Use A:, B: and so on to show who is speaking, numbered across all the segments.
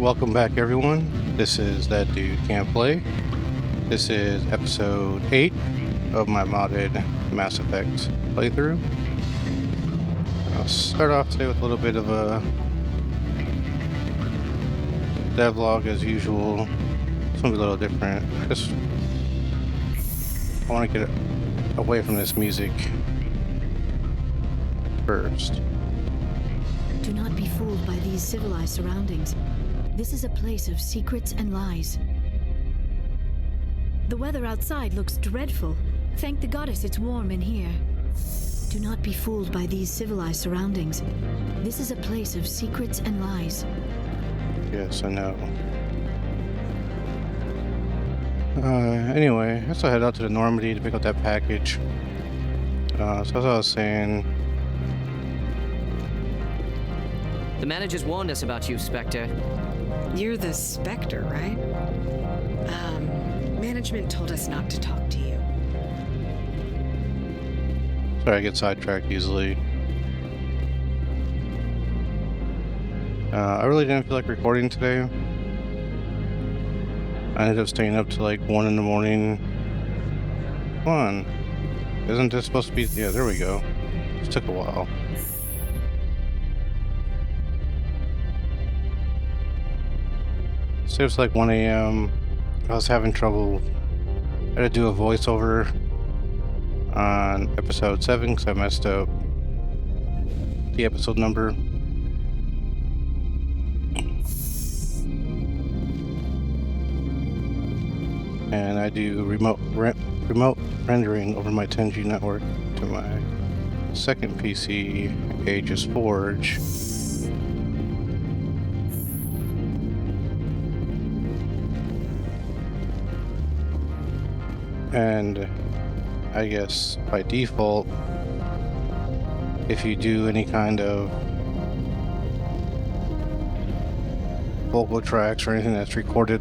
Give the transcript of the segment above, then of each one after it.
A: welcome back everyone. This is That Dude Can't Play. This is episode 8 of my modded Mass Effect playthrough. I'll start off today with a little bit of a devlog as usual. It's gonna be a little different. I want to get away from this music first.
B: Do not be fooled by these civilized surroundings. This is a place of secrets and lies. The weather outside looks dreadful. Thank the goddess it's warm in here. Do not be fooled by these civilized surroundings. This is a place of secrets and lies.
A: Yes, I know. Anyway, I still head out to the Normandy to pick up that package. So as I was saying...
C: The managers warned us about you, Spectre.
D: You're the Spectre, right? Management told us not to talk to you.
A: Sorry, I get sidetracked easily. I really didn't feel like recording today. I ended up staying up to like 1 in the morning. Come on. Isn't this supposed to be... Yeah, there we go. It took a while. So it was like 1 a.m. I was having trouble. I had to do a voiceover on episode 7 because I messed up the episode number. And I do remote rendering over my 10G network to my second PC, Aegis Forge. And I guess by default, if you do any kind of vocal tracks or anything that's recorded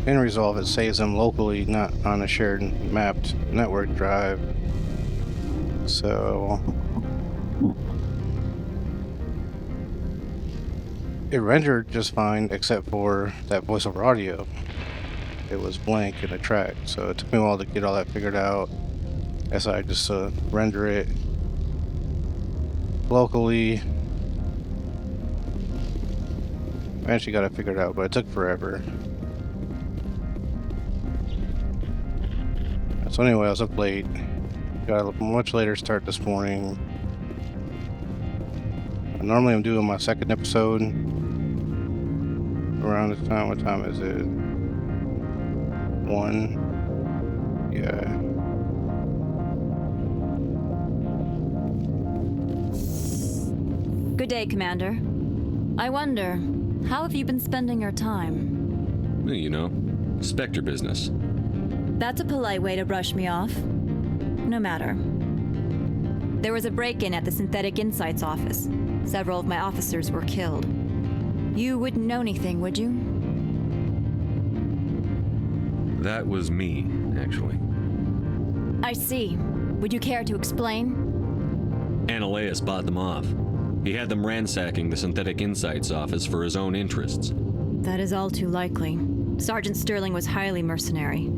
A: in Resolve, it saves them locally, not on a shared mapped network drive. So it rendered just fine except for that voiceover audio. It was blank in the track, so it took me a while to get all that figured out as I just render it locally. I actually got it figured out, but it took forever. So anyway, I was up late. Got a much later start this morning. Normally I'm doing my second episode around this time. What time is it? 1. Yeah.
B: Good day, Commander. I wonder, how have you been spending your time?
E: You know, Spectre business.
B: That's a polite way to brush me off. No matter. There was a break-in at the Synthetic Insights office. Several of my officers were killed. You wouldn't know anything, would you?
E: That was me, actually.
B: I see. Would you care to explain?
E: Ananias bought them off. He had them ransacking the Synthetic Insights office for his own interests.
B: That is all too likely. Sergeant Sterling was highly mercenary.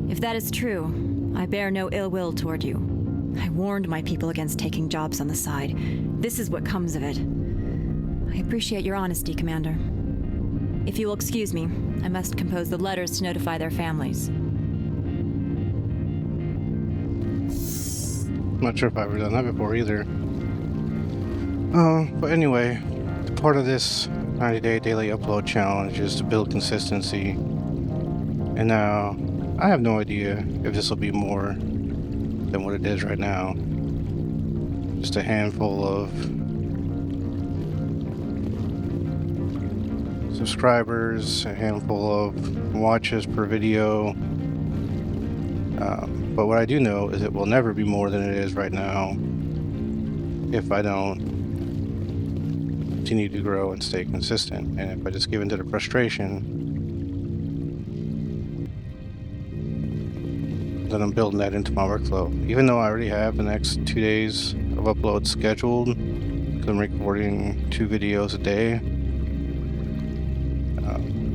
B: If that is true, I bear no ill will toward you. I warned my people against taking jobs on the side. This is what comes of it. I appreciate your honesty, Commander. If you will excuse me, I must compose the letters to notify their families.
A: I'm not sure if I've ever done that before either. But anyway, part of this 90-day daily upload challenge is to build consistency. And now, I have no idea if this will be more than what it is right now. Just a handful of subscribers, a handful of watches per video. But what I do know is it will never be more than it is right now if I don't continue to grow and stay consistent. And if I just give in to the frustration, then I'm building that into my workflow. Even though I already have the next 2 days of uploads scheduled, because I'm recording 2 videos a day.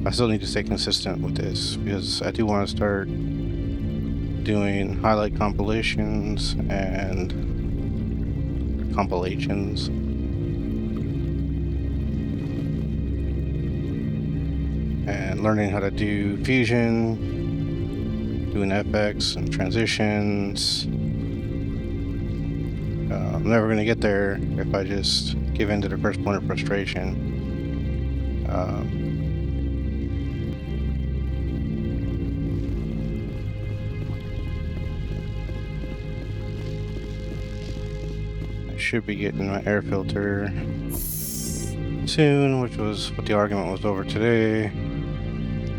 A: I still need to stay consistent with this because I do want to start doing highlight compilations and compilations. And learning how to do fusion, doing FX and transitions. I'm never going to get there if I just give in to the first point of frustration. I should be getting my air filter soon, which was what the argument was over today.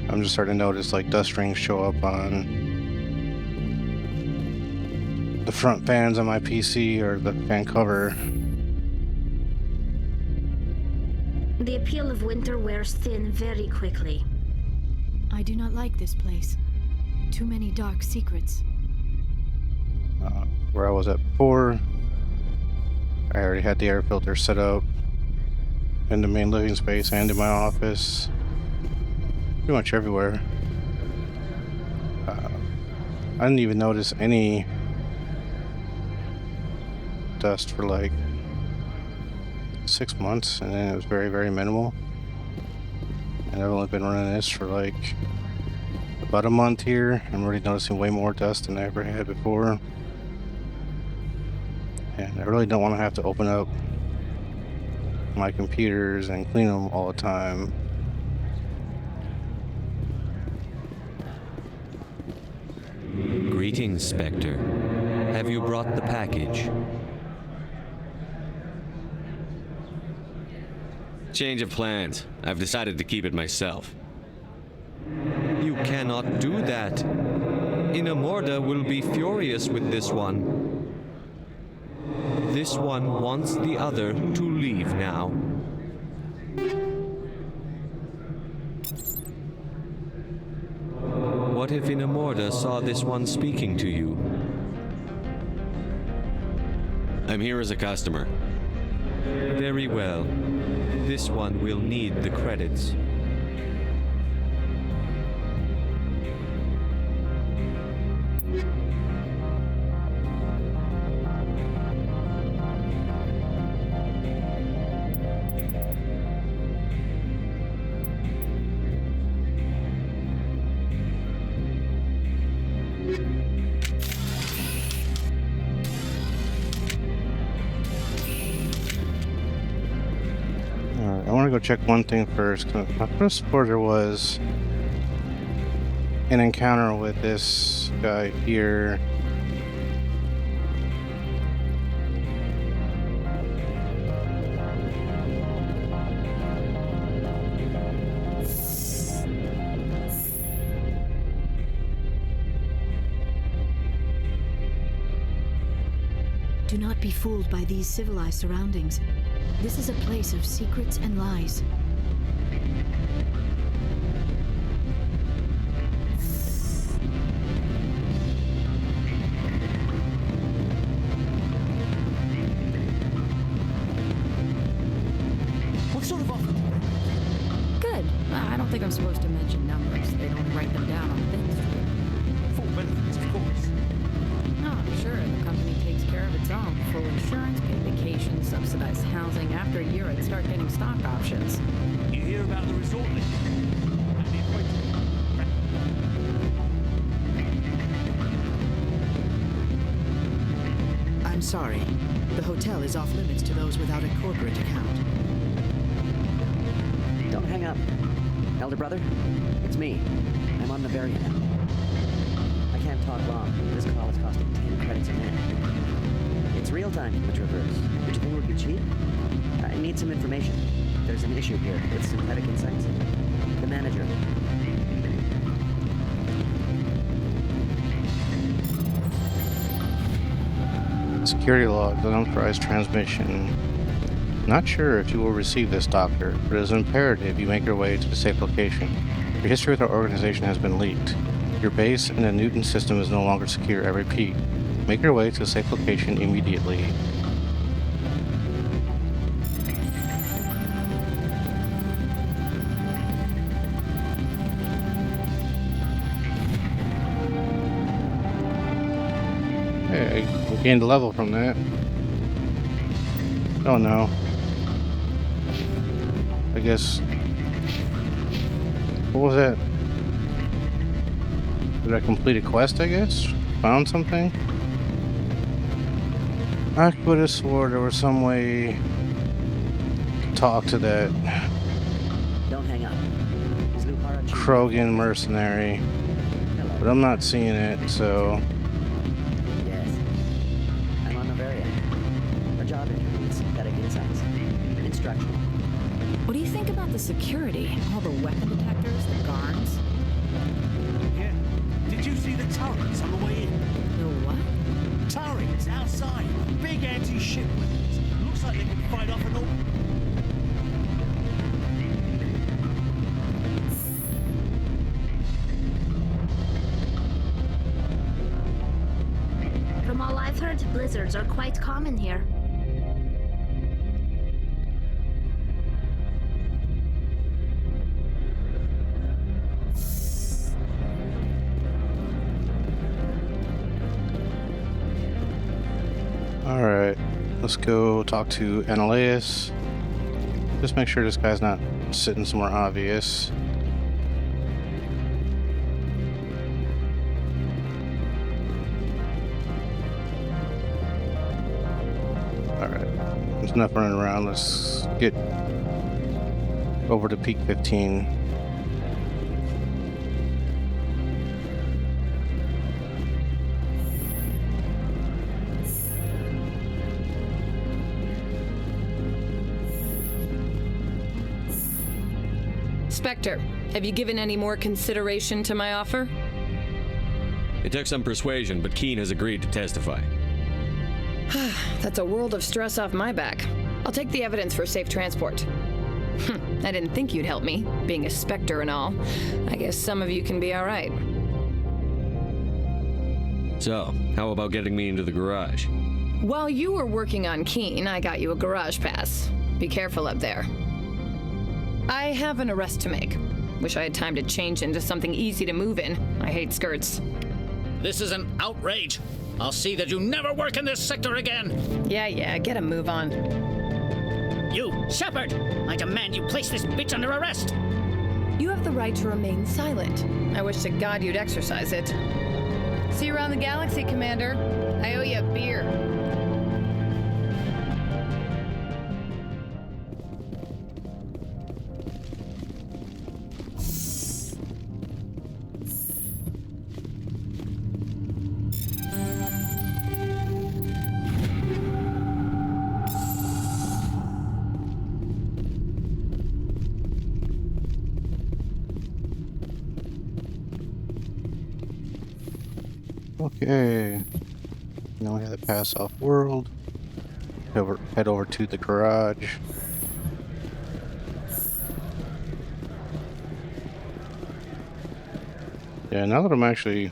A: I'm just starting to notice like dust rings show up on the front fans on my PC or the fan cover.
F: The appeal of winter wears thin very quickly.
B: I do not like this place. Too many dark secrets.
A: Where I was at before, I already had the air filter set up in the main living space and in my office. Pretty much everywhere. I didn't even notice any dust for like 6 months, and then it was very, very minimal. And I've only been running this for like about a month here. I'm already noticing way more dust than I ever had before. And I really don't want to have to open up my computers and clean them all the time.
E: Greetings, Spectre. Have you brought the package? Change of plans. I've decided to keep it myself. You cannot do that. Inamorda will be furious with this one. This one wants the other to leave now. What if Inamorda saw this one speaking to you? I'm here as a customer. Very well. This one will need the credits.
A: I want to go check one thing first. My first order was an encounter with this guy here.
B: Do not be fooled by these civilized surroundings. This is a place of secrets and lies.
G: What sort of offer?
B: Good. I don't think I'm supposed to mention numbers. They don't write them down on things.
G: Full benefits, of course.
B: Oh, sure. The company takes care of its own. Full insurance, paid vacations, subsidized housing. After a year, I'd start getting stock options.
G: You hear about the resort link? And the appointment.
H: I'm sorry. The hotel is off limits to those without a corporate account.
I: Don't hang up. Elder brother, it's me. I'm on the Bavaria now. I can't talk long. This call is costing 10 credits a minute. It's real time from the Traverse. Would you think it would be cheap? I need some information. There's an issue here with synthetic insights. The manager.
A: Security logs, unauthorized transmission. Not sure if you will receive this, Doctor, but it is imperative you make your way to the safe location. Your history with our organization has been leaked. Your base in the Newton system is no longer secure, I repeat. Make your way to the safe location immediately. Gained a level from that. Oh no. I guess. What was that? Did I complete a quest, I guess? Found something? I could have swore there was some way to talk to that
I: Don't hang up. Is Luhara cheating?
A: Krogan mercenary,
I: Hello.
A: but I'm not seeing it, so.
I: Yes. I'm on Bavaria. A job interview with synthetic insights. Instructional.
B: What do you think about the security? All the weapon detectors, the guards?
G: Yeah. Did you see the turrets on the way in?
B: The what?
G: Turrets outside. Big anti-ship weapons. Looks like they can fight off an all.
F: From all I've heard, blizzards are quite common here.
A: Alright, let's go talk to Ananias. Just make sure this guy's not sitting somewhere obvious. Alright, there's enough running around. Let's get over to peak 15.
J: Spectre, have you given any more consideration to my offer?
E: It took some persuasion, but Keen has agreed to testify.
J: That's a world of stress off my back. I'll take the evidence for safe transport. I didn't think you'd help me, being a Spectre and all. I guess some of you can be all right.
E: So, how about getting me into the garage?
J: While you were working on Keen, I got you a garage pass. Be careful up there. I have an arrest to make. Wish I had time to change into something easy to move in. I hate skirts.
K: This is an outrage. I'll see that you never work in this sector again.
J: Yeah, get a move on.
K: You, Shepard! I demand you place this bitch under arrest.
J: You have the right to remain silent. I wish to God you'd exercise it. See you around the galaxy, Commander. I owe you a beer.
A: Okay. Now we have to pass off world. Head over to the garage. Yeah, now that I'm actually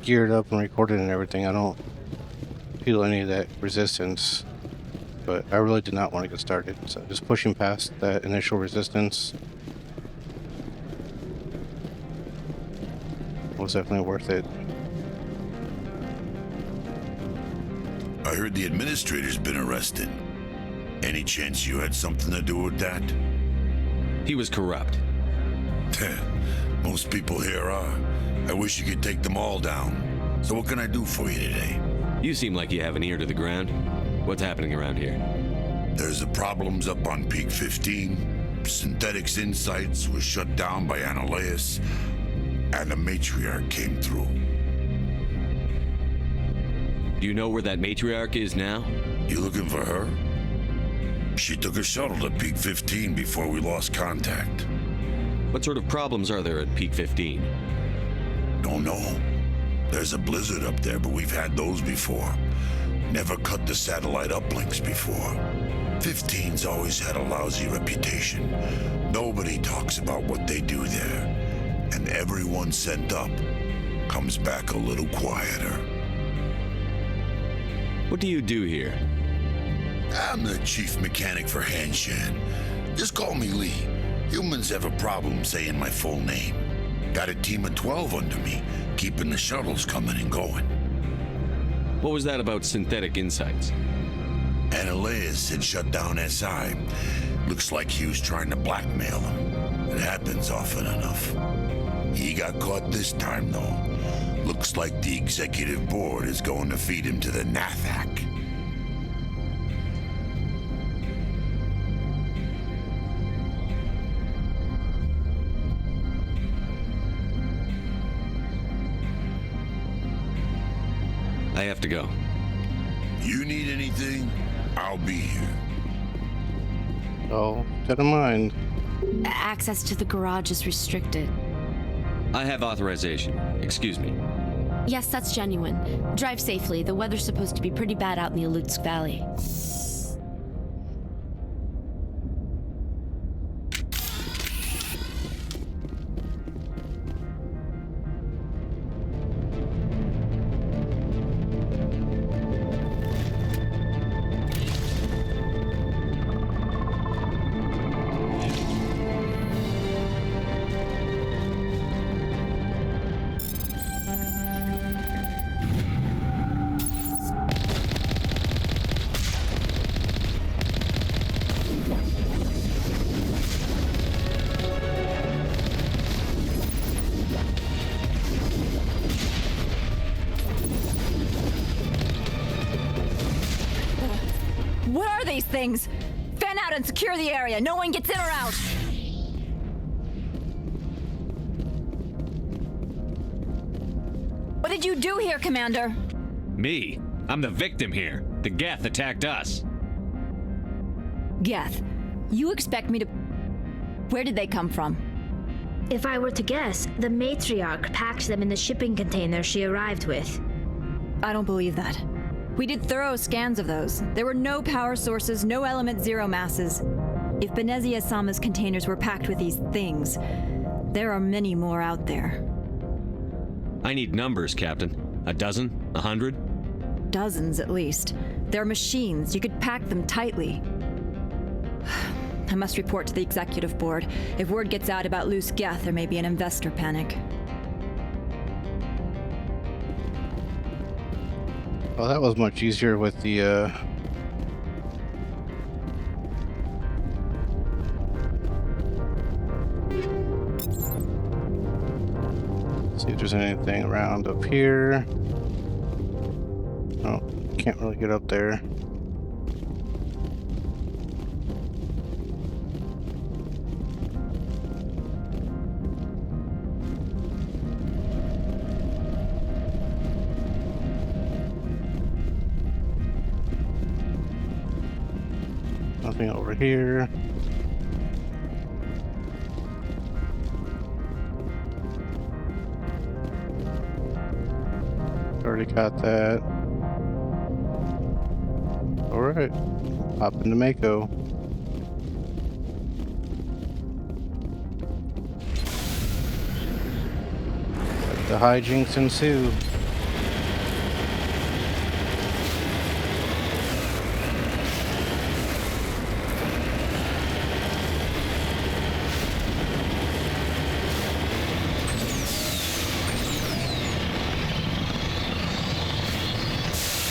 A: geared up and recorded and everything, I don't feel any of that resistance. But I really did not want to get started, so just pushing past that initial resistance was definitely worth it.
L: I heard the administrator's been arrested. Any chance you had something to do with that?
E: He was corrupt.
L: Most people here are. I wish you could take them all down. So what can I do for you today?
E: You seem like you have an ear to the ground. What's happening around here?
L: There's the problems up on Peak 15. Synthetics Insights was shut down by Ananias, and the matriarch came through.
E: Do you know where that matriarch is now?
L: You looking for her? She took a shuttle to Peak 15 before we lost contact.
E: What sort of problems are there at Peak 15?
L: Don't know. There's a blizzard up there, but we've had those before. Never cut the satellite uplinks before. 15's always had a lousy reputation. Nobody talks about what they do there. And everyone sent up comes back a little quieter.
E: What do you do here?
L: I'm the chief mechanic for Hanshan. Just call me Lee. Humans have a problem saying my full name. Got a team of 12 under me, keeping the shuttles coming and going.
E: What was that about synthetic insights?
L: Ananias had shut down SI. Looks like he was trying to blackmail them. It happens often enough. He got caught this time, though. Looks like the executive board is going to feed him to the Nathak.
E: I have to go.
L: You need anything? I'll be here.
A: Oh, keep that in mind.
B: Access to the garage is restricted.
E: I have authorization. Excuse me.
M: Yes, that's genuine. Drive safely. The weather's supposed to be pretty bad out in the Alutsk Valley.
B: What are these things? Fan out and secure the area. No one gets in or out. What did you do here, Commander?
E: Me? I'm the victim here. The Geth attacked us.
B: Geth, you expect me to... Where did they come from?
F: If I were to guess, the matriarch packed them in the shipping container she arrived with.
B: I don't believe that. We did thorough scans of those. There were no power sources, no element zero masses. If Benezia Sama's containers were packed with these things, there are many more out there.
E: I need numbers, Captain. A dozen? 100?
B: Dozens, at least. They're machines. You could pack them tightly. I must report to the executive board. If word gets out about loose Geth, there may be an investor panic.
A: Well, that was much easier with the, see if there's anything around up here. Oh, can't really get up there. Nothing over here. Already got that. Alright. Hop into Mako. Let the hijinks ensue.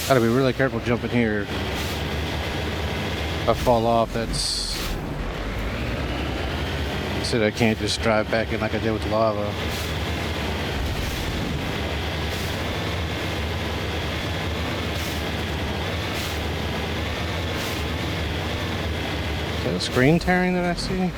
A: Gotta be really careful jumping here. If I fall off, that's... I said I can't just drive back in like I did with the lava. Is that a screen tearing that I see?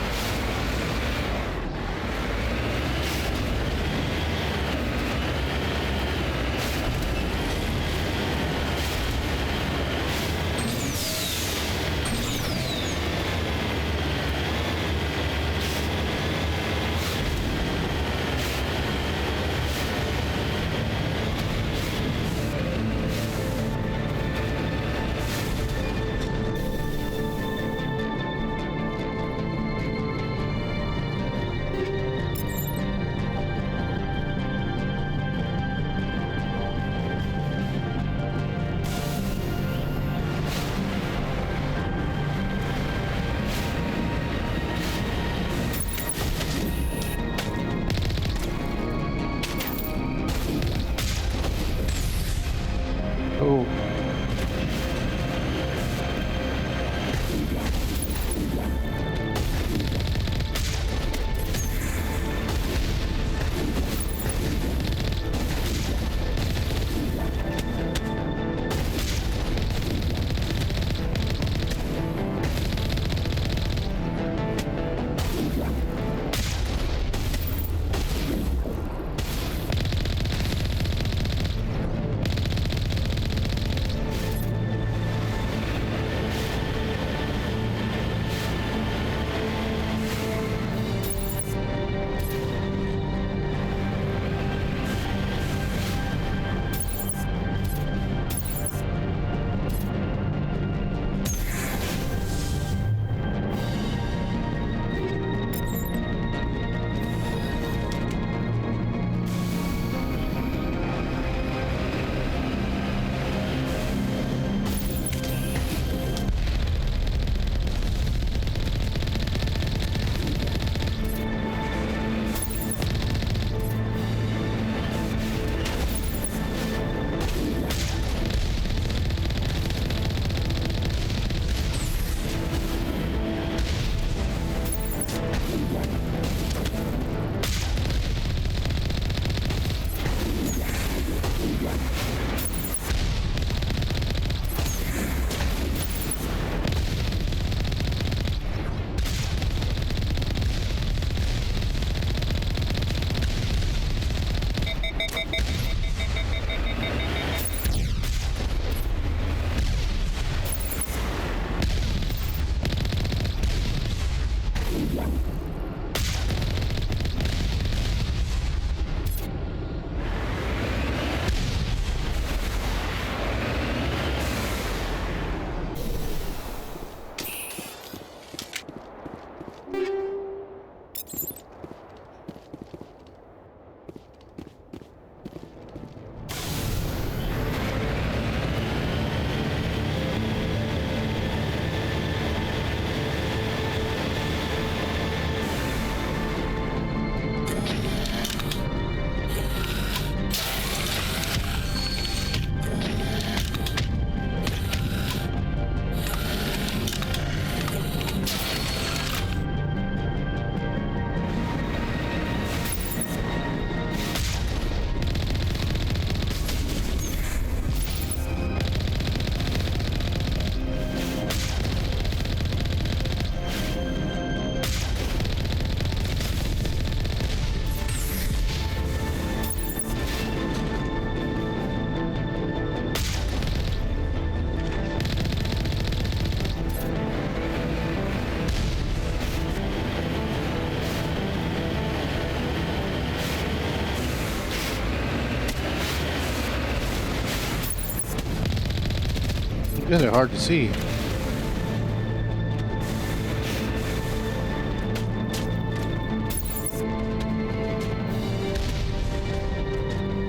A: These are hard to see.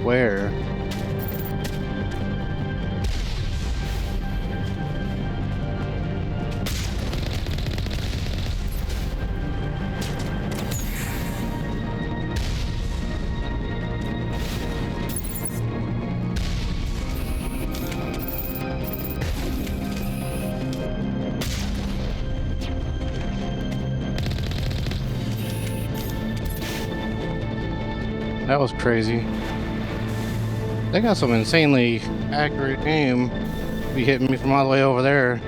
A: Where? That was crazy. They got some insanely accurate aim. Be hitting me from all the way over there.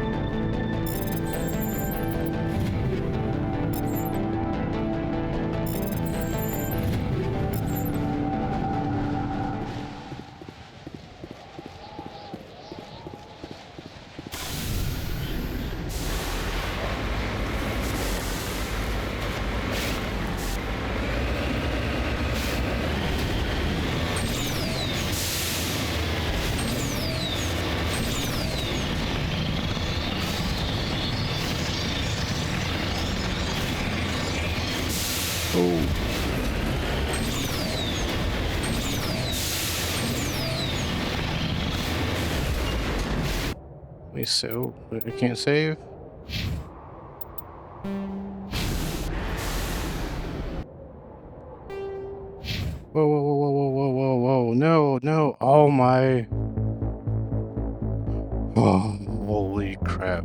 A: So I can't save. Whoa, whoa, whoa, whoa, whoa, whoa, whoa, whoa. No, no. Oh my. Oh, holy crap.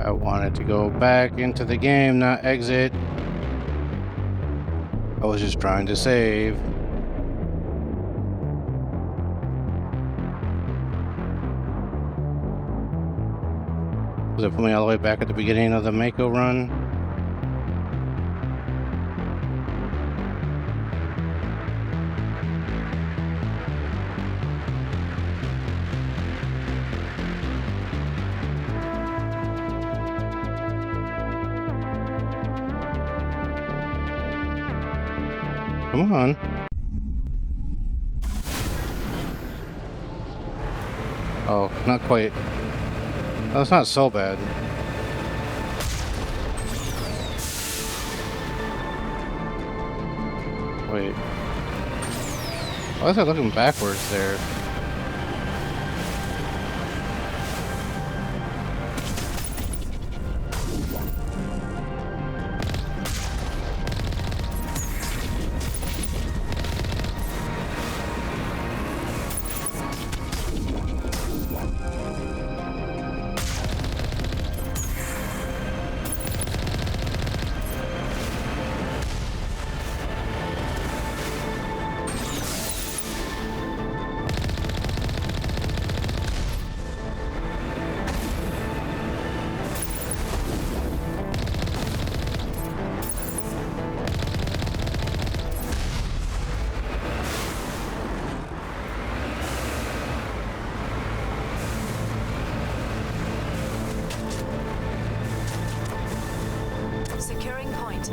A: I wanted to go back into the game, not exit. I was just trying to save. Does it put me all the way back at the beginning of the Mako run? Come on. Oh, not quite. Oh, it's not so bad. Wait. Why is it looking backwards there?
B: Securing point.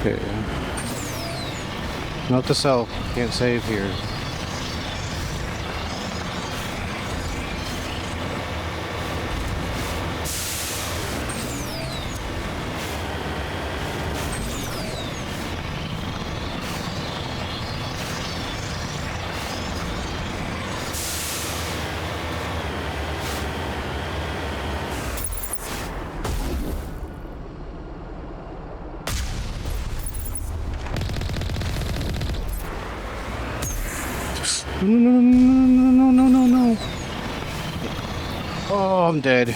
B: Okay. Note to self, can't save here.
A: No, no, no, no, no, no, no, no. Oh, I'm dead.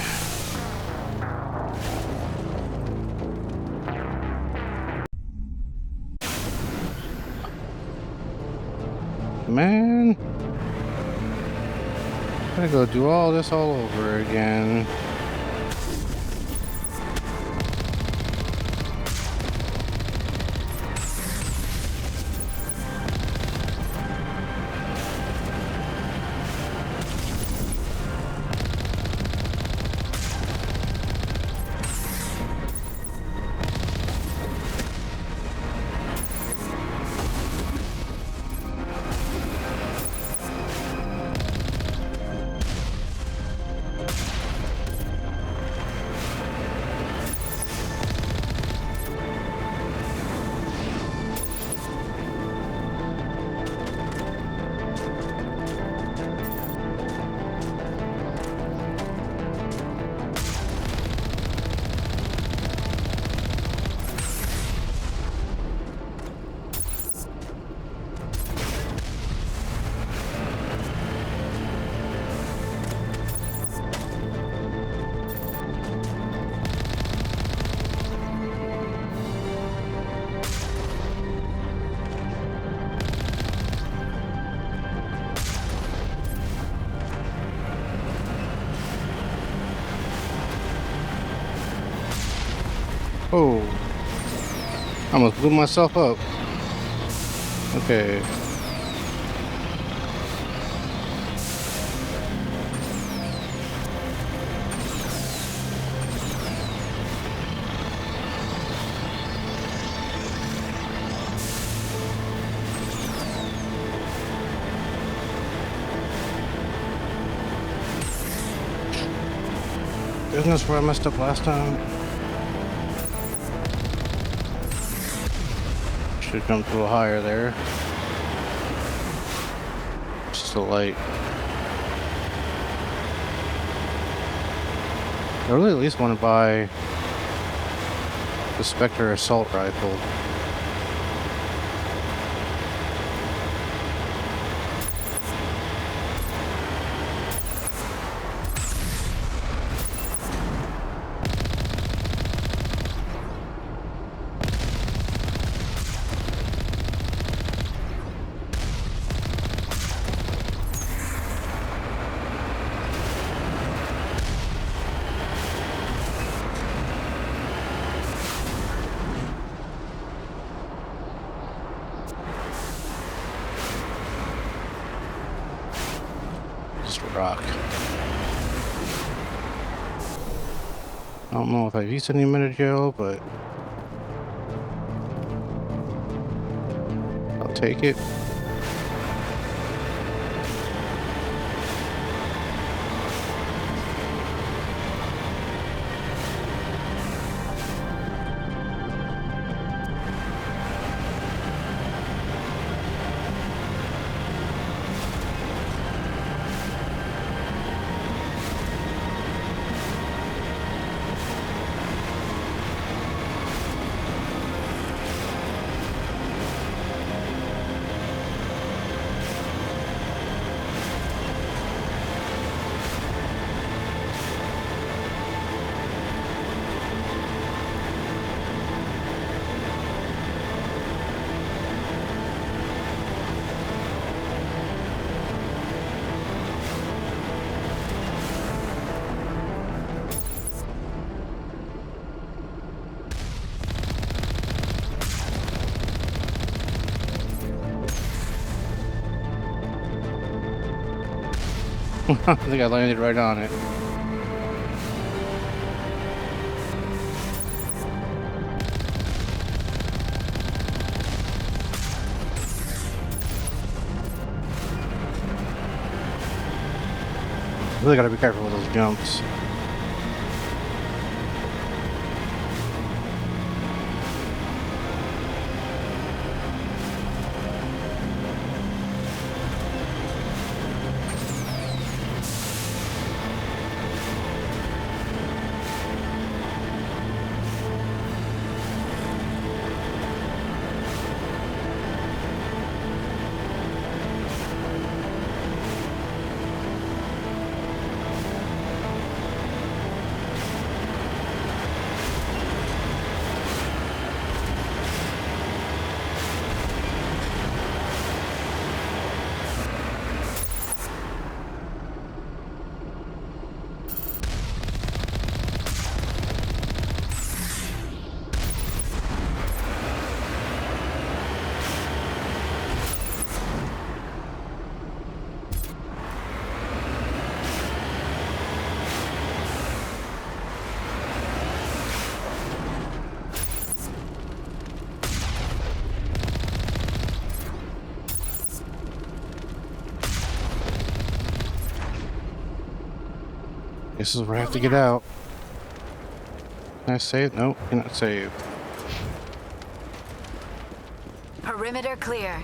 A: Man. Gotta go do all this all over again. Oh, I almost blew myself up. Okay. Isn't this where I messed up last time? Should jump a little higher there. Just a light. I really at least want to buy the Spectre assault rifle. Rock. I don't know if I've used any metagel, but I'll take it. I think I landed right on it. Really gotta be careful with those jumps. This is where I have to get out. Can I save? Nope, cannot save.
N: Perimeter clear.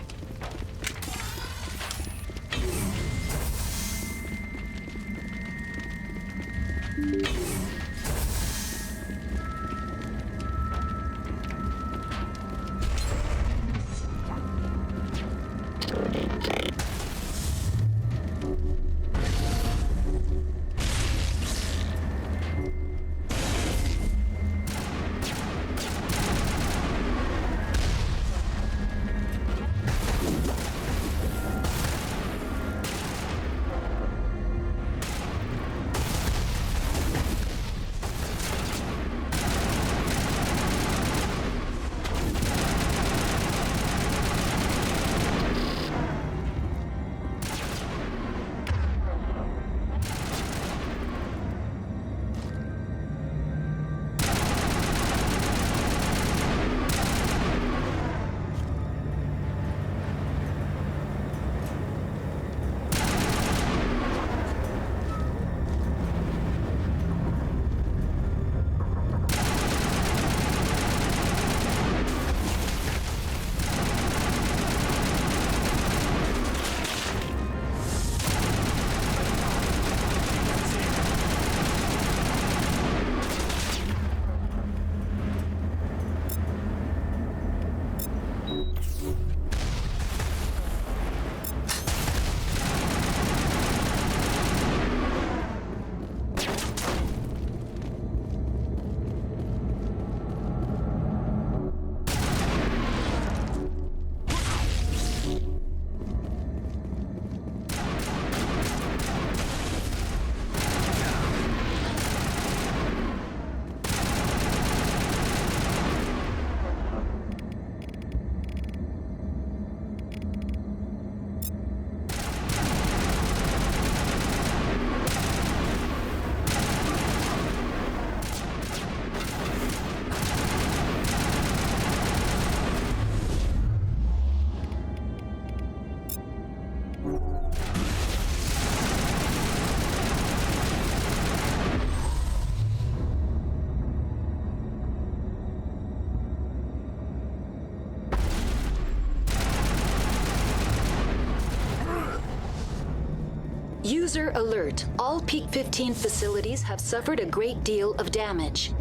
O: User alert. All Peak 15 facilities have suffered a great deal of damage.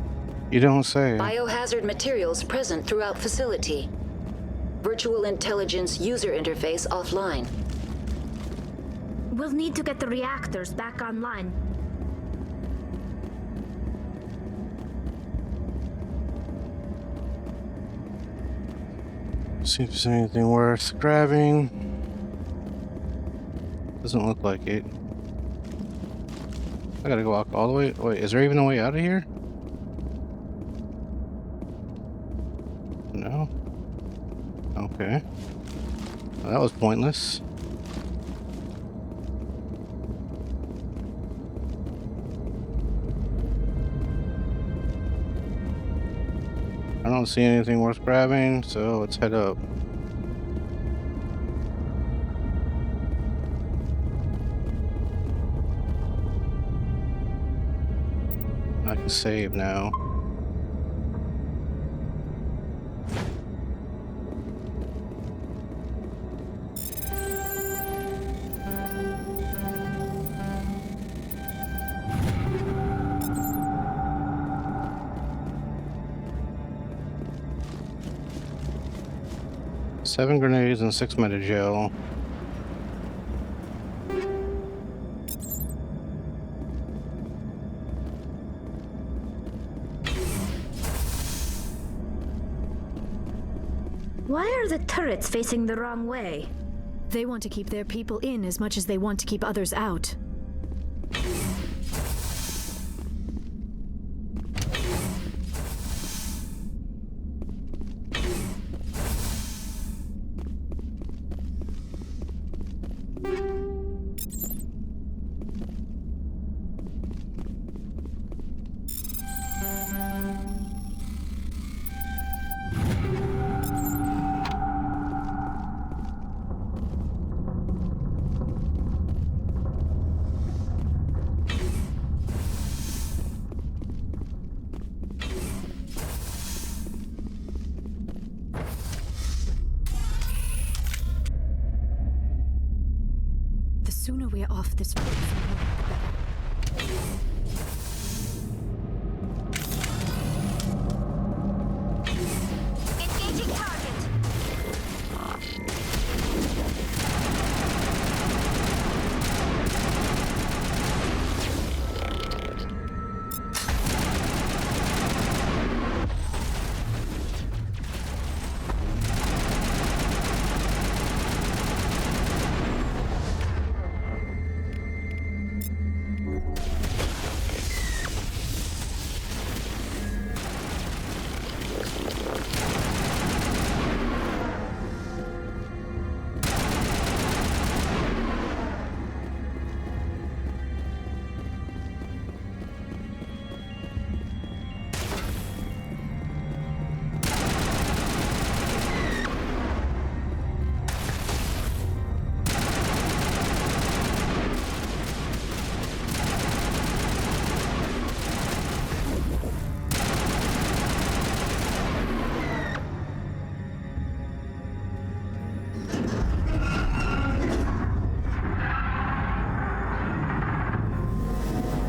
A: You don't say.
O: Biohazard materials present throughout facility. Virtual intelligence user interface offline.
F: We'll need to get the reactors back online.
A: See if there's anything worth grabbing. Doesn't look like it. I gotta go walk all the way. Wait, is there even a way out of here? No. Okay. Well, that was pointless. I don't see anything worth grabbing, so let's head up. I can save now. Seven grenades and 6 metagel.
F: Why are the turrets facing the wrong way?
B: They want to keep their people in as much as they want to keep others out.
M: sooner we're off this road, the better.
F: Engaging target.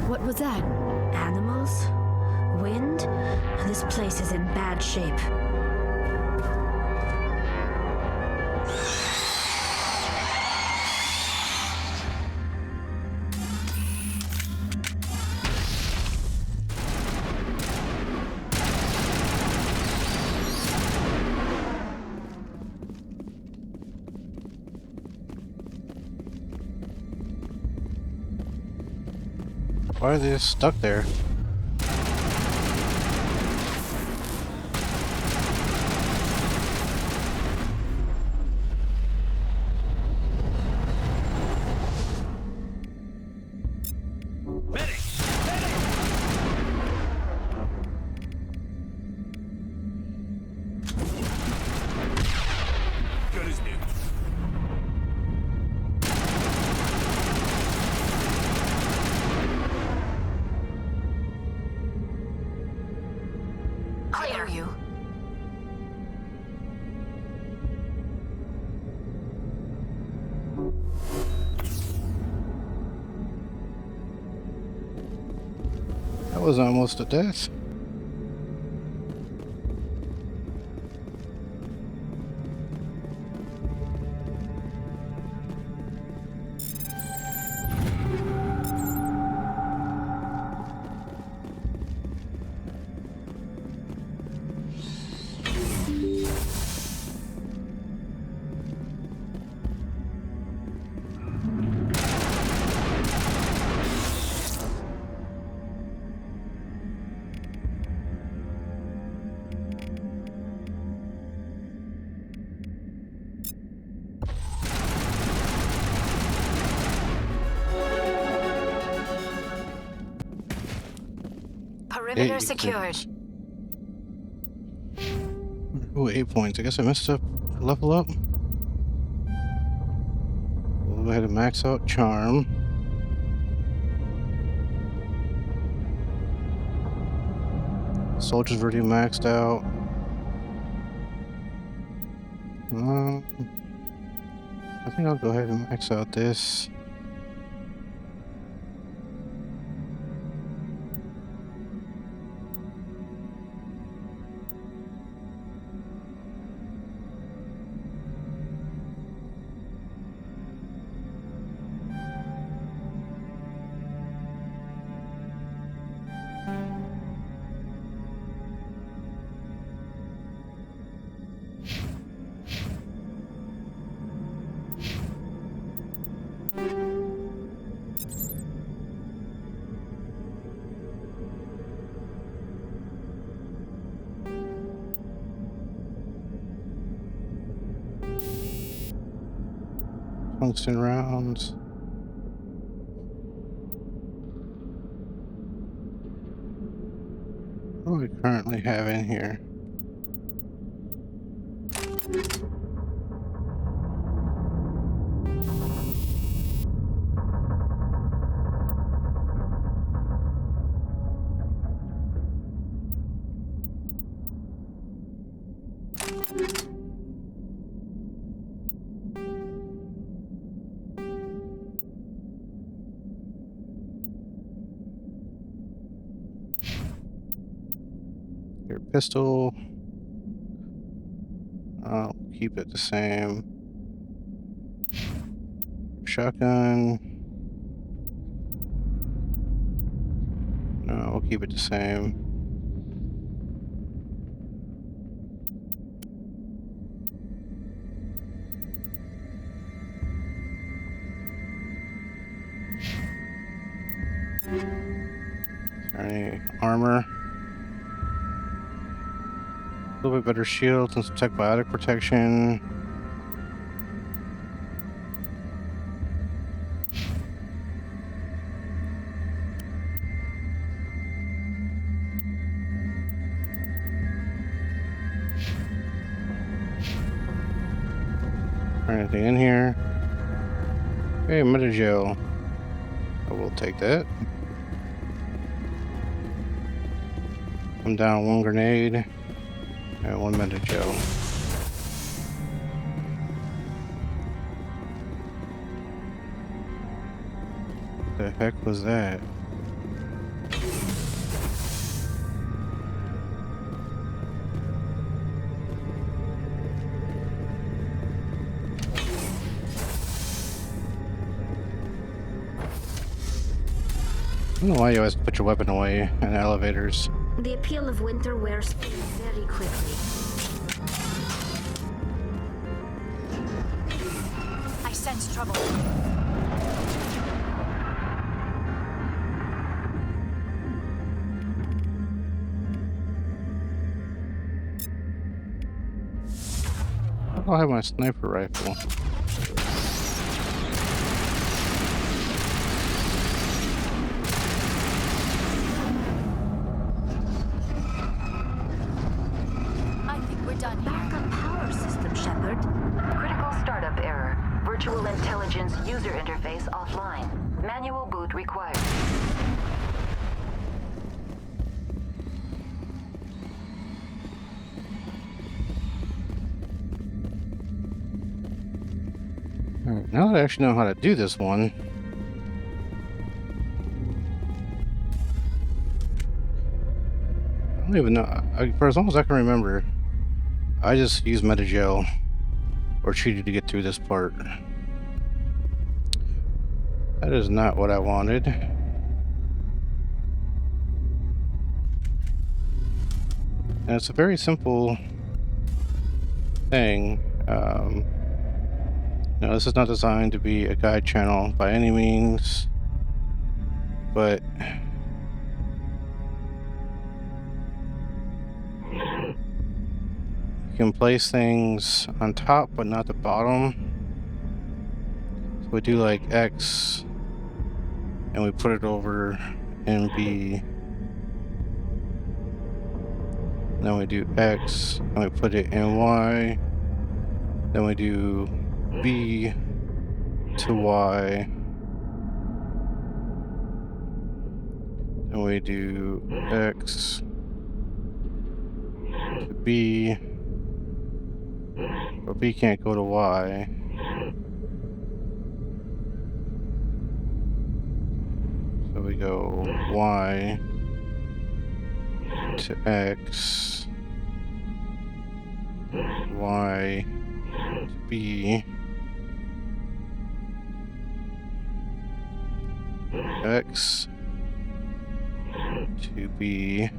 M: What was that?
F: Animals? Wind? This place is in bad shape.
A: Why are they just stuck there?
G: Good as new.
N: Clear. You.
A: That was almost a death.
N: Perimeter
A: Hey,
N: secured.
A: Ooh, 8 points. I guess I messed up. Level up. We'll go ahead and max out charm. Soldiers already maxed out. I think I'll go ahead and max out this. Tungsten rounds. What do we currently have in here? pistol. I'll keep it the same. Shotgun. No, we'll keep it the same. Is there any armor? A little bit better shield and some tech biotic protection. Anything in here? Hey, metagel. I will take that. I'm down one grenade and one metagel. What the heck was that? I don't know why you always put your weapon away in elevators.
F: The appeal of winter wears thin very quickly.
N: I sense trouble.
A: I'll have my sniper rifle.
N: I think we're done here.
F: Backup power system, Shepard.
O: Critical startup error. Virtual intelligence user interface offline. Manual boot required.
A: Alright, now that I actually know how to do this one, I don't even know. For as long as I can remember, I just used metagel or cheated to get through this part. That is not what I wanted. And it's a very simple thing. Now, this is not designed to be a guide channel by any means, but you can place things on top but not the bottom. So we do like X and we put it over in B. Then we do X and we put it in Y. Then we do B to Y. Then we do X to B. But B can't go to Y. So we go Y to X, Y to B, X to B,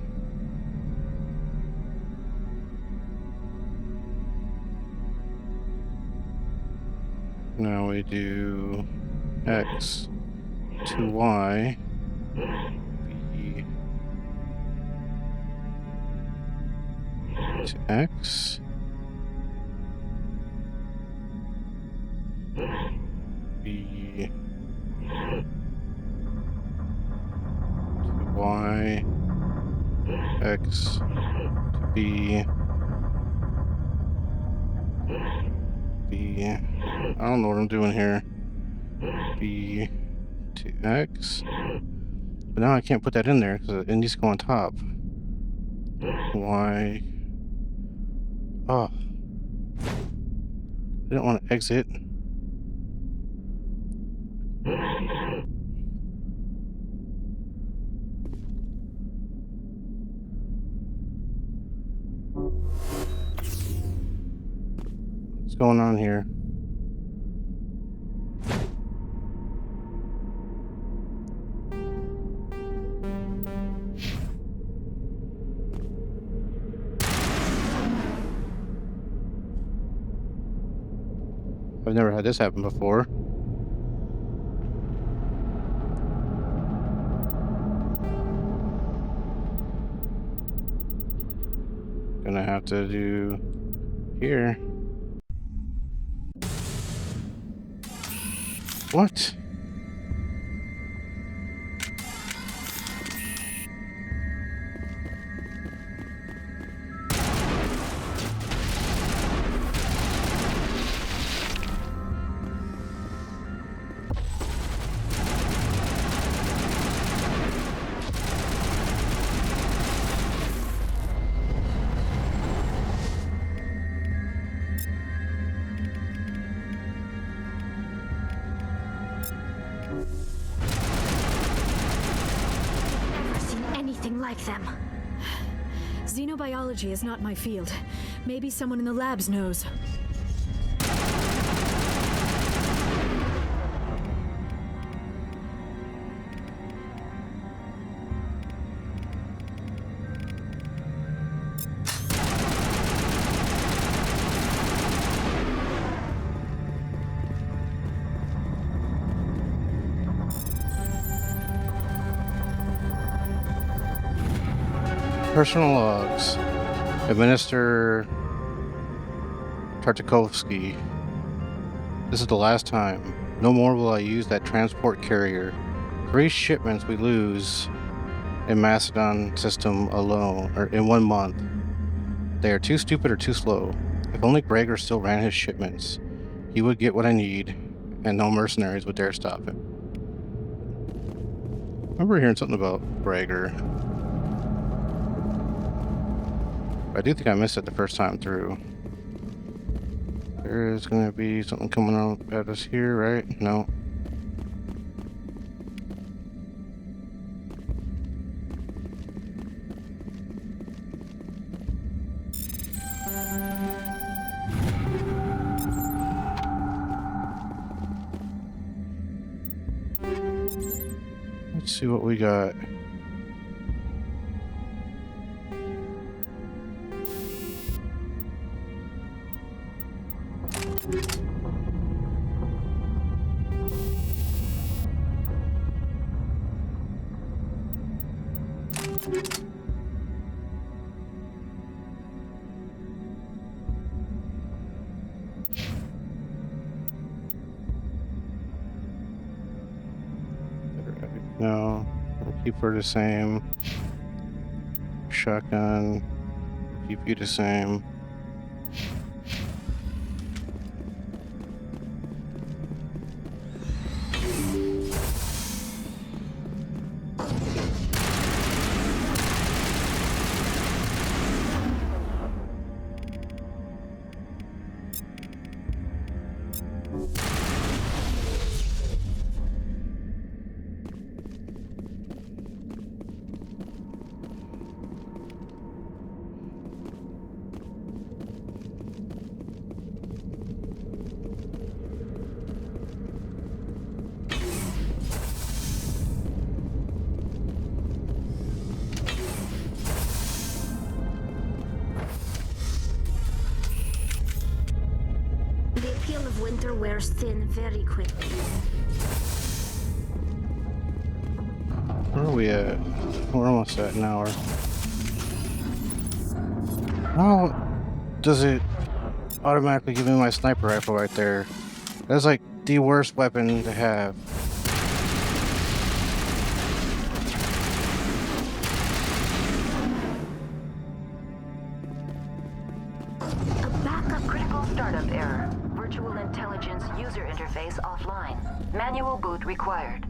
A: now we do X to Y, B to X, B to Y, X to B, B, I don't know what I'm doing here, B to X, but now I can't put that in there because it needs to go on top. Y, oh, I didn't want to exit. What's going on here? I've never had this happen before. Gonna have to do here. What?
F: Never seen anything like them.
B: Xenobiology is not my field. Maybe someone in the labs knows.
A: Personal logs. Administer Tartakovsky. This is the last time. No more will I use that transport carrier. 3 shipments we lose in Macedon system alone, or in 1 month. They are too stupid or too slow. If only Gregor still ran his shipments, he would get what I need, and no mercenaries would dare stop him. I remember hearing something about Gregor. I do think I missed it the first time through. There is going to be something coming out at us here, right? No. Let's see what we got. No, we'll keep her the same. Shotgun, keep you the same.
F: The appeal of winter wears thin very quickly.
A: Where are we at? We're almost at an hour. How does it automatically give me my sniper rifle right there? That's like the worst weapon to have.
O: A backup critical startup error. Virtual intelligence user interface offline. Manual boot required.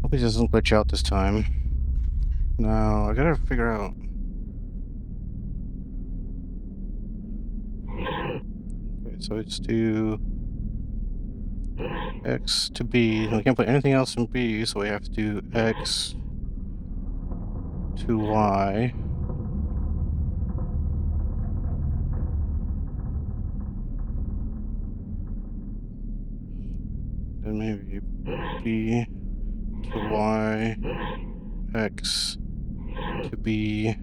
A: Hope it doesn't glitch out this time. Now, I gotta figure out So let's do X to B. We can't put anything else in B, so we have to do X to Y. Then maybe B to Y, X to B,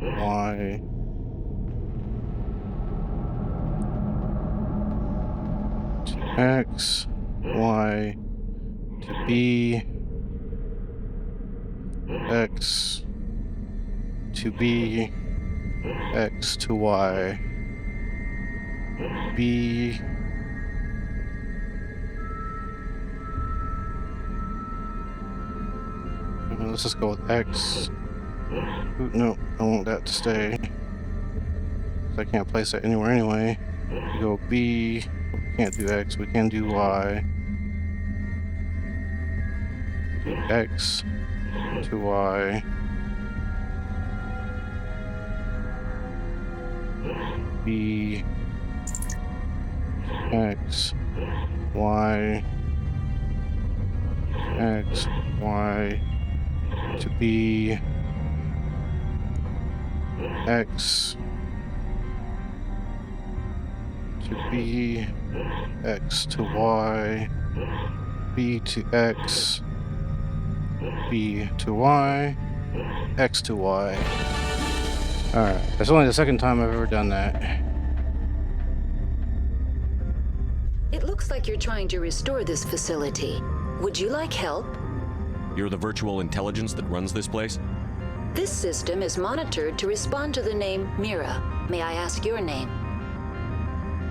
A: Y to X, Y to B, X to B, X to Y, B, let's just go with X. Ooh, no, I want that to stay. I can't place it anywhere anyway. We go B, we can't do X, we can do Y. Do X to Y. B, X, Y, X, Y, to B, X, to B, X to Y, B to X, B to Y, X to Y. Alright, that's only the second time I've ever done that.
O: It looks like you're trying to restore this facility. Would you like help?
E: You're the virtual intelligence that runs this place?
O: This system is monitored to respond to the name Mira. May I ask your name?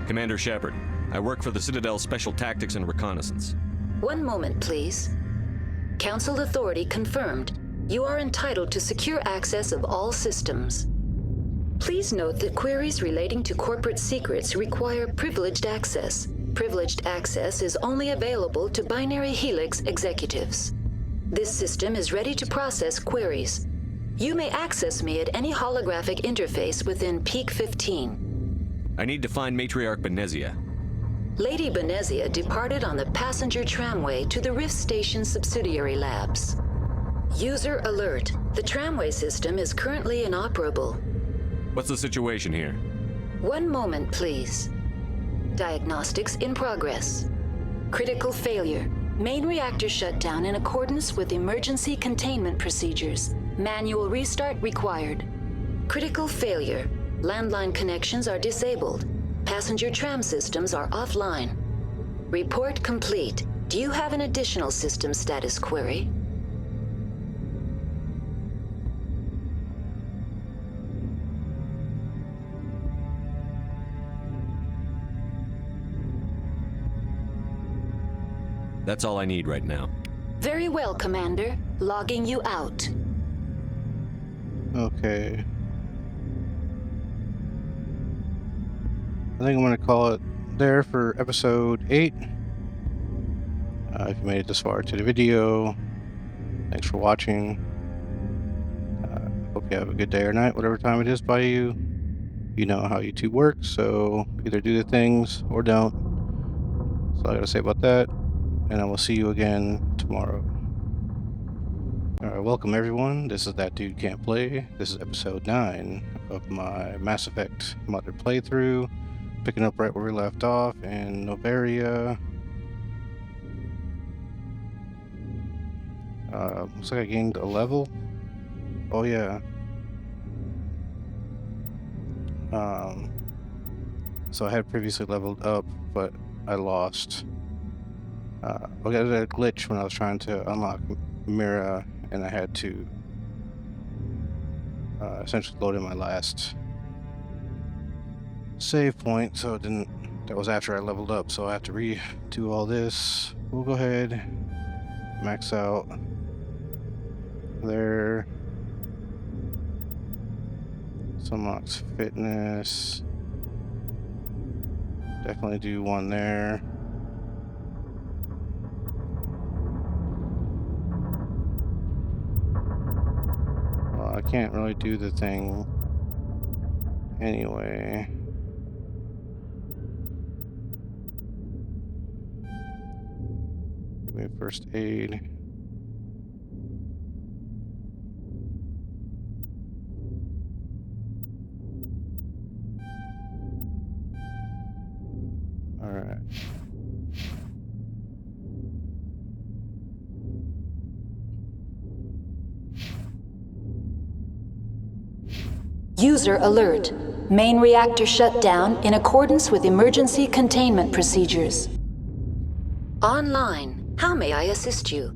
E: Commander Shepard. I work for the Citadel Special Tactics and Reconnaissance.
O: One moment, please. Council authority confirmed. You are entitled to secure access of all systems. Please note that queries relating to corporate secrets require privileged access. Privileged access is only available to Binary Helix executives. This system is ready to process queries. You may access me at any holographic interface within Peak 15.
E: I need to find Matriarch Benezia.
O: Lady Benezia departed on the passenger tramway to the Rift Station subsidiary labs. User alert. The tramway system is currently inoperable.
E: What's the situation here?
O: One moment, please. Diagnostics in progress. Critical failure. Main reactor shut down in accordance with emergency containment procedures. Manual restart required. Critical failure. Landline connections are disabled. Passenger tram systems are offline. Report complete. Do you have an additional system status query?
E: That's all I need right now.
O: Very well, Commander. Logging you out.
A: Okay. I think I'm going to call it there for episode 8. If you made it this far to the video, thanks for watching. Hope you have a good day or night, whatever time it is by you. You know how YouTube works, so either do the things or don't. That's all I got to say about that. And I will see you again tomorrow. Alright, welcome everyone. This is That Dude Can't Play. This is episode 9 of my Mass Effect modded playthrough. Picking up right where we left off in Novaria. Looks like I gained a level. Oh yeah. So I had previously leveled up, but I lost. I got a glitch when I was trying to unlock Mira, and I had to essentially load in my last save point, so it didn't. That was after I leveled up, so I have to redo all this. We'll go ahead, max out there. Unlocks fitness. Definitely do one there. Well, I can't really do the thing Anyway. Give me first aid. Alright.
O: User alert. Main reactor shut down in accordance with emergency containment procedures. Online. How may I assist you?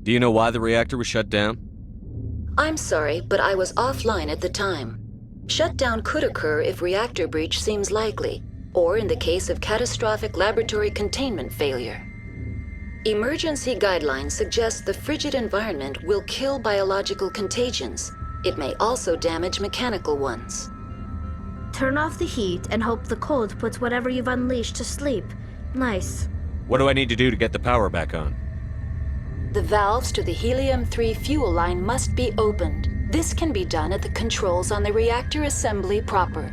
E: Do you know why the reactor was shut down?
O: I'm sorry, but I was offline at the time. Shutdown could occur if reactor breach seems likely, or in the case of catastrophic laboratory containment failure. Emergency guidelines suggest the frigid environment will kill biological contagions. It may also damage mechanical ones.
F: Turn off the heat and hope the cold puts whatever you've unleashed to sleep. Nice.
E: What do I need to do to get the power back on?
O: The valves to the helium-3 fuel line must be opened. This can be done at the controls on the reactor assembly proper.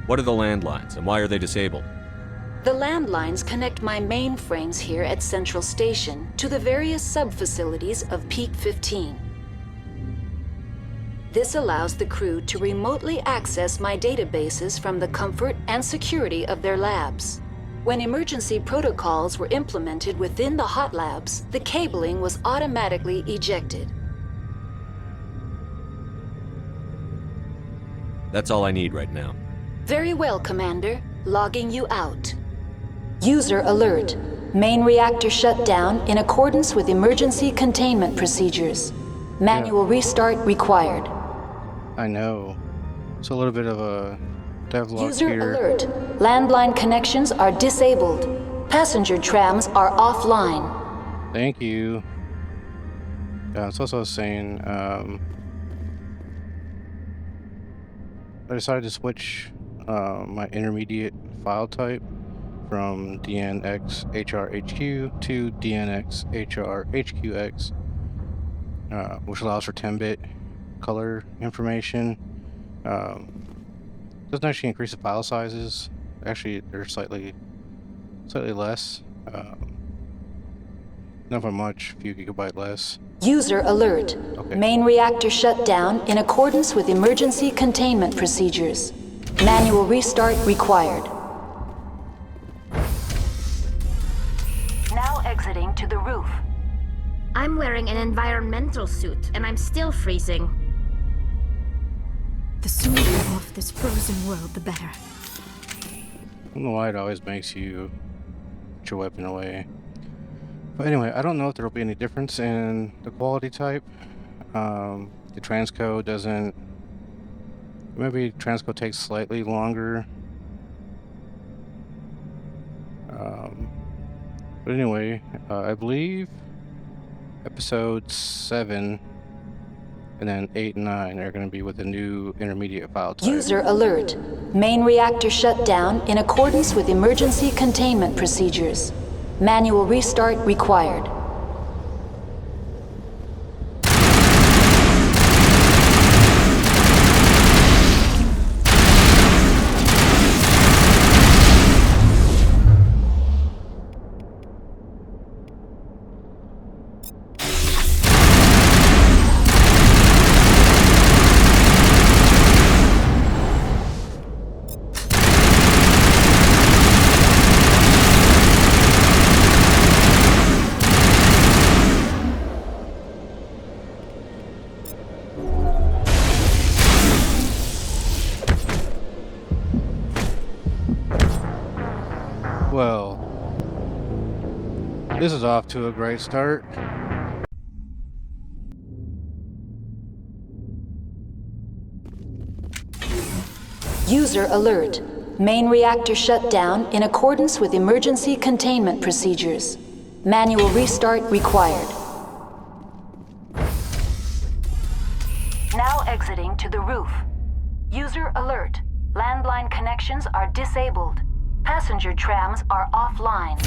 E: What are the landlines, and why are they disabled?
O: The landlines connect my mainframes here at Central Station to the various sub-facilities of Peak 15. This allows the crew to remotely access my databases from the comfort and security of their labs. When emergency protocols were implemented within the hot labs, the cabling was automatically ejected.
E: That's all I need right now.
O: Very well, Commander. Logging you out. User alert. Main reactor shut down in accordance with emergency containment procedures. Manual restart required.
A: I know. It's a little bit of a devlog
O: User
A: here.
O: alert. Landline connections are disabled. Passenger trams are offline.
A: Thank you. Yeah, it's also saying, I decided to switch my intermediate file type from DNxHRHQ to DNxHRHQX, which allows for 10-bit color information. Doesn't actually increase the file sizes. Actually, they're slightly less. Not by much, a few gigabyte less.
O: User alert.
A: Okay.
O: Main reactor shut down in accordance with emergency containment procedures. Manual restart required. Now exiting to the roof.
F: I'm wearing an environmental suit, and I'm still freezing.
B: The sooner you're off this frozen world, the better.
A: I don't know why it always makes you put your weapon away. But anyway, I don't know if there will be any difference in the quality type. The transcode doesn't... Maybe transcode takes slightly longer. But anyway, I believe episode 7 and then 8 and 9 are going to be with a new intermediate file type.
O: User alert. Main reactor shut down in accordance with emergency containment procedures. Manual restart required.
A: Well, this is off to a great start.
O: User alert. Main reactor shut down in accordance with emergency containment procedures. Manual restart required. Now exiting to the roof. User alert. Landline connections are disabled. Passenger trams are offline.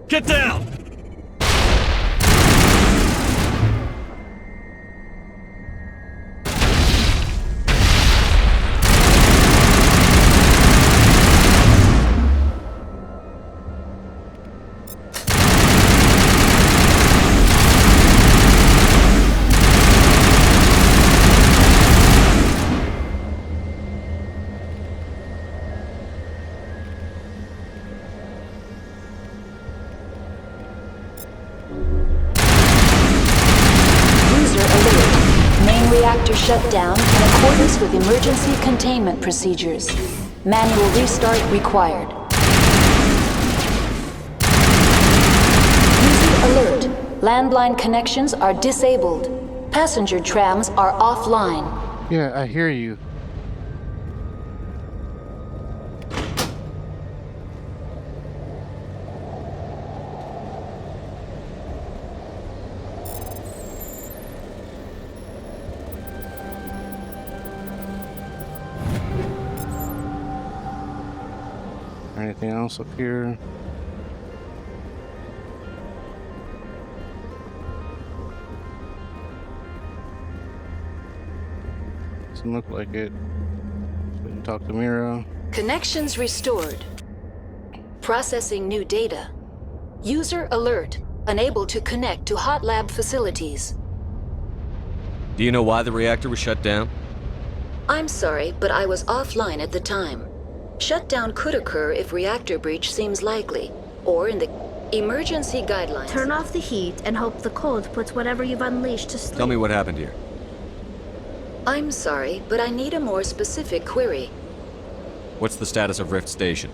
K: Get down!
O: Reactor shut down in accordance with emergency containment procedures. Manual restart required. User alert. Landline connections are disabled. Passenger trams are offline.
A: Yeah, I hear you. Anything else up here? Doesn't look like it. Couldn't talk to Mira.
O: Connections restored. Processing new data. User alert. Unable to connect to hot lab facilities.
E: Do you know why the reactor was shut down?
O: I'm sorry, but I was offline at the time. Shutdown could occur if reactor breach seems likely, or in the emergency guidelines.
F: Turn off the heat and hope the cold puts whatever you've unleashed to sleep.
E: Tell me what happened here.
O: I'm sorry, but I need a more specific query.
E: What's the status of Rift Station?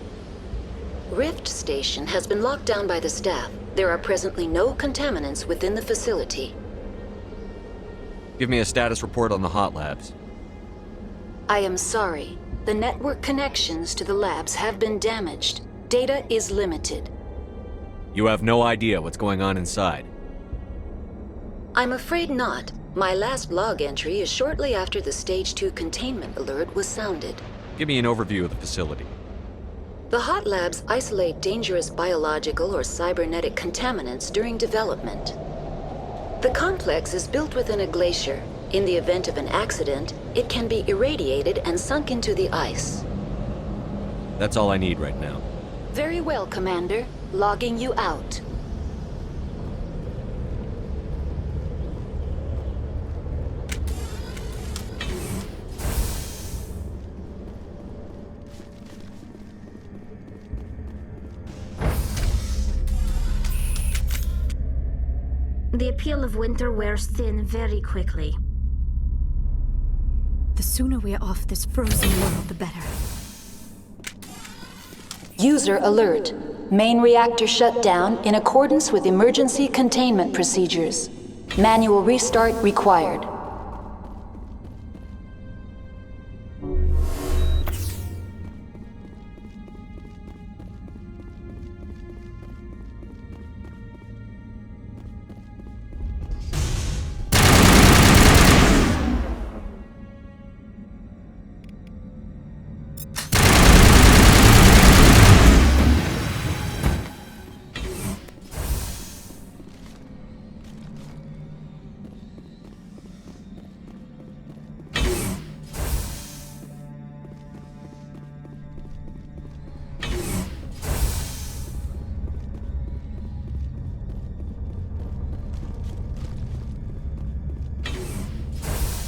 O: Rift Station has been locked down by the staff. There are presently no contaminants within the facility.
E: Give me a status report on the hot labs.
O: I am sorry. The network connections to the labs have been damaged. Data is limited.
E: You have no idea what's going on inside.
O: I'm afraid not. My last log entry is shortly after the Stage 2 containment alert was sounded.
E: Give me an overview of the facility.
O: The hot labs isolate dangerous biological or cybernetic contaminants during development. The complex is built within a glacier. In the event of an accident, it can be irradiated and sunk into the ice.
E: That's all I need right now.
O: Very well, Commander. Logging you out.
F: The appeal of winter wears thin very quickly.
B: The sooner we're off this frozen world, the better.
O: User alert. Main reactor shut down in accordance with emergency containment procedures. Manual restart required.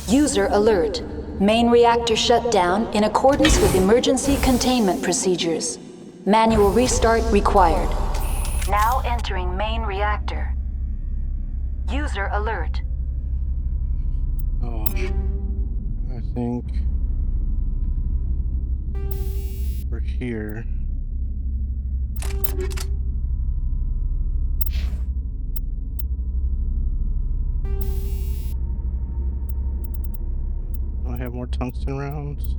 O: User alert. Main reactor shut down in accordance with emergency containment procedures. Manual restart required. Now entering main reactor. User alert.
A: Oh, I think we're here. I have more tungsten rounds.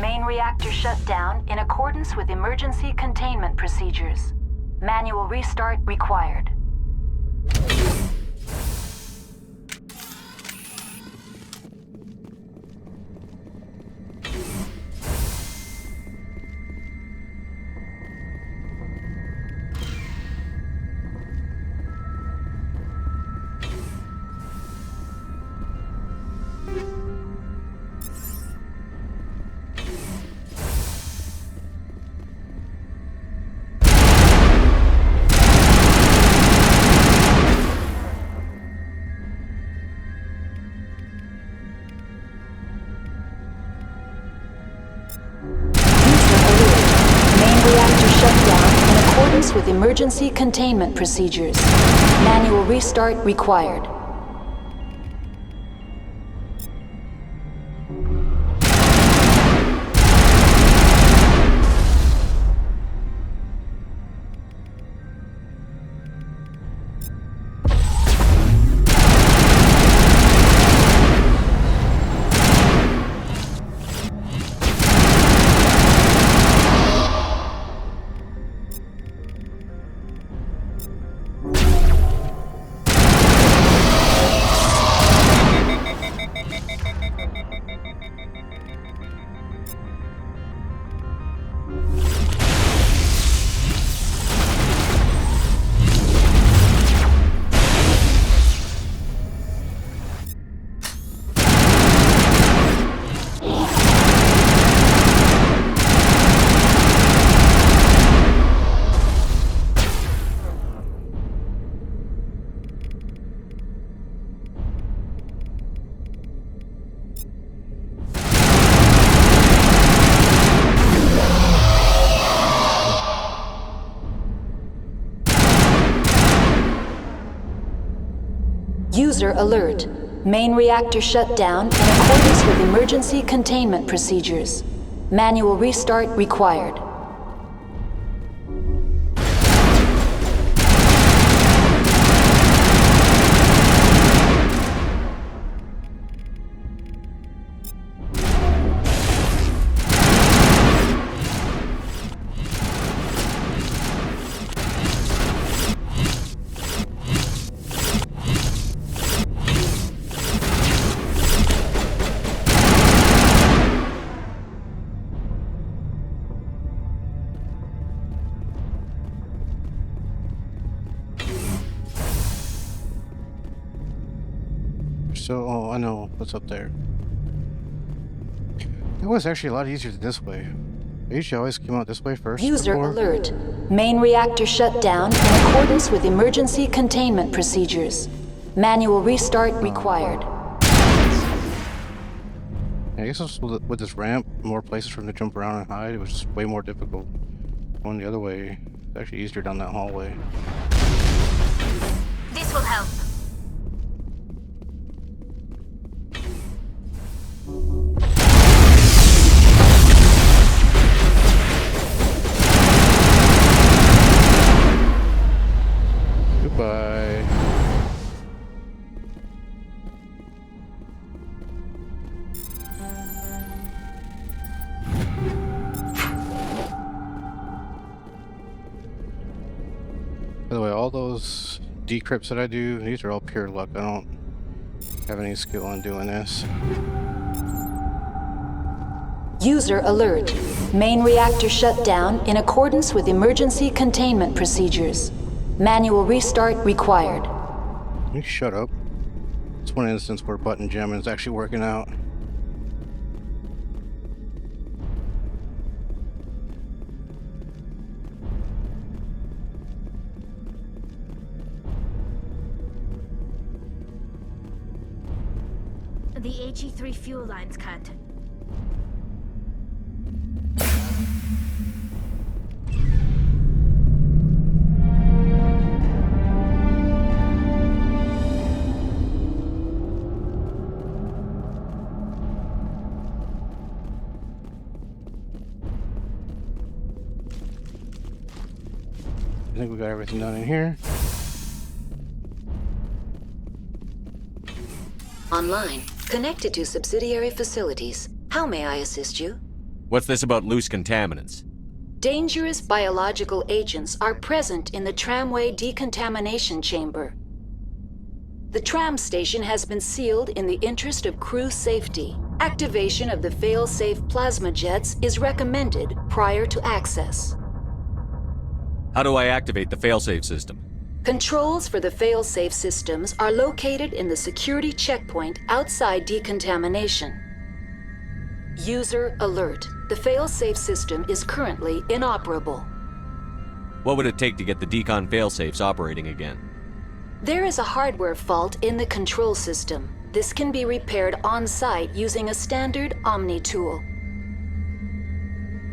O: Main reactor shut down in accordance with emergency containment procedures. Manual restart required. With emergency containment procedures. Manual restart required. User alert. Main reactor shut down in accordance with emergency containment procedures. Manual restart required.
A: So, oh, I know what's up there. It was actually a lot easier this way. I usually always came out this way first.
O: User
A: before.
O: alert. Main reactor shut down in accordance with emergency containment procedures. Manual restart required.
A: I guess with this ramp, more places for them to jump around and hide. It was just way more difficult. Going the other way, it's actually easier down that hallway.
F: This will help.
A: Goodbye. By the way, all those decrypts that I do, these are all pure luck. I don't have any skill on doing this.
O: User alert. Main reactor shut down in accordance with emergency containment procedures. Manual restart required.
A: Can you shut up? It's one instance where button jamming is actually working out.
F: The HE3 fuel line's cut.
A: I think we got everything done in here.
O: Online. Connected to subsidiary facilities. How may I assist you?
E: What's this about loose contaminants?
O: Dangerous biological agents are present in the tramway decontamination chamber. The tram station has been sealed in the interest of crew safety. Activation of the fail-safe plasma jets is recommended prior to access.
E: How do I activate the failsafe system?
O: Controls for the fail-safe systems are located in the security checkpoint outside decontamination. User alert. The fail-safe system is currently inoperable.
E: What would it take to get the decon failsafes operating again?
O: There is a hardware fault in the control system. This can be repaired on-site using a standard Omni tool.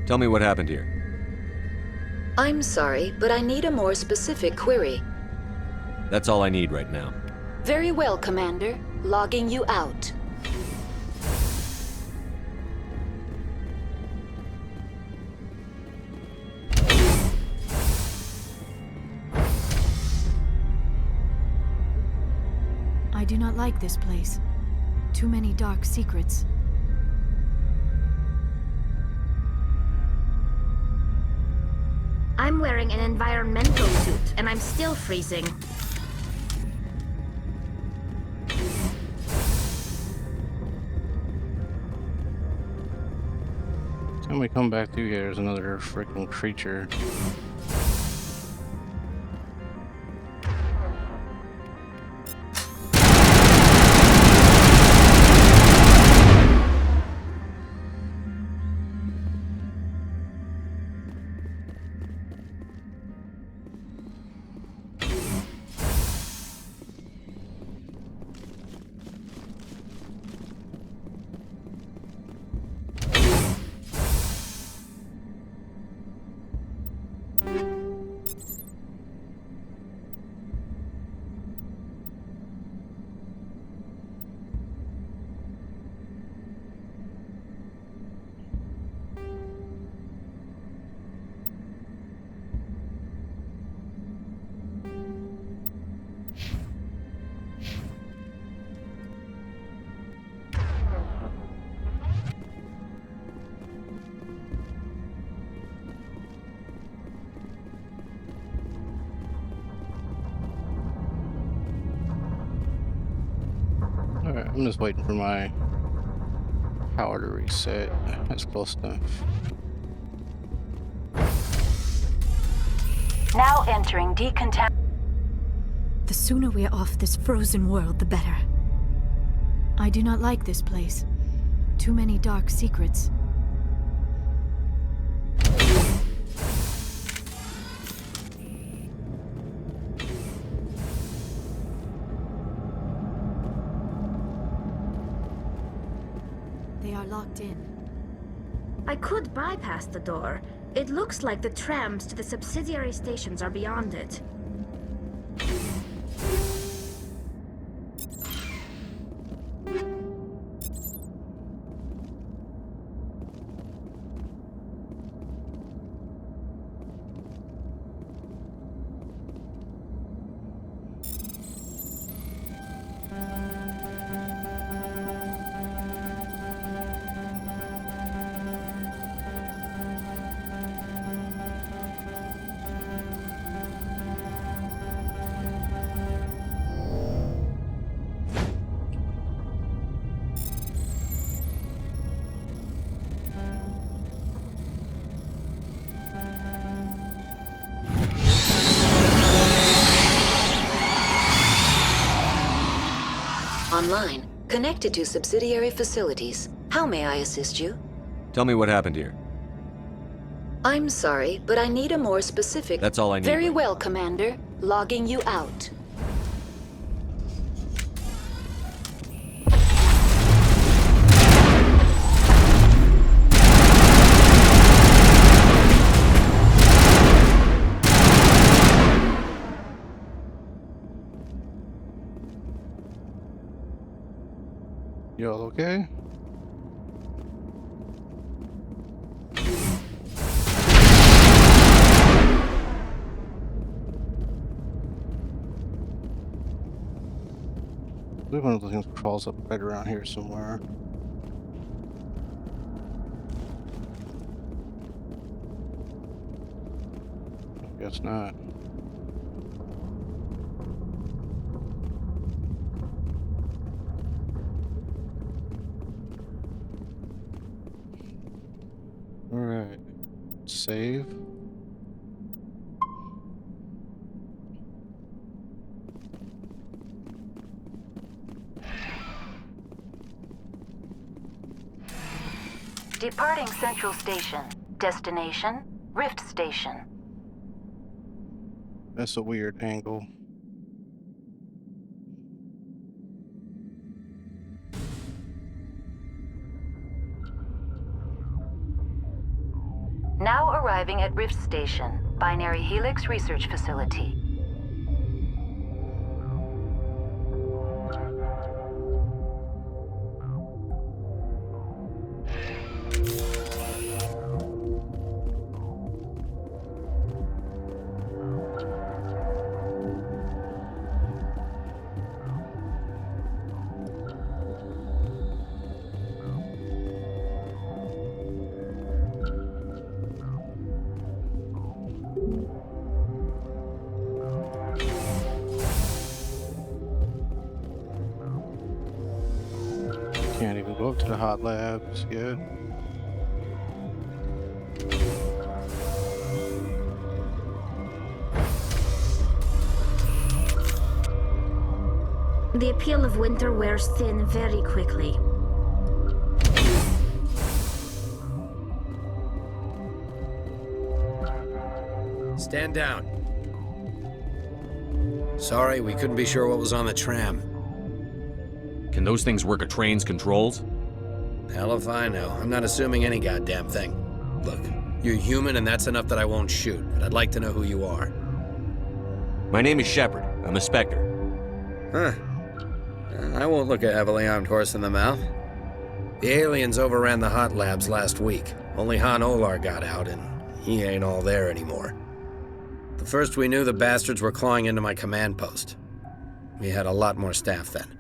E: Tell me what happened here.
O: I'm sorry, but I need a more specific query.
E: That's all I need right now.
O: Very well, Commander. Logging you out.
B: I do not like this place. Too many dark secrets.
F: I'm wearing an environmental suit, and I'm still freezing.
A: When we come back through here, there's another freaking creature. Alright, I'm just waiting for my power to reset. That's close enough.
O: Now entering decontamination.
B: The sooner we are off this frozen world, the better. I do not like this place. Too many dark secrets. They are locked in.
F: I could bypass the door. It looks like the trams to the subsidiary stations are beyond it.
O: Online, connected to subsidiary facilities. How may I assist you?
E: Tell me what happened here.
O: I'm sorry, but I need a more specific...
E: That's all I need.
O: Very well, Commander. Logging you out.
A: Y'all okay? I believe one of the things crawls up right around here somewhere. Guess not. Alright. Save.
O: Departing Central Station. Destination, Rift Station.
A: That's a weird angle.
O: Now arriving at Rift Station, Binary Helix Research Facility.
A: Can't even go up to the hot labs yet.
F: The appeal of winter wears thin very quickly.
P: Stand down. Sorry, we couldn't be sure what was on the tram.
Q: Can those things work a train's controls?
P: Hell if I know. I'm not assuming any goddamn thing. Look, you're human and that's enough that I won't shoot, but I'd like to know who you are.
Q: My name is Shepard. I'm a Spectre.
P: Huh. I won't look a heavily armed horse in the mouth. The aliens overran the hot labs last week. Only Han Olar got out, and he ain't all there anymore. The first we knew, the bastards were clawing into my command post. We had a lot more staff then.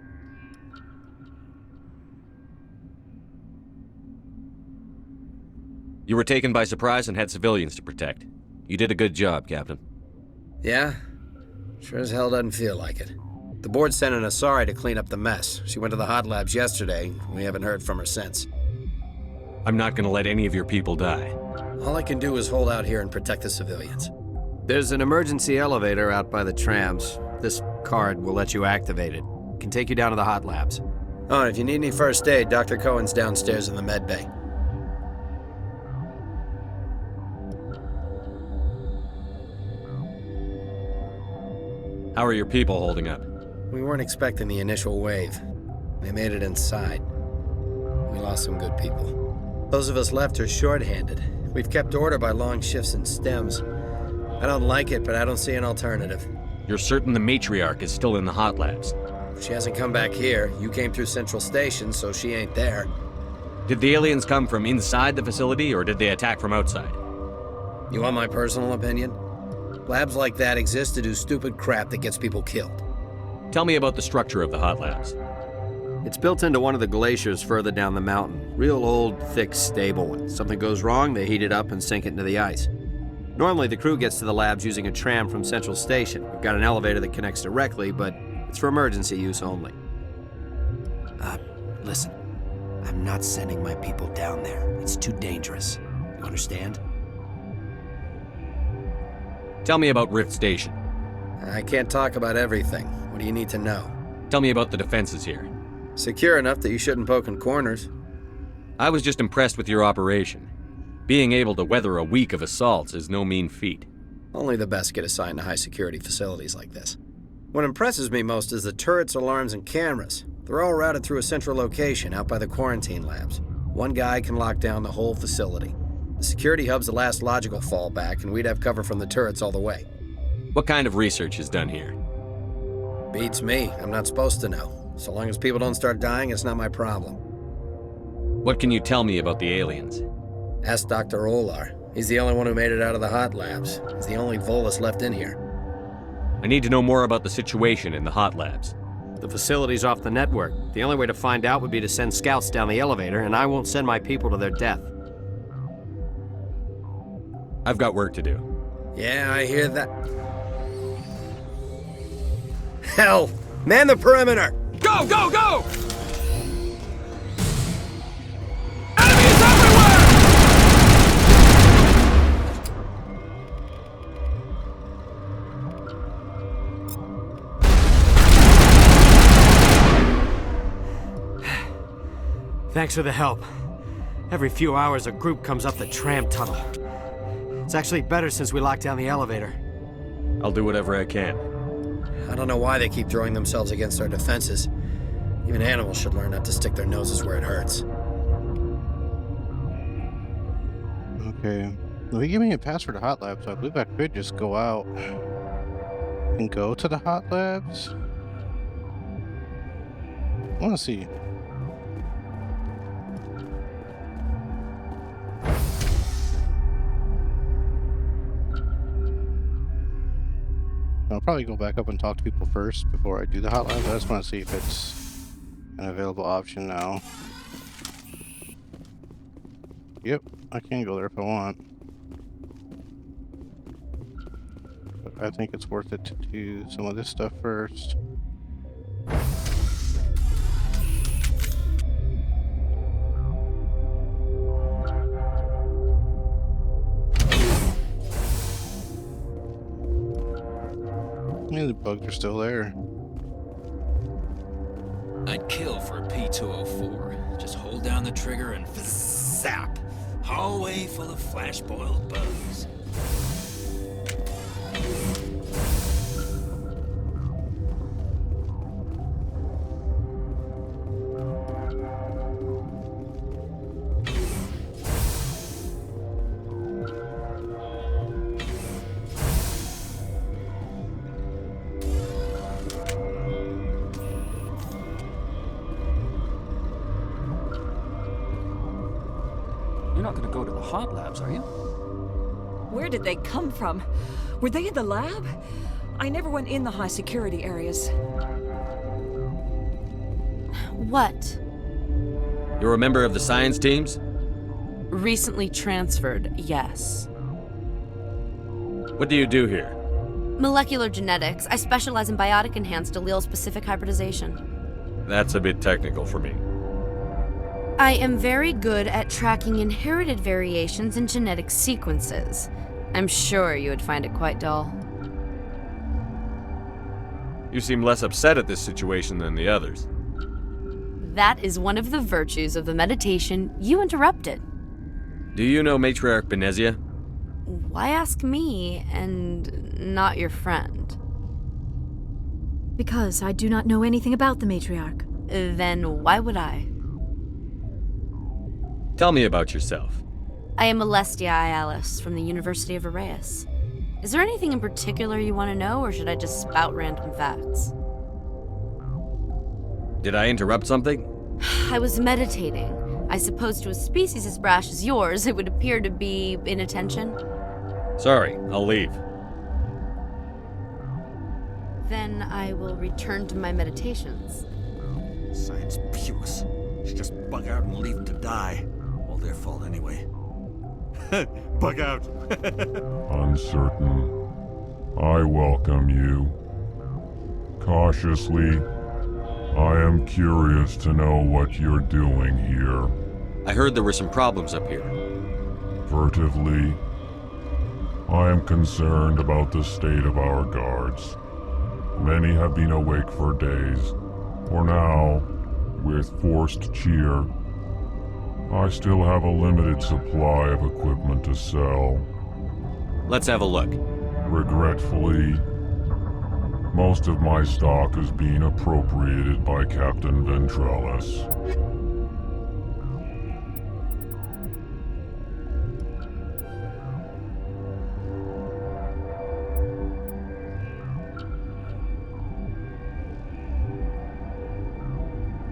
Q: You were taken by surprise and had civilians to protect. You did a good job, Captain.
P: Yeah? Sure as hell doesn't feel like it. The board sent an Asari to clean up the mess. She went to the hot labs yesterday. We haven't heard from her since.
Q: I'm not gonna let any of your people die.
P: All I can do is hold out here and protect the civilians. There's an emergency elevator out by the trams. This card will let you activate it. Can take you down to the hot labs. Oh, and if you need any first aid, Dr. Cohen's downstairs in the med bay.
Q: How are your people holding up?
P: We weren't expecting the initial wave. They made it inside. We lost some good people. Those of us left are short-handed. We've kept order by long shifts and stems. I don't like it, but I don't see an alternative.
Q: You're certain the matriarch is still in the hot labs?
P: She hasn't come back here. You came through Central Station, so she ain't there.
Q: Did the aliens come from inside the facility, or did they attack from outside?
P: You want my personal opinion? Labs like that exist to do stupid crap that gets people killed.
Q: Tell me about the structure of the hot labs.
P: It's built into one of the glaciers further down the mountain. Real old, thick, stable. When something goes wrong, they heat it up and sink it into the ice. Normally, the crew gets to the labs using a tram from Central Station. We've got an elevator that connects directly, but it's for emergency use only. Listen. I'm not sending my people down there. It's too dangerous. You understand?
Q: Tell me about Rift Station.
P: I can't talk about everything. What do you need to know?
Q: Tell me about the defenses here.
P: Secure enough that you shouldn't poke in corners.
Q: I was just impressed with your operation. Being able to weather a week of assaults is no mean feat.
P: Only the best get assigned to high-security facilities like this. What impresses me most is the turrets, alarms, and cameras. They're all routed through a central location out by the quarantine labs. One guy can lock down the whole facility. The security hub's the last logical fallback, and we'd have cover from the turrets all the way.
Q: What kind of research is done here?
P: Beats me. I'm not supposed to know. So long as people don't start dying, it's not my problem.
Q: What can you tell me about the aliens?
P: Ask Dr. Olar. He's the only one who made it out of the hot labs. He's the only Volus left in here.
Q: I need to know more about the situation in the hot labs.
P: The facility's off the network. The only way to find out would be to send scouts down the elevator, and I won't send my people to their death.
Q: I've got work to do.
P: Yeah, I hear that. Hell! Man the perimeter!
Q: Go, go, go!
R: Thanks for the help. Every few hours, a group comes up the tram tunnel. It's actually better since we locked down the elevator.
Q: I'll do whatever I can.
P: I don't know why they keep throwing themselves against our defenses. Even animals should learn not to stick their noses where it hurts.
A: Okay. Well, he gave me a pass for the hot lab, so I believe I could just go out and go to the hot labs. I want to see. I'll probably go back up and talk to people first before I do the hot lab. I just want to see if it's an available option now. Yep, I can go there if I want. But I think it's worth it to do some of this stuff first. Yeah, the bugs are still there.
S: I'd kill for a P204. Just hold down the trigger and zap. Hallway full of flash-boiled bugs.
T: You're not gonna go to the hot labs, are you?
U: Where did they come from? Were they in the lab? I never went in the high security areas.
M: What?
Q: You're a member of the science teams?
M: Recently transferred, yes.
Q: What do you do here?
M: Molecular genetics. I specialize in biotic-enhanced allele-specific hybridization.
Q: That's a bit technical for me.
M: I am very good at tracking inherited variations in genetic sequences. I'm sure you would find it quite dull.
Q: You seem less upset at this situation than the others.
M: That is one of the virtues of the meditation you interrupted.
Q: Do you know Matriarch Benezia?
M: Why ask me and not your friend?
B: Because I do not know anything about the matriarch.
M: Then why would I?
Q: Tell me about yourself.
M: I am Alestia Ialis from the University of Arraeus. Is there anything in particular you want to know, or should I just spout random facts?
Q: Did I interrupt something?
M: I was meditating. I suppose to a species as brash as yours, it would appear to be inattention.
Q: Sorry, I'll leave.
M: Then I will return to my meditations.
G: Science pukes. Should just bug out and leave them to die. All their fault anyway. Bug out.
V: Uncertain. I welcome you. Cautiously, I am curious to know what you're doing here.
Q: I heard there were some problems up here.
V: Furtively, I am concerned about the state of our guards. Many have been awake for days, for now, with forced cheer, I still have a limited supply of equipment to sell.
Q: Let's have a look.
V: Regretfully, most of my stock is being appropriated by Captain Ventrellis.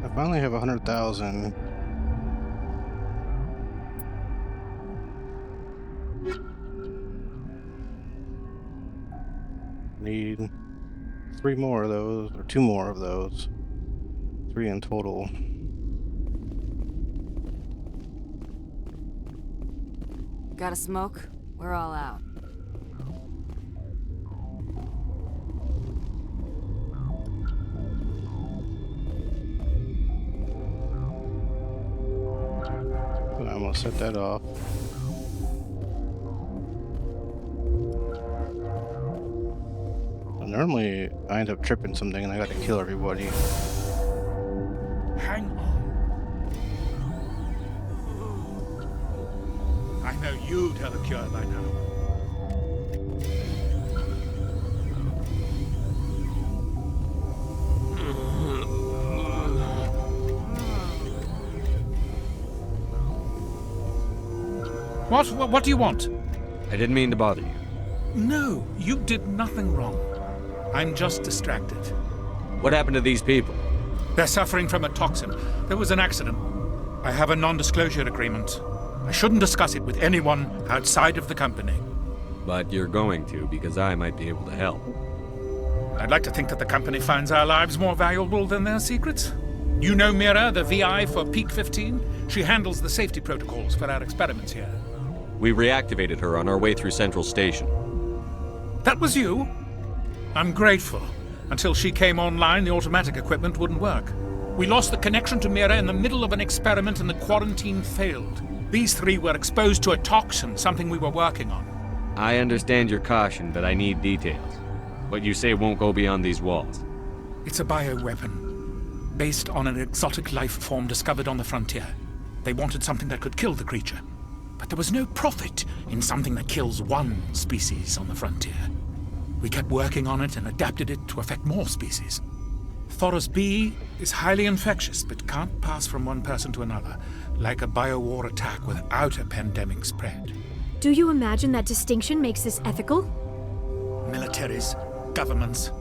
A: I finally have 100,000. Need 3 more of those, or 2 more of those. 3 in total.
B: Got a smoke? We're all out.
A: I'm gonna set that off. Normally, I end up tripping something and I gotta kill everybody.
C: Hang on. I know you'd have a cure by now. What do you want?
Q: I didn't mean to bother you.
C: No, you did nothing wrong. I'm just distracted.
Q: What happened to these people?
C: They're suffering from a toxin. There was an accident. I have a non-disclosure agreement. I shouldn't discuss it with anyone outside of the company.
Q: But you're going to, because I might be able to help.
C: I'd like to think that the company finds our lives more valuable than their secrets. You know Mira, the VI for Peak 15? She handles the safety protocols for our experiments here.
Q: We reactivated her on our way through Central Station.
C: That was you? I'm grateful. Until she came online, the automatic equipment wouldn't work. We lost the connection to Mira in the middle of an experiment and the quarantine failed. These three were exposed to a toxin, something we were working on.
Q: I understand your caution, but I need details. What you say won't go beyond these walls.
C: It's a bioweapon, based on an exotic life form discovered on the frontier. They wanted something that could kill the creature. But there was no profit in something that kills one species on the frontier. We kept working on it and adapted it to affect more species. Thoros B is highly infectious, but can't pass from one person to another, like a biowar attack without a pandemic spread.
D: Do you imagine that distinction makes this ethical?
C: Militaries, governments,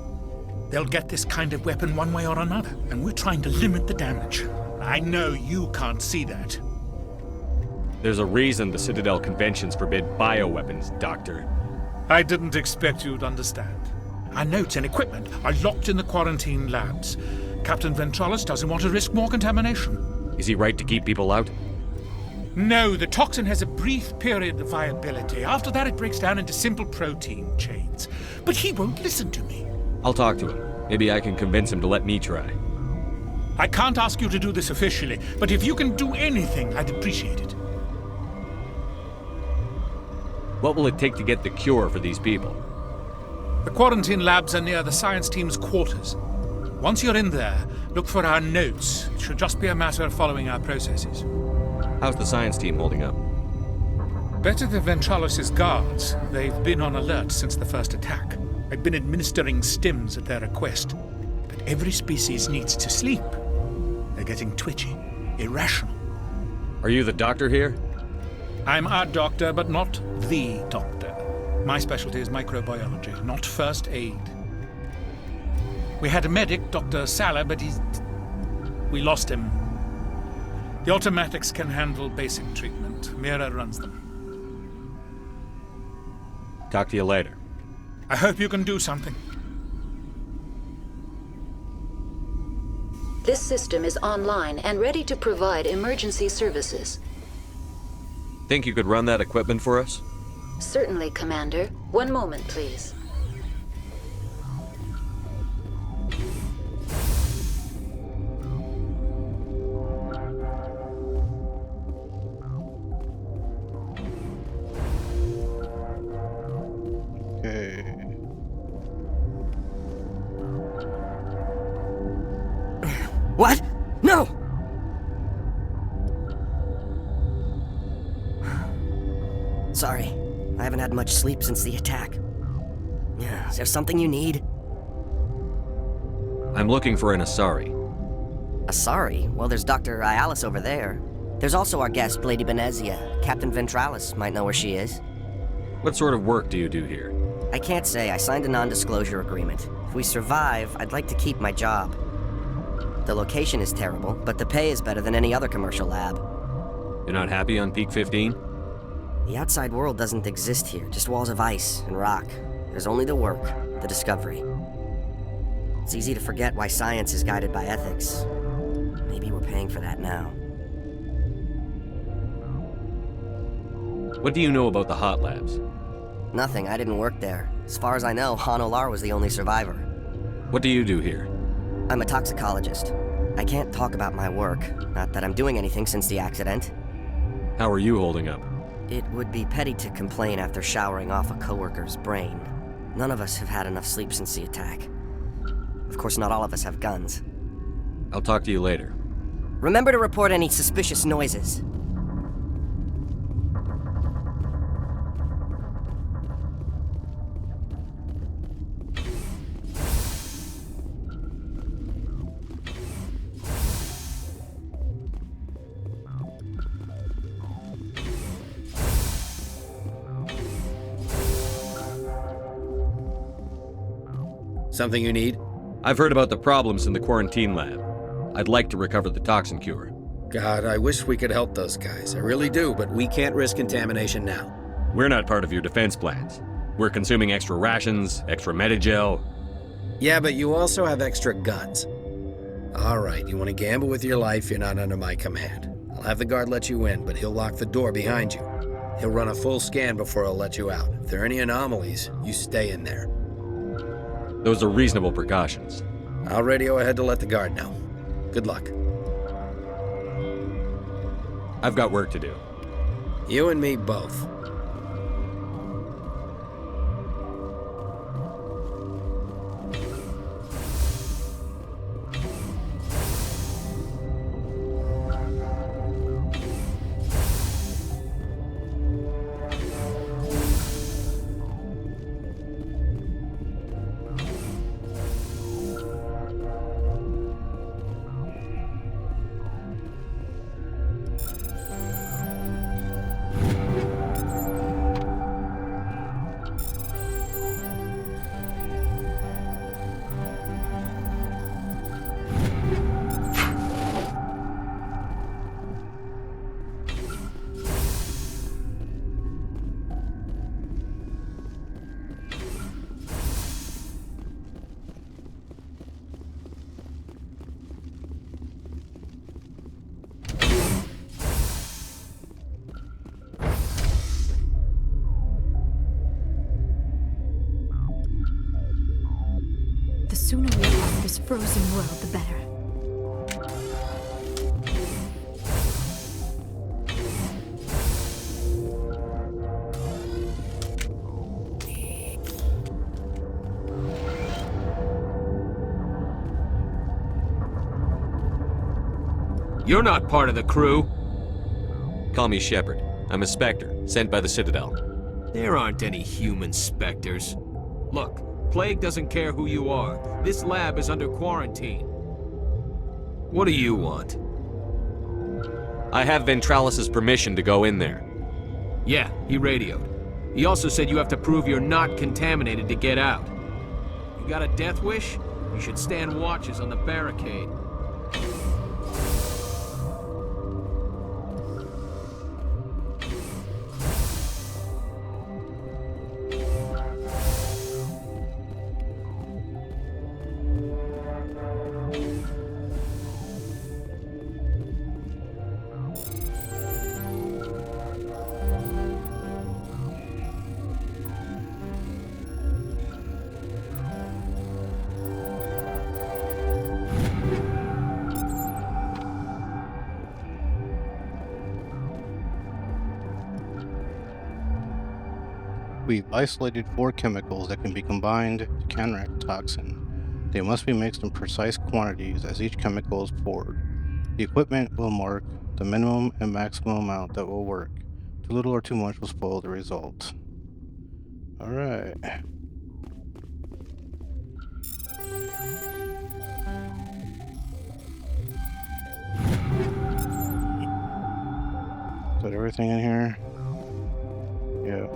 C: they'll get this kind of weapon one way or another, and we're trying to limit the damage. I know you can't see that.
Q: There's a reason the Citadel conventions forbid bioweapons, Doctor.
C: I didn't expect you'd understand. Our notes and equipment are locked in the quarantine labs. Captain Ventralis doesn't want to risk more contamination.
Q: Is he right to keep people out?
C: No, the toxin has a brief period of viability. After that, it breaks down into simple protein chains. But he won't listen to me.
Q: I'll talk to him. Maybe I can convince him to let me try.
C: I can't ask you to do this officially, but if you can do anything, I'd appreciate it.
Q: What will it take to get the cure for these people?
C: The quarantine labs are near the science team's quarters. Once you're in there, look for our notes. It should just be a matter of following our processes.
Q: How's the science team holding up?
C: Better than Ventralis' guards. They've been on alert since the first attack. I've been administering stims at their request. But every species needs to sleep. They're getting twitchy, irrational.
Q: Are you the doctor here?
C: I'm our doctor, but not the doctor. My specialty is microbiology, not first aid. We had a medic, Dr. Saga, but we lost him. The automatics can handle basic treatment. Mira runs them.
Q: Talk to you later.
C: I hope you can do something.
O: This system is online and ready to provide emergency services.
Q: Think you could run that equipment for us?
O: Certainly, Commander. One moment, please.
A: Okay.
W: What? No! Sorry. I haven't had much sleep since the attack. Yeah, is there something you need?
Q: I'm looking for an Asari.
W: Asari? Well, there's Dr. Ialis over there. There's also our guest, Lady Benezia. Captain Ventralis might know where she is.
Q: What sort of work do you do here?
W: I can't say. I signed a non-disclosure agreement. If we survive, I'd like to keep my job. The location is terrible, but the pay is better than any other commercial lab.
Q: You're not happy on Peak 15?
W: The outside world doesn't exist here, just walls of ice and rock. There's only the work, the discovery. It's easy to forget why science is guided by ethics. Maybe we're paying for that now.
Q: What do you know about the hot labs?
W: Nothing, I didn't work there. As far as I know, Han Olar was the only survivor.
Q: What do you do here?
W: I'm a toxicologist. I can't talk about my work, not that I'm doing anything since the accident.
Q: How are you holding up?
W: It would be petty to complain after showering off a coworker's brain. None of us have had enough sleep since the attack. Of course, not all of us have guns.
Q: I'll talk to you later.
W: Remember to report any suspicious noises.
P: Something you need?
Q: I've heard about the problems in the quarantine lab. I'd like to recover the toxin cure.
P: God, I wish we could help those guys. I really do, but we can't risk contamination now.
Q: We're not part of your defense plans. We're consuming extra rations, extra Medigel.
P: Yeah, but you also have extra guns. All right, you want to gamble with your life, you're not under my command. I'll have the guard let you in, but he'll lock the door behind you. He'll run a full scan before he'll let you out. If there are any anomalies, you stay in there.
Q: Those are reasonable precautions.
P: I'll radio ahead to let the guard know. Good luck.
Q: I've got work to do.
P: You and me both.
D: The sooner we get out of this frozen world, the better.
S: You're not part of the crew.
Q: Call me Shepard. I'm a Spectre, sent by the Citadel.
S: There aren't any human specters. Look, Plague doesn't care who you are. This lab is under quarantine. What do you want?
Q: I have Ventralis's permission to go in there.
S: Yeah, he radioed. He also said you have to prove you're not contaminated to get out. You got a death wish? You should stand watches on the barricade.
A: We've isolated 4 chemicals that can be combined to counteract the toxin. They must be mixed in precise quantities as each chemical is poured. The equipment will mark the minimum and maximum amount that will work. Too little or too much will spoil the result. Alright. Is that everything in here? Yeah.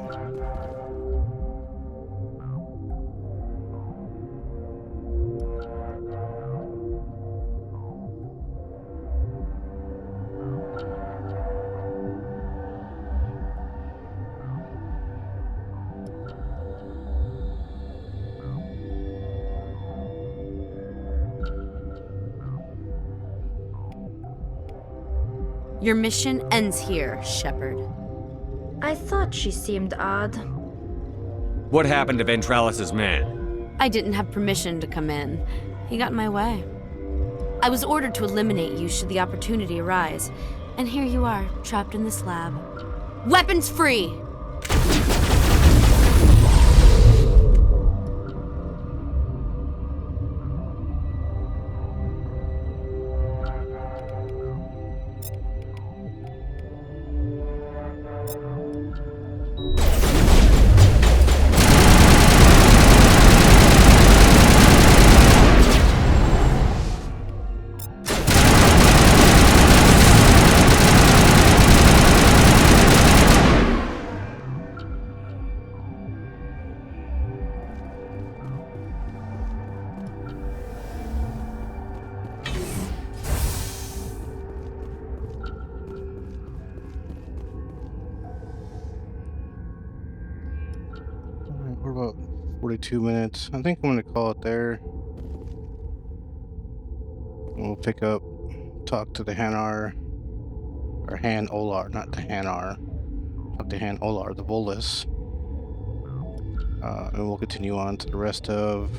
M: Your mission ends here, Shepard.
F: I thought she seemed odd.
Q: What happened to Ventralis's man?
M: I didn't have permission to come in. He got in my way. I was ordered to eliminate you should the opportunity arise, And here you are, trapped in this lab. Weapons free!
A: We're about 42 minutes. I think I'm gonna call it there. We'll pick up, talk to the Hanar, or Han Olar, not the Hanar. Talk to Han Olar, the Volus. And we'll continue on to the rest of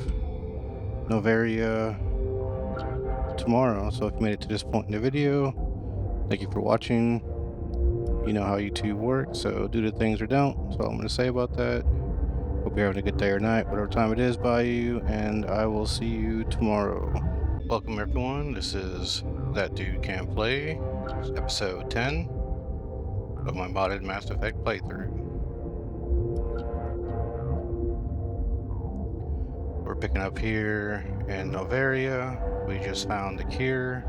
A: Noveria tomorrow. So if you made it to this point in the video, thank you for watching. You know how YouTube works, so do the things or don't. That's all I'm going to say about that. Hope you're having a good day or night, whatever time it is by you, and I will see you tomorrow. Welcome everyone, this is That Dude Can Play, episode 10 of my modded Mass Effect playthrough. We're picking up here in Noveria. We just found the cure,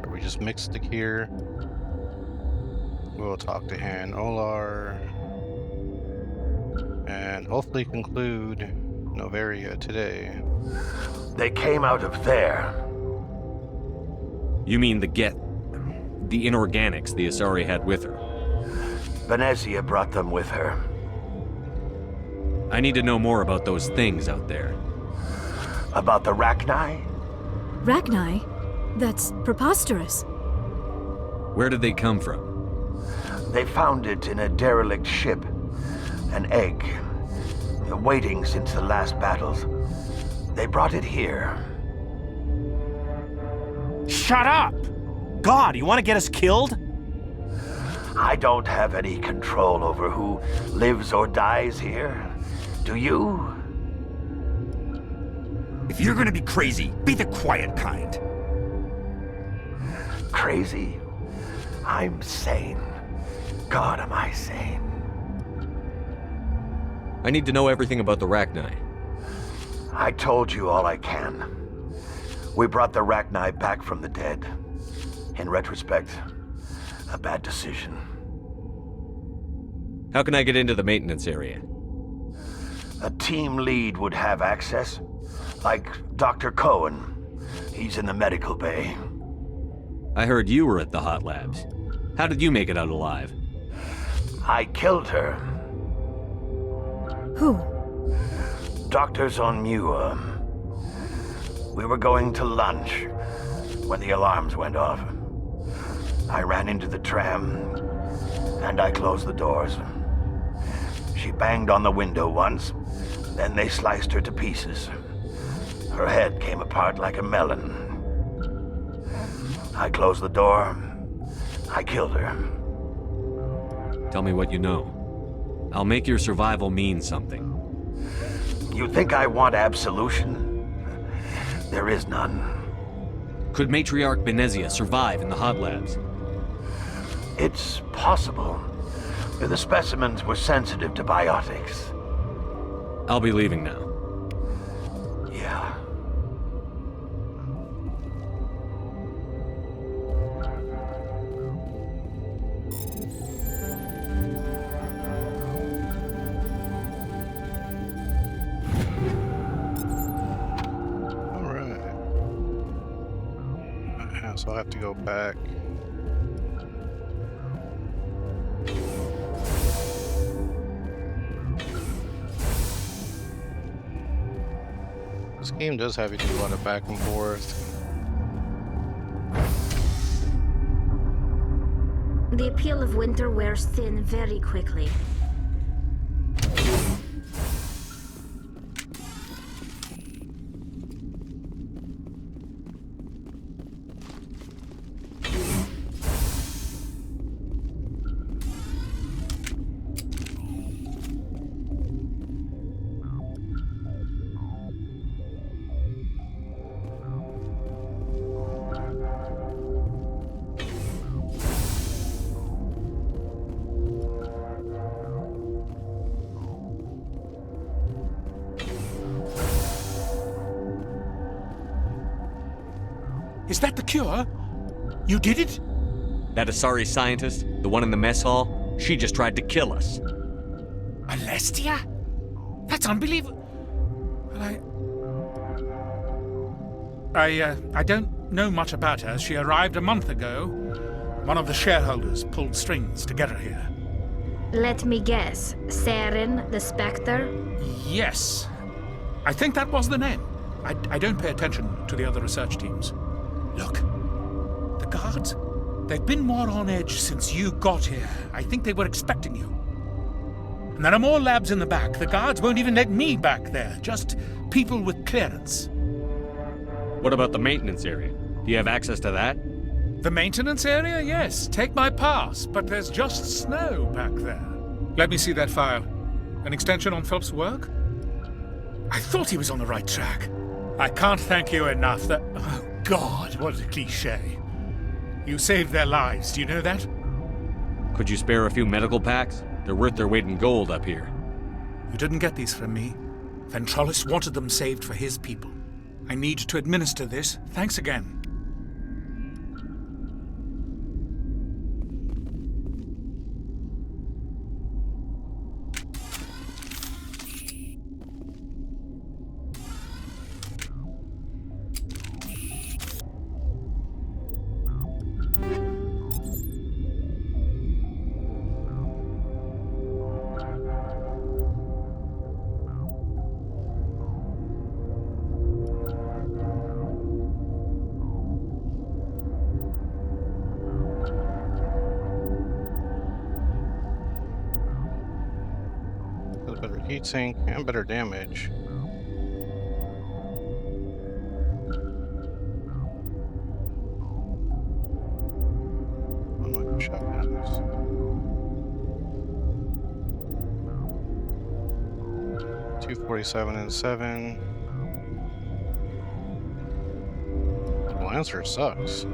A: or we just mixed the cure. We'll talk to Han Olar and hopefully conclude Noveria today.
H: They came out of there.
Q: You mean the inorganics the Asari had with her?
H: Venezia brought them with her.
Q: I need to know more about those things out there.
H: About the Rachni?
D: Rachni? That's preposterous.
Q: Where did they come from?
H: They found it in a derelict ship. An egg. Waiting since the last battles. They brought it here.
I: Shut up! God, you want to get us killed?
H: I don't have any control over who lives or dies here. Do you?
I: If you're gonna be crazy, be the quiet kind.
H: Crazy? I'm sane. God, am I sane?
Q: I need to know everything about the Rachni.
H: I told you all I can. We brought the Rachni back from the dead. In retrospect, a bad decision.
Q: How can I get into the maintenance area?
H: A team lead would have access. Like Dr. Cohen. He's in the medical bay.
Q: I heard you were at the hot labs. How did you make it out alive?
H: I killed her.
D: Who?
H: Doctors on Muir. We were going to lunch when the alarms went off. I ran into the tram, and I closed the doors. She banged on the window once, then they sliced her to pieces. Her head came apart like a melon. I closed the door. I killed her.
Q: Tell me what you know. I'll make your survival mean something.
H: You think I want absolution? There is none.
Q: Could Matriarch Venezia survive in the hot labs?
H: It's possible. The specimens were sensitive to biotics.
Q: I'll be leaving now.
H: Yeah.
A: Alright. So I'll have to go back. This game does have you do a lot of back and forth.
F: The appeal of winter wears thin very quickly.
C: Is that the cure? You did it?
Q: That Asari scientist, the one in the mess hall, she just tried to kill us.
C: Alestia? That's unbelievable. I don't know much about her. She arrived a month ago. One of the shareholders pulled strings to get her here.
F: Let me guess. Saren, the Spectre?
C: Yes. I think that was the name. I don't pay attention to the other research teams. Look, the guards, they've been more on edge since you got here. I think they were expecting you. And there are more labs in the back. The guards won't even let me back there. Just people with clearance.
Q: What about the maintenance area? Do you have access to that?
C: The maintenance area? Yes. Take my pass. But there's just snow back there. Let me see that file. An extension on Phelps' work? I thought he was on the right track. I can't thank you enough that... Oh, God, what a cliché. You saved their lives, do you know that?
Q: Could you spare a few medical packs? They're worth their weight in gold up here.
C: You didn't get these from me. Ventrolis wanted them saved for his people. I need to administer this. Thanks again.
A: Better heatsink and better damage. Unlock shotguns. .247 and 7. The Lancer sucks.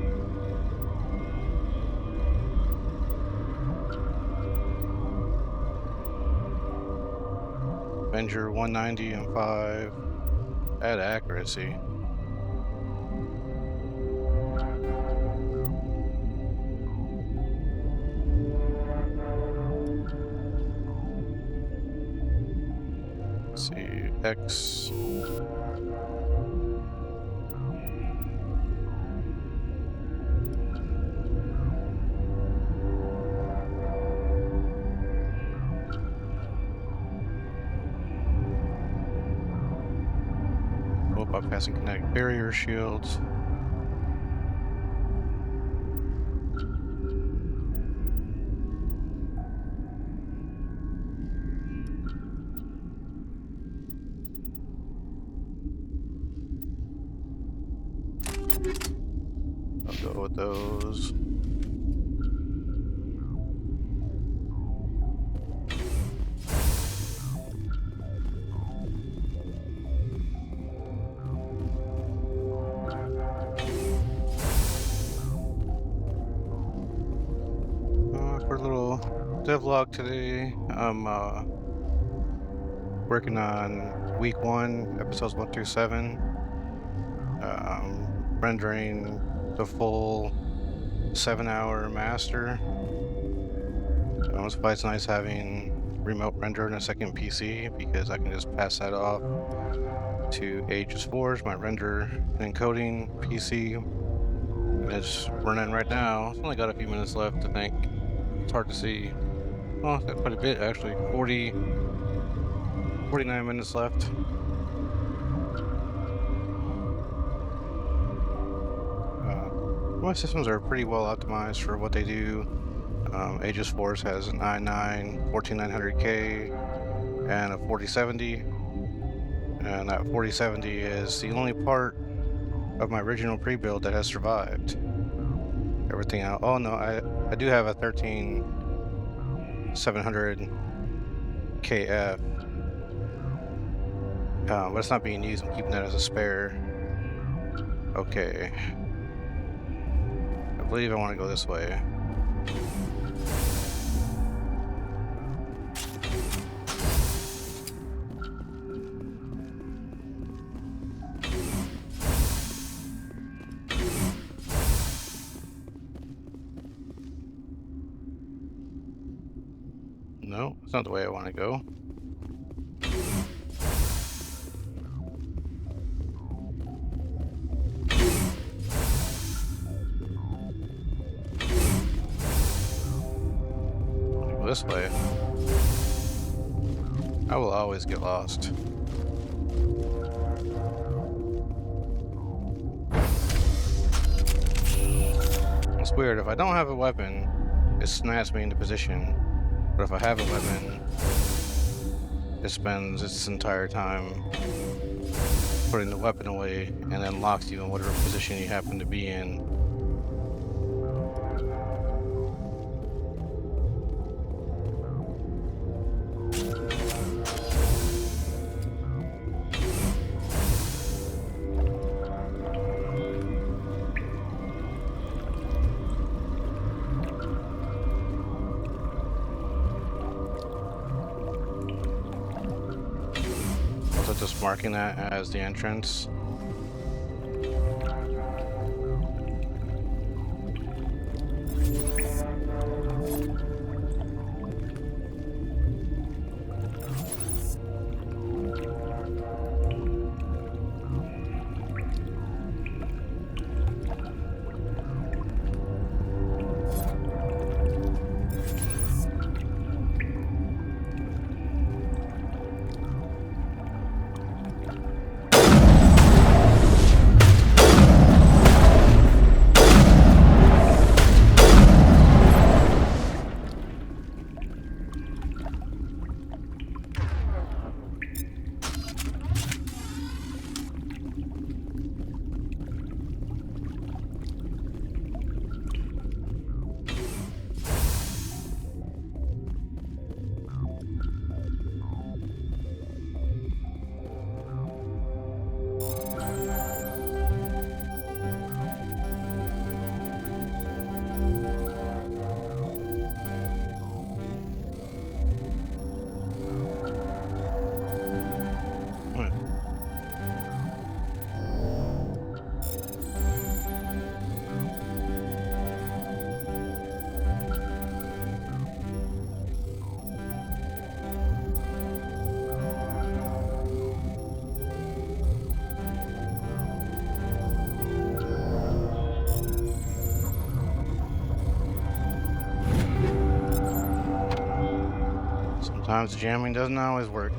A: Avenger 190 and 5. Add accuracy. Let's see, X. Bypassing kinetic barrier shields. I'll go with those. For a little devlog today, I'm working on week 1, episodes 1 through 7. Rendering the full 7-hour master. That's why it's nice having remote render in a second PC, because I can just pass that off to Aegis Forge, my render and encoding PC. And it's running right now. It's only got a few minutes left, I think. It's hard to see. Well, it's got quite a bit actually. 49 minutes left. My systems are pretty well optimized for what they do. Aegis Force has an i9 14900K and a 4070, and that 4070 is the only part of my original pre-build that has survived. Everything else. Oh no, I do have a 13700 KF, but it's not being used. I'm keeping that as a spare. Okay. I believe I want to go this way. No, that's not the way I want to go. Go this way. I will always get lost. It's weird, if I don't have a weapon, it snaps me into position. But if I have a weapon, it spends its entire time putting the weapon away and then locks you in whatever position you happen to be in. Just marking that as the entrance. Sometimes jamming doesn't always work.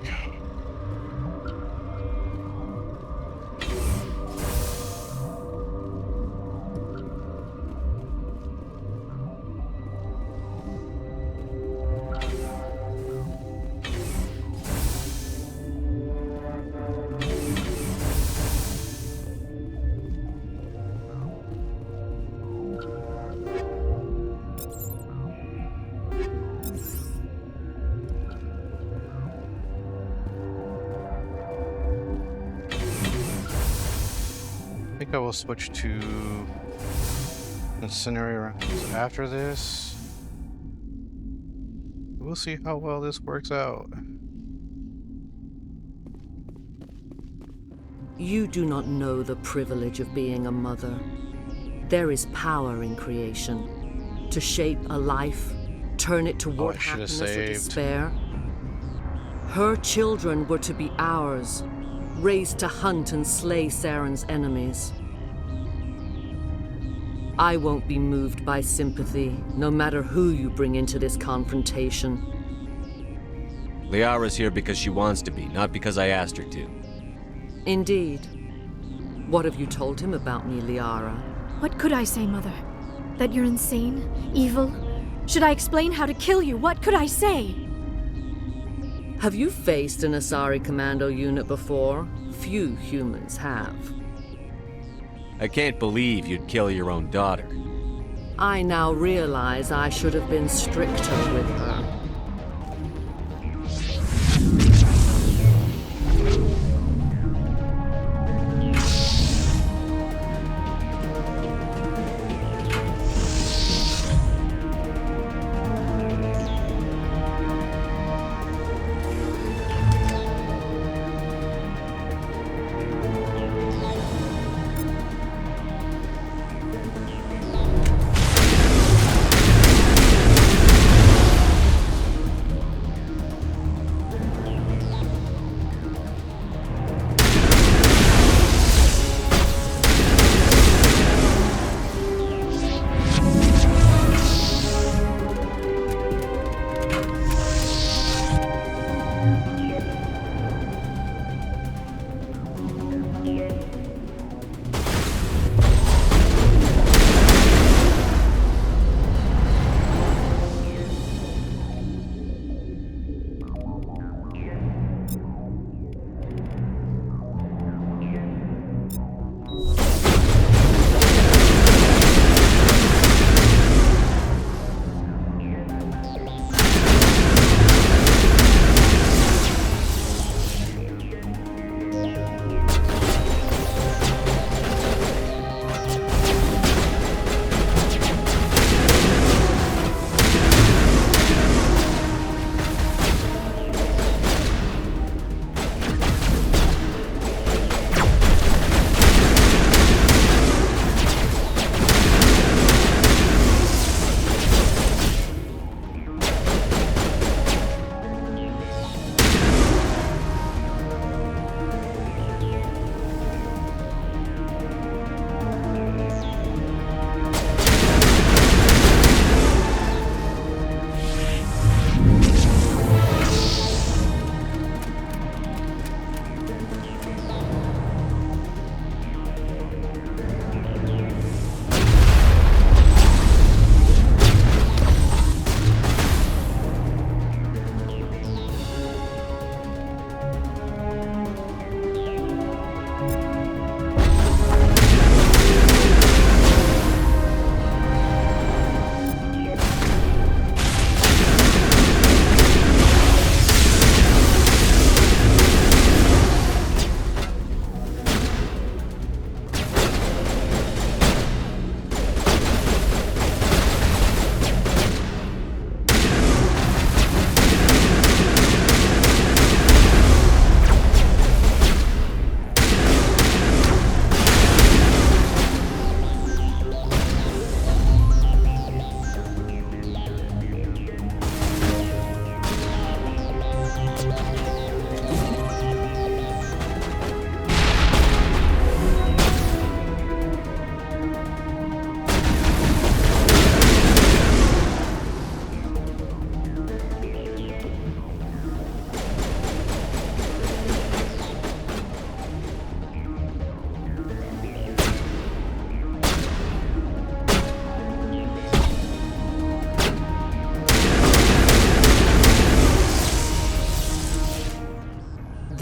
A: I think I will switch to incendiary rounds after this. We'll see how well this works out.
J: You do not know the privilege of being a mother. There is power in creation. To shape a life, turn it toward happiness or despair. Her children were to be ours, raised to hunt and slay Saren's enemies. I won't be moved by sympathy, no matter who you bring into this confrontation.
Q: Liara's here because she wants to be, not because I asked her to.
J: Indeed. What have you told him about me, Liara?
D: What could I say, Mother? That you're insane? Evil? Should I explain how to kill you? What could I say?
J: Have you faced an Asari commando unit before? Few humans have.
Q: I can't believe you'd kill your own daughter.
J: I now realize I should have been stricter with her.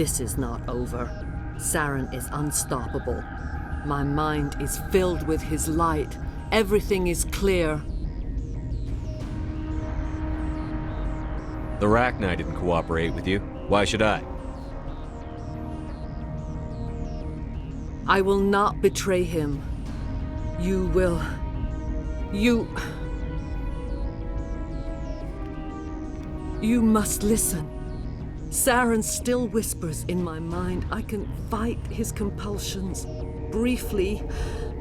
J: This is not over. Saren is unstoppable. My mind is filled with his light. Everything is clear.
Q: The Rachni didn't cooperate with you. Why should I?
J: I will not betray him. You will... You must listen. Saren still whispers in my mind. I can fight his compulsions, briefly,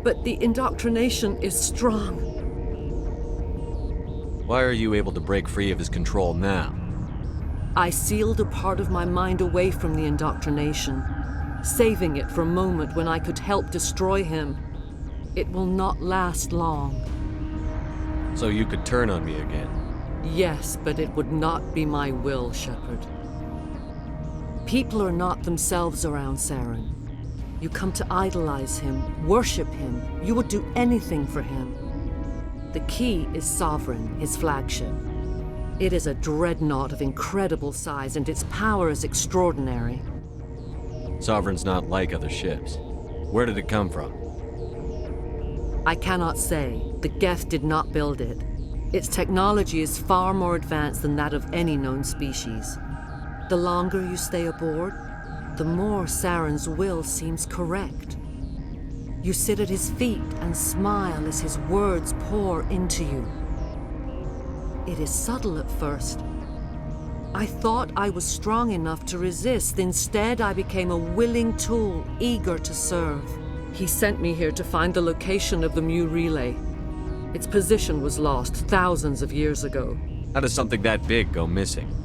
J: but the indoctrination is strong.
Q: Why are you able to break free of his control now?
J: I sealed a part of my mind away from the indoctrination, saving it for a moment when I could help destroy him. It will not last long.
Q: So you could turn on me again?
J: Yes, but it would not be my will, Shepard. People are not themselves around Saren. You come to idolize him, worship him. You would do anything for him. The key is Sovereign, his flagship. It is a dreadnought of incredible size, and its power is extraordinary.
Q: Sovereign's not like other ships. Where did it come from?
J: I cannot say. The Geth did not build it. Its technology is far more advanced than that of any known species. The longer you stay aboard, the more Saren's will seems correct. You sit at his feet and smile as his words pour into you. It is subtle at first. I thought I was strong enough to resist. Instead, I became a willing tool, eager to serve. He sent me here to find the location of the Mu relay. Its position was lost thousands of years ago.
Q: How does something that big go missing?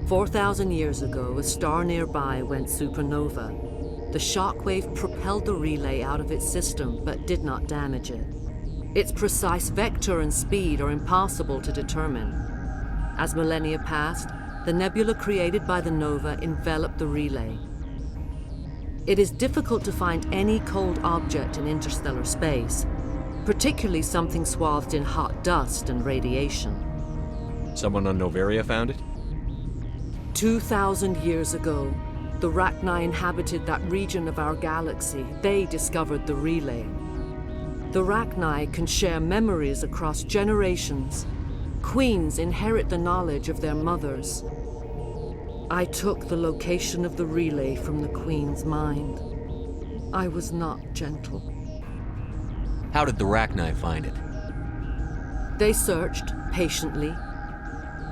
J: 4,000 years ago, a star nearby went supernova. The shockwave propelled the relay out of its system, but did not damage it. Its precise vector and speed are impossible to determine. As millennia passed, the nebula created by the nova enveloped the relay. It is difficult to find any cold object in interstellar space, particularly something swathed in hot dust and radiation.
Q: Someone on Noveria found it?
J: 2,000 years ago, the Rachni inhabited that region of our galaxy. They discovered the relay. The Rachni can share memories across generations. Queens inherit the knowledge of their mothers. I took the location of the relay from the Queen's mind. I was not gentle.
Q: How did the Rachni find it?
J: They searched patiently.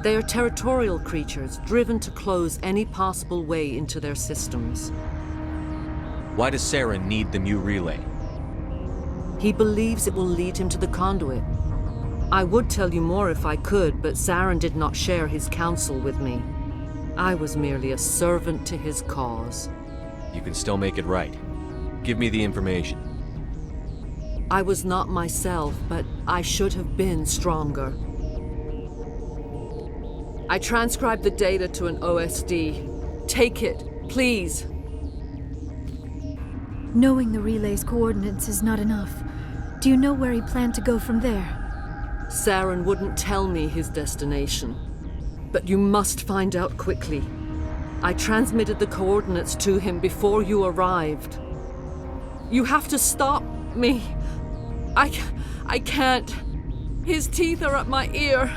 J: They are territorial creatures, driven to close any possible way into their systems.
Q: Why does Saren need the Mu relay?
J: He believes it will lead him to the conduit. I would tell you more if I could, but Saren did not share his counsel with me. I was merely a servant to his cause.
Q: You can still make it right. Give me the information.
J: I was not myself, but I should have been stronger. I transcribed the data to an OSD. Take it, please.
D: Knowing the relay's coordinates is not enough. Do you know where he planned to go from there?
J: Saren wouldn't tell me his destination. But you must find out quickly. I transmitted the coordinates to him before you arrived. You have to stop me. I can't. His teeth are at my ear.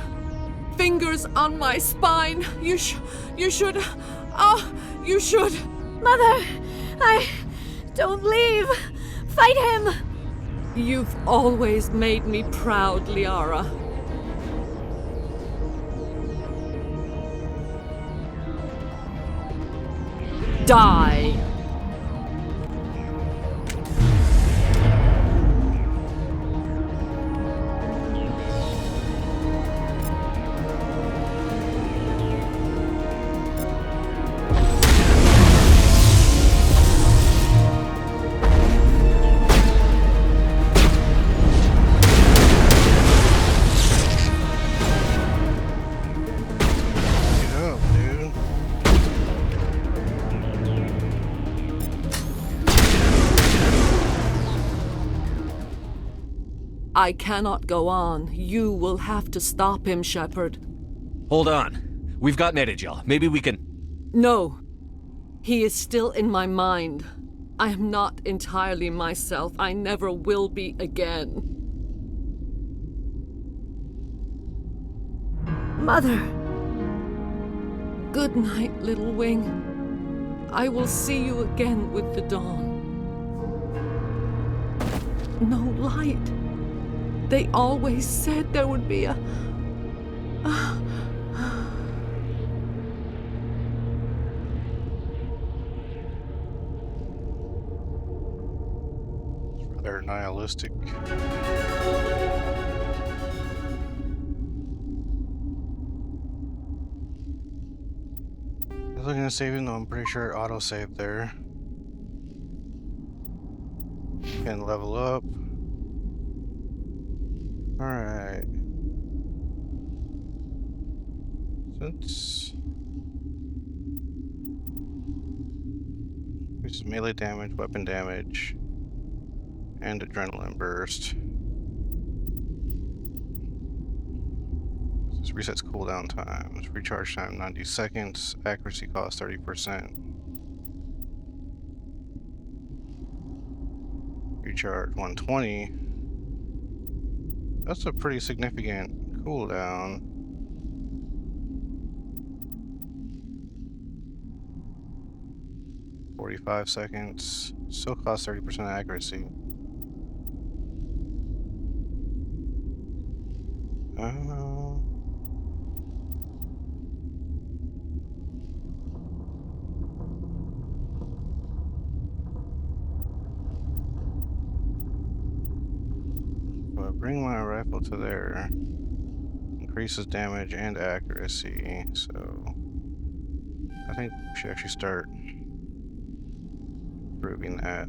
J: Fingers on my spine. You should. You should.
D: Mother, don't leave. Fight him.
J: You've always made me proud, Liara. Die. I cannot go on. You will have to stop him, Shepard.
Q: Hold on. We've got Metagel. Maybe we can...
J: No. He is still in my mind. I am not entirely myself. I never will be again. Mother! Good night, little wing. I will see you again with the dawn. No light. They always said there would be a...
A: Rather nihilistic. I'm looking at saving, though I'm pretty sure it auto-saved there. Can level up. Alright. Since this is melee damage, weapon damage, and adrenaline burst. This resets cooldown times. Recharge time 90 seconds. Accuracy cost 30%. Recharge 120. That's a pretty significant cooldown. $45 seconds. Still costs 30% accuracy. So I bring my rifle to there. Increases damage and accuracy, so I think we should actually start improving that.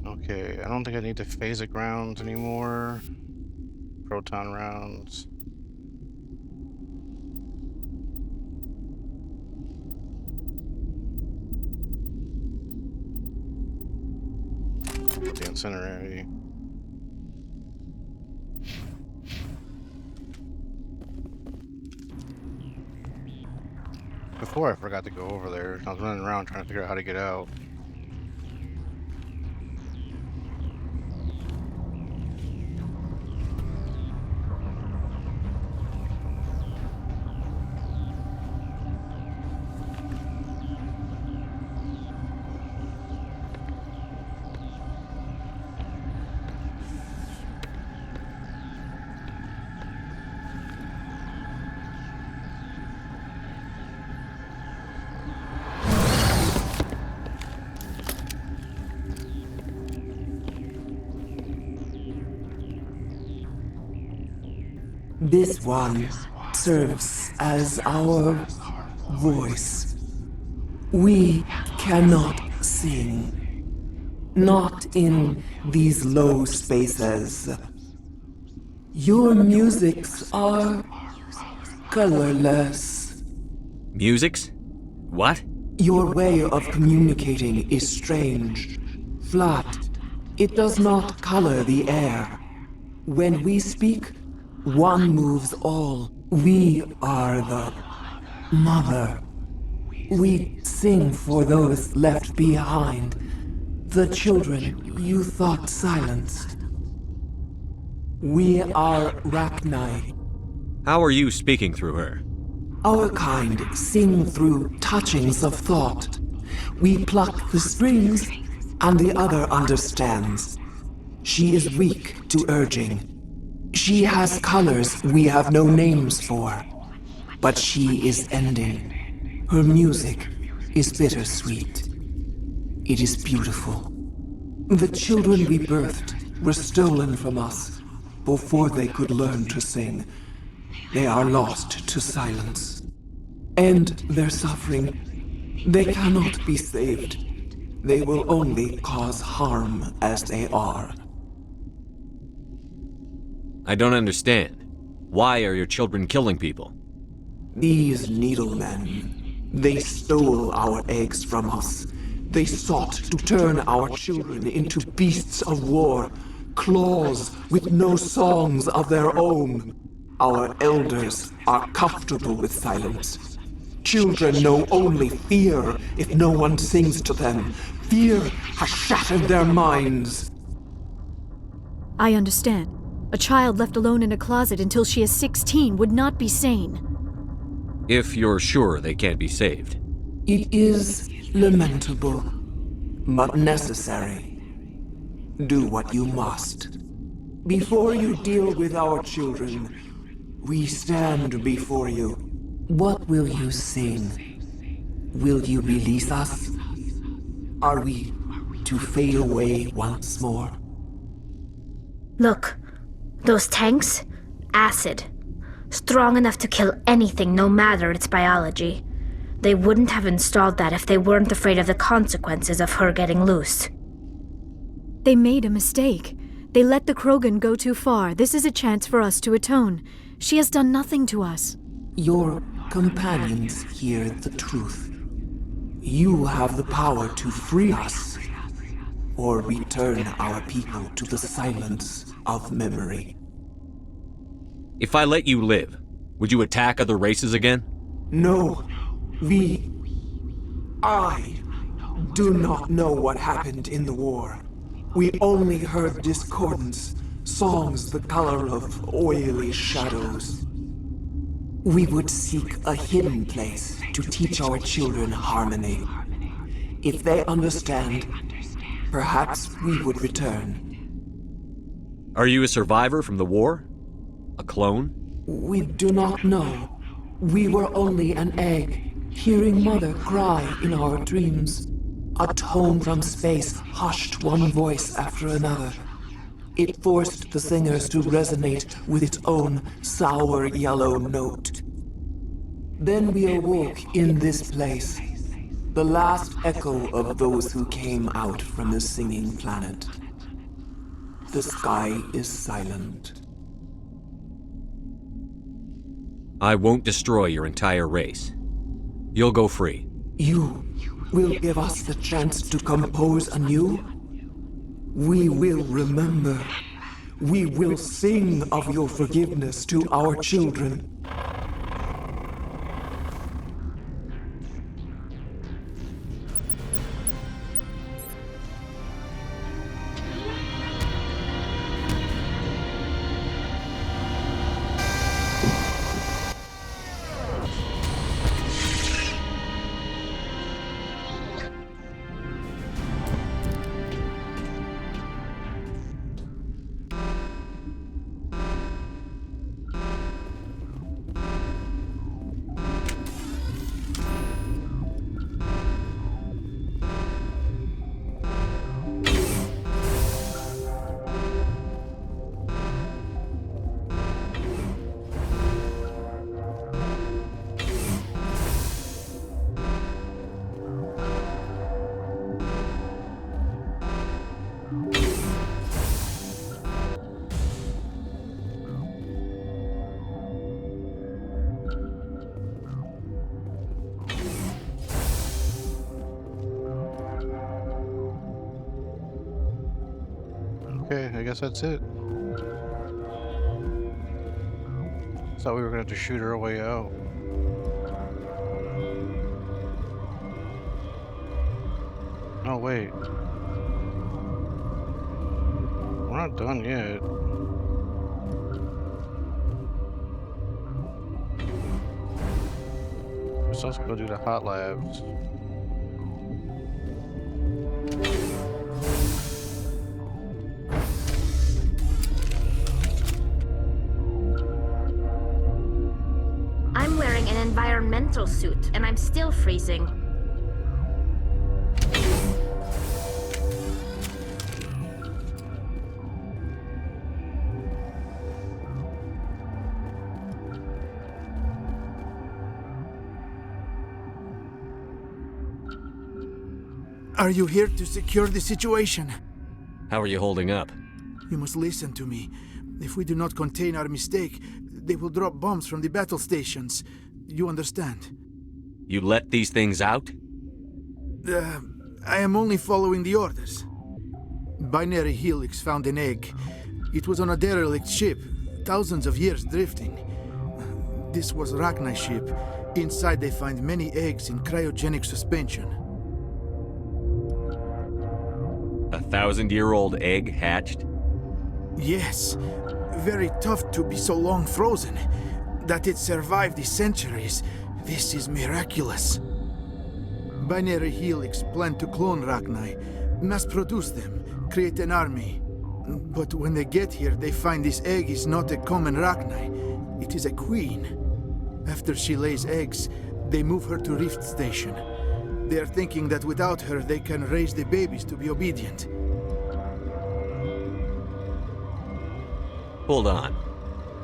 A: Okay, I don't think I need to phasic rounds anymore. Proton rounds. The incendiary. Before I forgot to go over there. I was running around trying to figure out how to get out.
K: This one serves as our voice. We cannot sing. Not in these low spaces. Your musics are colorless.
Q: Musics? What?
K: Your way of communicating is strange. Flat. It does not color the air. When we speak, one moves all. We are the mother. We sing for those left behind. The children you thought silenced. We are Rachni.
Q: How are you speaking through her?
K: Our kind sing through touchings of thought. We pluck the strings, and the other understands. She is weak to urging. She has colors we have no names for. But she is ending. Her music is bittersweet. It is beautiful. The children we birthed were stolen from us before they could learn to sing. They are lost to silence. And their suffering, they cannot be saved. They will only cause harm as they are.
Q: I don't understand. Why are your children killing people?
K: These needlemen, they stole our eggs from us. They sought to turn our children into beasts of war, claws with no songs of their own. Our elders are comfortable with silence. Children know only fear if no one sings to them. Fear has shattered their minds.
D: I understand. A child left alone in a closet until she is 16 would not be sane.
Q: If you're sure they can't be saved.
K: It is lamentable, but necessary. Do what you must. Before you deal with our children, we stand before you. What will you sing? Will you release us? Are we to fade away once more?
F: Look, those tanks? Acid. Strong enough to kill anything, no matter its biology. They wouldn't have installed that if they weren't afraid of the consequences of her getting loose.
D: They made a mistake. They let the Krogan go too far. This is a chance for us to atone. She has done nothing to us.
K: Your companions hear the truth. You have the power to free us, or return our people to the silence of memory.
Q: If I let you live, would you attack other races again?
K: No. I do not know what happened in the war. We only heard discordance, songs the color of oily shadows. We would seek a hidden place to teach our children harmony. If they understand, perhaps we would return.
Q: Are you a survivor from the war? A clone?
K: We do not know. We were only an egg, hearing Mother cry in our dreams. A tone from space hushed one voice after another. It forced the singers to resonate with its own sour yellow note. Then we awoke in this place, the last echo of those who came out from the singing planet. The sky is silent.
Q: I won't destroy your entire race. You'll go free.
K: You will give us the chance to compose anew? We will remember. We will sing of your forgiveness to our children.
A: Okay, I guess that's it. Thought we were gonna have to shoot our way out. Oh wait. We're not done yet. We're supposed to go do the hot labs.
F: I'm wearing an environmental suit, and I'm still freezing.
E: Are you here to secure the situation?
Q: How are you holding up?
E: You must listen to me. If we do not contain our mistake, They will drop bombs from the battle stations. You understand?
Q: You let these things out?
E: I am only following the orders. Binary Helix found an egg. It was on a derelict ship, thousands of years drifting. This was Rachni's ship. Inside they find many eggs in cryogenic suspension.
Q: 1,000-year-old egg hatched?
E: Yes. Very tough to be so long frozen. That it survived the centuries, this is miraculous. Binary Helix planned to clone Rachni, mass-produce them, create an army. But when they get here, they find this egg is not a common Rachni. It is a queen. After she lays eggs, they move her to Rift Station. They are thinking that without her, they can raise the babies to be obedient.
Q: Hold on.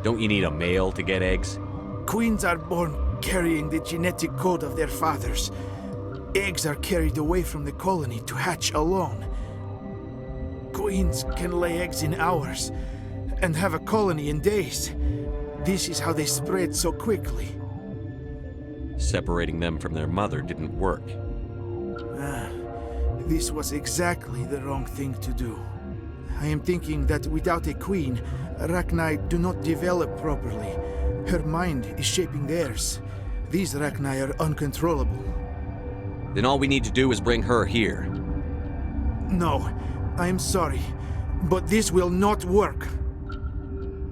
Q: Don't you need a male to get eggs?
E: Queens are born carrying the genetic code of their fathers. Eggs are carried away from the colony to hatch alone. Queens can lay eggs in hours and have a colony in days. This is how they spread so quickly.
Q: Separating them from their mother didn't work.
E: This was exactly the wrong thing to do. I am thinking that without a queen, Rachni do not develop properly. Her mind is shaping theirs. These Rachni are uncontrollable.
Q: Then all we need to do is bring her here.
E: No, I am sorry, but this will not work.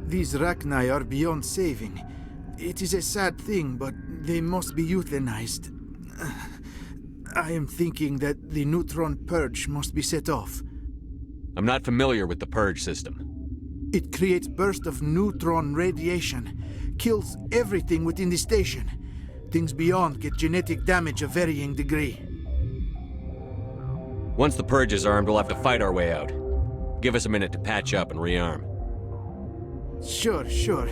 E: These Rachni are beyond saving. It is a sad thing, but they must be euthanized. I am thinking that the neutron purge must be set off.
Q: I'm not familiar with the purge system.
E: It creates bursts of neutron radiation, kills everything within the station. Things beyond get genetic damage of varying degree.
Q: Once the purge is armed, we'll have to fight our way out. Give us a minute to patch up and rearm.
E: Sure.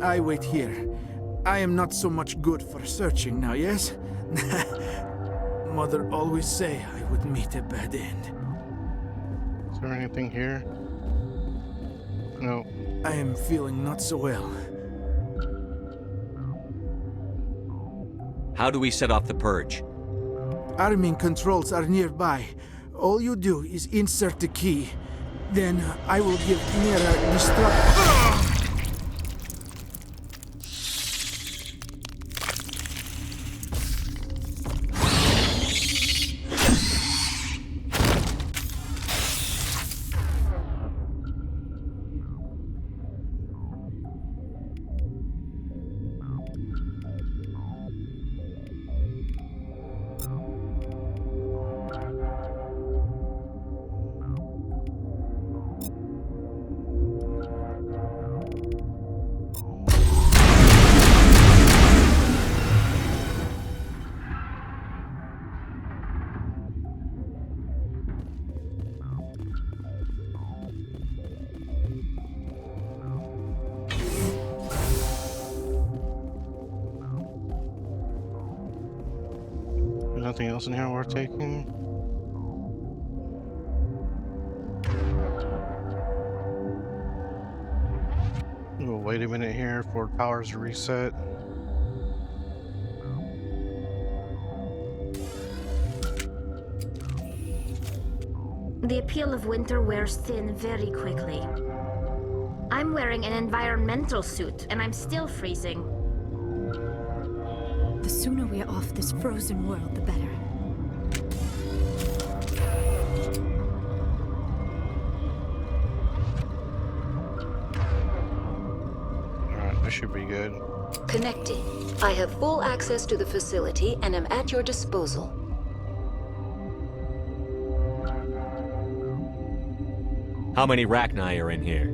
E: I wait here. I am not so much good for searching now, yes? Mother always say I would meet a bad end.
A: Is there anything here? No.
E: I am feeling not so well.
Q: How do we set off the purge?
E: Arming controls are nearby. All you do is insert the key. Then I will give Mira destruct.
A: Nothing else in here worth taking? We'll wait a minute here for powers to reset.
F: The appeal of winter wears thin very quickly. I'm wearing an environmental suit, and I'm still freezing.
D: The sooner we are off this frozen world, the better.
A: Alright, this should be good.
O: Connecting. I have full access to the facility and am at your disposal.
Q: How many Rachni are in here?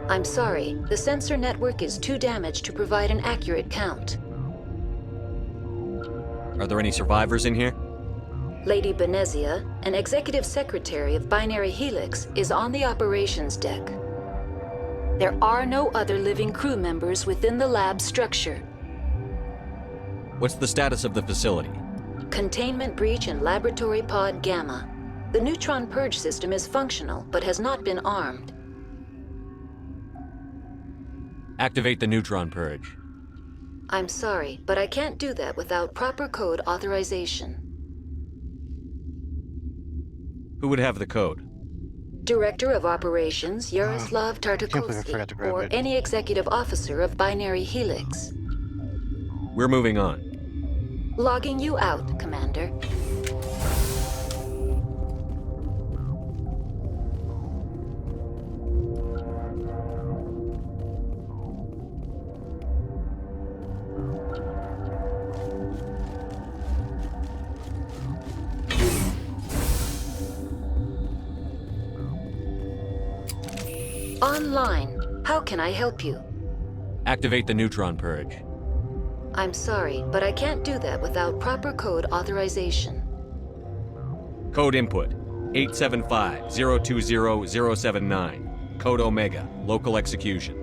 O: I'm sorry, the sensor network is too damaged to provide an accurate count.
Q: Are there any survivors in here?
O: Lady Benezia, an executive secretary of Binary Helix, is on the operations deck. There are no other living crew members within the lab structure.
Q: What's the status of the facility?
O: Containment breach in Laboratory Pod Gamma. The neutron purge system is functional, but has not been armed.
Q: Activate the neutron purge.
O: I'm sorry, but I can't do that without proper code authorization.
Q: Who would have the code?
O: Director of Operations Yaroslav Tartakovsky, or any executive officer of Binary Helix.
Q: We're moving on.
O: Logging you out, Commander. Online. How can I help you?
Q: Activate the neutron purge.
O: I'm sorry, but I can't do that without proper code authorization.
Q: Code input 875-020-079. Code Omega. Local execution.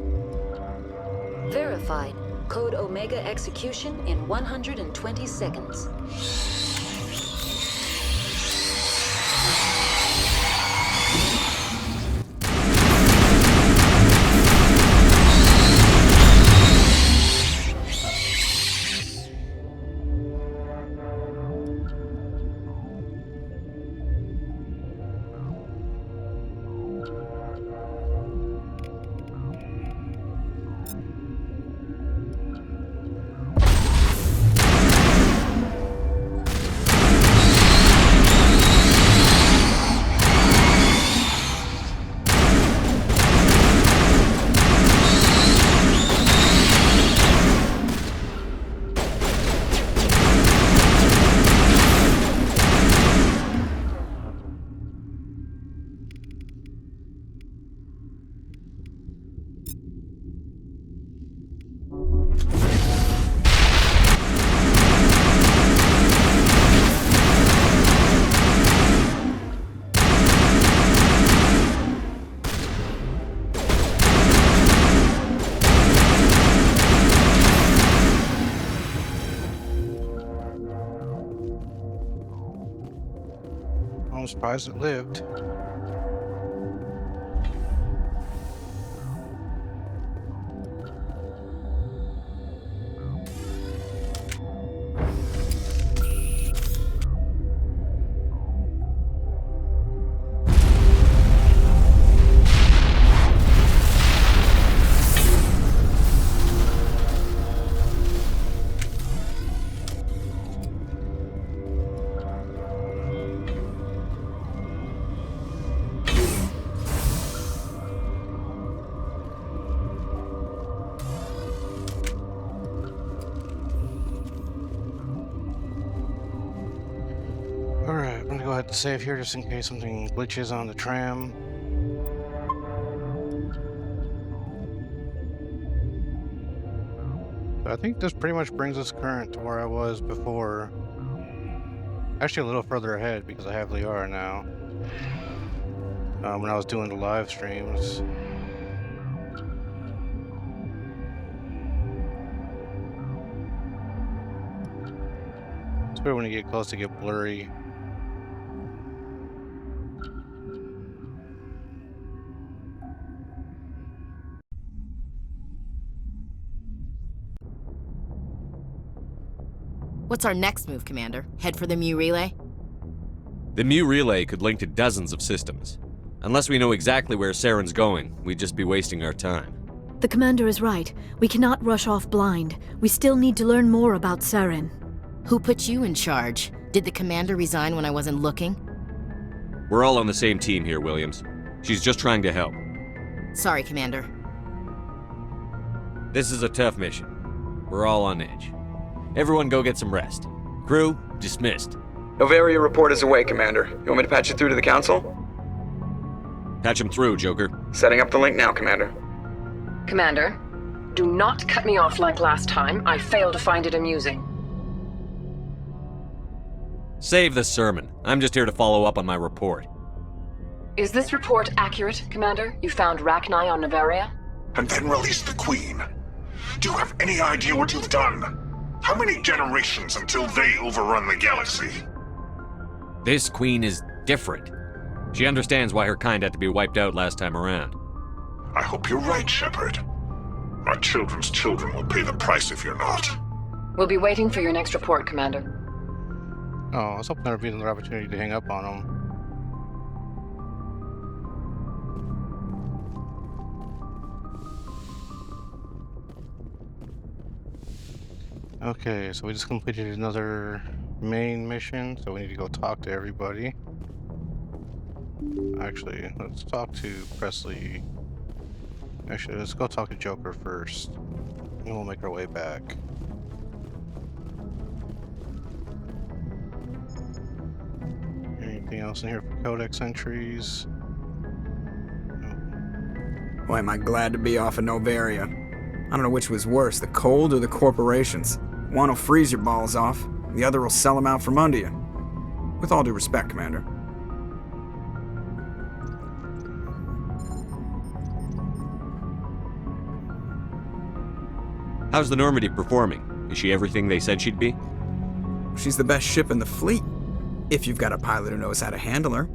O: Verified. Code Omega execution in 120 seconds.
A: I'm surprised it lived. Alright, I'm gonna go ahead and save here just in case something glitches on the tram. I think this pretty much brings us current to where I was before. Actually a little further ahead because I have Liara now. When I was doing the live streams. It's better when you get close to get blurry.
L: What's our next move, Commander? Head for the Mu Relay?
Q: The Mu Relay could link to dozens of systems. Unless we know exactly where Saren's going, we'd just be wasting our time.
D: The Commander is right. We cannot rush off blind. We still need to learn more about Saren.
L: Who put you in charge? Did the Commander resign when I wasn't looking?
Q: We're all on the same team here, Williams. She's just trying to help.
L: Sorry, Commander.
Q: This is a tough mission. We're all on edge. Everyone go get some rest. Crew, dismissed.
N: Novaria report is away, Commander. You want me to patch it through to the Council?
Q: Patch him through, Joker.
N: Setting up the link now, Commander.
R: Commander, do not cut me off like last time. I failed to find it amusing.
Q: Save the sermon. I'm just here to follow up on my report.
R: Is this report accurate, Commander? You found Rachni on Novaria?
X: And then released the Queen. Do you have any idea what you've done? How many generations until they overrun the galaxy?
Q: This Queen is different. She understands why her kind had to be wiped out last time around.
X: I hope you're right, Shepard. My children's children will pay the price if you're not.
R: We'll be waiting for your next report, Commander.
A: Oh, I was hoping there would be another opportunity to hang up on him. Okay, so we just completed another main mission, so we need to go talk to everybody. Actually, let's talk to Presley. Actually, let's go talk to Joker first, and we'll make our way back. Anything else in here for codex entries?
G: Boy, am I glad to be off of Novaria. I don't know which was worse, the cold or the corporations. One will freeze your balls off, the other will sell them out from under you. With all due respect, Commander.
Q: How's the Normandy performing? Is she everything they said she'd be?
G: She's the best ship in the fleet, if you've got a pilot who knows how to handle her.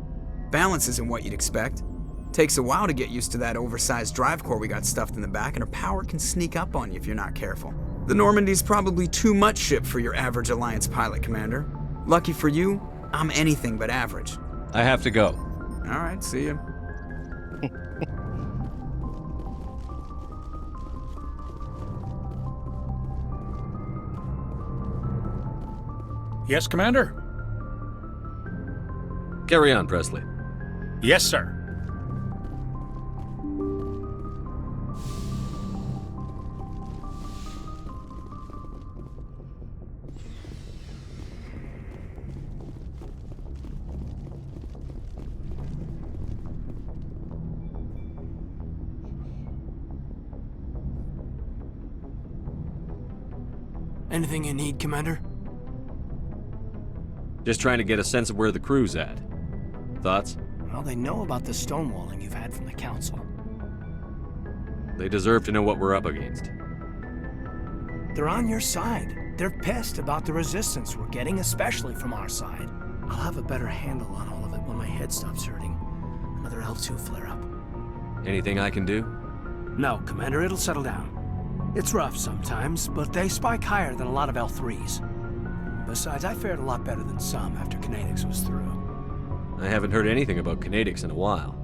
G: Balance isn't what you'd expect. Takes a while to get used to that oversized drive core we got stuffed in the back, and her power can sneak up on you if you're not careful. The Normandy's probably too much ship for your average Alliance pilot, Commander. Lucky for you, I'm anything but average.
Q: I have to go.
G: All right, see you.
C: Yes, Commander?
Q: Carry on, Presley.
C: Yes, sir.
T: Anything you need, Commander?
Q: Just trying to get a sense of where the crew's at. Thoughts?
T: Well, they know about the stonewalling you've had from the Council.
Q: They deserve to know what we're up against.
T: They're on your side. They're pissed about the resistance we're getting, especially from our side. I'll have a better handle on all of it when my head stops hurting. Another L2 flare-up.
Q: Anything I can do?
T: No, Commander, it'll settle down. It's rough sometimes, but they spike higher than a lot of L3s. Besides, I fared a lot better than some after Kinetics was through.
Q: I haven't heard anything about Kinetics in a while.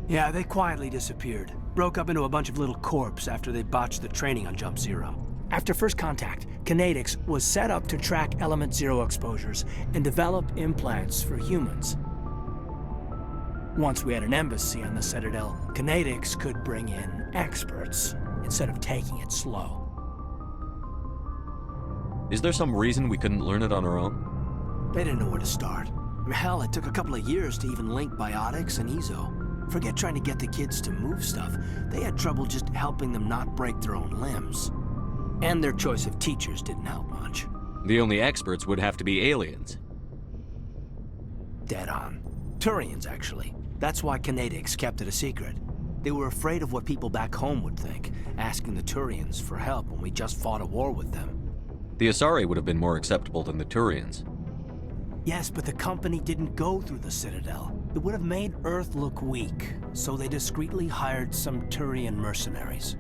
T: Yeah, they quietly disappeared. Broke up into a bunch of little corps after they botched the training on Jump Zero. After first contact, Kinetics was set up to track Element Zero exposures and develop implants for humans. Once we had an embassy on the Citadel, Kinetics could bring in experts instead of taking it slow.
Q: Is there some reason we couldn't learn it on our own?
T: They didn't know where to start. Hell, it took a couple of years to even link biotics and EZO. Forget trying to get the kids to move stuff. They had trouble just helping them not break their own limbs. And their choice of teachers didn't help much.
Q: The only experts would have to be aliens.
T: Dead on. Turians, actually. That's why Kinetics kept it a secret. They were afraid of what people back home would think, asking the Turians for help when we just fought a war with them.
Q: The Asari would have been more acceptable than the Turians.
T: Yes, but the company didn't go through the Citadel. It would have made Earth look weak, so they discreetly hired some Turian mercenaries.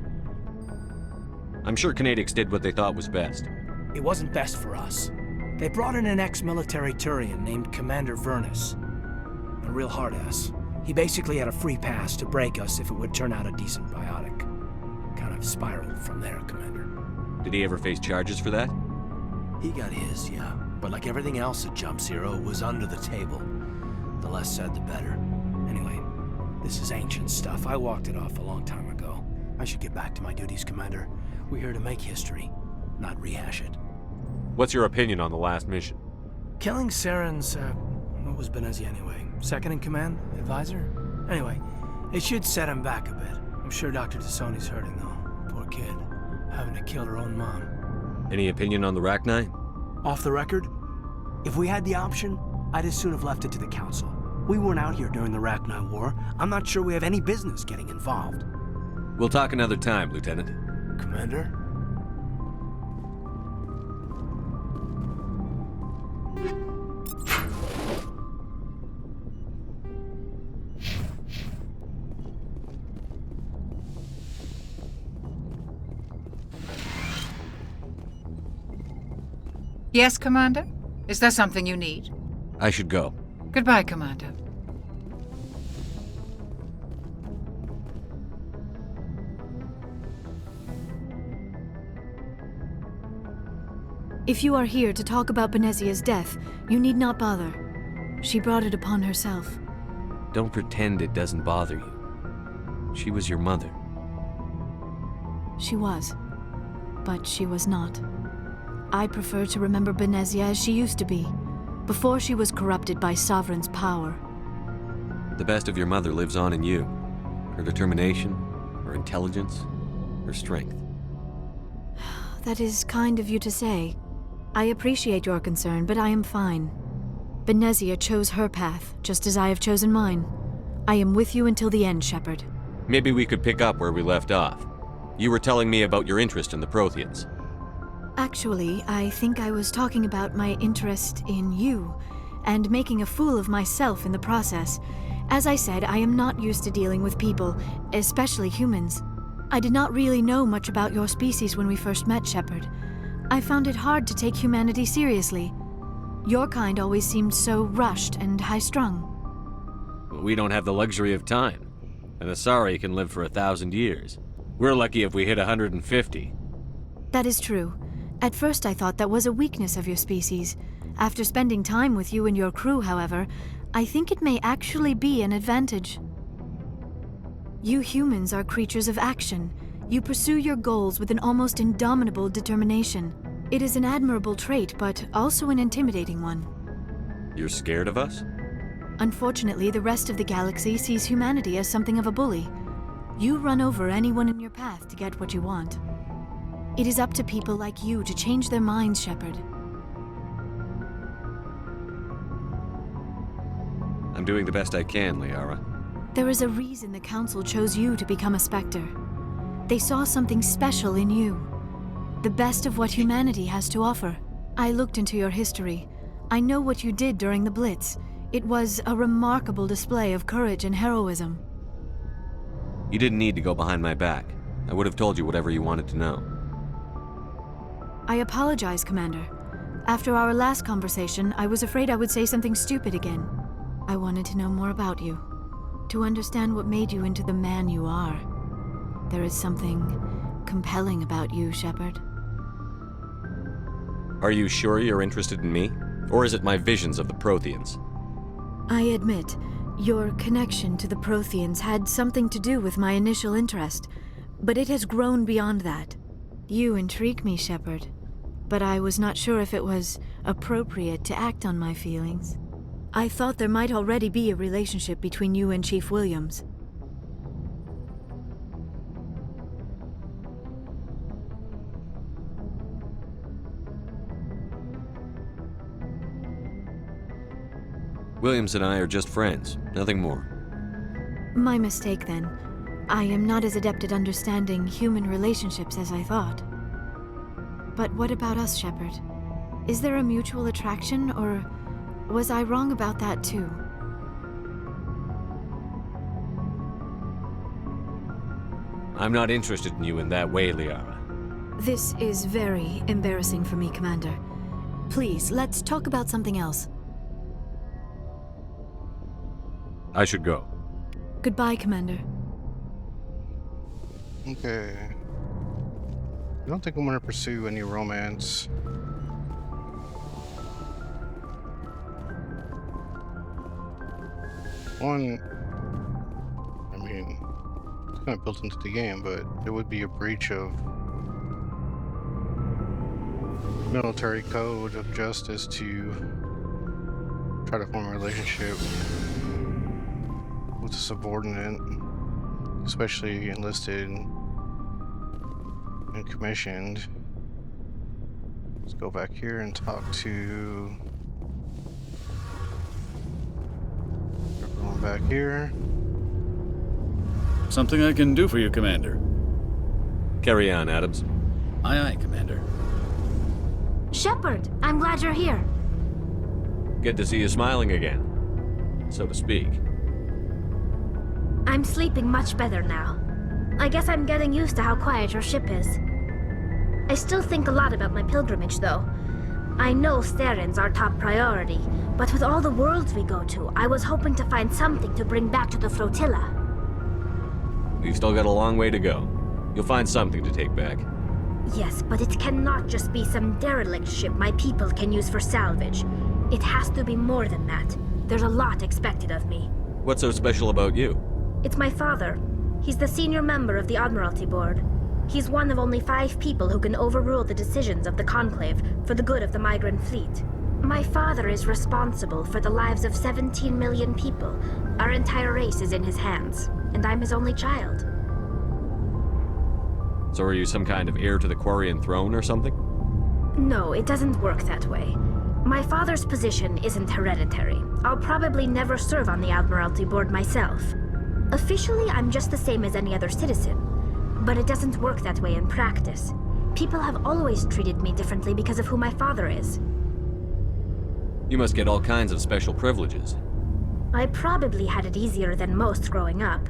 Q: I'm sure Kinetics did what they thought was best.
T: It wasn't best for us. They brought in an ex-military Turian named Commander Vernus. A real hard-ass. He basically had a free pass to break us if it would turn out a decent biotic. Kind of spiraled from there, Commander.
Q: Did he ever face charges for that?
T: He got his, yeah. But like everything else at Jump Zero, it was under the table. The less said, the better. Anyway, this is ancient stuff. I walked it off a long time ago. I should get back to my duties, Commander. We're here to make history, not rehash it.
Q: What's your opinion on the last mission?
T: Killing Saren's, what was Benezi anyway? Second in command? Advisor? Anyway, it should set him back a bit. I'm sure Dr. Tassoni's hurting, though. Poor kid. Having to kill her own mom.
Q: Any opinion on the Rachni?
T: Off the record? If we had the option, I'd as soon have left it to the Council. We weren't out here during the Rachni War. I'm not sure we have any business getting involved.
Q: We'll talk another time, Lieutenant.
T: Commander?
B: Yes, Commander? Is there something you need?
Q: I should go.
B: Goodbye, Commander.
D: If you are here to talk about Benezia's death, you need not bother. She brought it upon herself.
Q: Don't pretend it doesn't bother you. She was your mother.
D: She was. But she was not. I prefer to remember Benezia as she used to be, before she was corrupted by Sovereign's power.
Q: The best of your mother lives on in you. Her determination, her intelligence, her strength.
D: That is kind of you to say. I appreciate your concern, but I am fine. Benezia chose her path, just as I have chosen mine. I am with you until the end, Shepard.
Q: Maybe we could pick up where we left off. You were telling me about your interest in the Protheans.
D: Actually, I think I was talking about my interest in you, and making a fool of myself in the process. As I said, I am not used to dealing with people, especially humans. I did not really know much about your species when we first met, Shepard. I found it hard to take humanity seriously. Your kind always seemed so rushed and high-strung.
Q: We don't have the luxury of time. An Asari can live for 1,000 years. We're lucky if we hit 150.
D: That is true. At first I thought that was a weakness of your species. After spending time with you and your crew, however, I think it may actually be an advantage. You humans are creatures of action. You pursue your goals with an almost indomitable determination. It is an admirable trait, but also an intimidating one.
Q: You're scared of us?
D: Unfortunately, the rest of the galaxy sees humanity as something of a bully. You run over anyone in your path to get what you want. It is up to people like you to change their minds, Shepard.
Q: I'm doing the best I can, Liara.
D: There is a reason the Council chose you to become a Spectre. They saw something special in you. The best of what humanity has to offer. I looked into your history. I know what you did during the Blitz. It was a remarkable display of courage and heroism.
Q: You didn't need to go behind my back. I would have told you whatever you wanted to know.
D: I apologize, Commander. After our last conversation, I was afraid I would say something stupid again. I wanted to know more about you. To understand what made you into the man you are. There is something compelling about you, Shepard.
Q: Are you sure you're interested in me? Or is it my visions of the Protheans?
D: I admit, your connection to the Protheans had something to do with my initial interest, but it has grown beyond that. You intrigue me, Shepard, but I was not sure if it was appropriate to act on my feelings. I thought there might already be a relationship between you and Chief Williams.
Q: Williams and I are just friends, nothing more.
D: My mistake, then. I am not as adept at understanding human relationships as I thought. But what about us, Shepard? Is there a mutual attraction, or was I wrong about that too?
Q: I'm not interested in you in that way, Liara.
D: This is very embarrassing for me, Commander. Please, let's talk about something else.
Q: I should go.
D: Goodbye, Commander.
A: Okay. I don't think I'm going to pursue any romance. One, I mean, it's kind of built into the game, but it would be a breach of military code of justice to try to form a relationship with a subordinate, especially enlisted and commissioned. Let's go back here and talk to everyone back here.
U: Something I can do for you, Commander.
Q: Carry on, Adams.
U: Aye, aye, Commander.
F: Shepard, I'm glad you're here.
Q: Good to see you smiling again, so to speak.
F: I'm sleeping much better now. I guess I'm getting used to how quiet your ship is. I still think a lot about my pilgrimage, though. I know Steren's our top priority, but with all the worlds we go to, I was hoping to find something to bring back to the flotilla.
Q: We've still got a long way to go. You'll find something to take back.
F: Yes, but it cannot just be some derelict ship my people can use for salvage. It has to be more than that. There's a lot expected of me.
Q: What's so special about you?
F: It's my father. He's the senior member of the Admiralty Board. He's one of only 5 people who can overrule the decisions of the Conclave for the good of the migrant fleet. My father is responsible for the lives of 17 million people. Our entire race is in his hands, and I'm his only child.
Q: So are you some kind of heir to the Quarian throne or something?
F: No, it doesn't work that way. My father's position isn't hereditary. I'll probably never serve on the Admiralty Board myself. Officially, I'm just the same as any other citizen. But it doesn't work that way in practice. People have always treated me differently because of who my father is.
Q: You must get all kinds of special privileges.
F: I probably had it easier than most growing up,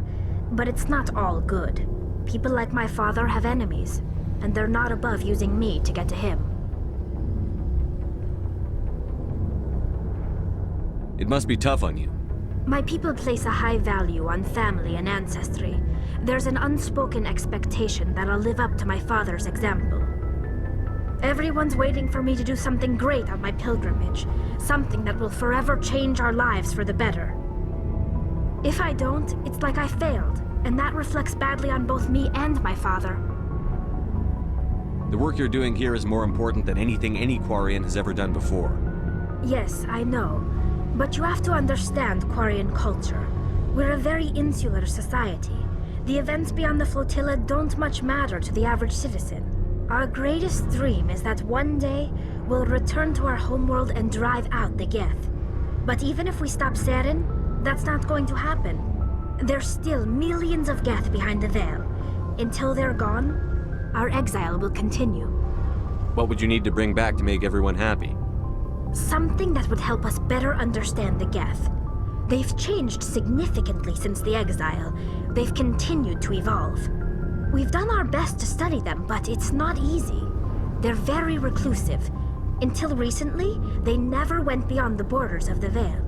F: but it's not all good. People like my father have enemies, and they're not above using me to get to him.
Q: It must be tough on you.
F: My people place a high value on family and ancestry. There's an unspoken expectation that I'll live up to my father's example. Everyone's waiting for me to do something great on my pilgrimage, something that will forever change our lives for the better. If I don't, it's like I failed, and that reflects badly on both me and my father.
Q: The work you're doing here is more important than anything any Quarian has ever done before.
F: Yes, I know. But you have to understand Quarian culture. We're a very insular society. The events beyond the flotilla don't much matter to the average citizen. Our greatest dream is that one day we'll return to our homeworld and drive out the Geth. But even if we stop Saren, that's not going to happen. There's still millions of Geth behind the veil. Until they're gone, our exile will continue.
Q: What would you need to bring back to make everyone happy?
F: Something that would help us better understand the Geth. They've changed significantly since the exile. They've continued to evolve. We've done our best to study them, but it's not easy. They're very reclusive. Until recently, they never went beyond the borders of the Veil.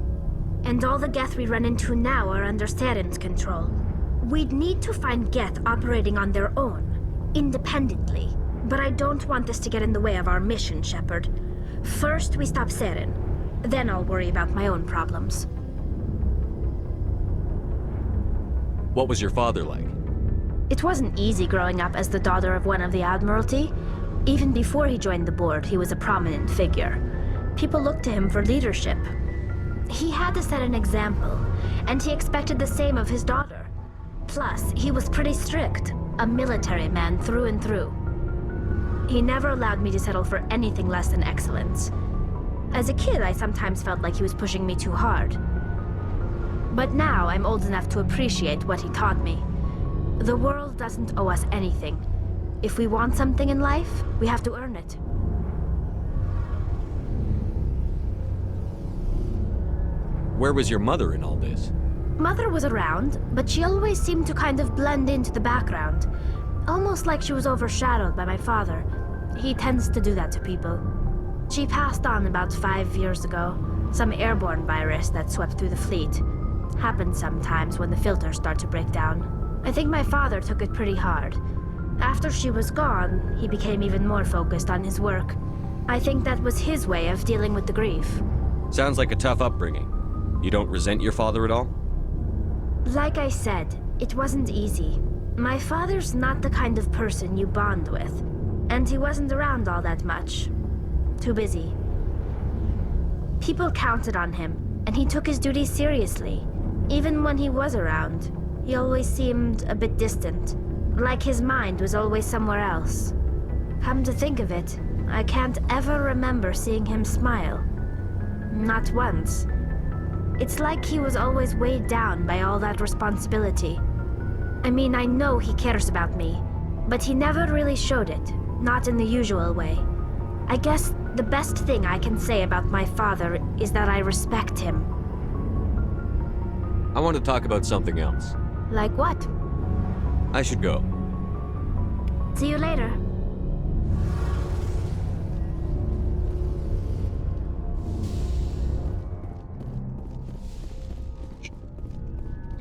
F: And all the Geth we run into now are under Saren's control. We'd need to find Geth operating on their own, independently. But I don't want this to get in the way of our mission, Shepard. First, we stop Saren. Then I'll worry about my own problems.
Q: What was your father like?
F: It wasn't easy growing up as the daughter of one of the Admiralty. Even before he joined the board, he was a prominent figure. People looked to him for leadership. He had to set an example, and he expected the same of his daughter. Plus, he was pretty strict, a military man through and through. He never allowed me to settle for anything less than excellence. As a kid, I sometimes felt like he was pushing me too hard. But now I'm old enough to appreciate what he taught me. The world doesn't owe us anything. If we want something in life, we have to earn it.
Q: Where was your mother in all this?
F: Mother was around, but she always seemed to kind of blend into the background. Almost like she was overshadowed by my father. He tends to do that to people. She passed on about 5 years ago. Some airborne virus that swept through the fleet. Happens sometimes when the filters start to break down. I think my father took it pretty hard. After she was gone, he became even more focused on his work. I think that was his way of dealing with the grief.
Q: Sounds like a tough upbringing. You don't resent your father at all?
F: Like I said, it wasn't easy. My father's not the kind of person you bond with, and he wasn't around all that much. Too busy. People counted on him, and he took his duties seriously. Even when he was around, he always seemed a bit distant, like his mind was always somewhere else. Come to think of it, I can't ever remember seeing him smile. Not once. It's like he was always weighed down by all that responsibility. I mean, I know he cares about me, but he never really showed it, not in the usual way. I guess the best thing I can say about my father is that I respect him.
Q: I want to talk about something else.
F: Like what?
Q: I should go.
F: See you later.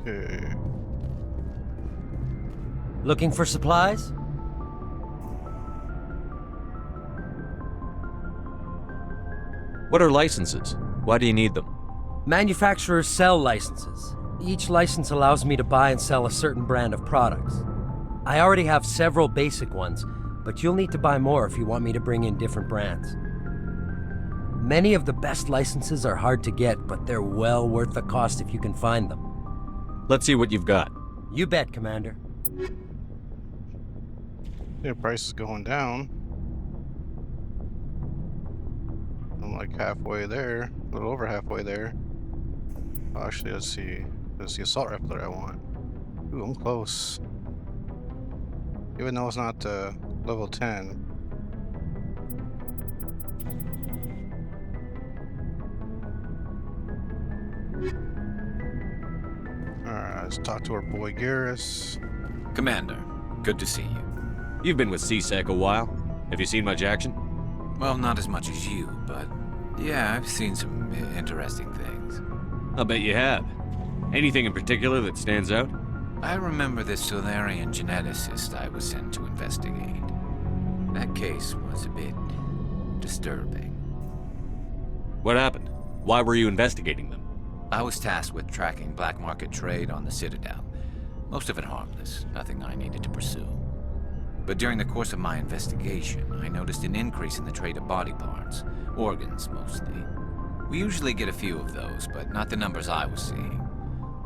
A: Okay.
P: Looking for supplies?
Q: What are licenses? Why do you need them?
P: Manufacturers sell licenses. Each license allows me to buy and sell a certain brand of products. I already have several basic ones, but you'll need to buy more if you want me to bring in different brands. Many of the best licenses are hard to get, but they're well worth the cost if you can find them.
Q: Let's see what you've got.
P: You bet, Commander.
A: Their price is going down. I'm like halfway there, a little over halfway there. Oh, actually, let's see. There's the assault rifle that I want. Ooh, I'm close. Even though it's not level 10. Alright, let's talk to our boy Garrus.
S: Commander, good to see you.
Q: You've been with CSEC a while. Have you seen much action?
S: Well, not as much as you, but yeah, I've seen some interesting things.
Q: I'll bet you have. Anything in particular that stands out?
S: I remember this Solarian geneticist I was sent to investigate. That case was a bit disturbing.
Q: What happened? Why were you investigating them?
S: I was tasked with tracking black market trade on the Citadel. Most of it harmless, nothing I needed to pursue. But during the course of my investigation, I noticed an increase in the trade of body parts, organs mostly. We usually get a few of those, but not the numbers I was seeing.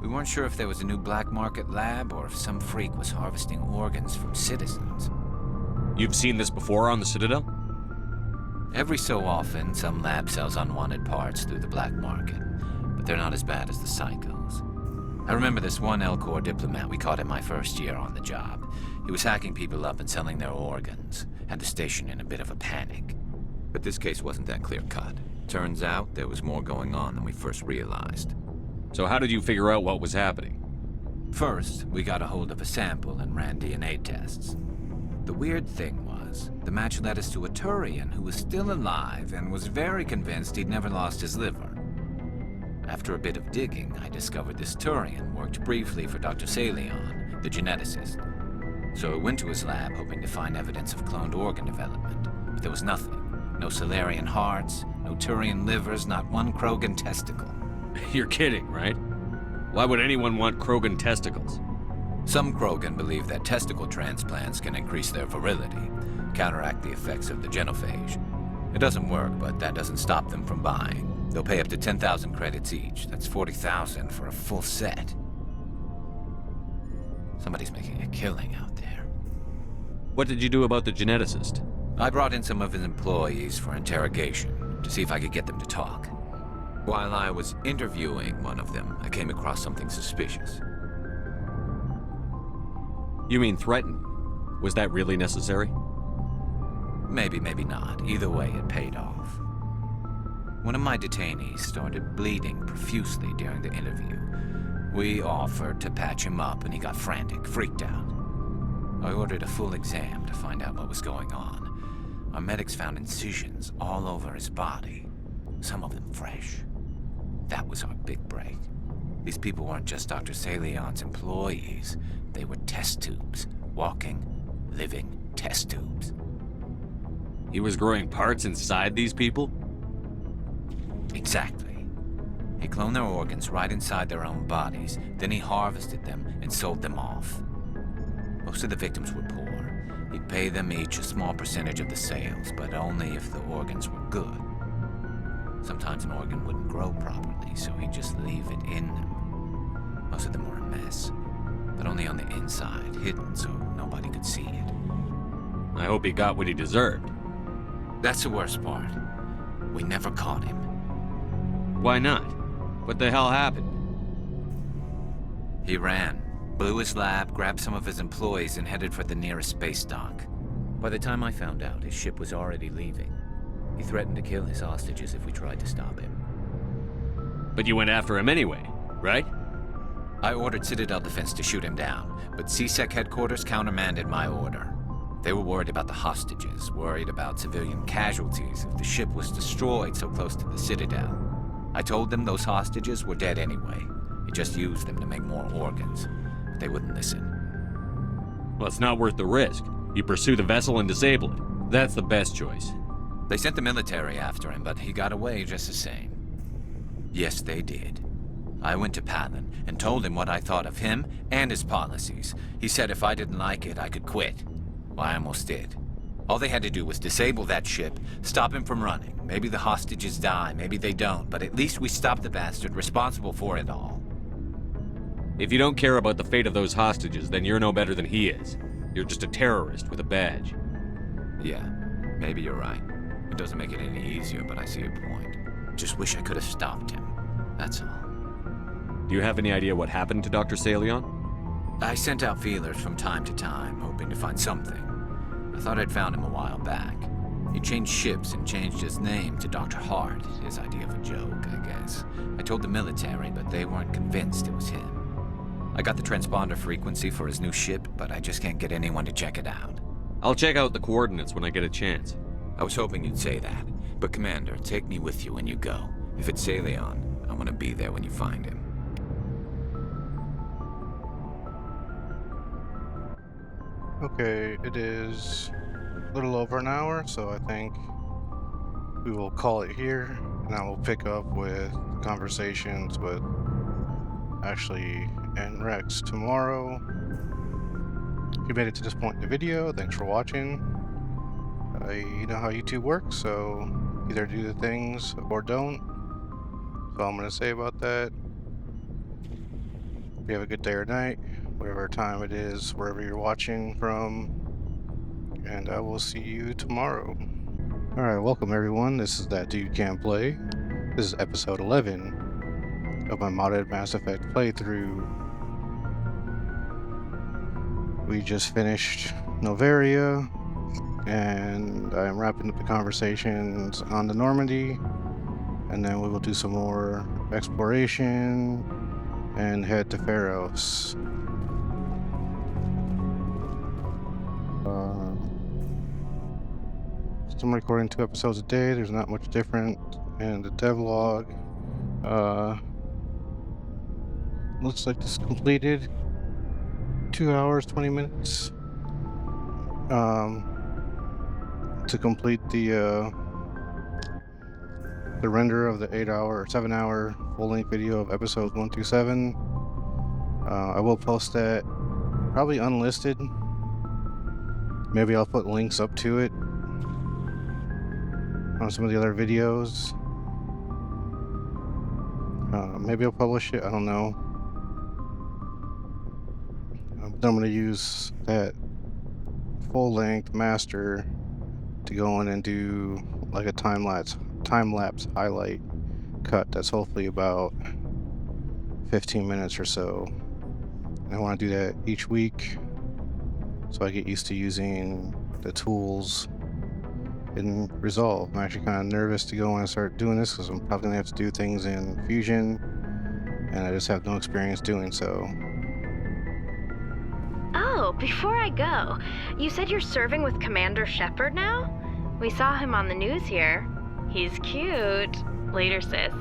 S: We weren't sure if there was a new black market lab or if some freak was harvesting organs from citizens.
Q: You've seen this before on the Citadel?
S: Every so often, some lab sells unwanted parts through the black market, but they're not as bad as the psychos. I remember this one Elcor diplomat we caught in my first year on the job. He was hacking people up and selling their organs, had the station in a bit of a panic. But this case wasn't that clear-cut. Turns out there was more going on than we first realized.
Q: So how did you figure out what was happening?
S: First, we got a hold of a sample and ran DNA tests. The weird thing was, the match led us to a Turian who was still alive and was very convinced he'd never lost his liver. After a bit of digging, I discovered this Turian worked briefly for Dr. Salion, the geneticist. So I went to his lab hoping to find evidence of cloned organ development, but there was nothing. No Solarian hearts, no Turian livers, not one Krogan testicle.
Q: You're kidding, right? Why would anyone want Krogan testicles?
S: Some Krogan believe that testicle transplants can increase their virility, counteract the effects of the genophage. It doesn't work, but that doesn't stop them from buying. They'll pay up to 10,000 credits each. That's 40,000 for a full set. Somebody's making a killing out there.
Q: What did you do about the geneticist?
S: I brought in some of his employees for interrogation, to see if I could get them to talk. While I was interviewing one of them, I came across something suspicious.
Q: You mean threatened? Was that really necessary?
S: Maybe, maybe not. Either way, it paid off. One of my detainees started bleeding profusely during the interview. We offered to patch him up, and he got frantic, freaked out. I ordered a full exam to find out what was going on. Our medics found incisions all over his body, some of them fresh. That was our big break. These people weren't just Dr. Salion's employees. They were test tubes. Walking, living test tubes.
Q: He was growing parts inside these people?
S: Exactly. He cloned their organs right inside their own bodies, then he harvested them and sold them off. Most of the victims were poor. He'd pay them each a small percentage of the sales, but only if the organs were good. Sometimes an organ wouldn't grow properly, so he'd just leave it in them. Most of them were a mess, but only on the inside, hidden so nobody could see it.
Q: I hope he got what he deserved.
S: That's the worst part. We never caught him.
Q: Why not? What the hell happened?
S: He ran, blew his lab, grabbed some of his employees, and headed for the nearest space dock. By the time I found out, his ship was already leaving. He threatened to kill his hostages if we tried to stop him.
Q: But you went after him anyway, right?
S: I ordered Citadel Defense to shoot him down, but CSEC headquarters countermanded my order. They were worried about the hostages, worried about civilian casualties if the ship was destroyed so close to the Citadel. I told them those hostages were dead anyway. It just use them to make more organs. But they wouldn't listen.
Q: Well, it's not worth the risk. You pursue the vessel and disable it. That's the best choice.
S: They sent the military after him, but he got away just the same. Yes, they did. I went to Palin and told him what I thought of him and his policies. He said if I didn't like it, I could quit. Well, I almost did. All they had to do was disable that ship, stop him from running. Maybe the hostages die, maybe they don't, but at least we stopped the bastard responsible for it all.
Q: If you don't care about the fate of those hostages, then you're no better than he is. You're just a terrorist with a badge.
S: Yeah, maybe you're right. It doesn't make it any easier, but I see your point. Just wish I could have stopped him. That's all.
Q: Do you have any idea what happened to Dr. Salion?
S: I sent out feelers from time to time, hoping to find something. I thought I'd found him a while back. He changed ships and changed his name to Dr. Hart, his idea of a joke, I guess. I told the military, but they weren't convinced it was him. I got the transponder frequency for his new ship, but I just can't get anyone to check it out.
Q: I'll check out the coordinates when I get a chance.
S: I was hoping you'd say that. But Commander, take me with you when you go. If it's Salion, I want to be there when you find him.
A: Okay, it is a little over an hour, so I think we will call it here, and I will pick up with conversations with Ashley and Rex tomorrow. If you made it to this point in the video, thanks for watching. You know how YouTube works, so either do the things or don't. That's all I'm going to say about that. If you have a good day or night, whatever time it is, wherever you're watching from, and I will see you tomorrow. Alright, welcome everyone. This is That Dude Can't Play. This is episode 11 of my modded Mass Effect playthrough. We just finished Novaria, and I'm wrapping up the conversations on the Normandy, and then we will do some more exploration and head to Pharos. I'm recording 2 episodes a day. There's not much different in the devlog. Looks like this is completed. 2 hours, 20 minutes. To complete the render of the 8-hour or 7-hour full-length video of episodes 1 through 7. I will post that probably unlisted. Maybe I'll put links up to it on some of the other videos. Maybe I'll publish it, I don't know. Then I'm going to use that full-length master to go in and do like a time-lapse highlight cut that's hopefully about 15 minutes or so. And I want to do that each week so I get used to using the tools in Resolve. I'm actually kind of nervous to go in and start doing this because I'm probably going to have to do things in Fusion, and I just have no experience doing so.
I: Oh, before I go, you said you're serving with Commander Shepard now? We saw him on the news here. He's cute. Later, sis.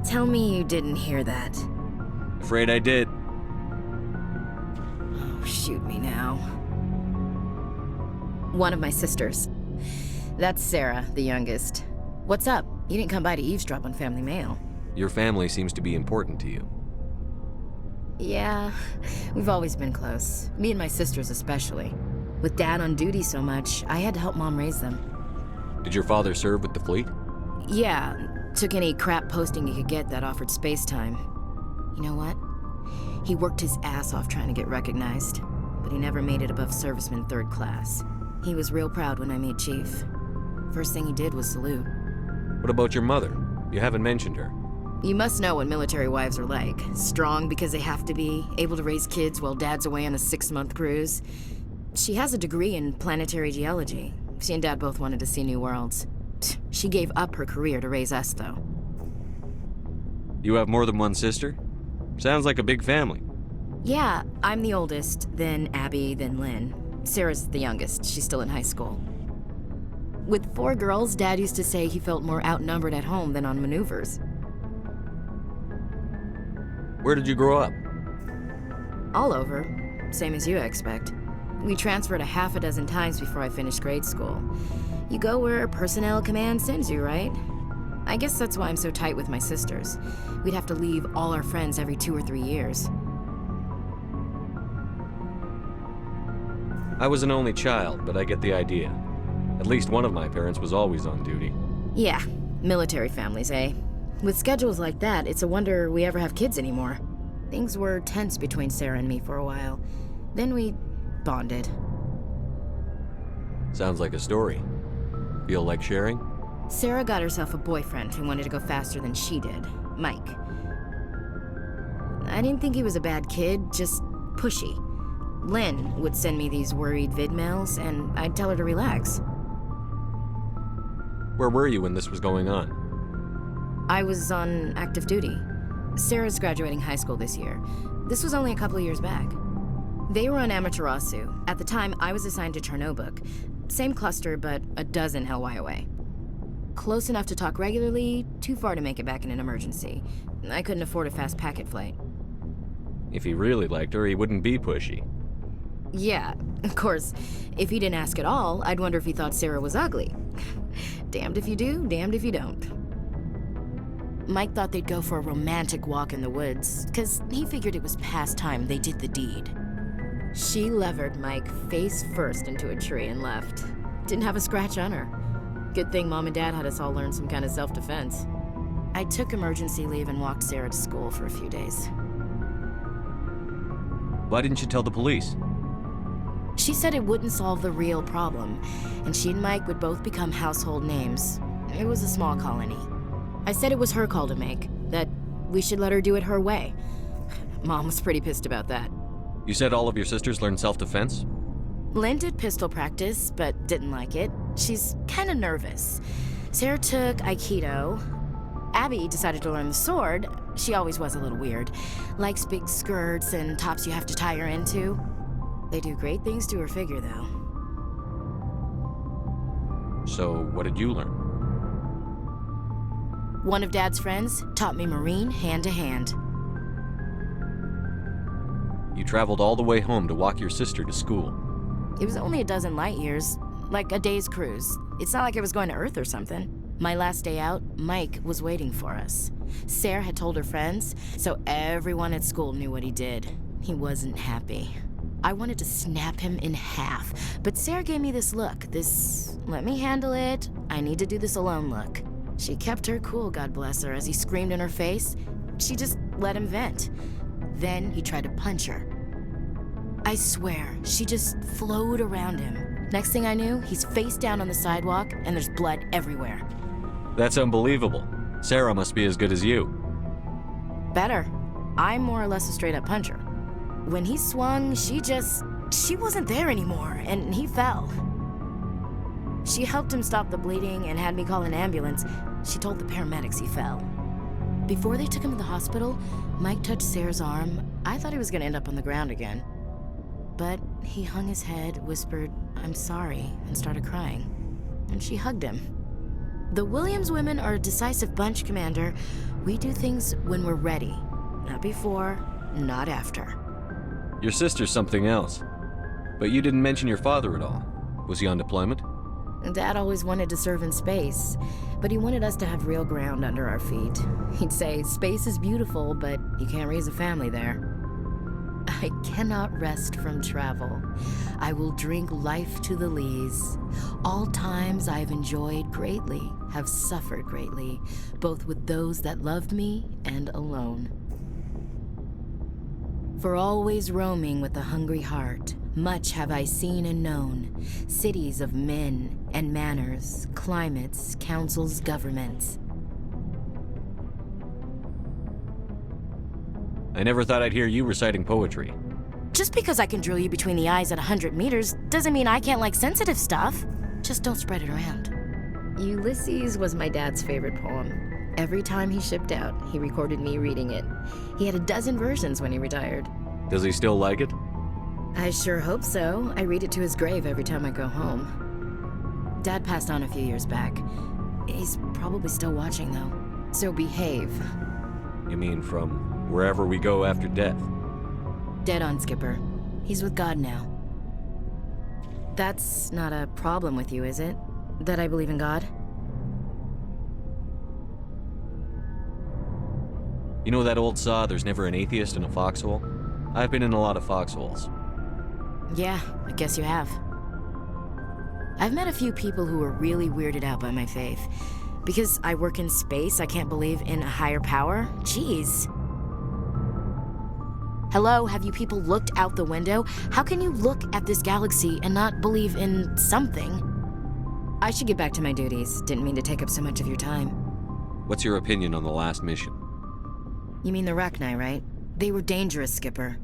L: Tell me you didn't hear that.
Q: Afraid I did.
L: Oh, shoot me now. One of my sisters. That's Sarah, the youngest. What's up? You didn't come by to eavesdrop on family mail.
Q: Your family seems to be important to you.
L: Yeah, we've always been close. Me and my sisters especially. With Dad on duty so much, I had to help Mom raise them.
Q: Did your father serve with the fleet?
L: Yeah, took any crap posting he could get that offered space time. You know what? He worked his ass off trying to get recognized, but he never made it above serviceman 3rd class. He was real proud when I made Chief. First thing he did was salute.
Q: What about your mother? You haven't mentioned her.
L: You must know what military wives are like. Strong because they have to be, able to raise kids while Dad's away on a 6-month cruise. She has a degree in planetary geology. She and Dad both wanted to see new worlds. She gave up her career to raise us, though.
Q: You have more than one sister? Sounds like a big family.
L: Yeah, I'm the oldest, then Abby, then Lynn. Sarah's the youngest. She's still in high school. With 4 girls, Dad used to say he felt more outnumbered at home than on maneuvers.
Q: Where did you grow up?
L: All over. Same as you, I expect. We transferred a half a dozen times before I finished grade school. You go where personnel command sends you, right? I guess that's why I'm so tight with my sisters. We'd have to leave all our friends every 2 or 3 years.
Q: I was an only child, but I get the idea. At least one of my parents was always on duty.
L: Yeah, military families, eh? With schedules like that, it's a wonder we ever have kids anymore. Things were tense between Sarah and me for a while. Then we bonded.
Q: Sounds like a story. Feel like sharing?
L: Sarah got herself a boyfriend who wanted to go faster than she did, Mike. I didn't think he was a bad kid, just pushy. Lynn would send me these worried vidmails, and I'd tell her to relax.
Q: Where were you when this was going on?
L: I was on active duty. Sarah's graduating high school this year. This was only a couple of years back. They were on Amaterasu. At the time, I was assigned to Chernobog. Same cluster, but a dozen LY away. Close enough to talk regularly, too far to make it back in an emergency. I couldn't afford a fast packet flight.
Q: If he really liked her, he wouldn't be pushy.
L: Yeah, of course. If he didn't ask at all, I'd wonder if he thought Sarah was ugly. Damned if you do, damned if you don't. Mike thought they'd go for a romantic walk in the woods, because he figured it was past time they did the deed. She levered Mike face first into a tree and left. Didn't have a scratch on her. Good thing Mom and Dad had us all learn some kind of self-defense. I took emergency leave and walked Sarah to school for a few days.
Q: Why didn't you tell the police?
L: She said it wouldn't solve the real problem, and she and Mike would both become household names. It was a small colony. I said it was her call to make, that we should let her do it her way. Mom was pretty pissed about that.
Q: You said all of your sisters learned self-defense?
L: Lynn did pistol practice, but didn't like it. She's kind of nervous. Sarah took Aikido. Abby decided to learn the sword. She always was a little weird. Likes big skirts and tops you have to tie her into. They do great things to her figure, though.
Q: So, what did you learn?
L: One of Dad's friends taught me Marine hand to hand.
Q: You traveled all the way home to walk your sister to school.
L: It was only a dozen light years, like a day's cruise. It's not like I was going to Earth or something. My last day out, Mike was waiting for us. Sarah had told her friends, so everyone at school knew what he did. He wasn't happy. I wanted to snap him in half, but Sarah gave me this look, this let me handle it, I need to do this alone look. She kept her cool, God bless her, as he screamed in her face. She just let him vent. Then he tried to punch her. I swear, she just flowed around him. Next thing I knew, he's face down on the sidewalk, and there's blood everywhere. That's
Q: unbelievable. Sarah must be as good as you.
L: Better. I'm more or less a straight-up puncher. When he swung, she wasn't there anymore, and he fell. She helped him stop the bleeding and had me call an ambulance. She told the paramedics he fell. Before they took him to the hospital, Mike touched Sarah's arm. I thought he was gonna end up on the ground again. But he hung his head, whispered, "I'm sorry," and started crying. And she hugged him. The Williams women are a decisive bunch, Commander. We do things when we're ready. Not before, not after.
Q: Your sister's something else. But you didn't mention your father at all. Was he on deployment?
L: Dad always wanted to serve in space, but he wanted us to have real ground under our feet. He'd say, space is beautiful, but you can't raise a family there. I cannot rest from travel. I will drink life to the lees. All times I've enjoyed greatly, have suffered greatly, both with those that loved me and alone. For always roaming with a hungry heart, much have I seen and known, cities of men and manners, climates, councils, governments.
Q: I never thought I'd hear you reciting poetry.
L: Just because I can drill you between the eyes at 100 meters doesn't mean I can't like sensitive stuff. Just don't spread it around. Ulysses was my dad's favorite poem. Every time he shipped out, he recorded me reading it. He had a dozen versions when he retired.
Q: Does he still like it?
L: I sure hope so. I read it to his grave every time I go home. Dad passed on a few years back. He's probably still watching, though. So behave.
Q: You mean from wherever we go after death.
L: Dead on, Skipper. He's with God now. That's not a problem with you, is it? That I believe in God?
Q: You know that old saw, there's never an atheist in a foxhole? I've been in a lot of foxholes.
L: Yeah, I guess you have. I've met a few people who were really weirded out by my faith. Because I work in space, I can't believe in a higher power? Jeez. Hello, have you people looked out the window? How can you look at this galaxy and not believe in something? I should get back to my duties. Didn't mean to take up so much of your time.
Q: What's your opinion on the last mission?
L: You mean the Rachni, right? They were dangerous, Skipper.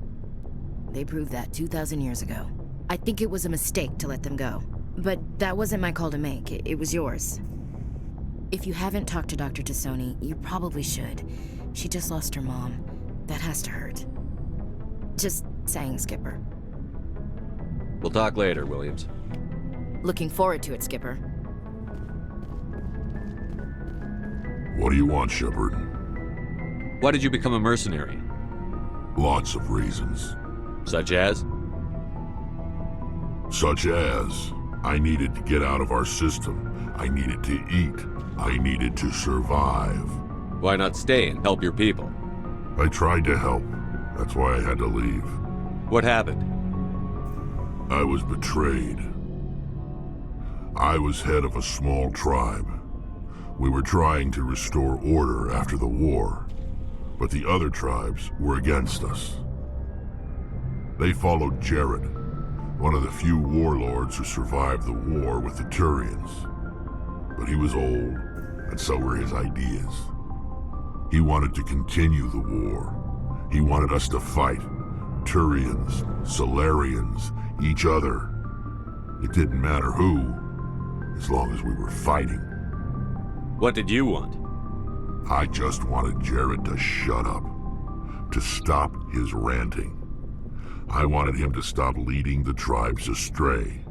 L: They proved that 2,000 years ago. I think it was a mistake to let them go. But that wasn't my call to make. It was yours. If you haven't talked to Dr. Tassoni, you probably should. She just lost her mom. That has to hurt. Just saying, Skipper.
Q: We'll talk later, Williams.
L: Looking forward to it, Skipper.
H: What do you want, Shepard?
Q: Why did you become a mercenary?
H: Lots of reasons.
Q: Such as?
H: Such as, I needed to get out of our system. I needed to eat. I needed to survive.
Q: Why not stay and help your people?
H: I tried to help. That's why I had to leave.
Q: What happened?
H: I was betrayed. I was head of a small tribe. We were trying to restore order after the war, but the other tribes were against us. They followed Jared, one of the few warlords who survived the war with the Turians. But he was old, and so were his ideas. He wanted to continue the war. He wanted us to fight. Turians, Solarians, each other. It didn't matter who, as long as we were fighting.
Q: What did you want?
H: I just wanted Jared to shut up, to stop his ranting. I wanted him to stop leading the tribes astray.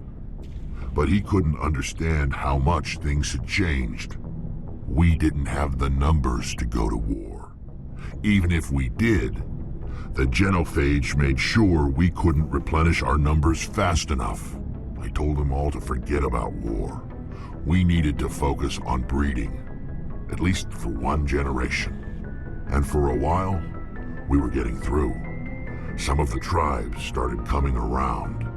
H: But he couldn't understand how much things had changed. We didn't have the numbers to go to war. Even if we did, the genophage made sure we couldn't replenish our numbers fast enough. I told them all to forget about war. We needed to focus on breeding, at least for one generation. And for a while, we were getting through. Some of the tribes started coming around.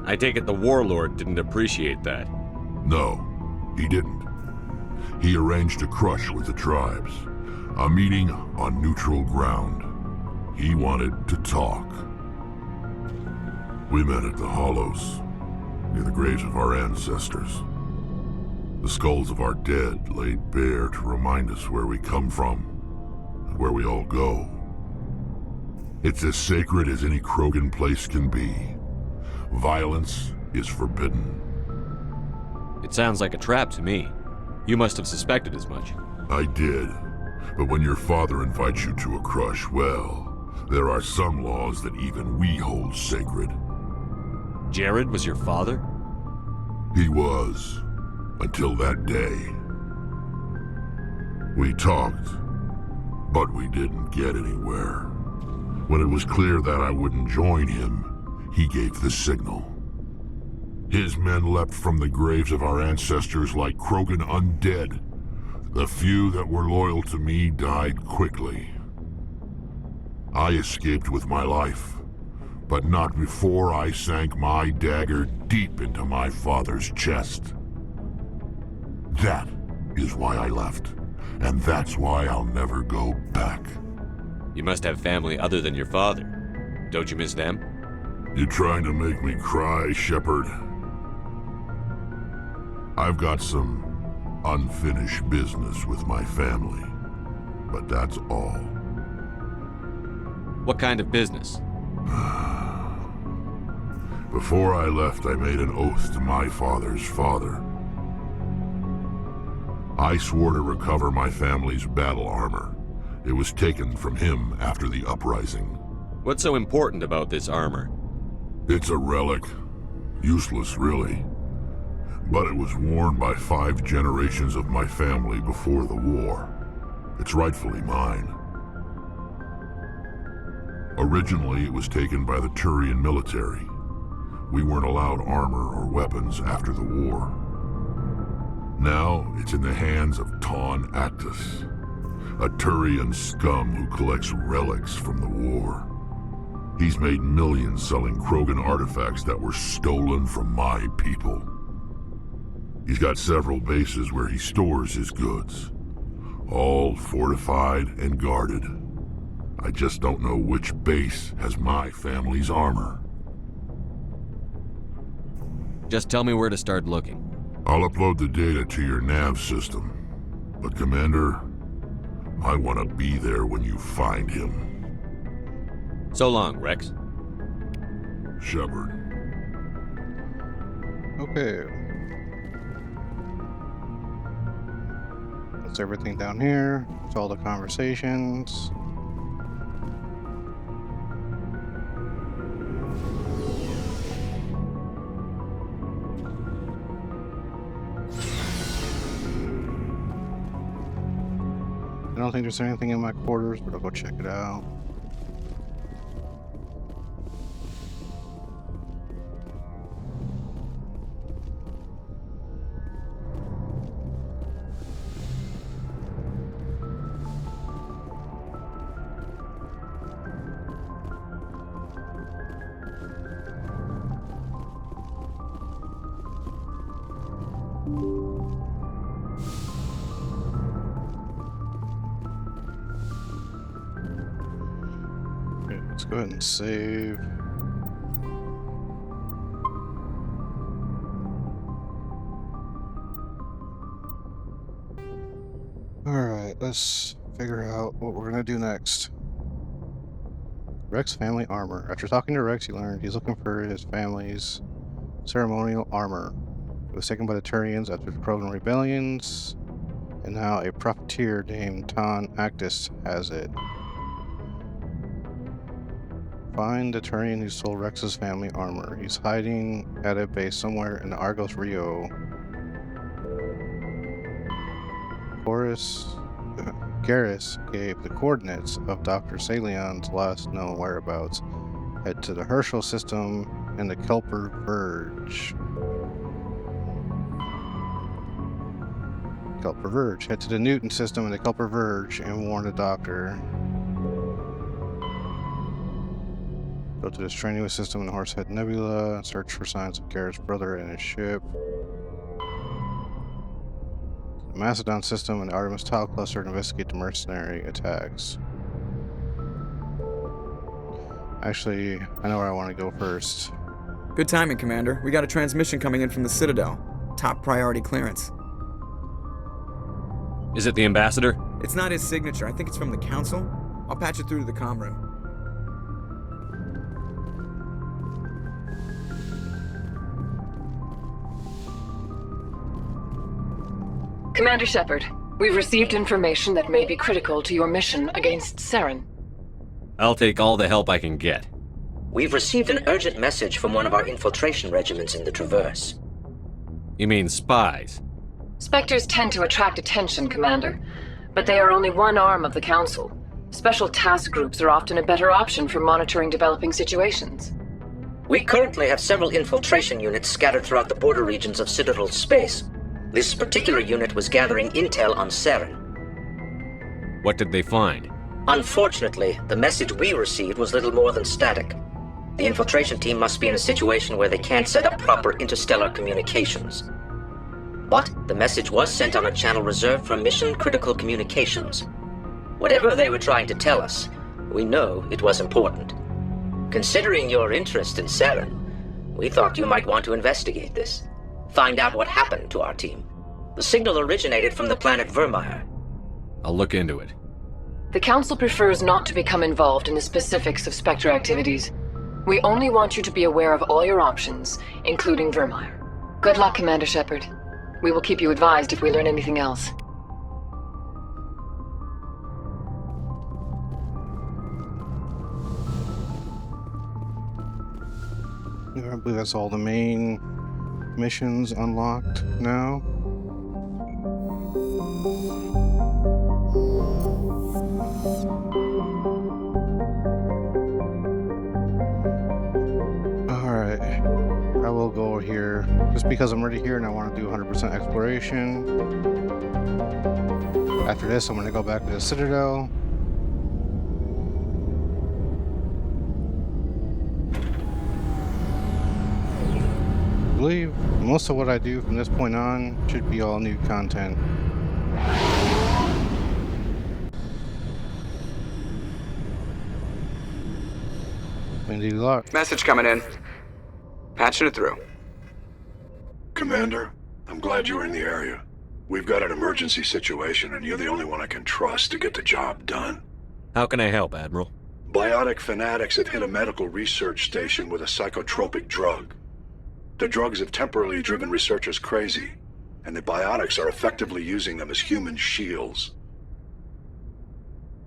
Q: I take it the warlord didn't appreciate that.
H: No, he didn't. He arranged a crush with the tribes, a meeting on neutral ground. He wanted to talk. We met at the Hollows, near the graves of our ancestors. The skulls of our dead laid bare to remind us where we come from and where we all go. It's as sacred as any Krogan place can be. Violence is forbidden.
Q: It sounds like a trap to me. You must have suspected as much.
H: I did. But when your father invites you to a crush, well, there are some laws that even we hold sacred.
Q: Jared was your father?
H: He was. Until that day. We talked, but we didn't get anywhere. When it was clear that I wouldn't join him, he gave the signal. His men leapt from the graves of our ancestors like Krogan undead. The few that were loyal to me died quickly. I escaped with my life, but not before I sank my dagger deep into my father's chest. That is why I left, and that's why I'll never go back.
Q: You must have family other than your father. Don't you miss them?
H: You trying to make me cry, Shepard? I've got some unfinished business with my family, but that's all.
Q: What kind of business?
H: Before I left, I made an oath to my father's father. I swore to recover my family's battle armor. It was taken from him after the uprising.
Q: What's so important about this armor?
H: It's a relic. Useless, really. But it was worn by 5 generations of my family before the war. It's rightfully mine. Originally, it was taken by the Turian military. We weren't allowed armor or weapons after the war. Now, it's in the hands of Ton Actus, a Turian scum who collects relics from the war. He's made millions selling Krogan artifacts that were stolen from my people. He's got several bases where he stores his goods, all fortified and guarded. I just don't know which base has my family's armor.
Q: Just tell me where to start looking.
H: I'll upload the data to your nav system. But Commander, I want to be there when you find him.
Q: So long, Rex.
H: Shepard.
A: Okay. That's everything down here. It's all the conversations. I don't think there's anything in my quarters, but I'll go check it out. Let's go ahead and save. Alright, let's figure out what we're gonna do next. Rex family armor. After talking to Rex, he learned he's looking for his family's ceremonial armor. It was taken by the Turians after the Krogan rebellions, and now a profiteer named Ton Actus has it. Find the Turian who stole Rex's family armor. He's hiding at a base somewhere in Argos Rio. Garrus gave the coordinates of Dr. Salion's last known whereabouts. Head to the Herschel system and the Kelper Verge. Head to the Newton system and the Kelper Verge and warn the doctor. Go to the Strenuous system in the Horsehead Nebula and search for signs of Garrett's brother and his ship. The Macedon system and the Artemis Tau Cluster to investigate the mercenary attacks. Actually, I know where I want to go first.
G: Good timing, Commander. We got a transmission coming in from the Citadel. Top priority clearance.
Q: Is it the Ambassador?
G: It's not his signature. I think it's from the Council. I'll patch it through to the comm room.
R: Commander Shepard, we've received information that may be critical to your mission against Saren.
Q: I'll take all the help I can get.
J: We've received an urgent message from one of our infiltration regiments in the Traverse.
Q: You mean spies?
R: Spectres tend to attract attention, Commander, but they are only one arm of the Council. Special task groups are often a better option for monitoring developing situations.
J: We currently have several infiltration units scattered throughout the border regions of Citadel space. This particular unit was gathering intel on Saren.
Q: What did they find?
J: Unfortunately, the message we received was little more than static. The infiltration team must be in a situation where they can't set up proper interstellar communications. But the message was sent on a channel reserved for mission-critical communications. Whatever they were trying to tell us, we know it was important. Considering your interest in Saren, we thought you might want to investigate this. Find out what happened to our team. The signal originated from the planet Vermeer.
Q: I'll look into it.
R: The Council prefers not to become involved in the specifics of Spectre activities. We only want you to be aware of all your options, including Vermeer. Good luck, Commander Shepard. We will keep you advised if we learn anything else.
A: I believe that's all the main missions unlocked now. Just because I'm already here and I want to do 100% exploration. After this, I'm going to go back to the Citadel. I believe most of what I do from this point on should be all new content. Indeed, luck.
G: Message coming in. Patching it through.
X: Commander, I'm glad you're in the area. We've got an emergency situation, and you're the only one I can trust to get the job done.
Q: How can I help, Admiral?
X: Biotic fanatics have hit a medical research station with a psychotropic drug. The drugs have temporarily driven researchers crazy, and the biotics are effectively using them as human shields.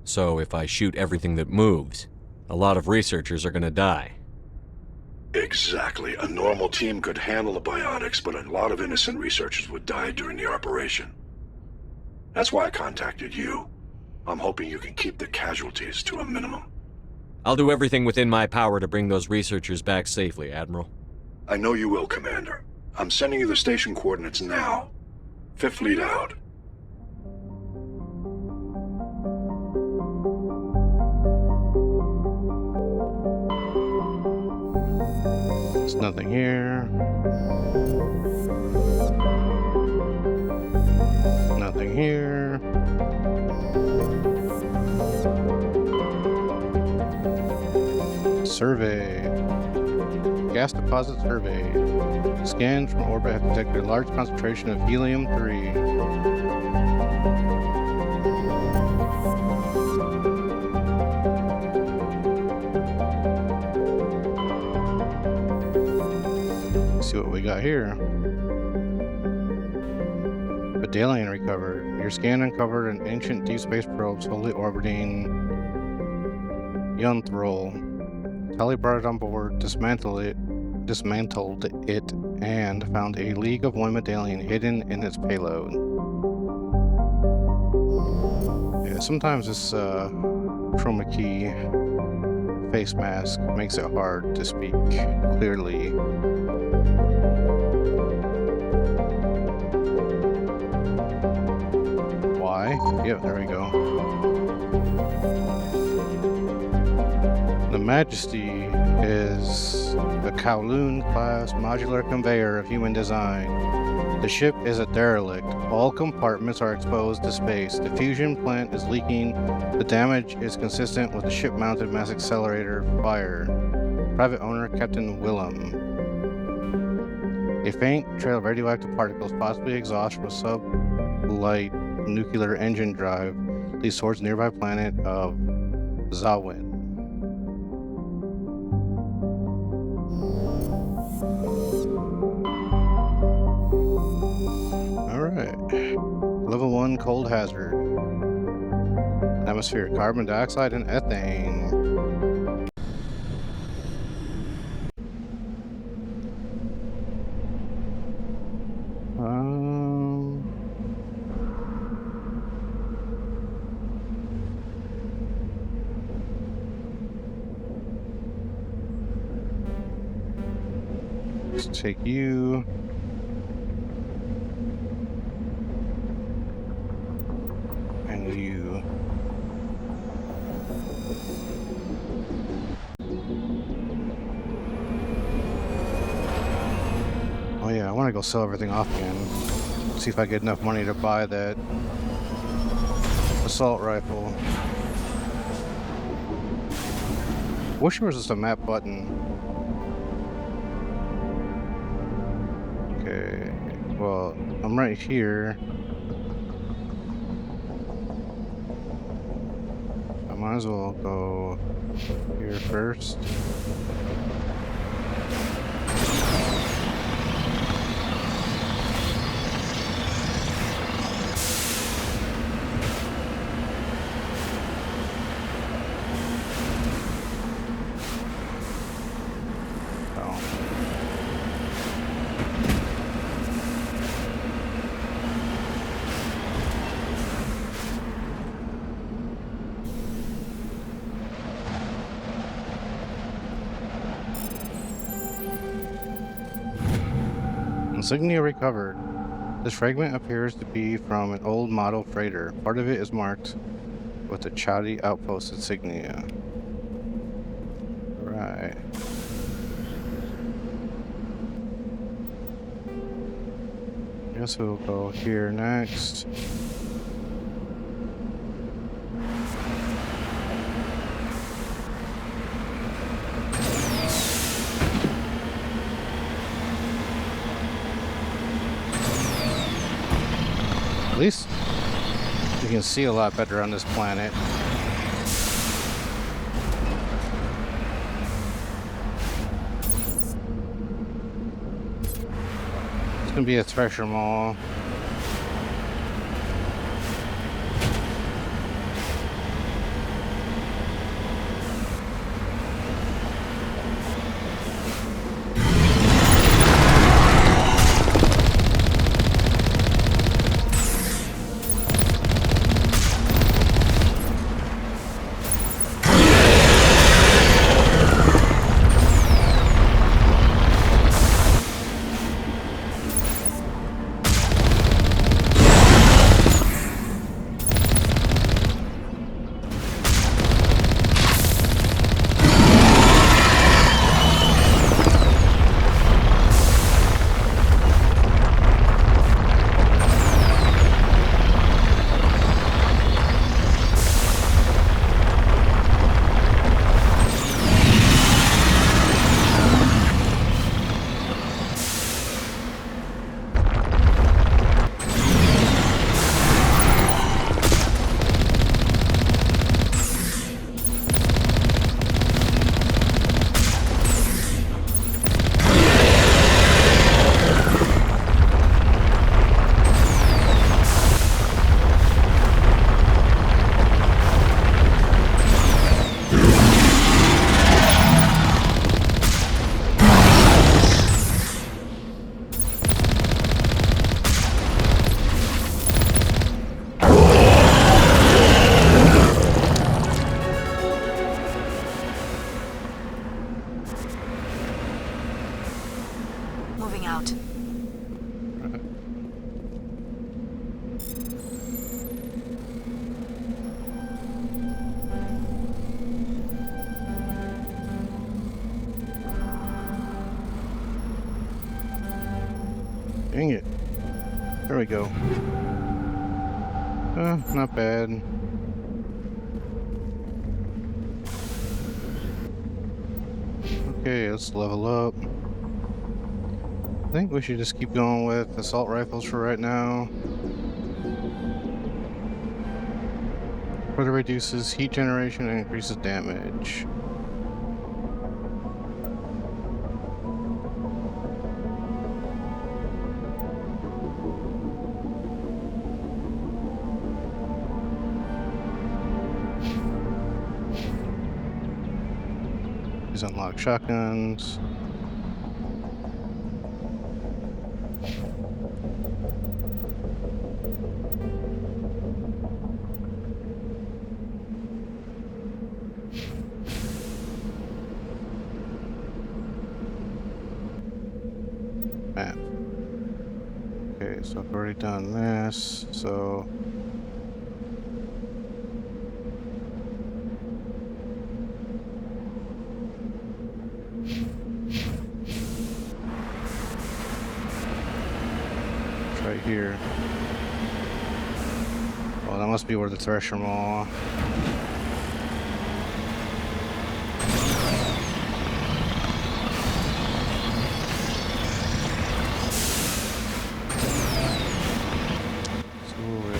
Q: So if I shoot everything that moves, a lot of researchers are gonna die.
X: Exactly. A normal team could handle the biotics, but a lot of innocent researchers would die during the operation. That's why I contacted you. I'm hoping you can keep the casualties to a minimum.
Q: I'll do everything within my power to bring those researchers back safely, Admiral.
X: I know you will, Commander. I'm sending you the station coordinates now. Fifth Fleet out.
A: There's nothing here. Nothing here. Survey. Gas deposit survey. Scans from orbit have detected a large concentration of helium-3. See what we got here. Medallion recovered. Your scan uncovered an ancient deep space probe slowly orbiting Yunthrol. Tali brought it on board, dismantled it, and found a League of One medallion hidden in its payload. Yeah, sometimes this chroma key face mask makes it hard to speak clearly. Why? Yep, there we go. The Majesty is a Kowloon-class modular conveyor of human design. The ship is a derelict. All compartments are exposed to space. The fusion plant is leaking. The damage is consistent with the ship-mounted mass accelerator fire. Private owner, Captain Willem. A faint trail of radioactive particles, possibly exhaust from a sub-light nuclear engine drive, leads towards the nearby planet of Zawin. Alright. Level 1 cold hazard. Atmosphere, carbon dioxide and ethane. Let's take you. And you. Oh yeah, I want to go sell everything off again. See if I get enough money to buy that assault rifle. Wish there was just a map button. Okay, well, I'm right here. I might as well go here first. Insignia recovered. This fragment appears to be from an old model freighter. Part of it is marked with the Chadi Outpost insignia. Right. Guess we'll go here next. At least you can see a lot better on this planet. It's gonna be a treasure mall.
D: Moving out.
A: Dang it. There we go. Not bad. Okay, let's level up. I think we should just keep going with assault rifles for right now. Further reduces heat generation and increases damage. These unlock shotguns. Map. Okay, so I've already done this, so it's right here. Oh, that must be where the Thresher Mall.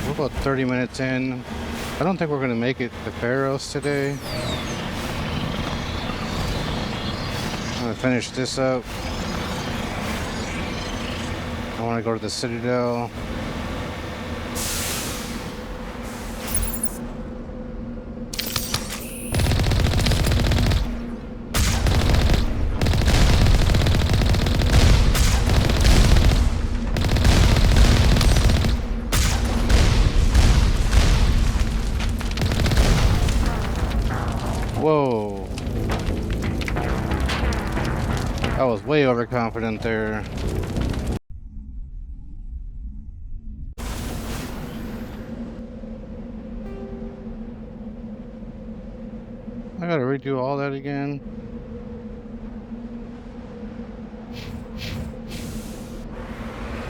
A: We're about 30 minutes in. I don't think we're gonna make it to Pharos today. I'm gonna finish this up. I wanna go to the Citadel. Whoa. I was way overconfident there. I gotta redo all that again.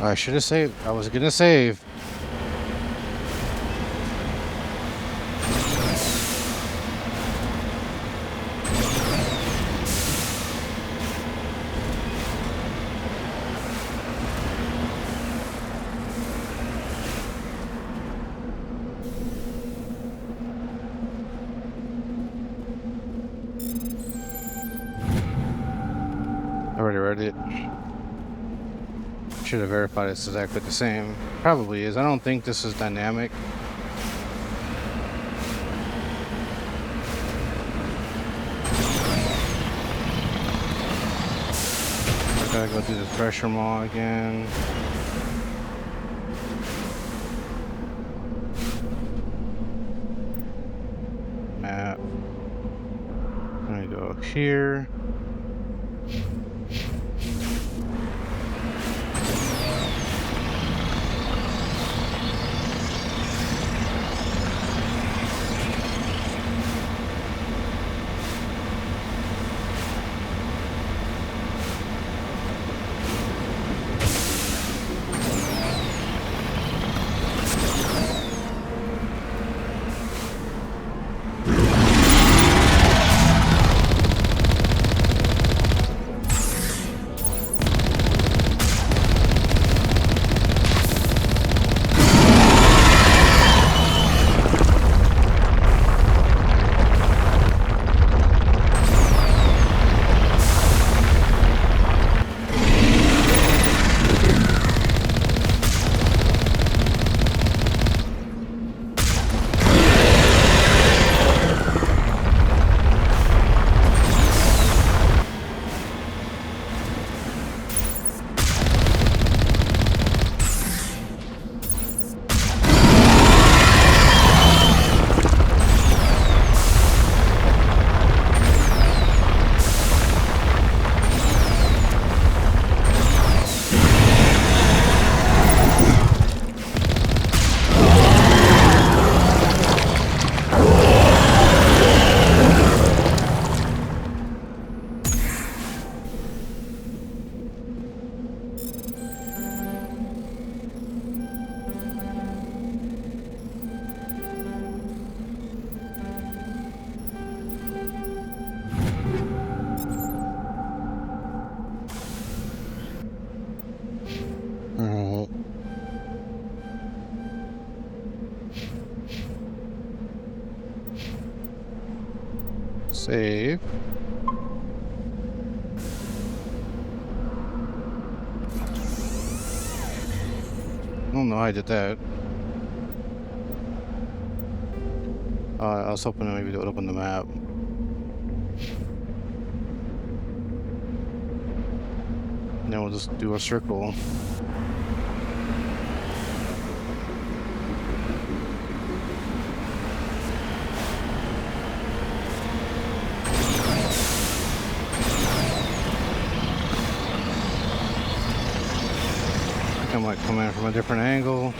A: I should have saved. I was gonna save. I already read it. Should have verified it's exactly the same. Probably is. I don't think this is dynamic. I gotta go through this pressure mall again. Map. I'm gonna go here. Save. I don't know how I did that. I was hoping maybe it would open the map. And then we'll just do a circle. I might come in from a different angle.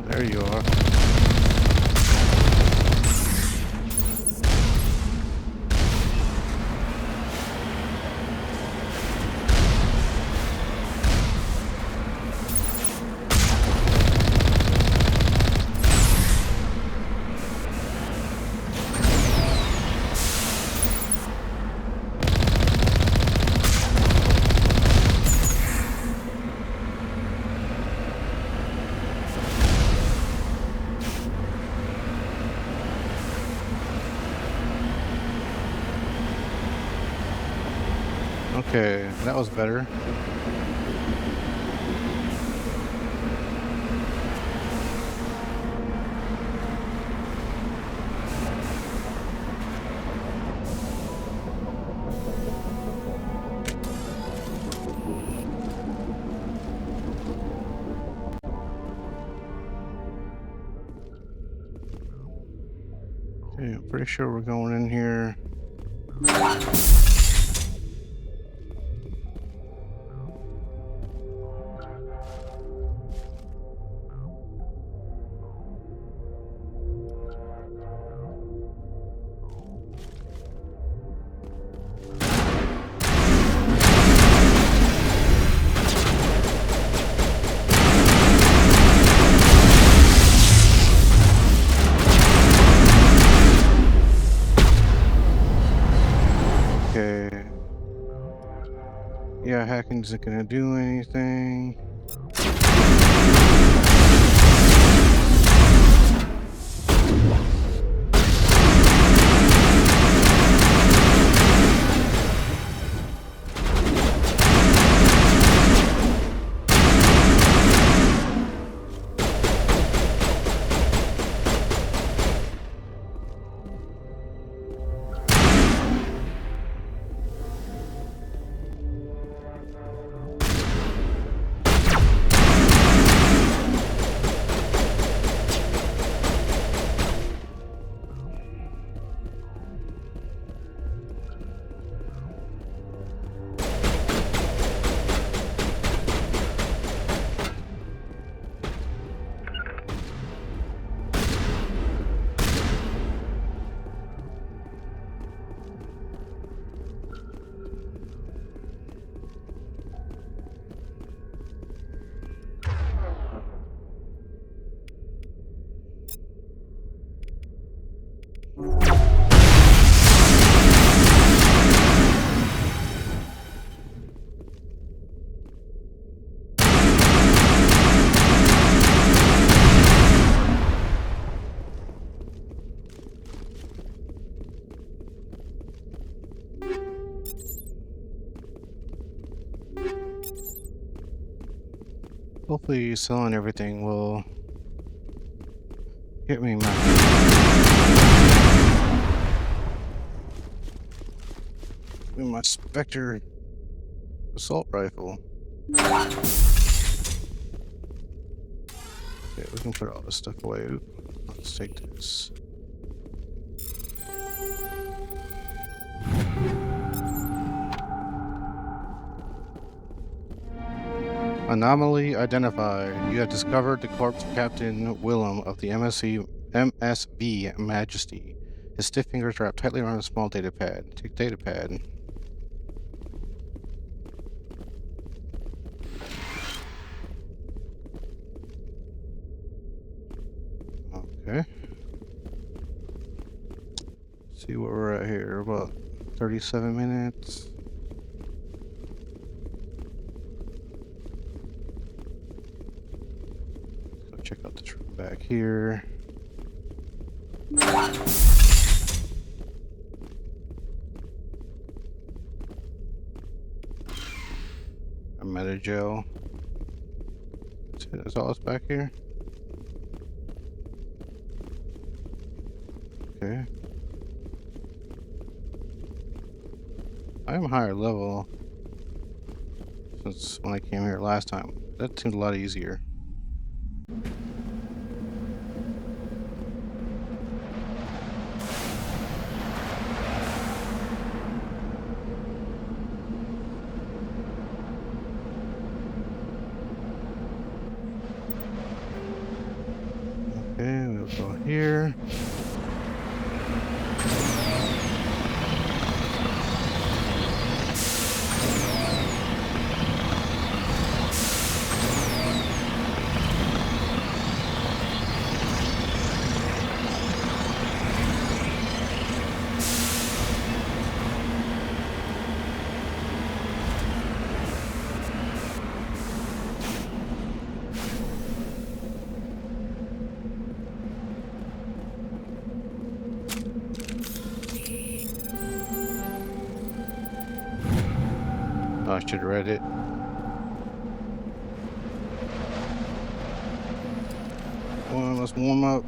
A: There you are. Okay, that was better. Okay, I'm pretty sure we're going in here. Okay. Yeah, hacking isn't gonna do anything. Hopefully selling everything will get me my Spectre assault rifle. Okay, we can put all this stuff away. Let's take this. Anomaly identified. You have discovered the corpse of Captain Willem of the MSV Majesty. His stiff fingers wrapped tightly around a small data pad. Take data pad. Okay. Let's see where we're at here. About 37 minutes. Check out the truck back here. A metagel. That's all that's back here. Okay. I am higher level since when I came here last time. That seemed a lot easier. Okay, we'll go here. Oh, I should have read it. Well, let's warm up.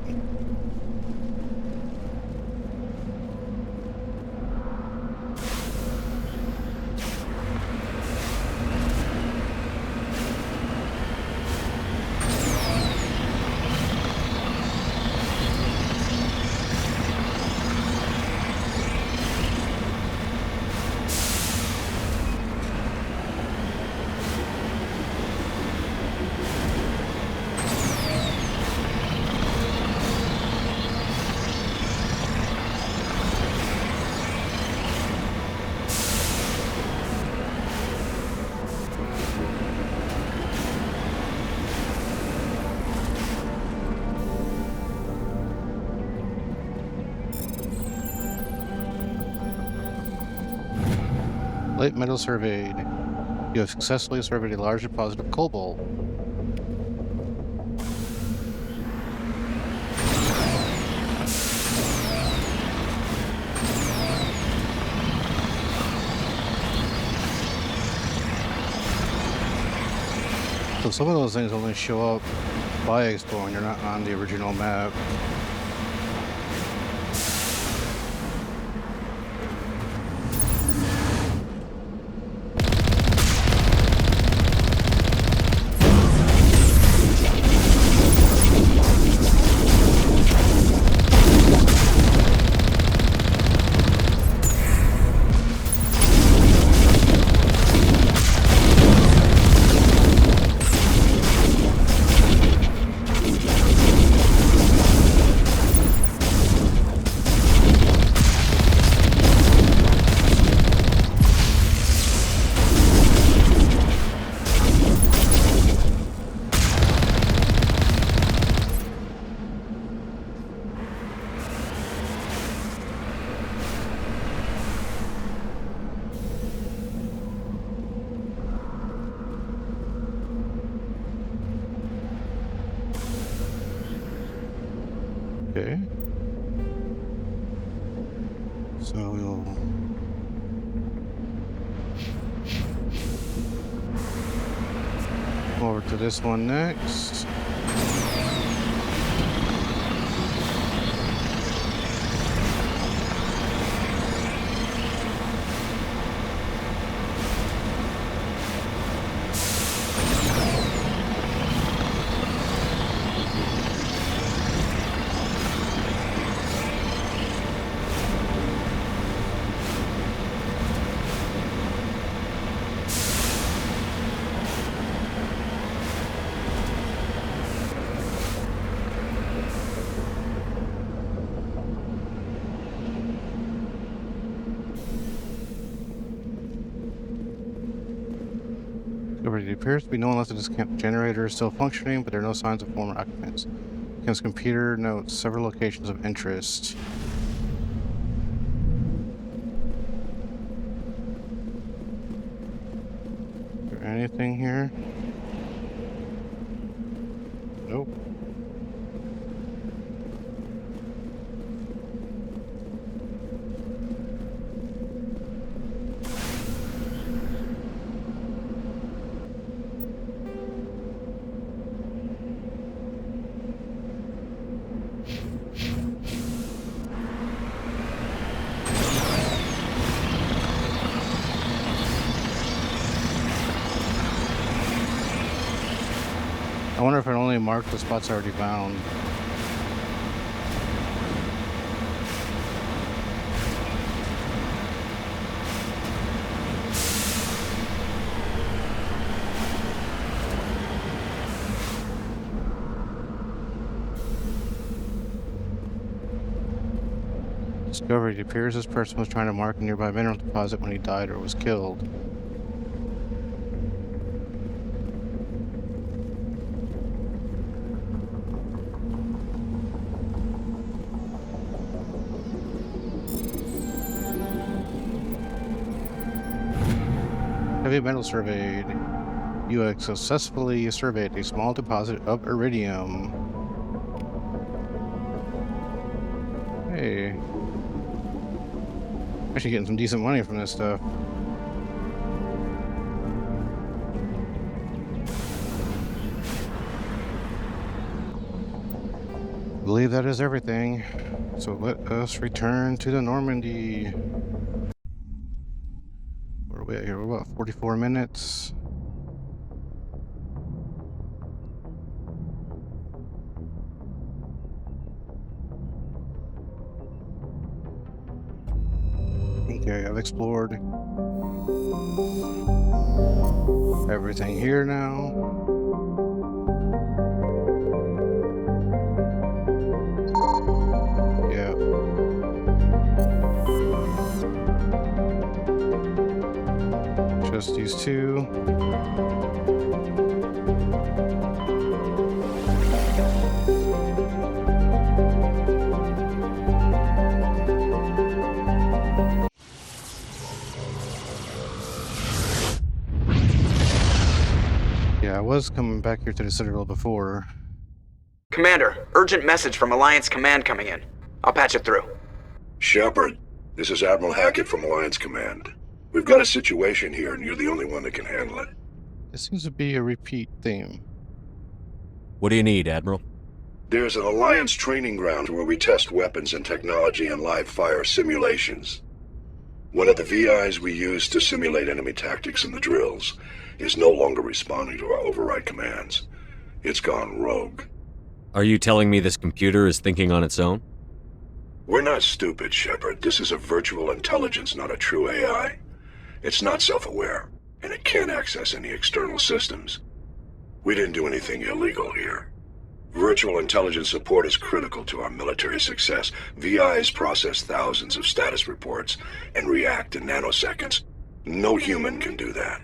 A: Light metal surveyed. You have successfully surveyed a large deposit of cobalt. So some of those things only show up by exploring, they're not on the original map. Okay. So we'll go over to this one next. It appears to be no one left at this camp. Generator is still functioning, but there are no signs of former occupants. Camp's computer notes several locations of interest. Is there anything here? Nope. I wonder if it only marked the spots already found. Discovery. It appears this person was trying to mark a nearby mineral deposit when he died or was killed. Heavy metal surveyed. You have successfully surveyed a small deposit of iridium. Hey. Actually getting some decent money from this stuff. believe that is everything. So let us return to the Normandy. Where are we at here? We're about 44 minutes. Okay, I've explored everything here now. Yeah. Just these two. Yeah, I was coming back here to the Citadel before.
G: Commander, urgent message from Alliance Command coming in. I'll patch it through.
X: Shepard, this is Admiral Hackett from Alliance Command. We've got a situation here, and you're the only one that can handle it.
A: This seems to be a repeat theme.
Q: What do you need, Admiral?
X: There's an Alliance training ground where we test weapons and technology in live fire simulations. One of the VIs we use to simulate enemy tactics in the drills is no longer responding to our override commands. It's gone rogue.
Q: Are you telling me this computer is thinking on its own?
X: We're not stupid, Shepard. This is a virtual intelligence, not a true AI. It's not self-aware, and it can't access any external systems. We didn't do anything illegal here. Virtual intelligence support is critical to our military success. VIs process thousands of status reports and react in nanoseconds. No human can do that.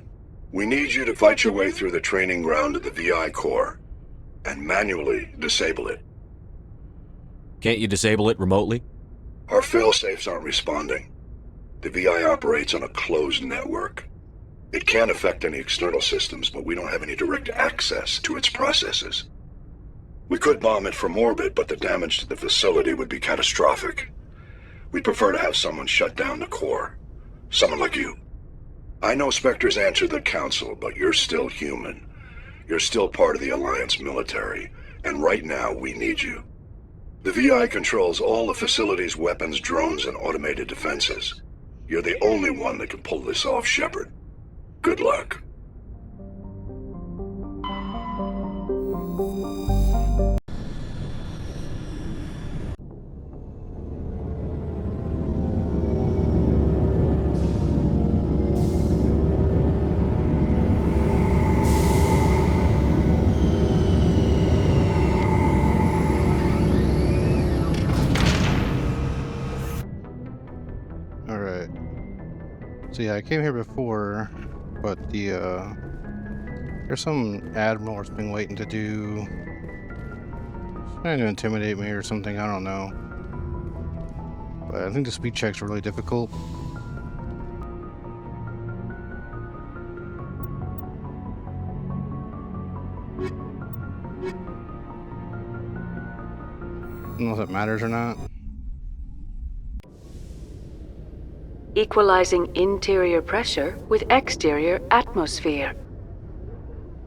X: We need you to fight your way through the training ground of the VI core and manually disable it.
Q: Can't you disable it remotely?
X: Our failsafes aren't responding. The VI operates on a closed network. It can affect any external systems, but we don't have any direct access to its processes. We could bomb it from orbit, but the damage to the facility would be catastrophic. We'd prefer to have someone shut down the core. Someone like you. I know Spectres answer the Council, but you're still human. You're still part of the Alliance military, and right now we need you. The VI controls all the facility's weapons, drones, and automated defenses. You're the only one that can pull this off, Shepard. Good luck.
A: Alright. So yeah, I came here before, but there's some admiral that's been waiting to do, trying to intimidate me or something, I don't know. But I think the speed checks are really difficult. I don't know if that matters or not.
O: Equalizing interior pressure with exterior atmosphere.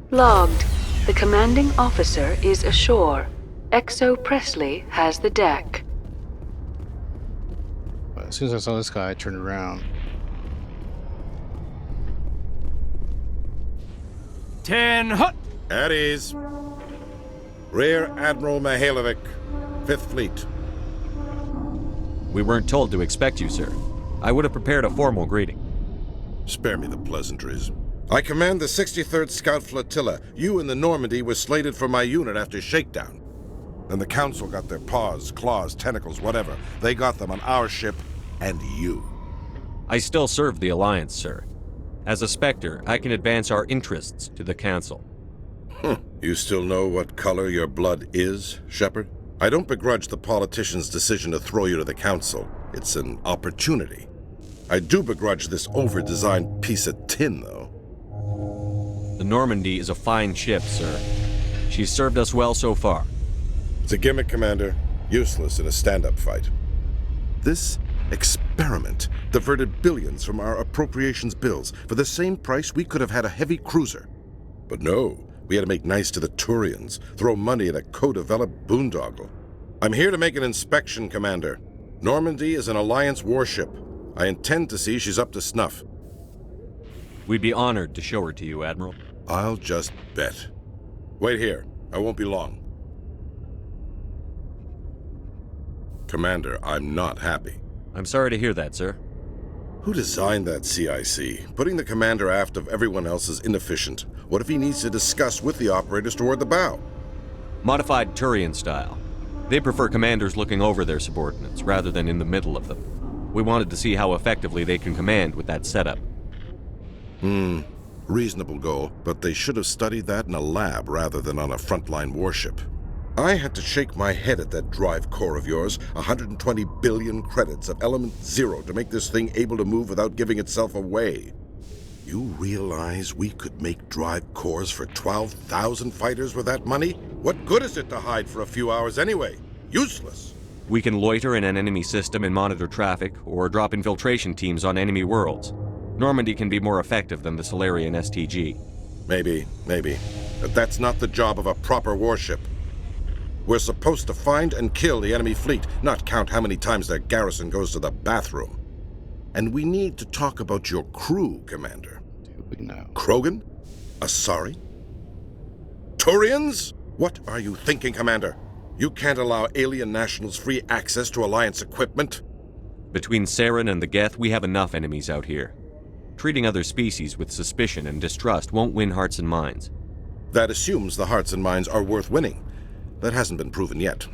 O: Logged. The commanding officer is ashore. Exo Presley has the deck.
A: But as soon as I saw this guy, I turned around.
K: 10 hut! At ease. Rear Admiral Mihailovic, 5th Fleet.
Q: We weren't told to expect you, sir. I would have prepared a formal greeting.
K: Spare me the pleasantries. I command the 63rd Scout Flotilla. You and the Normandy were slated for my unit after shakedown. Then the Council got their paws, claws, tentacles, whatever. They got them on our ship and you.
Q: I still serve the Alliance, sir. As a Spectre, I can advance our interests to the Council.
K: You still know what color your blood is, Shepard? I don't begrudge the politician's decision to throw you to the Council. It's an opportunity. I do begrudge this over-designed piece of tin, though.
Q: The Normandy is a fine ship, sir. She's served us well so far.
K: It's a gimmick, Commander. Useless in a stand-up fight. This experiment diverted billions from our appropriations bills. For the same price, we could have had a heavy cruiser. But no, we had to make nice to the Turians, throw money at a co-developed boondoggle. I'm here to make an inspection, Commander. Normandy is an Alliance warship. I intend to see she's up to snuff.
Q: We'd be honored to show her to you, Admiral.
K: I'll just bet. Wait here. I won't be long. Commander, I'm not happy.
Q: I'm sorry to hear that, sir.
K: Who designed that CIC? Putting the commander aft of everyone else is inefficient. What if he needs to discuss with the operators toward the bow?
Q: Modified Turian style. They prefer commanders looking over their subordinates, rather than in the middle of them. We wanted to see how effectively they can command with that setup.
K: Reasonable goal, but they should have studied that in a lab rather than on a frontline warship. I had to shake my head at that drive core of yours. 120 billion credits at element 0 to make this thing able to move without giving itself away. You realize we could make drive cores for 12,000 fighters with that money? What good is it to hide for a few hours anyway? Useless.
Q: We can loiter in an enemy system and monitor traffic, or drop infiltration teams on enemy worlds. Normandy can be more effective than the Solarian STG.
K: Maybe. But that's not the job of a proper warship. We're supposed to find and kill the enemy fleet, not count how many times their garrison goes to the bathroom. And we need to talk about your crew, Commander.
A: Do we know?
K: Krogan? Asari? Turians? What are you thinking, Commander? You can't allow alien nationals free access to Alliance equipment?
Q: Between Saren and the Geth, we have enough enemies out here. Treating other species with suspicion and distrust won't win hearts and minds.
K: That assumes the hearts and minds are worth winning. That hasn't been proven yet.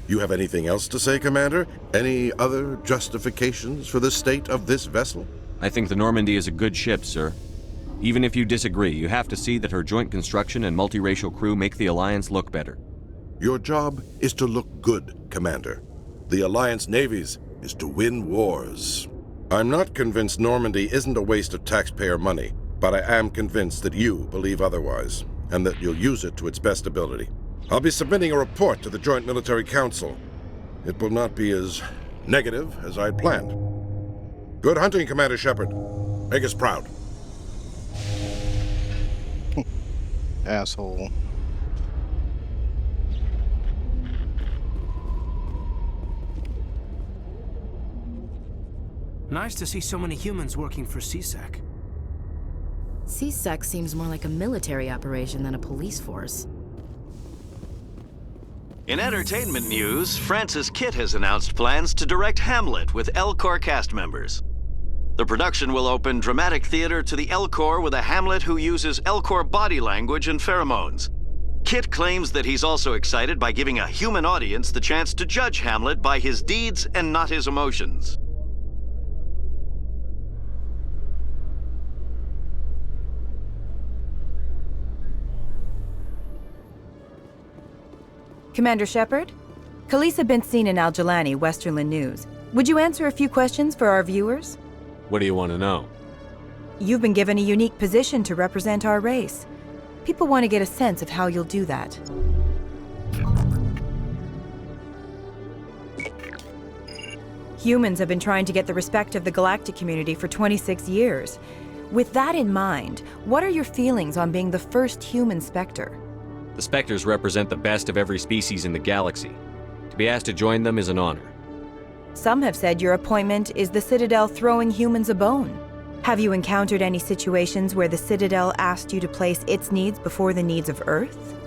K: You have anything else to say, Commander? Any other justifications for the state of this vessel?
Q: I think the Normandy is a good ship, sir. Even if you disagree, you have to see that her joint construction and multiracial crew make the Alliance look better.
K: Your job is to look good, Commander. The Alliance navies is to win wars. I'm not convinced Normandy isn't a waste of taxpayer money, but I am convinced that you believe otherwise, and that you'll use it to its best ability. I'll be submitting a report to the Joint Military Council. It will not be as negative as I'd planned. Good hunting, Commander Shepard. Make us proud.
A: Asshole.
T: Nice to see so many humans working for CSEC.
L: CSEC seems more like a military operation than a police force.
E: In entertainment news, Francis Kitt has announced plans to direct Hamlet with L-Corps cast members. The production will open dramatic theater to the L-Corps with a Hamlet who uses L-Corps body language and pheromones. Kitt claims that he's also excited by giving a human audience the chance to judge Hamlet by his deeds and not his emotions.
M: Commander Shepard? Khaleesa been seen in Al-Jalani, Westerland News. Would you answer a few questions for our viewers?
Q: What do you want to know?
M: You've been given a unique position to represent our race. People want to get a sense of how you'll do that. Humans have been trying to get the respect of the galactic community for 26 years. With that in mind, what are your feelings on being the first human Spectre?
Q: The Spectres represent the best of every species in the galaxy. To be asked to join them is an honor.
M: Some have said your appointment is the Citadel throwing humans a bone. Have you encountered any situations where the Citadel asked you to place its needs before the needs of Earth?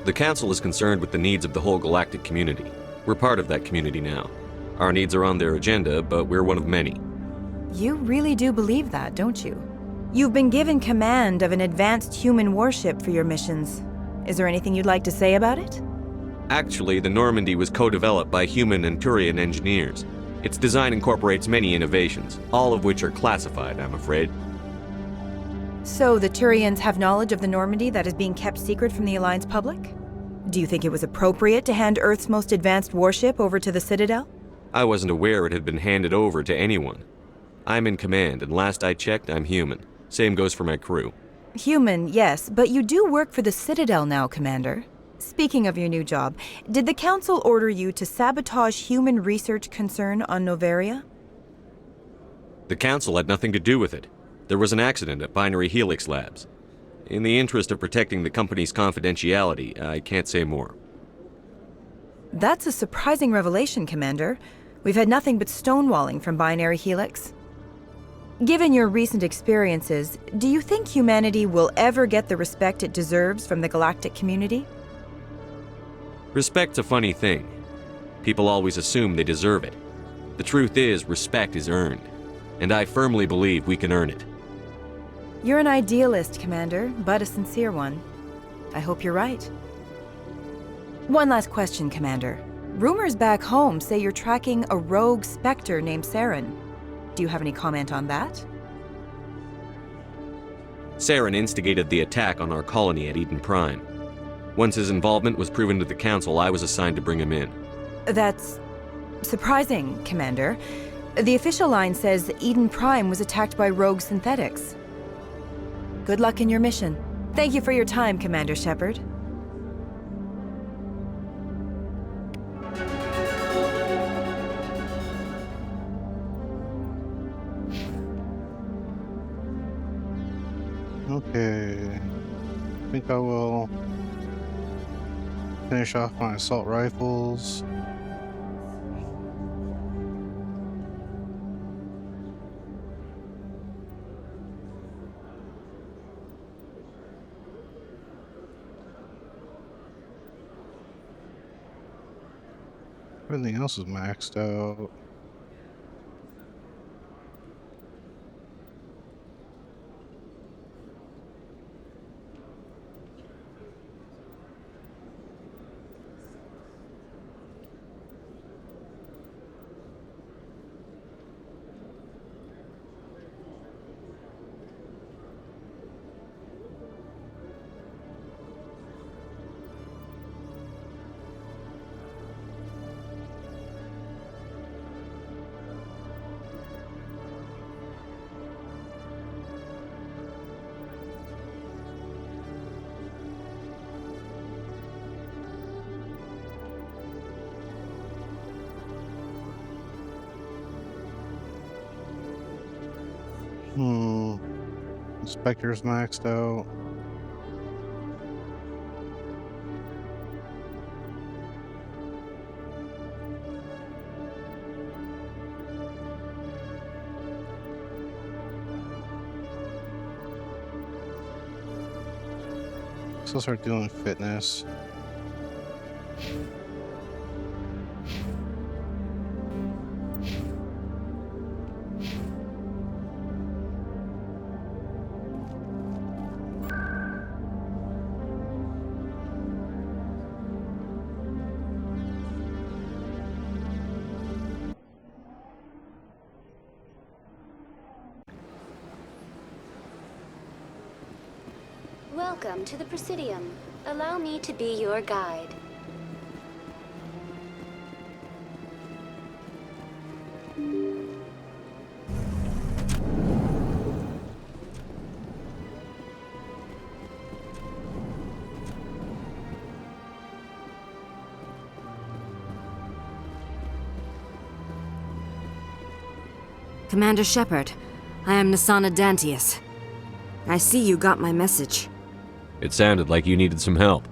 Q: The Council is concerned with the needs of the whole galactic community. We're part of that community now. Our needs are on their agenda, but we're one of many.
M: You really do believe that, don't you? You've been given command of an advanced human warship for your missions. Is there anything you'd like to say about it?
Q: Actually, the Normandy was co-developed by human and Turian engineers. Its design incorporates many innovations, all of which are classified, I'm afraid.
M: So the Turians have knowledge of the Normandy that is being kept secret from the Alliance public? Do you think it was appropriate to hand Earth's most advanced warship over to the Citadel?
Q: I wasn't aware it had been handed over to anyone. I'm in command, and last I checked, I'm human. Same goes for my crew.
M: Human, yes, but you do work for the Citadel now, Commander. Speaking of your new job, did the Council order you to sabotage human research concern on Noveria?
Q: The Council had nothing to do with it. There was an accident at Binary Helix Labs. In the interest of protecting the company's confidentiality, I can't say more.
M: That's a surprising revelation, Commander. We've had nothing but stonewalling from Binary Helix. Given your recent experiences, do you think humanity will ever get the respect it deserves from the galactic community?
Q: Respect's a funny thing. People always assume they deserve it. The truth is, respect is earned. And I firmly believe we can earn it.
M: You're an idealist, Commander, but a sincere one. I hope you're right. One last question, Commander. Rumors back home say you're tracking a rogue Spectre named Saren. Do you have any comment on that?
Q: Saren instigated the attack on our colony at Eden Prime. Once his involvement was proven to the Council, I was assigned to bring him in.
M: That's surprising, Commander. The official line says Eden Prime was attacked by rogue synthetics. Good luck in your mission. Thank you for your time, Commander Shepard.
A: Okay. I think I will finish off my assault rifles. Everything else is maxed out. Spectre's maxed out. So I'll start doing fitness.
C: Welcome to the Presidium. Allow me to be your guide.
L: Commander Shepard, I am Nasana Dantius. I see you got my message.
Q: It sounded like you needed some help.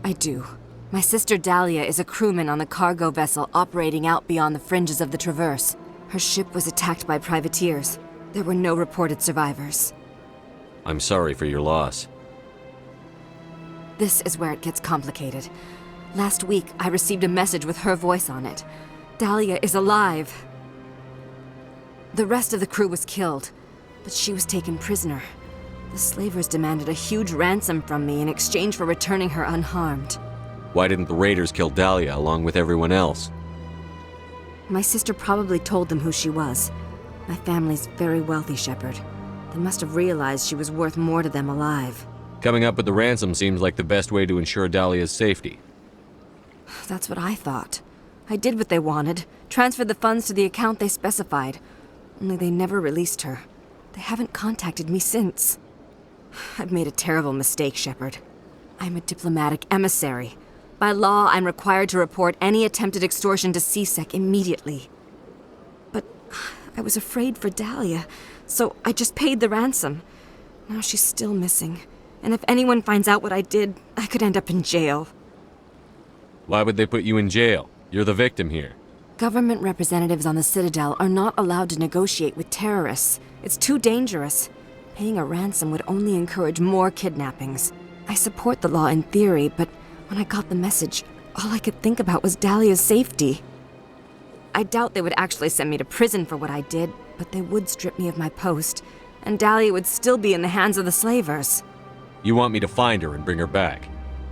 L: I do. My sister Dahlia is a crewman on a cargo vessel operating out beyond the fringes of the Traverse. Her ship was attacked by privateers. There were no reported survivors.
Q: I'm sorry for your loss.
L: This is where it gets complicated. Last week, I received a message with her voice on it. Dahlia is alive. The rest of the crew was killed, but she was taken prisoner. The slavers demanded a huge ransom from me in exchange for returning her unharmed.
Q: Why didn't the raiders kill Dahlia along with everyone else?
L: My sister probably told them who she was. My family's very wealthy, Shepard. They must have realized she was worth more to them alive.
Q: Coming up with the ransom seems like the best way to ensure Dahlia's safety.
L: That's what I thought. I did what they wanted, transferred the funds to the account they specified. Only they never released her. They haven't contacted me since. I've made a terrible mistake, Shepard. I'm a diplomatic emissary. By law, I'm required to report any attempted extortion to CSEC immediately. But I was afraid for Dahlia, so I just paid the ransom. Now she's still missing. And if anyone finds out what I did, I could end up in jail.
Q: Why would they put you in jail? You're the victim here.
M: Government representatives on the Citadel are not allowed to negotiate with terrorists. It's too dangerous. Paying a ransom would only encourage more kidnappings. I support the law in theory, but when I got the message, all I could think about was Dahlia's safety. I doubt they would actually send me to prison for what I did, but they would strip me of my post, and Dahlia would still be in the hands of the slavers.
Q: You want me to find her and bring her back?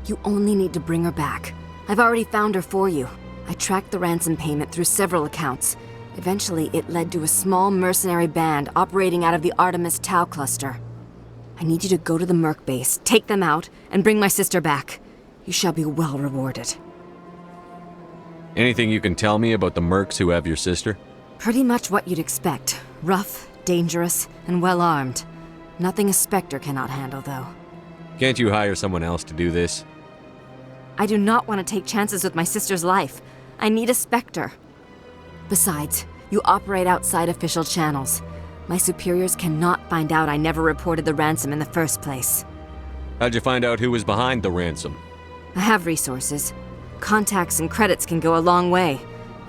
M: You only need to bring her back. I've already found her for you. I tracked the ransom payment through several accounts. Eventually, it led to a small mercenary band operating out of the Artemis Tau cluster. I need you to go to the Merc base, take them out, and bring my sister back. You shall be well rewarded.
Q: Anything you can tell me about the mercs who have your sister?
M: Pretty much what you'd expect. Rough, dangerous, and well-armed. Nothing a Spectre cannot handle, though.
Q: Can't you hire someone else to do this?
M: I do not want to take chances with my sister's life. I need a Spectre. Besides, you operate outside official channels. My superiors cannot find out I never reported the ransom in the first place.
Q: How'd you find out who was behind the ransom?
M: I have resources. Contacts and credits can go a long way,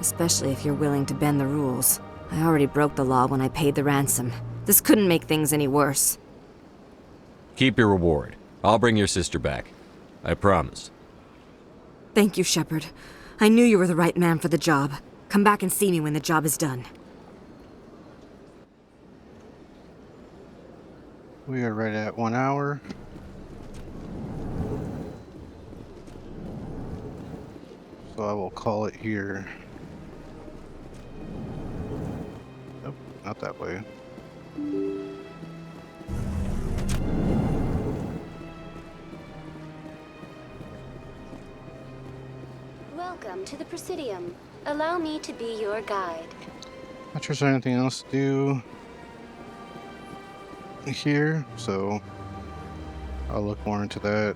M: especially if you're willing to bend the rules. I already broke the law when I paid the ransom. This couldn't make things any worse.
Q: Keep your reward. I'll bring your sister back. I promise.
M: Thank you, Shepard. I knew you were the right man for the job. Come back and see me when the job is done.
A: We are right at 1 hour. So I will call it here. Nope, not that way.
C: Welcome to the Presidium. Allow me to be your guide.
A: Not sure if there's anything else to do here, so I'll look more into that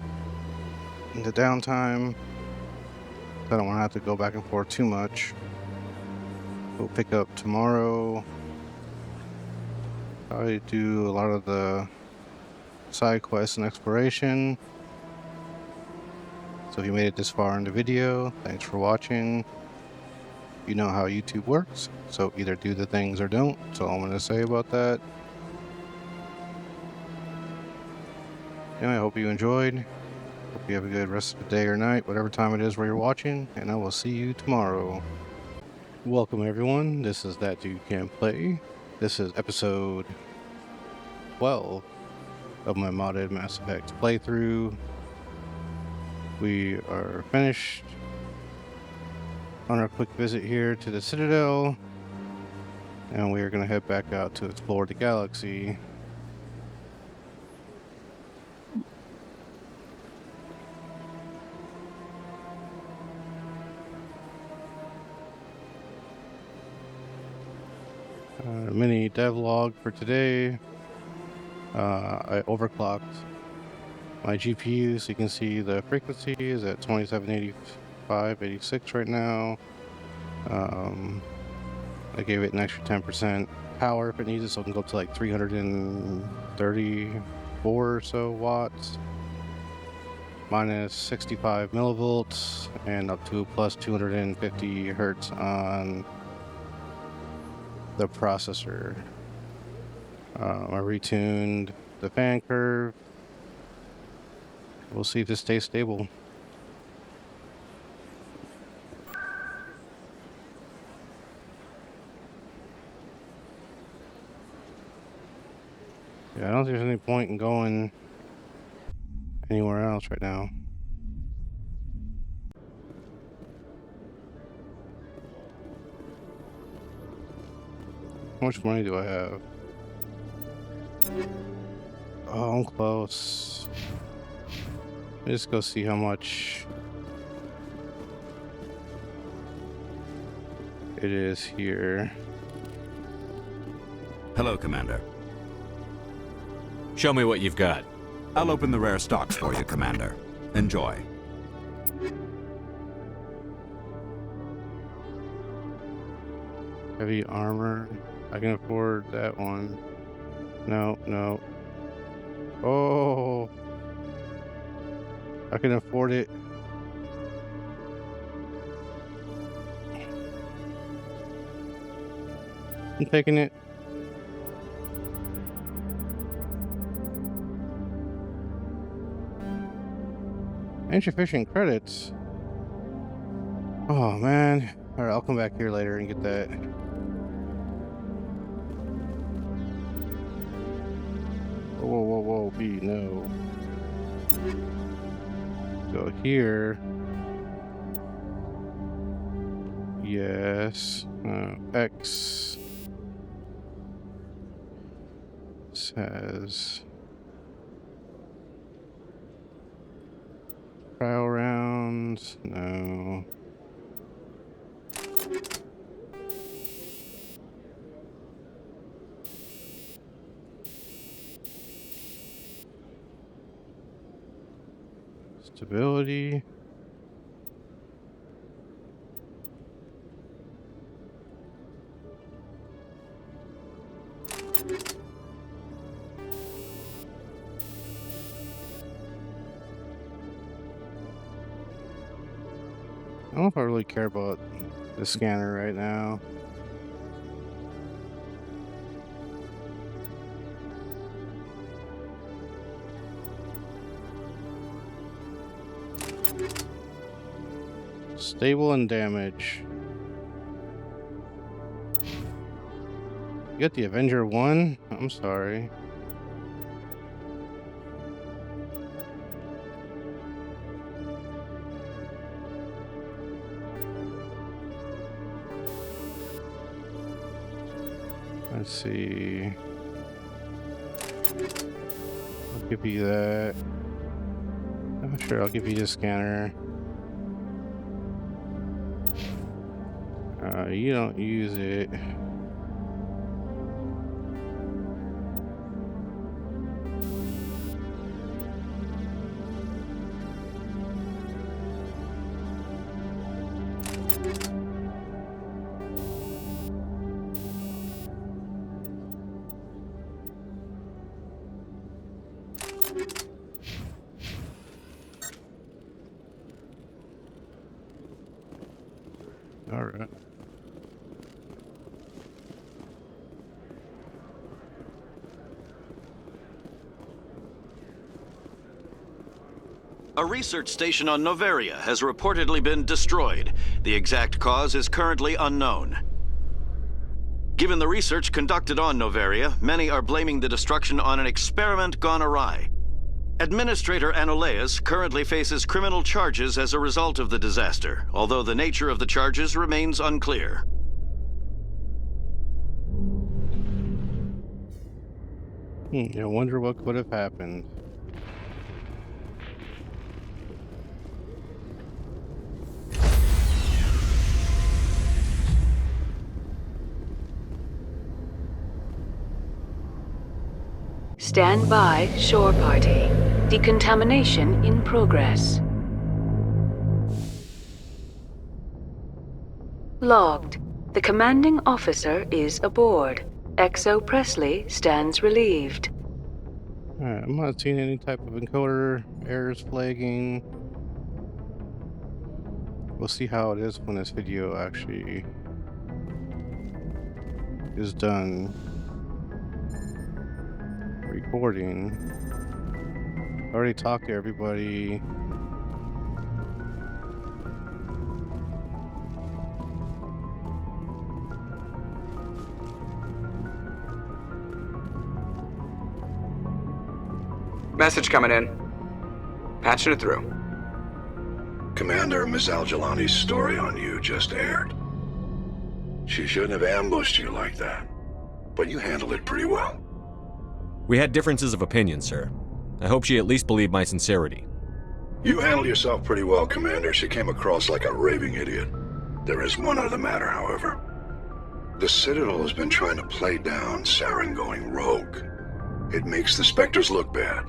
A: in the downtime. I don't want to have to go back and forth too much. We'll pick up tomorrow. I do a lot of the side quests and exploration. So if you made it this far in the video, thanks for watching. You know how YouTube works, so either do the things or don't. That's all I'm going to say about that. Anyway, I hope you enjoyed. Hope you have a good rest of the day or night, whatever time it is where you're watching, and I will see you tomorrow. Welcome everyone, this is That Dude Can Play. This is episode 12 of my modded Mass Effect playthrough. We are finished on our quick visit here to the Citadel, and we are going to head back out to explore the galaxy. Mini devlog for today. I overclocked my GPU, so you can see the frequency is at 2785/86 right now. I gave it an extra 10% power if it needs it, so it can go up to like 334 or so watts. Minus 65 millivolts and up to plus 250 hertz on the processor. I retuned the fan curve. We'll see if this stays stable. Yeah, I don't think there's any point in going anywhere else right now. How much money do I have? Oh, I'm close. Let me just go see how much it is here.
B: Hello, Commander.
Q: Show me what you've got.
B: I'll open the rare stocks for you, Commander. Enjoy.
A: Heavy armor. I can afford that one. No, no. Oh, I can afford it. I'm taking it. Insufficient credits. Oh man. Alright, I'll come back here later and get that. Whoa, whoa, whoa, B, no. Go here. Yes. X says trial rounds. No. Stability. I don't know if I really care about the scanner right now. Stable and damage. You got the Avenger 1? I'm sorry. Let's see. I'll give you that. Oh, sure, I'll give you the scanner. You don't use it. All right.
E: A research station on Noveria has reportedly been destroyed. The exact cause is currently unknown. Given the research conducted on Noveria, many are blaming the destruction on an experiment gone awry. Administrator Anoleus currently faces criminal charges as a result of the disaster, although the nature of the charges remains unclear.
A: I wonder what could have happened.
O: Stand by, shore party. Decontamination in progress. Logged. The commanding officer is aboard. XO Presley stands relieved.
A: Alright, I'm not seeing any type of encoder errors flagging. We'll see how it is when this video actually is done recording. I already talked to everybody.
G: Message coming in. Patching it through.
X: Commander, Ms. Al-Jalani's story on you just aired. She shouldn't have ambushed you like that, but you handled it pretty well.
Q: We had differences of opinion, sir. I hope she at least believed my sincerity.
X: You handled yourself pretty well, Commander. She came across like a raving idiot. There is one other matter, however. The Citadel has been trying to play down Saren going rogue. It makes the Spectres look bad.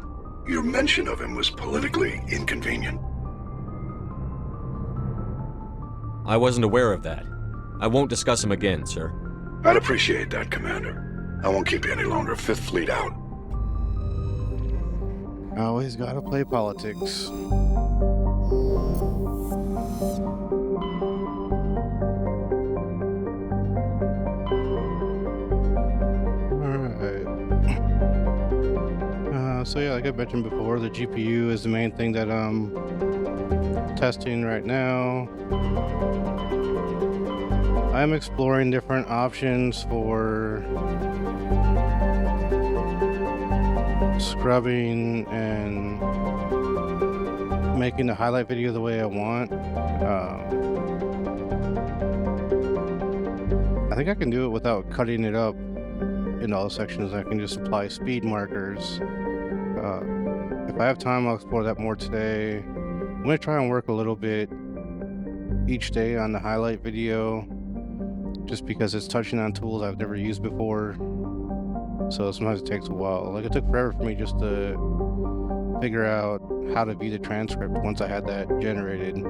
X: Your mention of him was politically inconvenient.
Q: I wasn't aware of that. I won't discuss him again, sir.
X: I'd appreciate that, Commander. I won't keep you any longer. Fifth Fleet out.
A: Always gotta play politics. So yeah, like I mentioned before, the GPU is the main thing that I'm testing right now. I'm exploring different options for scrubbing and making the highlight video the way I want. I think I can do it without cutting it up in all sections. I can just apply speed markers. If I have time, I'll explore that more today. I'm going to try and work a little bit each day on the highlight video, just because it's touching on tools I've never used before. So sometimes it takes a while. Like, it took forever for me just to figure out how to view the transcript once I had that generated.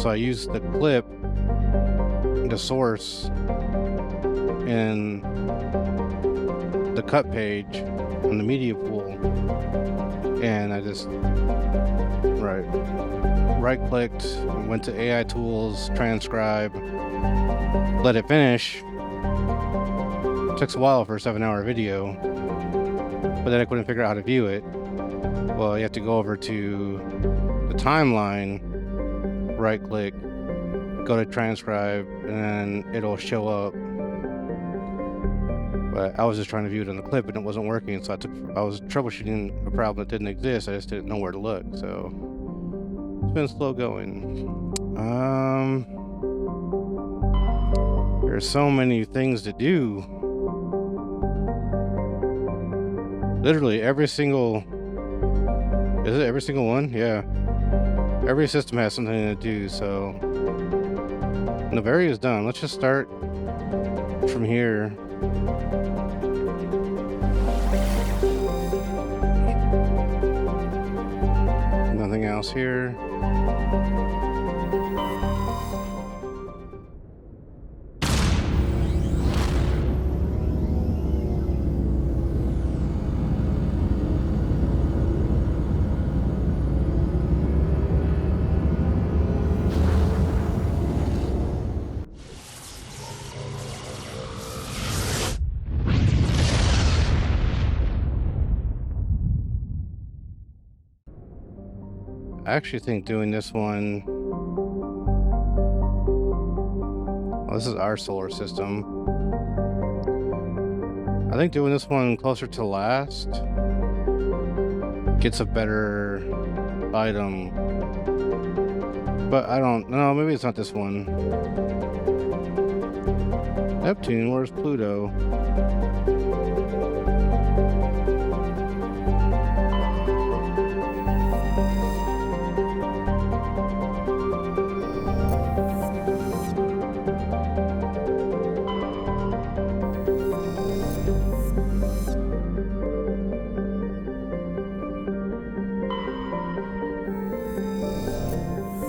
A: So I used the clip, the source, in the cut page on the media pool, and I just right clicked, went to AI tools, transcribe, let it finish. It took a while for a 7-hour video, but then I couldn't figure out how to view it. Well, you have to go over to the timeline, right click, go to transcribe, and then it'll show up. But I was just trying to view it on the clip and it wasn't working, so I was troubleshooting a problem that didn't exist. I just didn't know where to look, so it's been slow going. There's so many things to do. Literally every single one? Yeah. Every system has something to do, so Novari is done. Let's just start from here. Nothing else here. I actually think doing this one, well, this is our solar system. I think doing this one closer to last gets a better item, but I don't know, maybe it's not this one. Neptune, where's Pluto?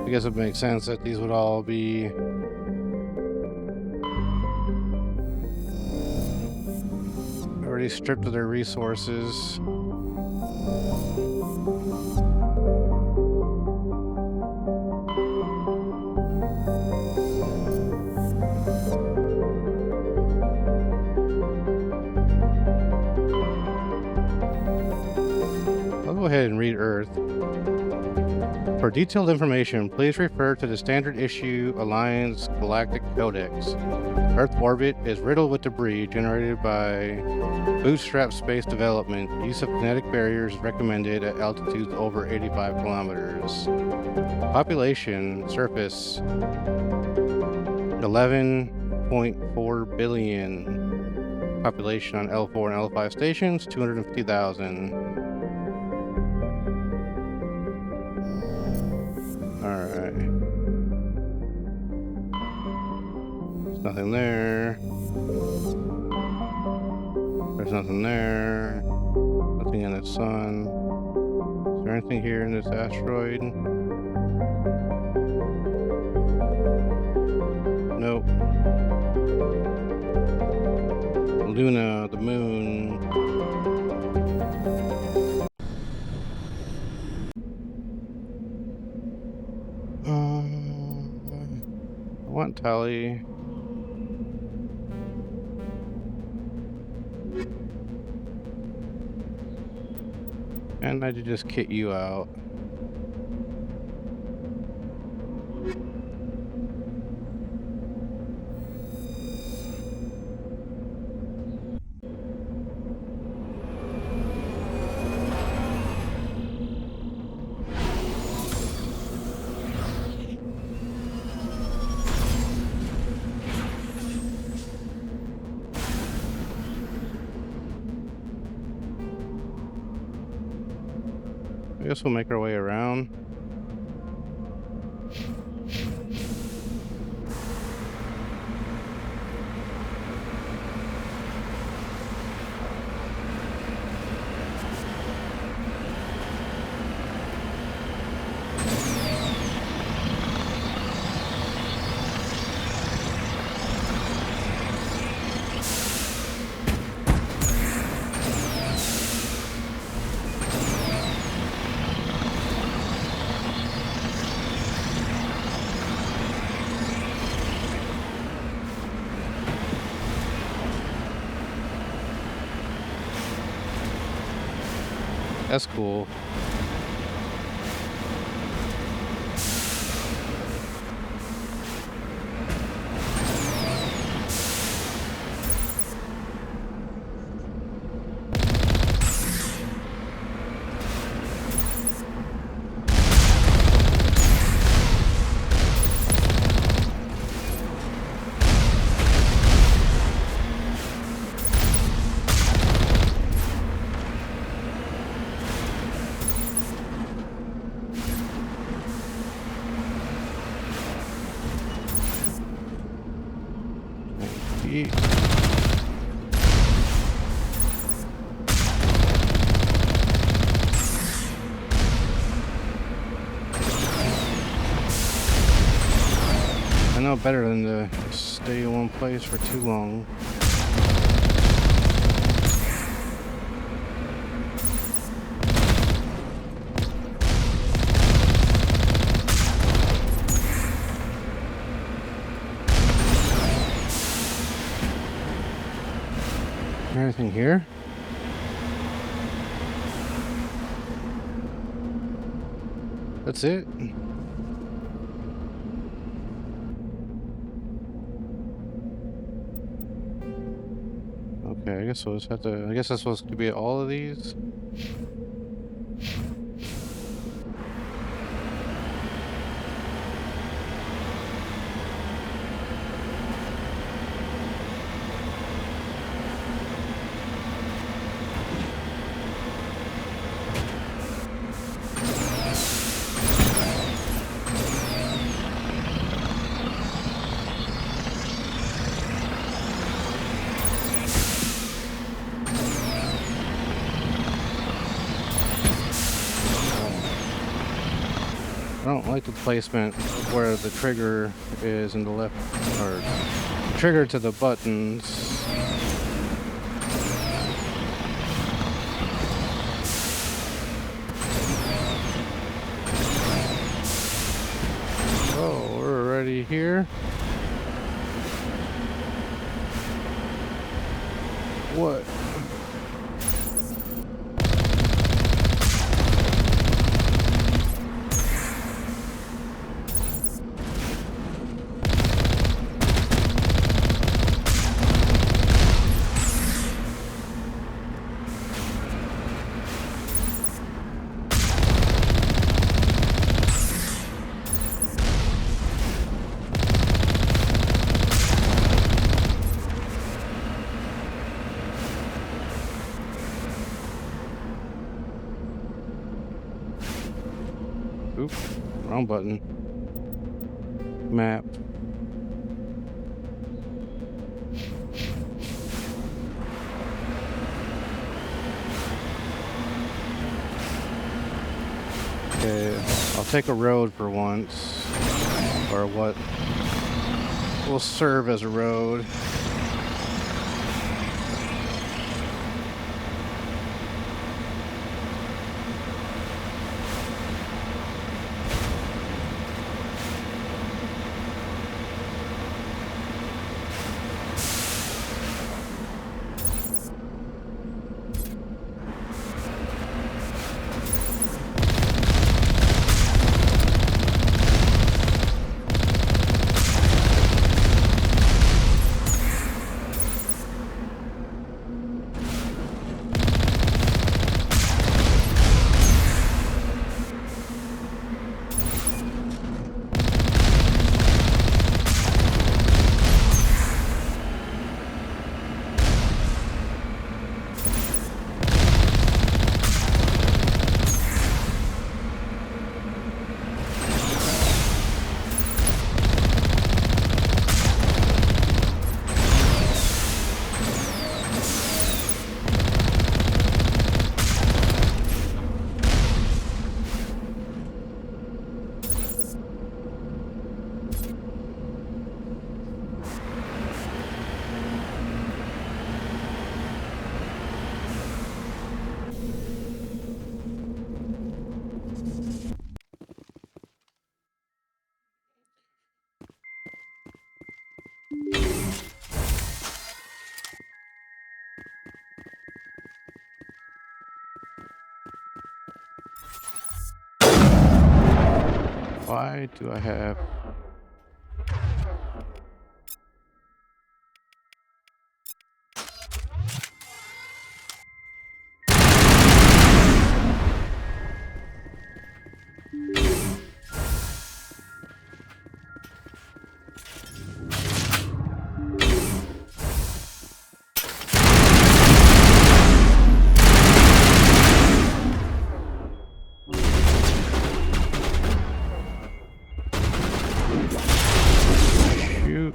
A: I guess it makes sense that these would all be already stripped of their resources. I'll go ahead and read Earth. For detailed information, please refer to the Standard Issue Alliance Galactic Codex. Earth orbit is riddled with debris generated by bootstrap space development. Use of kinetic barriers recommended at altitudes over 85 kilometers. Population, surface, 11.4 billion. Population on L4 and L5 stations, 250,000. Alright. There's nothing there. There's nothing there. Nothing in the sun. Is there anything here in this asteroid? Nope. Luna, the moon. I want Tally. And I did just kit you out. I guess we'll make our way around. That's cool. I know better than to stay in one place for too long. Anything here? That's it? Okay, I guess we'll just have to... I guess that's supposed to be all of these? I don't like the placement of where the trigger is in the left, or trigger to the buttons. Oh, we're already here. What? Oop, wrong button. Map. Okay, I'll take a road for once. Or what will serve as a road. Why do I have... Shoot.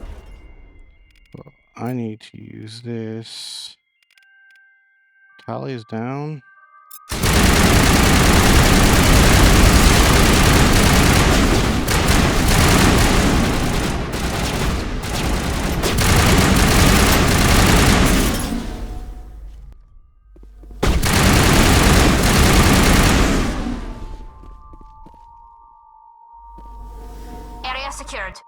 A: Well, I need to use this. Tally's down.
F: Area secured.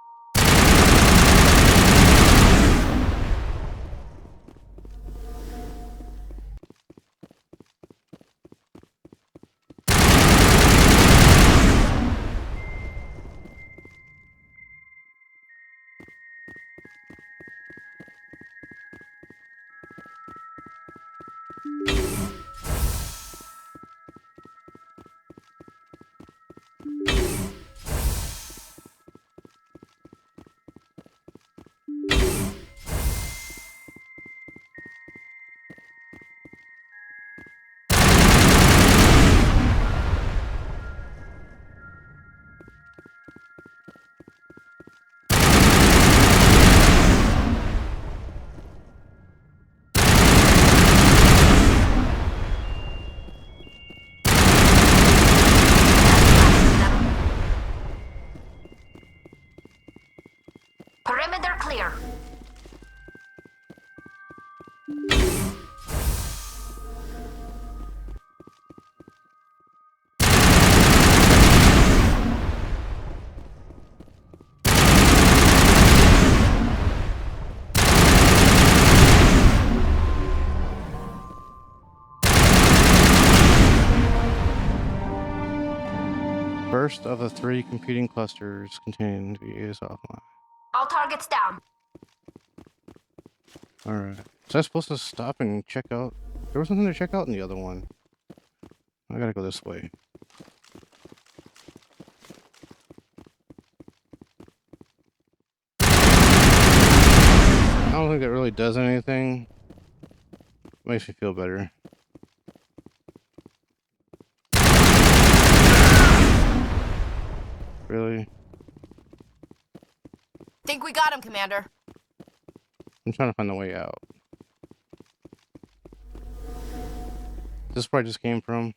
F: Perimeter clear.
A: First of the 3 competing clusters containing the is offline.
F: All targets down.
A: Alright. So I supposed to stop and check out? There was something to check out in the other one. I gotta go this way. I don't think it really does anything. Makes me feel better. Really?
L: Think we got him, Commander.
A: I'm trying to find the way out. This is where I just came from.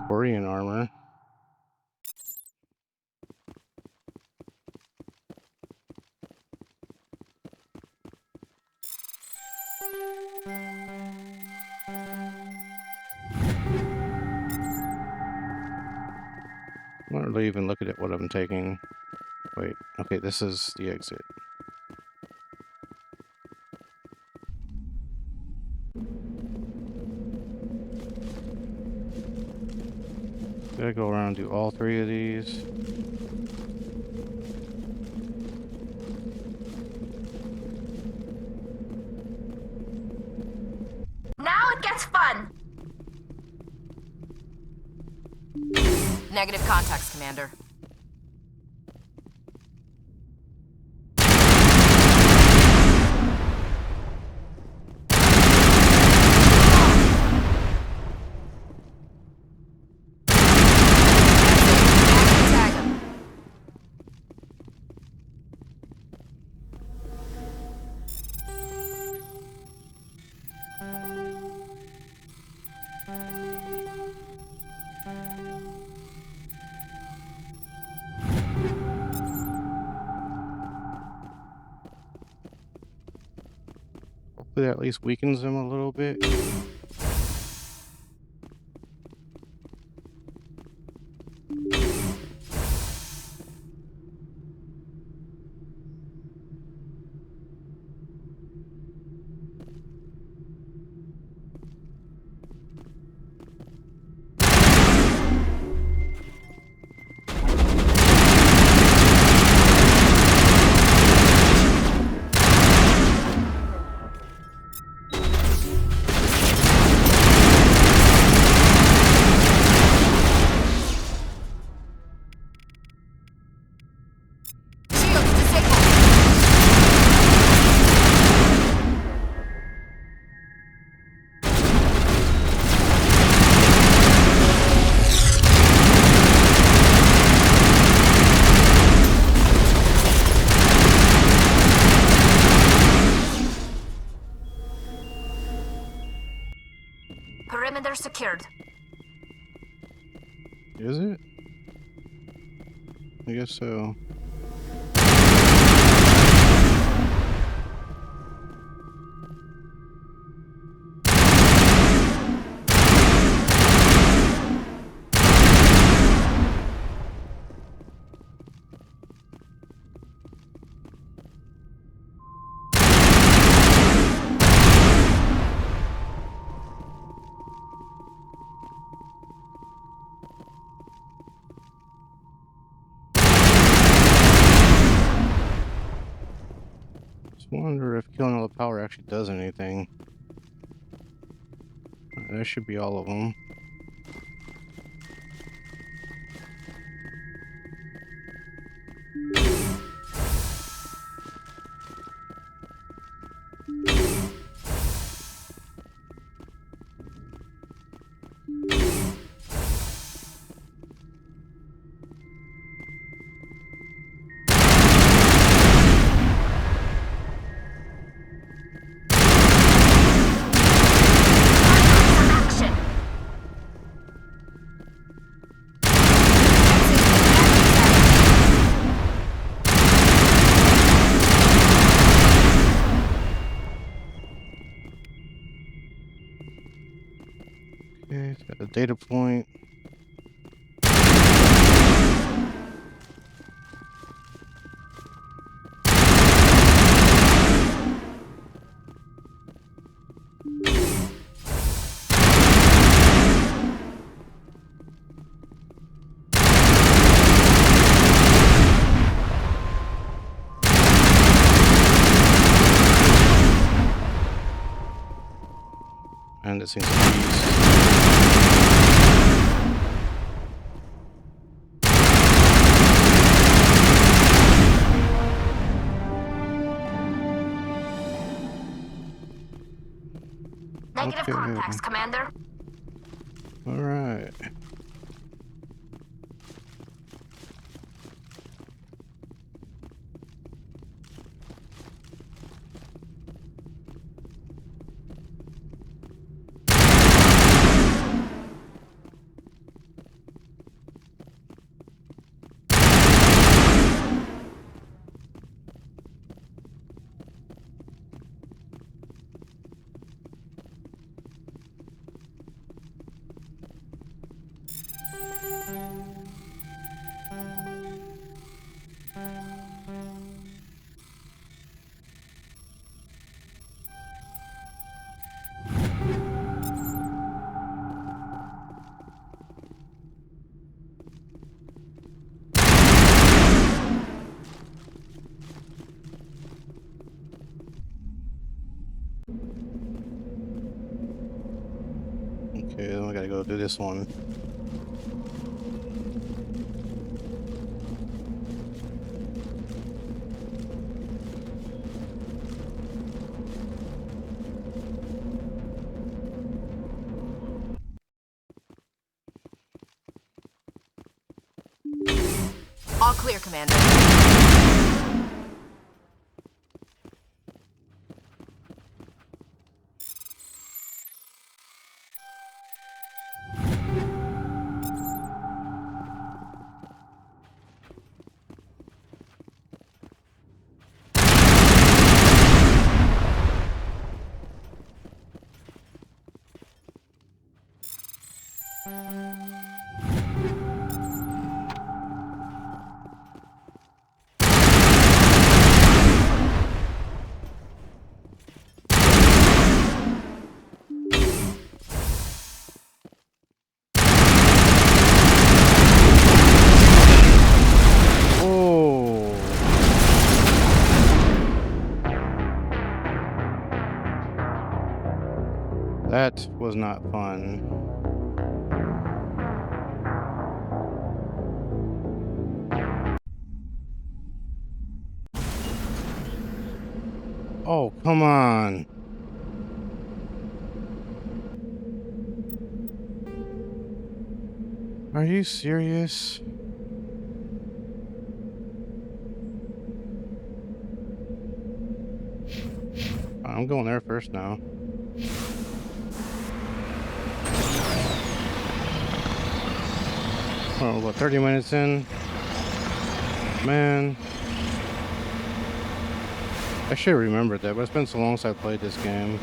A: Korean armor. I'm not really even looking at what I'm taking. Wait, okay, this is the exit. Gotta go around and do all 3 of these.
F: Now it gets fun.
L: Negative contacts, Commander.
A: Hopefully that at least weakens them a little bit.
F: Perimeter secured.
A: Is it? I guess so. Just wonder if killing all the power actually does anything. That should be all of them. Okay, it's got a data point. And it seems to be
F: Negative contacts, Commander.
A: all right. Okay, then we gotta go do this one.
N: All clear, Commander.
A: That was not fun. Oh, come on. Are you serious? I'm going there first now. Oh, what, 30 minutes in? Man. I should have remembered that, but it's been so long since I played this game.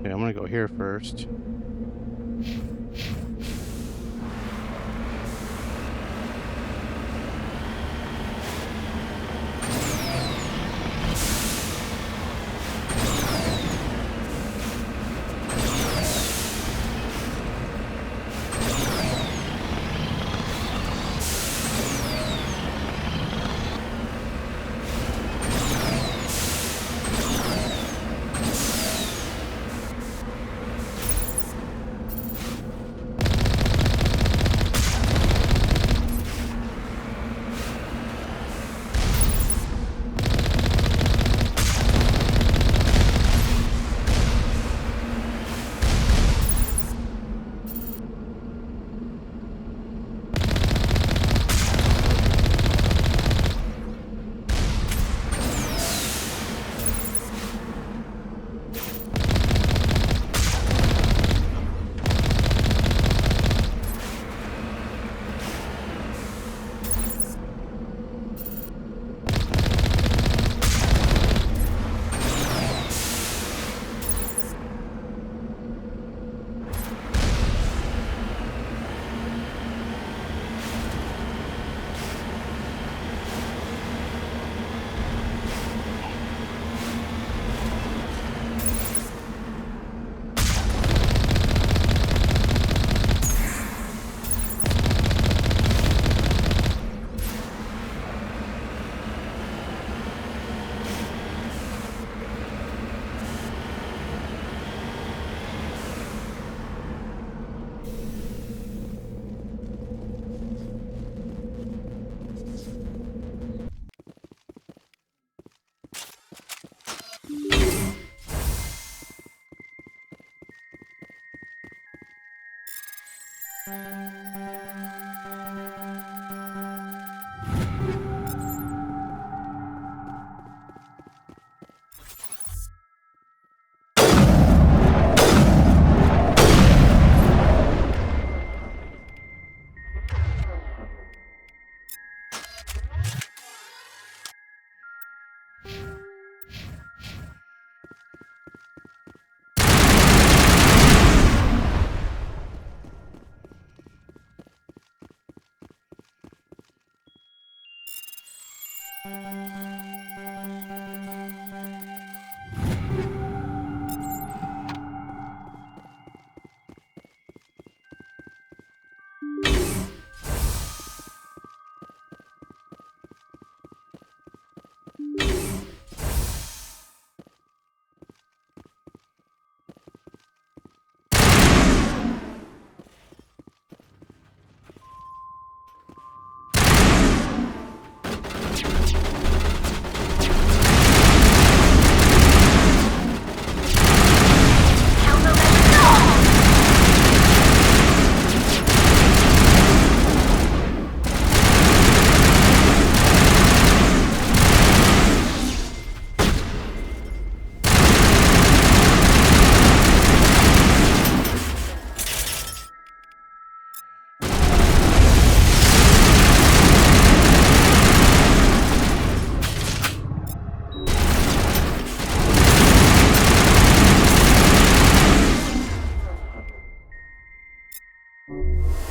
A: Okay, I'm gonna go here first.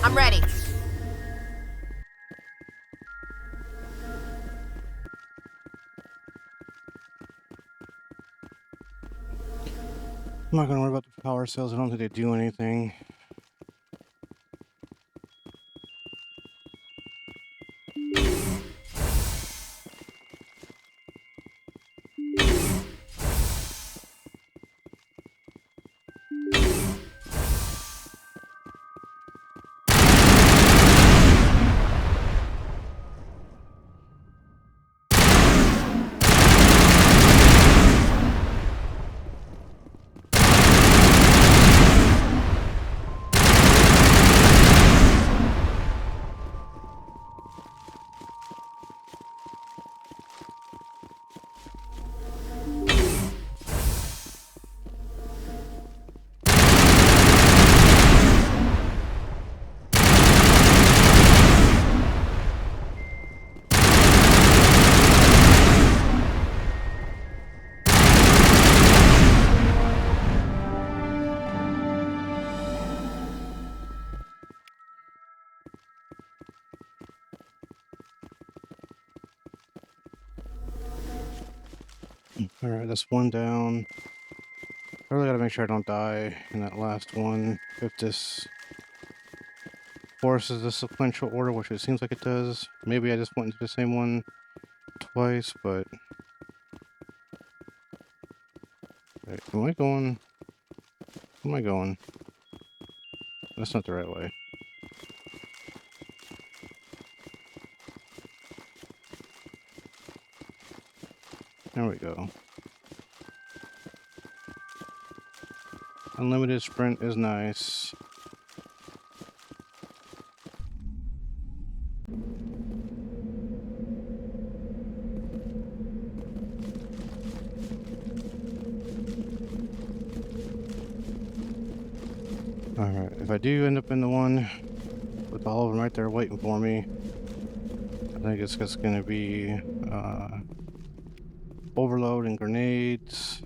N: I'm ready.
A: I'm not gonna worry about the power cells. I don't think they do anything. Alright, that's one down. I really gotta make sure I don't die in that last one. If this forces a sequential order, which it seems like it does. Maybe I just went into the same one twice, but... Wait, am I going? Where am I going? That's not the right way. There we go. Unlimited sprint is nice. Alright, if I do end up in the one with all of them right there waiting for me, I think it's just gonna be overload and grenades.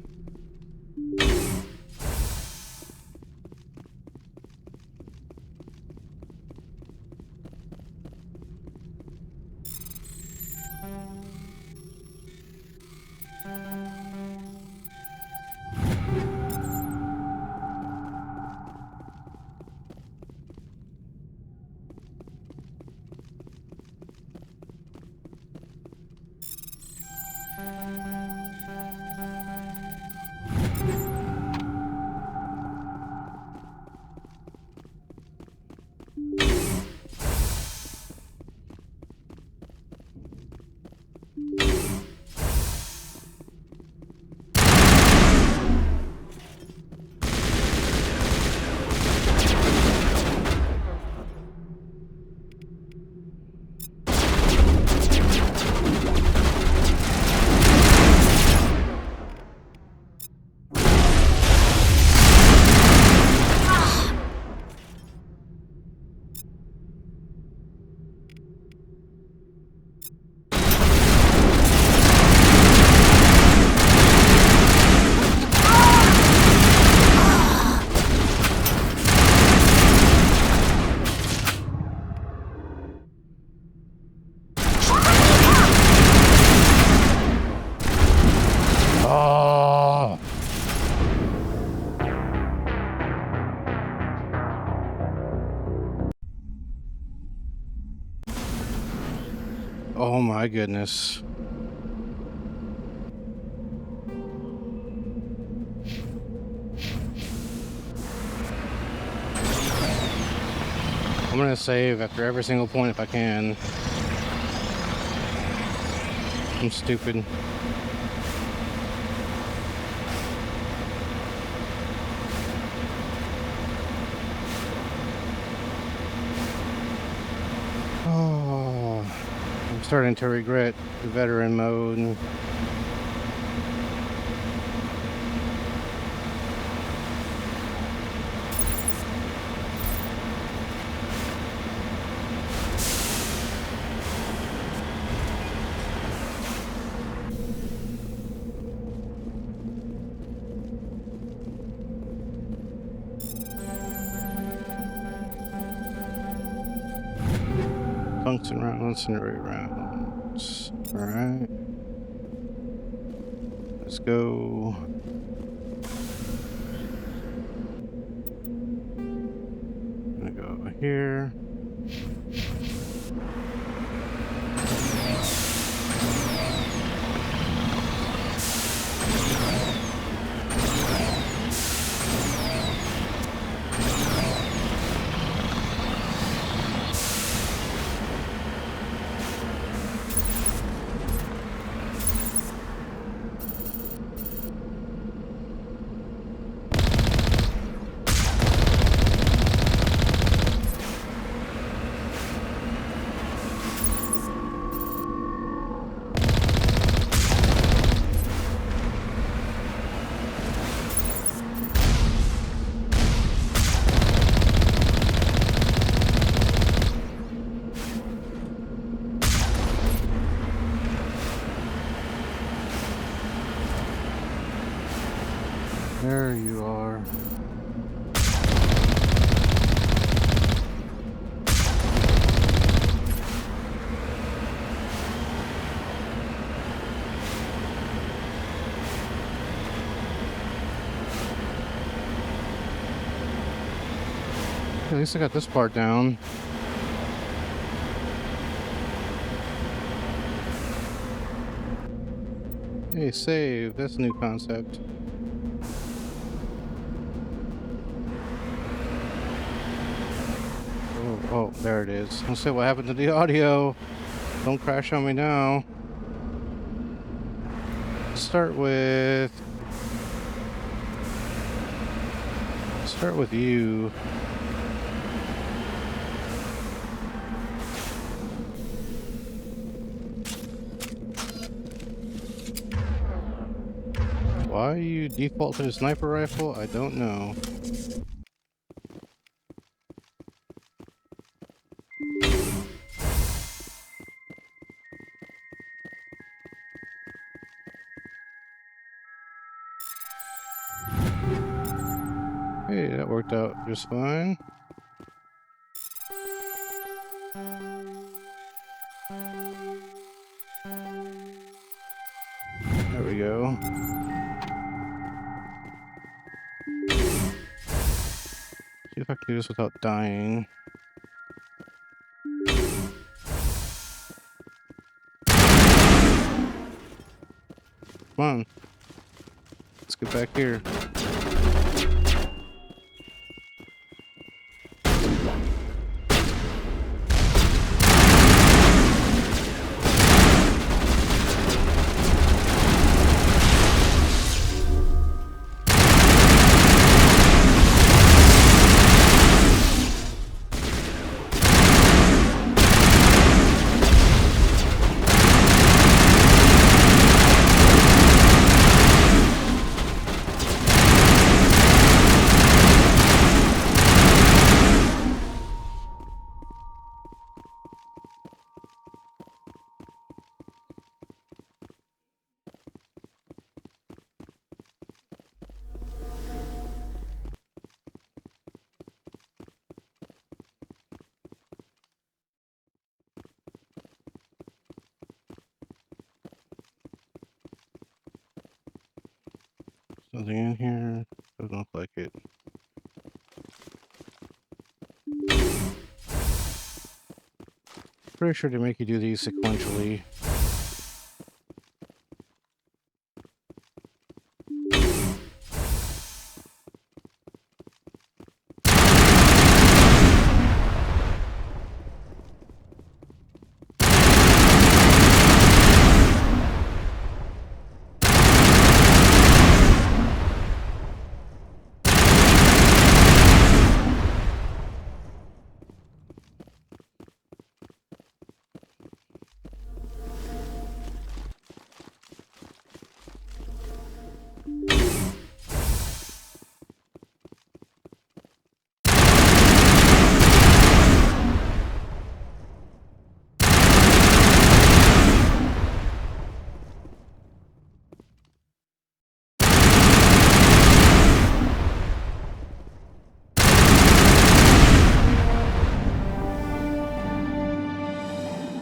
A: Oh my goodness. I'm gonna save after every single point if I can. I'm stupid. Oh, I'm starting to regret the veteran mode. Tungsten rounds, incendiary rounds. Alright. Let's go. I'm gonna go over here. There you are. At least I got this part down. Hey, save. That's a new concept. Oh, there it is. I'll say what happened to the audio. Don't crash on me now. Start with you. Why you default to the sniper rifle? I don't know. Hey, that worked out just fine. There we go. See if I can do this without dying. Come on. Let's get back here. Nothing in here. Doesn't look like it. Pretty sure they make you do these sequentially.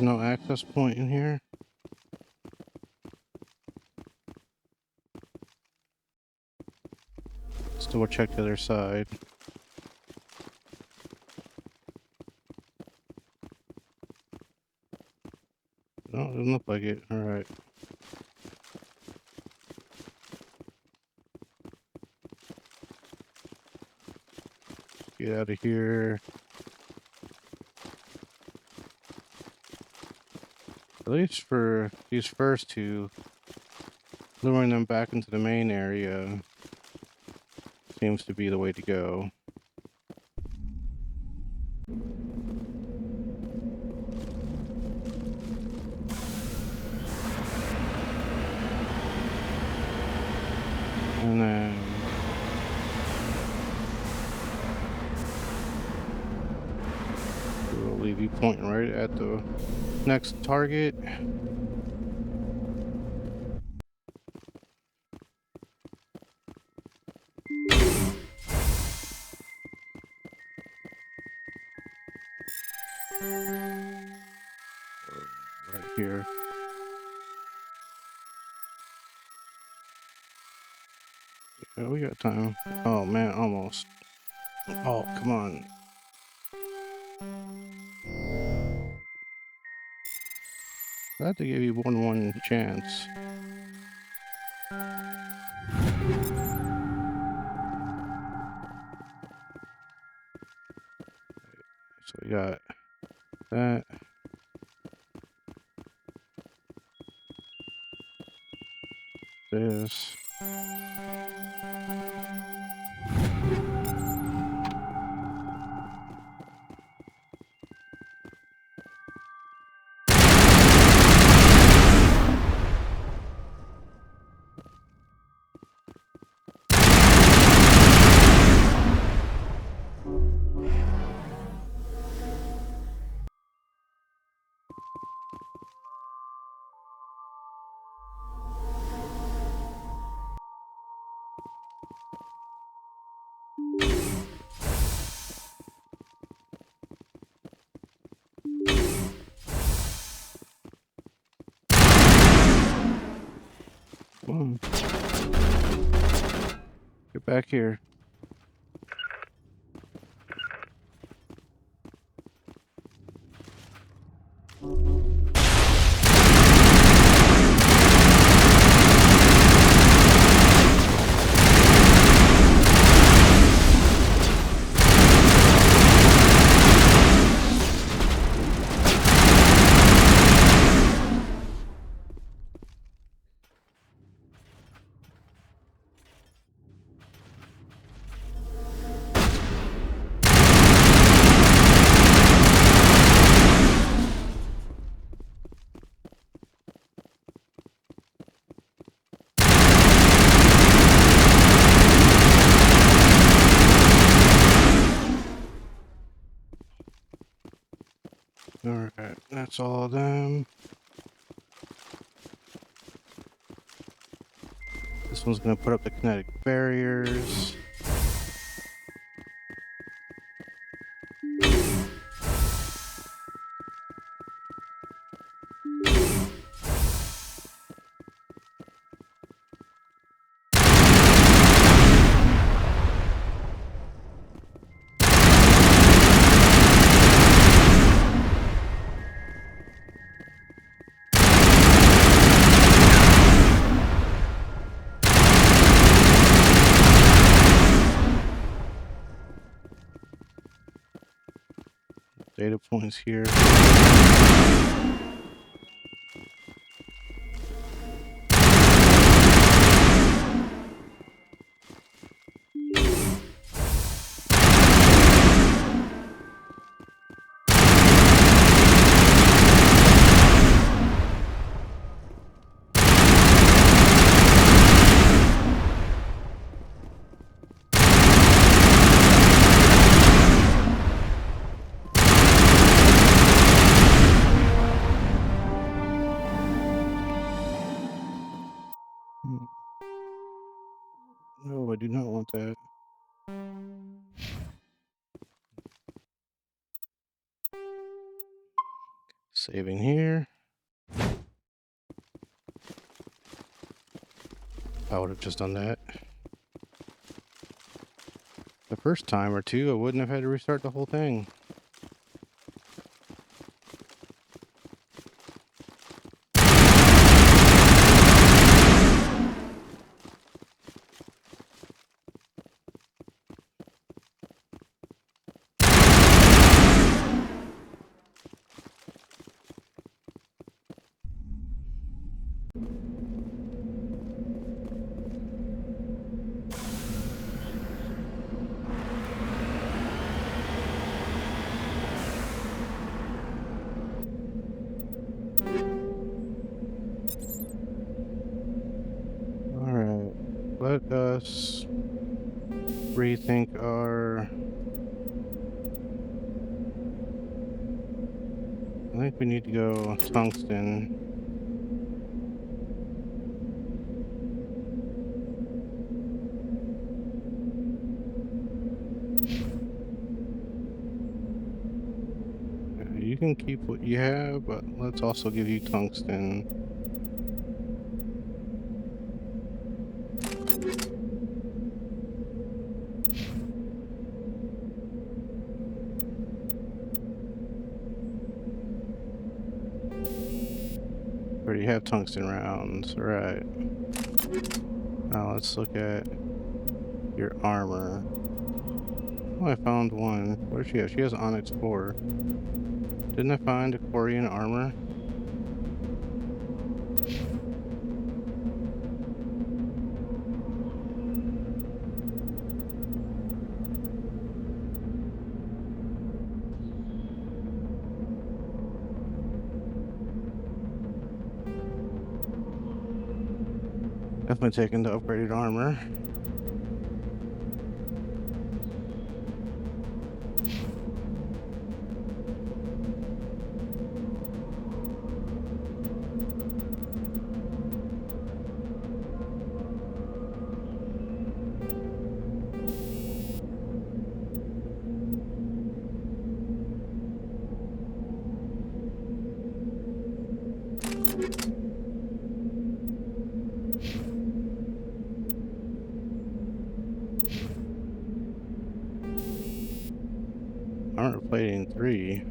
A: no access point in here. Let's double check the other side. No, doesn't look like it. Alright. Get out of here. At least for these first two, luring them back into the main area seems to be the way to go. And then we'll leave you pointing right at the next target. Right here. Yeah, we got time. Oh man, almost. Oh, come on. I had to give you one chance. So we got that. This. Come on. Get back here. Alright, that's all of them. This one's gonna put up the kinetic barriers. Data points here. No, I do not want that. Saving here. I would have just done that. The first time or two, I wouldn't have had to restart the whole thing. Let us rethink our... I think we need to go tungsten. You can keep what you have, but let's also give you tungsten. Already have tungsten rounds, right? Now let's look at your armor. Oh, I found one. What does she have? She has Onyx 4. Didn't I find a Quarian armor? Definitely taking the upgraded armor. Armor plating 3.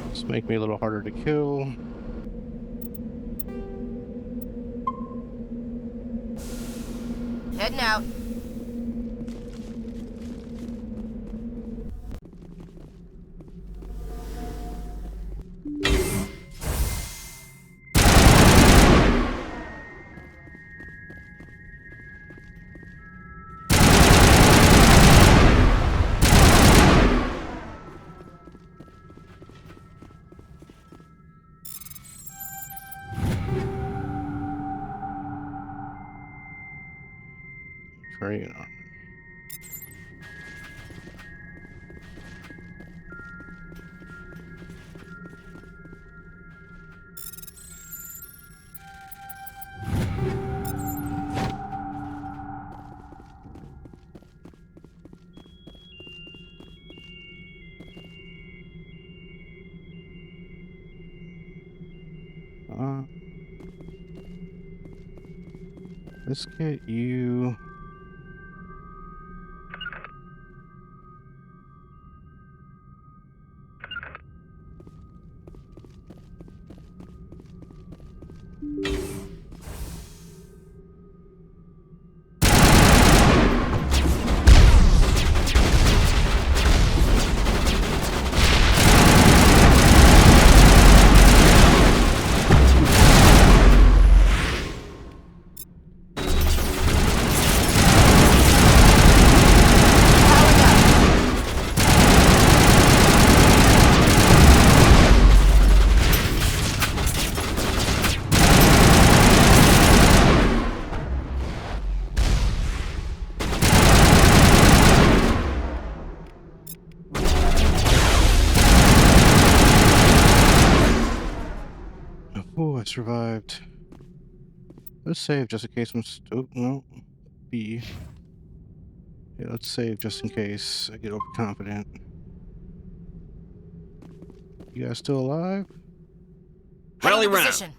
A: This make me a little harder to kill.
N: Heading out.
A: Quarian armor. Let's get you... Oh, I survived. Let's save just in case I'm. Oh, no. B. Yeah, let's save just in case I get overconfident. You guys still alive?
N: Rally round.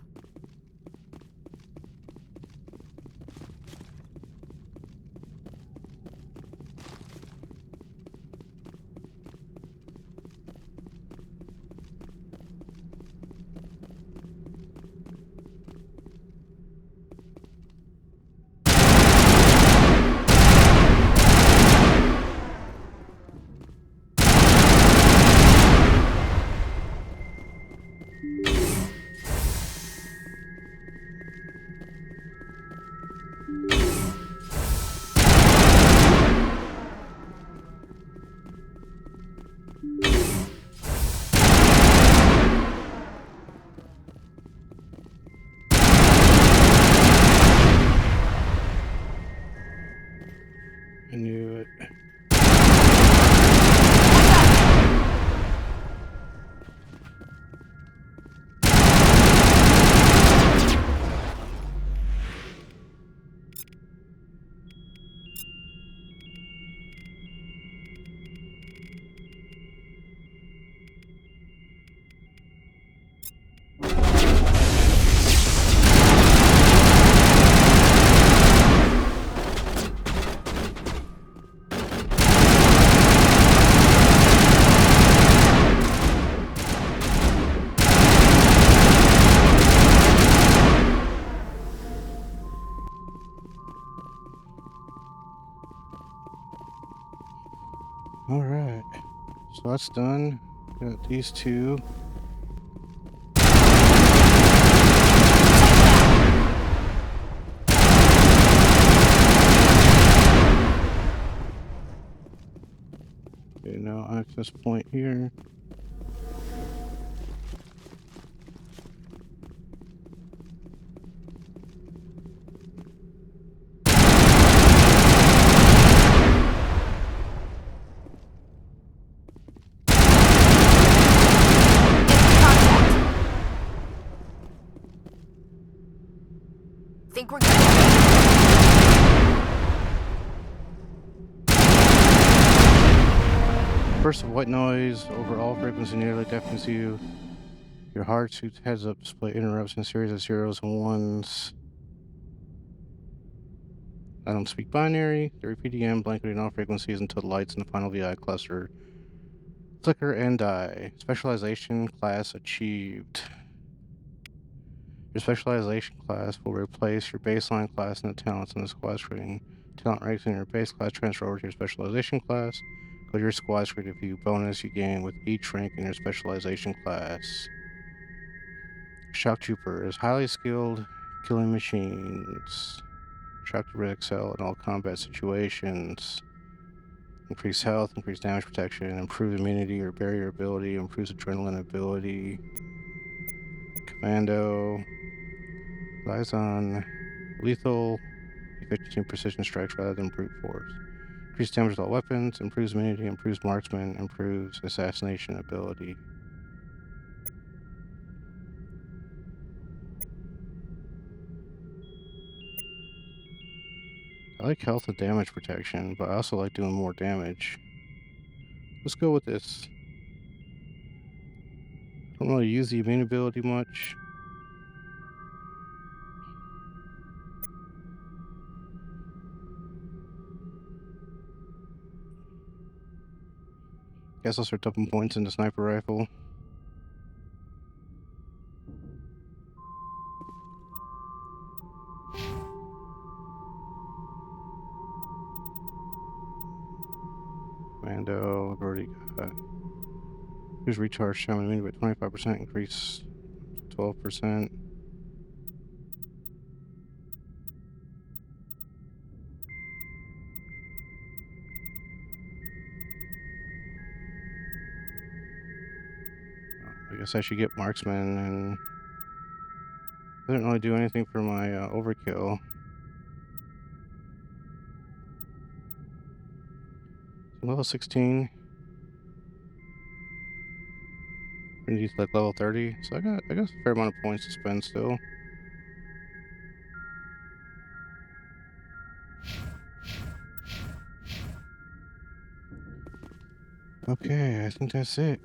A: I knew it. Alright. So that's done. Got these two. Okay, now access point here.
N: Think we're good.
A: Burst of white noise over all frequency nearly deafens you. Your heart suit's heads-up display interrupts in a series of zeros and ones. I don't speak binary. The repeating blanketing all frequencies until the lights in the final VI cluster flicker and die. Specialization class achieved. Your specialization class will replace your baseline class and the talents in the squad screen. Talent ranks in your base class transfer over to your specialization class. Go to your squad screen to view bonus you gain with each rank in your specialization class. Shock Trooper is highly skilled killing machines. Shock Troopers excel in all combat situations. Increase health, increase damage protection, improve immunity or barrier ability, improves adrenaline ability. Commando relies on lethal efficiency and precision strikes rather than brute force. Increase damage with all weapons, improves immunity, improves marksman, improves assassination ability. I like health and damage protection, but I also like doing more damage. Let's go with this. I don't really use the immune ability much. Guess I'll start dumping points into sniper rifle. Commando, I've already got. Use recharge shaman immunity by 25%, increase 12%. I guess I should get marksman, and doesn't really do anything for my overkill. Level 16. And he's like level 30, so I got a fair amount of points to spend still. Okay, I think that's it.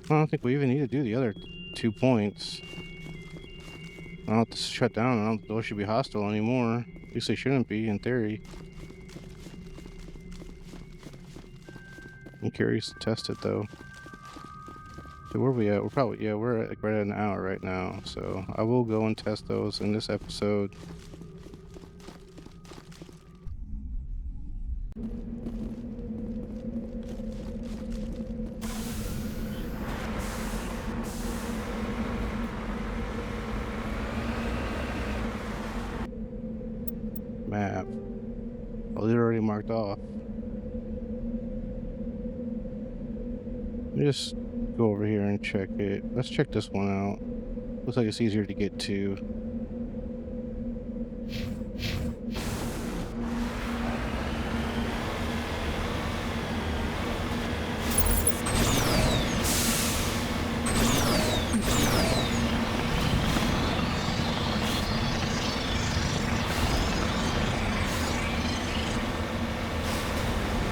A: I don't think we even need to do the other 2 points. I don't have to shut down. I don't think those should be hostile anymore. At least they shouldn't be, in theory. I'm curious to test it, though. So where are we at? We're probably, yeah, we're at, like, right at an hour right now. So I will go and test those in this episode. Map. Oh, they're already marked off. Let me just go over here and check it. Let's check this one out. Looks like it's easier to get to.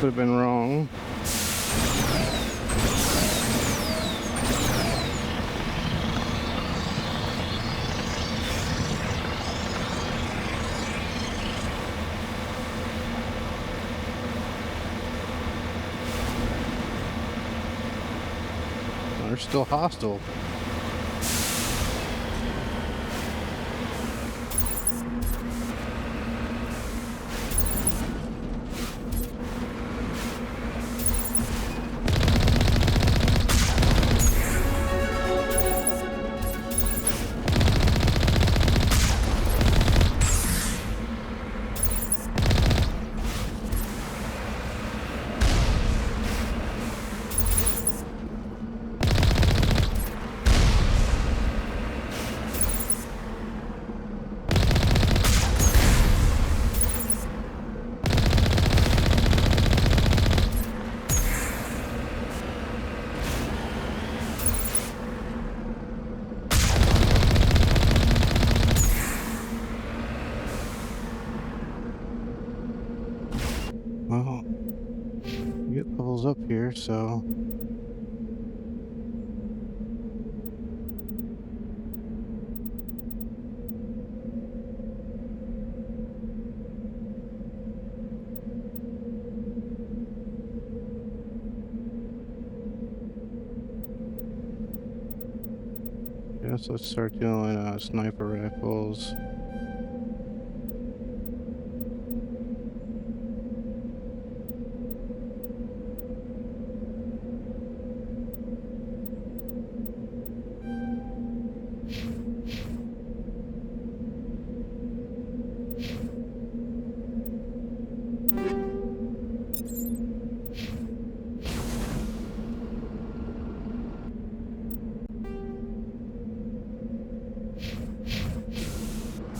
A: Could have been wrong. They're still hostile. Well, we get levels up here, so yes, let's start doing sniper rifles.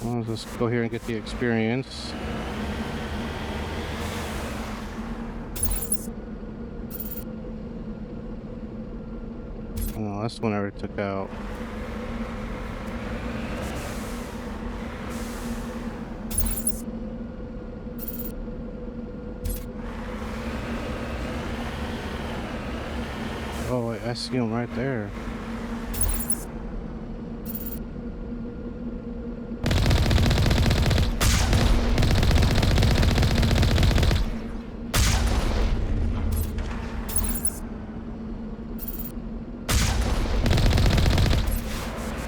A: I'll just go here and get the experience. Oh, that's the one I already took out. Oh, wait, I see him right there.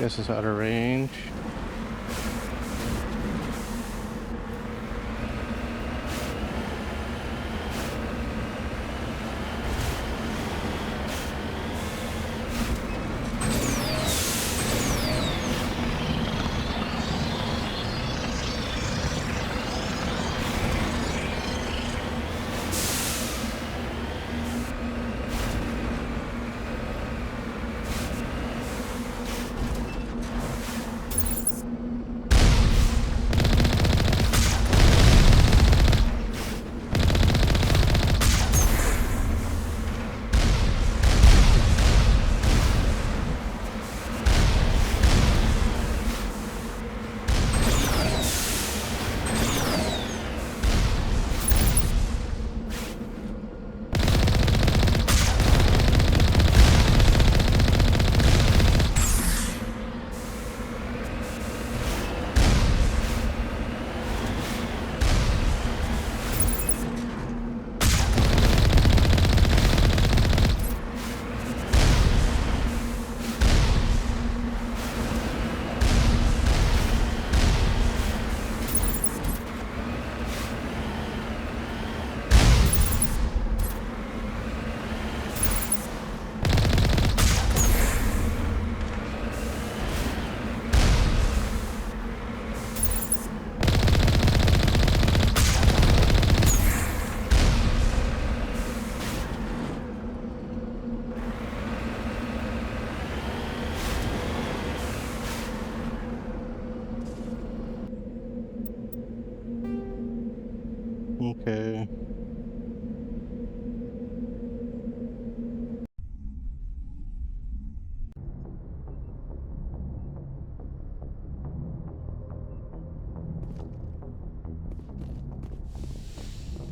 A: Guess it's out of range.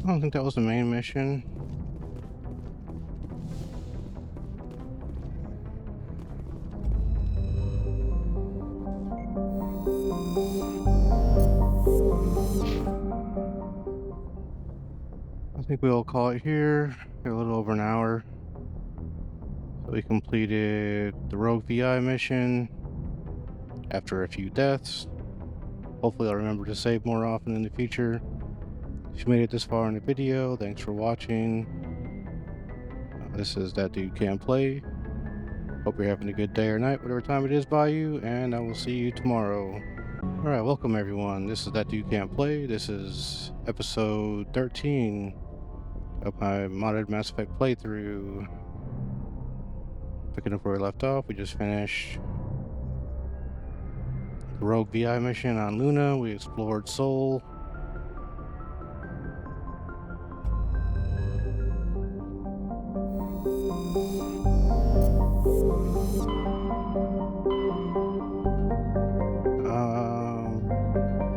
A: I don't think that was the main mission. I think we'll call it here. A little over an hour. So we completed the Rogue VI mission after a few deaths. Hopefully I'll remember to save more often in the future. If you made it this far in the video, thanks for watching. This is That Dude Can't Play. Hope you're having a good day or night, whatever time it is by you, and I will see you tomorrow. Alright, welcome everyone. This is That Dude Can't Play. This is episode 13 of my modded Mass Effect playthrough. Picking up where we left off, we just finished the Rogue VI mission on Luna. We explored Sol.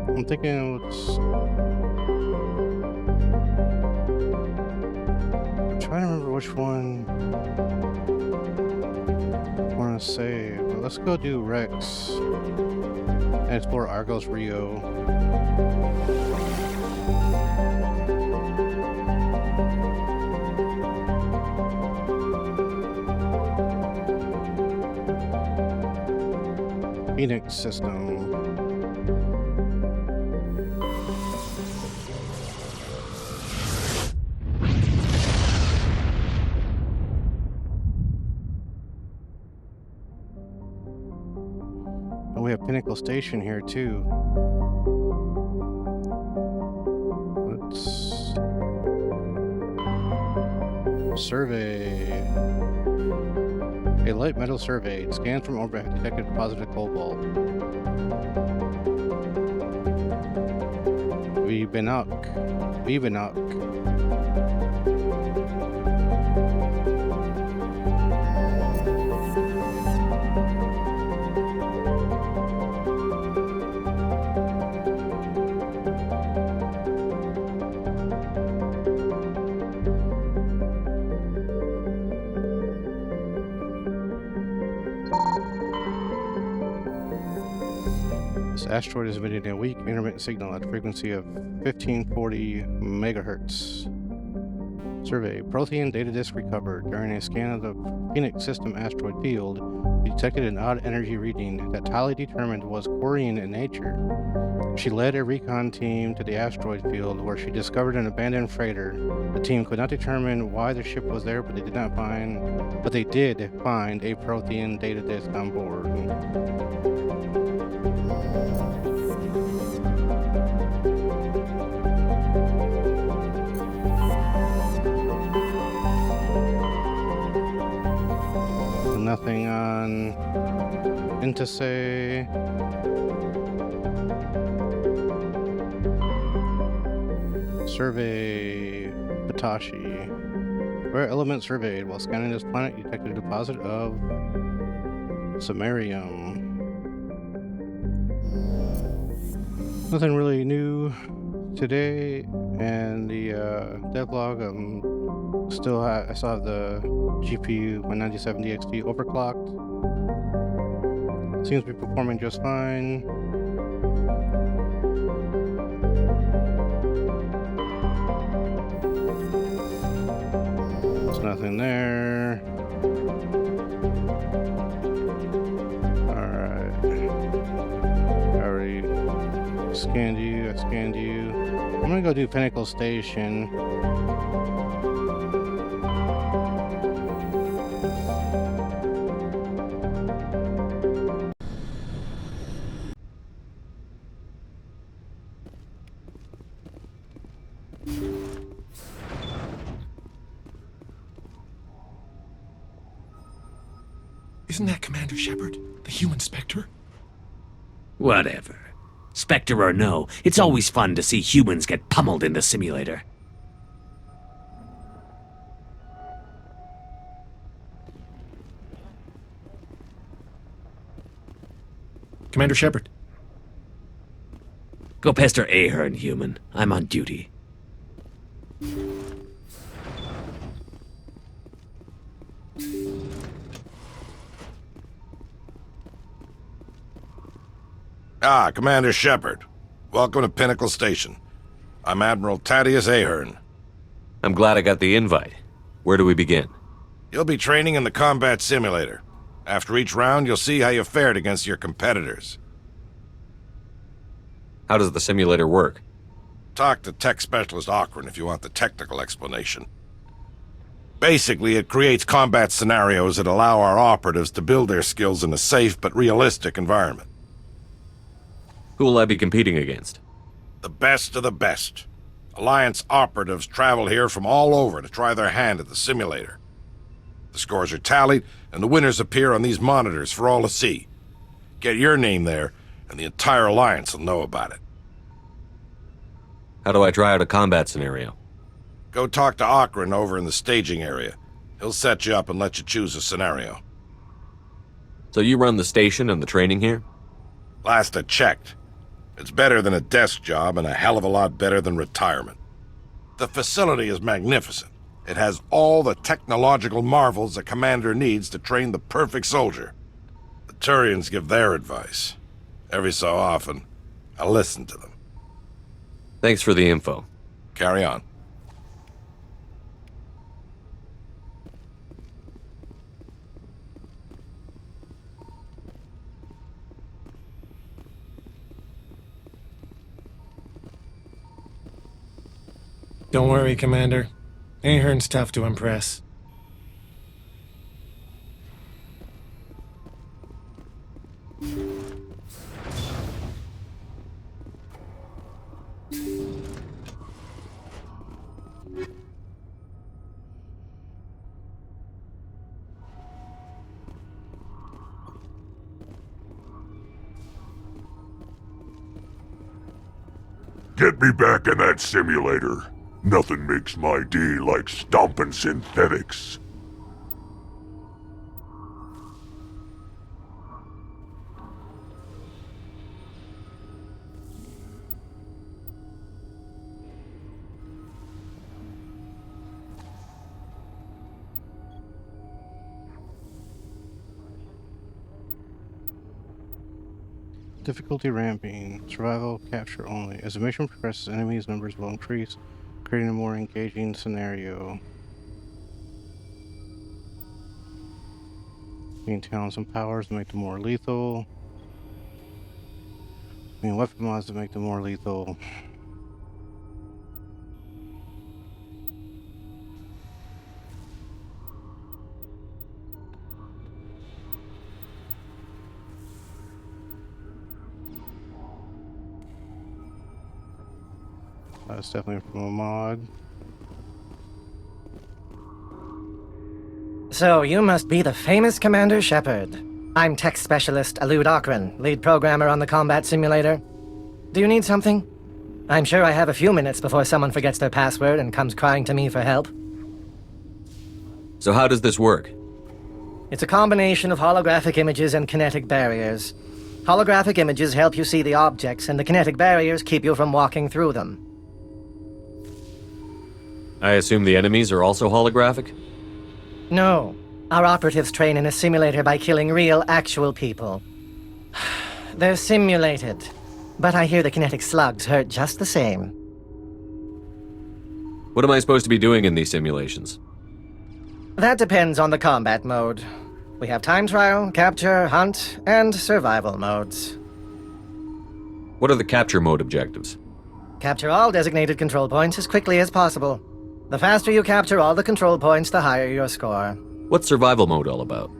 A: I'm thinking I'm trying to remember which one I want to save, but let's go do Rex and explore Argos Rio. Phoenix system. We have Pinnacle Station here too. Let's survey. A light metal survey. Scans from orbit have detected deposited cobalt. Vibenok. This asteroid is emitting a weak intermittent signal at a frequency of 1540 megahertz. Survey. Prothean data disk recovered. During a scan of the Phoenix system asteroid field, we detected an odd energy reading that Tali determined was Quarian in nature. She led a recon team to the asteroid field where she discovered an abandoned freighter. The team could not determine why the ship was there, but they did find a Prothean data disk on board. Nothing on Intisay. Survey Patashi. Rare element surveyed. While scanning this planet, you detected a deposit of samarium. Nothing really new today, and the devlog. I still have the GPU, my 9070 XT overclocked. Seems to be performing just fine. There's nothing there. Alright. I already scanned you, I scanned you. I'm gonna go do Pinnacle Station.
P: Isn't that Commander Shepard, the human Spectre?
U: Whatever. Spectre or no, it's always fun to see humans get pummeled in the simulator.
P: Commander Shepard.
U: Go pester Ahern, human. I'm on duty.
K: Ah, Commander Shepard. Welcome to Pinnacle Station. I'm Admiral Thaddeus Ahern.
Q: I'm glad I got the invite. Where do we begin?
K: You'll be training in the combat simulator. After each round, you'll see how you fared against your competitors.
Q: How does the simulator work?
K: Talk to Tech Specialist Akron if you want the technical explanation. Basically, it creates combat scenarios that allow our operatives to build their skills in a safe but realistic environment.
Q: Who will I be competing against?
K: The best of the best. Alliance operatives travel here from all over to try their hand at the simulator. The scores are tallied, and the winners appear on these monitors for all to see. Get your name there, and the entire Alliance will know about it.
Q: How do I try out a combat scenario?
K: Go talk to Akron over in the staging area. He'll set you up and let you choose a scenario.
Q: So you run the station and the training here?
K: Last I checked. It's better than a desk job and a hell of a lot better than retirement. The facility is magnificent. It has all the technological marvels a commander needs to train the perfect soldier. The Turians give their advice. Every so often, I listen to them.
Q: Thanks for the info.
K: Carry on.
P: Don't worry, Commander. Ahern's tough to impress.
H: Get me back in that simulator. Nothing makes my day like stomping synthetics.
A: Difficulty ramping. Survival capture only. As the mission progresses, enemies' numbers will increase, creating a more engaging scenario. Gain talents and powers to make them more lethal. Weapon mods to make them more lethal. That's definitely from a mod.
I: So, you must be the famous Commander Shepard. I'm Tech Specialist Alud Akron, lead programmer on the combat simulator. Do you need something? I'm sure I have a few minutes before someone forgets their password and comes crying to me for help.
Q: So how does this work?
I: It's a combination of holographic images and kinetic barriers. Holographic images help you see the objects, and the kinetic barriers keep you from walking through them.
Q: I assume the enemies are also holographic?
I: No. Our operatives train in a simulator by killing real, actual people. They're simulated. But I hear the kinetic slugs hurt just the same.
Q: What am I supposed to be doing in these simulations?
I: That depends on the combat mode. We have time trial, capture, hunt, and survival modes.
Q: What are the capture mode objectives?
I: Capture all designated control points as quickly as possible. The faster you capture all the control points, the higher your score.
Q: What's survival mode all about?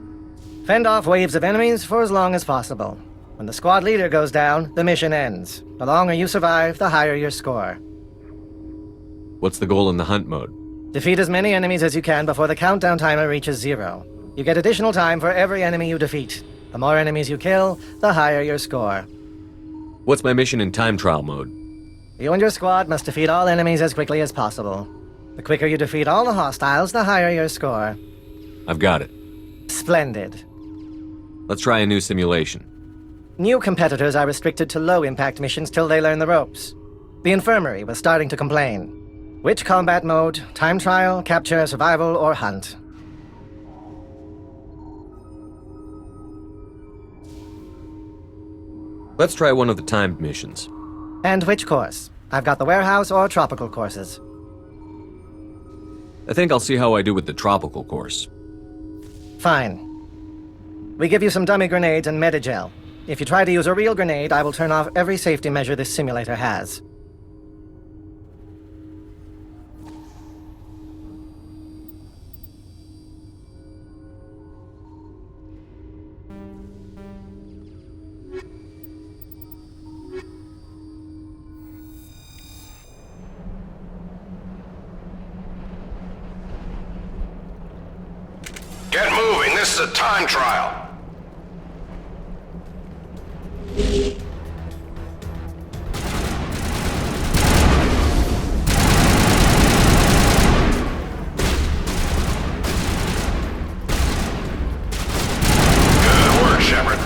I: Fend off waves of enemies for as long as possible. When the squad leader goes down, the mission ends. The longer you survive, the higher your score.
Q: What's the goal in the hunt mode?
I: Defeat as many enemies as you can before the countdown timer reaches 0. You get additional time for every enemy you defeat. The more enemies you kill, the higher your score.
Q: What's my mission in time trial mode?
I: You and your squad must defeat all enemies as quickly as possible. The quicker you defeat all the hostiles, the higher your score.
Q: I've got it.
I: Splendid.
Q: Let's try a new simulation.
I: New competitors are restricted to low-impact missions till they learn the ropes. The infirmary was starting to complain. Which combat mode? Time trial, capture, survival, or hunt?
Q: Let's try one of the timed missions.
I: And which course? I've got the warehouse or tropical courses.
Q: I think I'll see how I do with the tropical course.
I: Fine. We give you some dummy grenades and medigel. If you try to use a real grenade, I will turn off every safety measure this simulator has.
K: Get moving, this is a time trial. Good work, Shepard.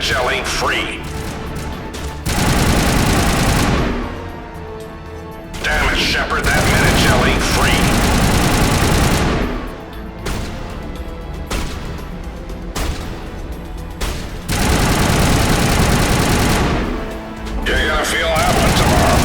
K: Shell ain't free. Damn it, Shepard, that minute shell ain't free. You're gonna feel that one tomorrow.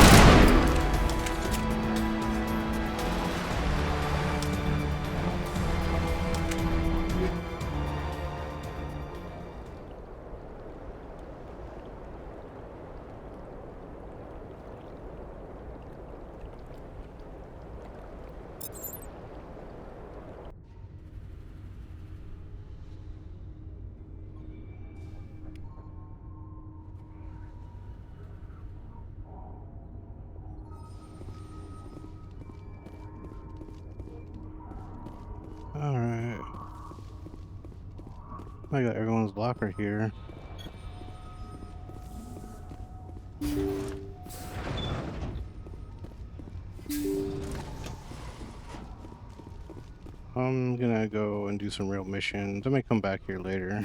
A: Alright. I got everyone's locker here. I'm gonna go and do some real missions. I may come back here later.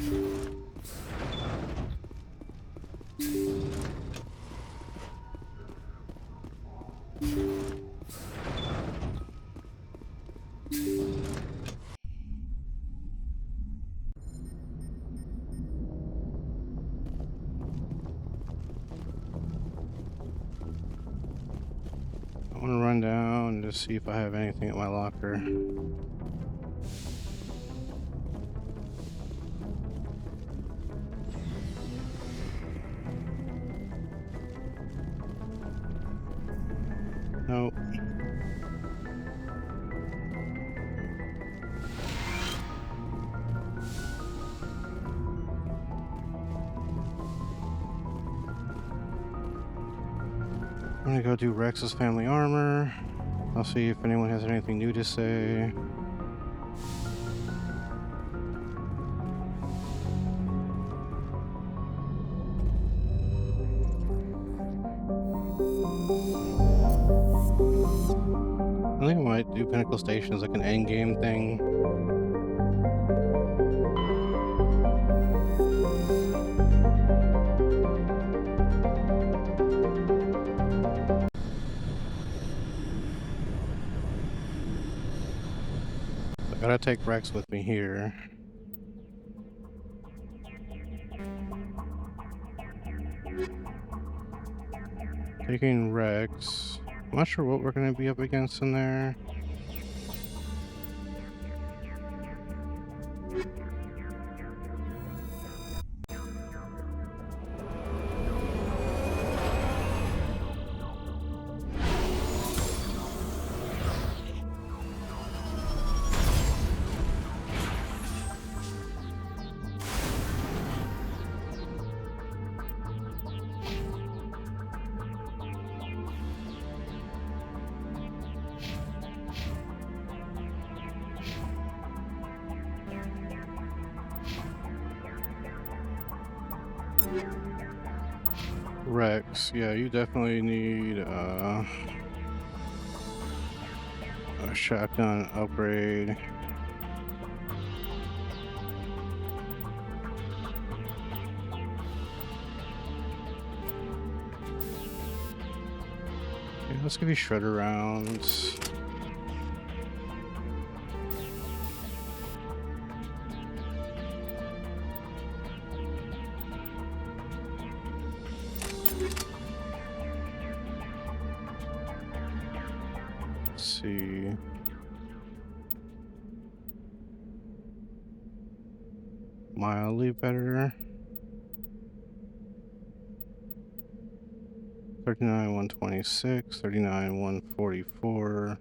A: I want to run down and just see if I have anything in my locker. Nope. I'm gonna go do Rex's family armor. I'll see if anyone has anything new to say. I think I might do Pinnacle Station as like an endgame thing. gotta take Rex with me here. Taking Rex. I'm not sure what we're gonna be up against in there. Rex, yeah, you definitely need a shotgun upgrade. Okay, let's give you shredder rounds. See. Mildly better. 39,126, 39,144.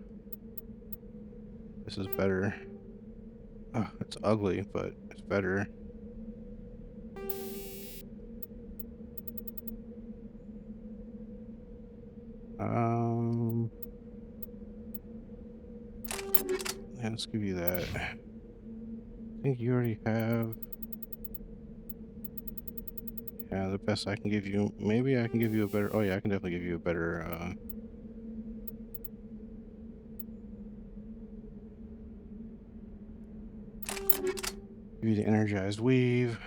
A: This is better. Oh, it's ugly, but it's better. Yeah, let's give you that. I think you already have. Yeah, the best I can give you. Maybe I can give you a better. Oh yeah, I can definitely give you a better. Give you the energized weave.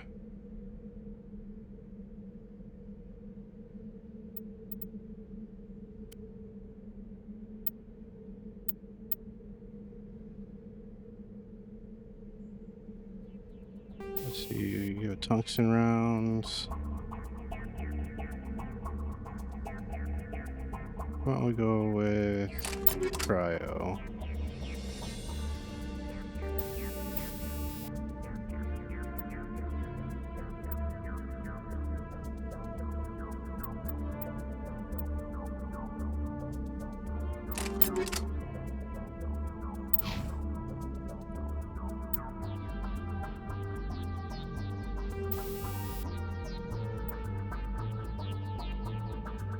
A: Let's see, you have tungsten rounds. Why don't we go with cryo?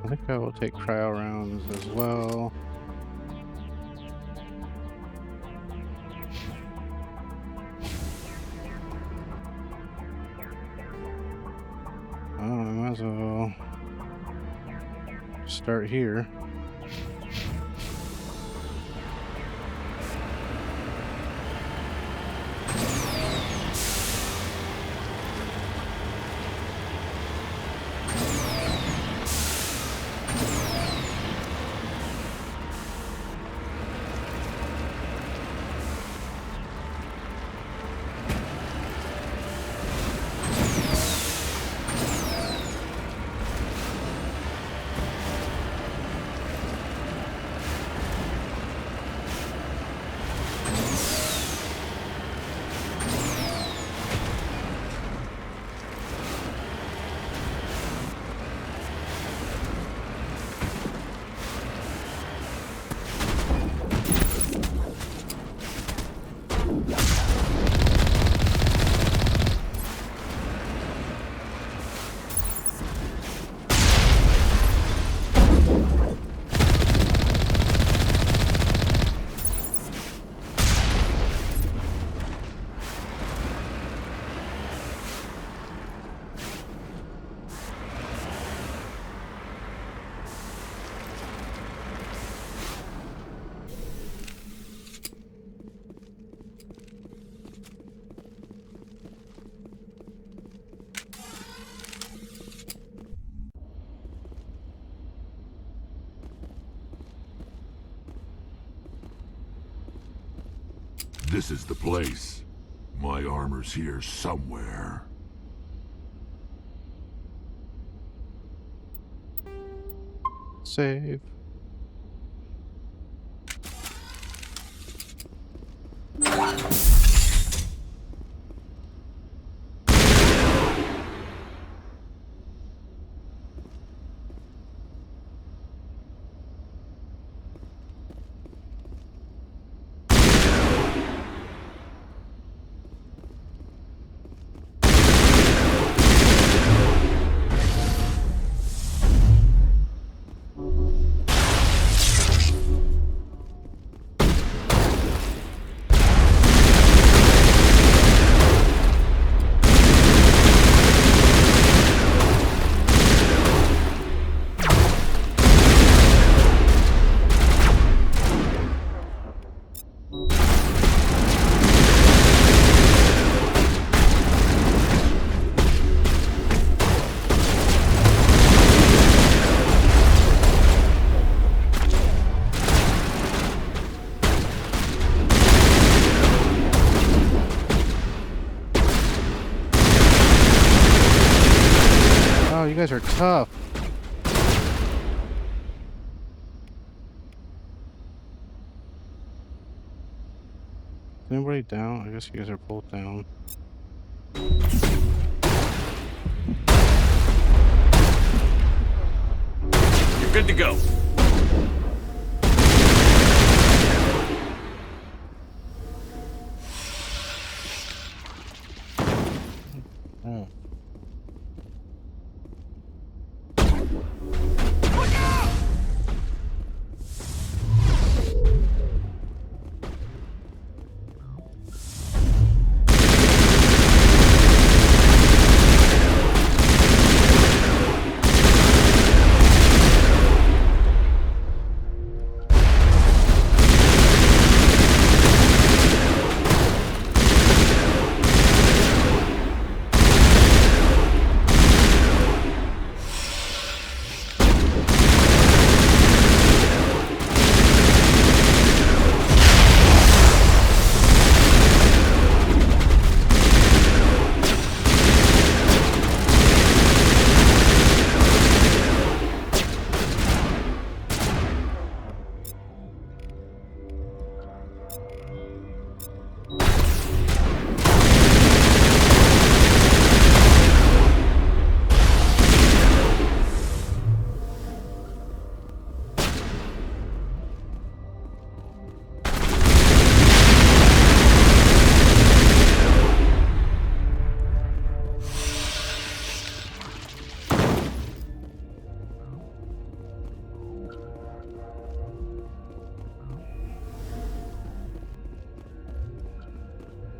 A: I think I will take cryo rounds as well. Oh, I might as well start here.
H: This is the place. My armor's here somewhere.
A: Save. Oh, you guys are tough. Is anybody down? I guess you guys are both down.
U: You're good to go.
A: Oh.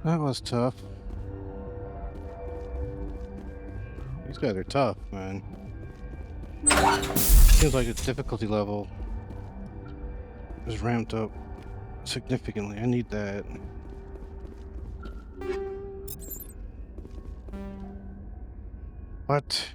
A: That was tough. These guys are tough, man. Seems like the difficulty level is ramped up significantly. I need that. What?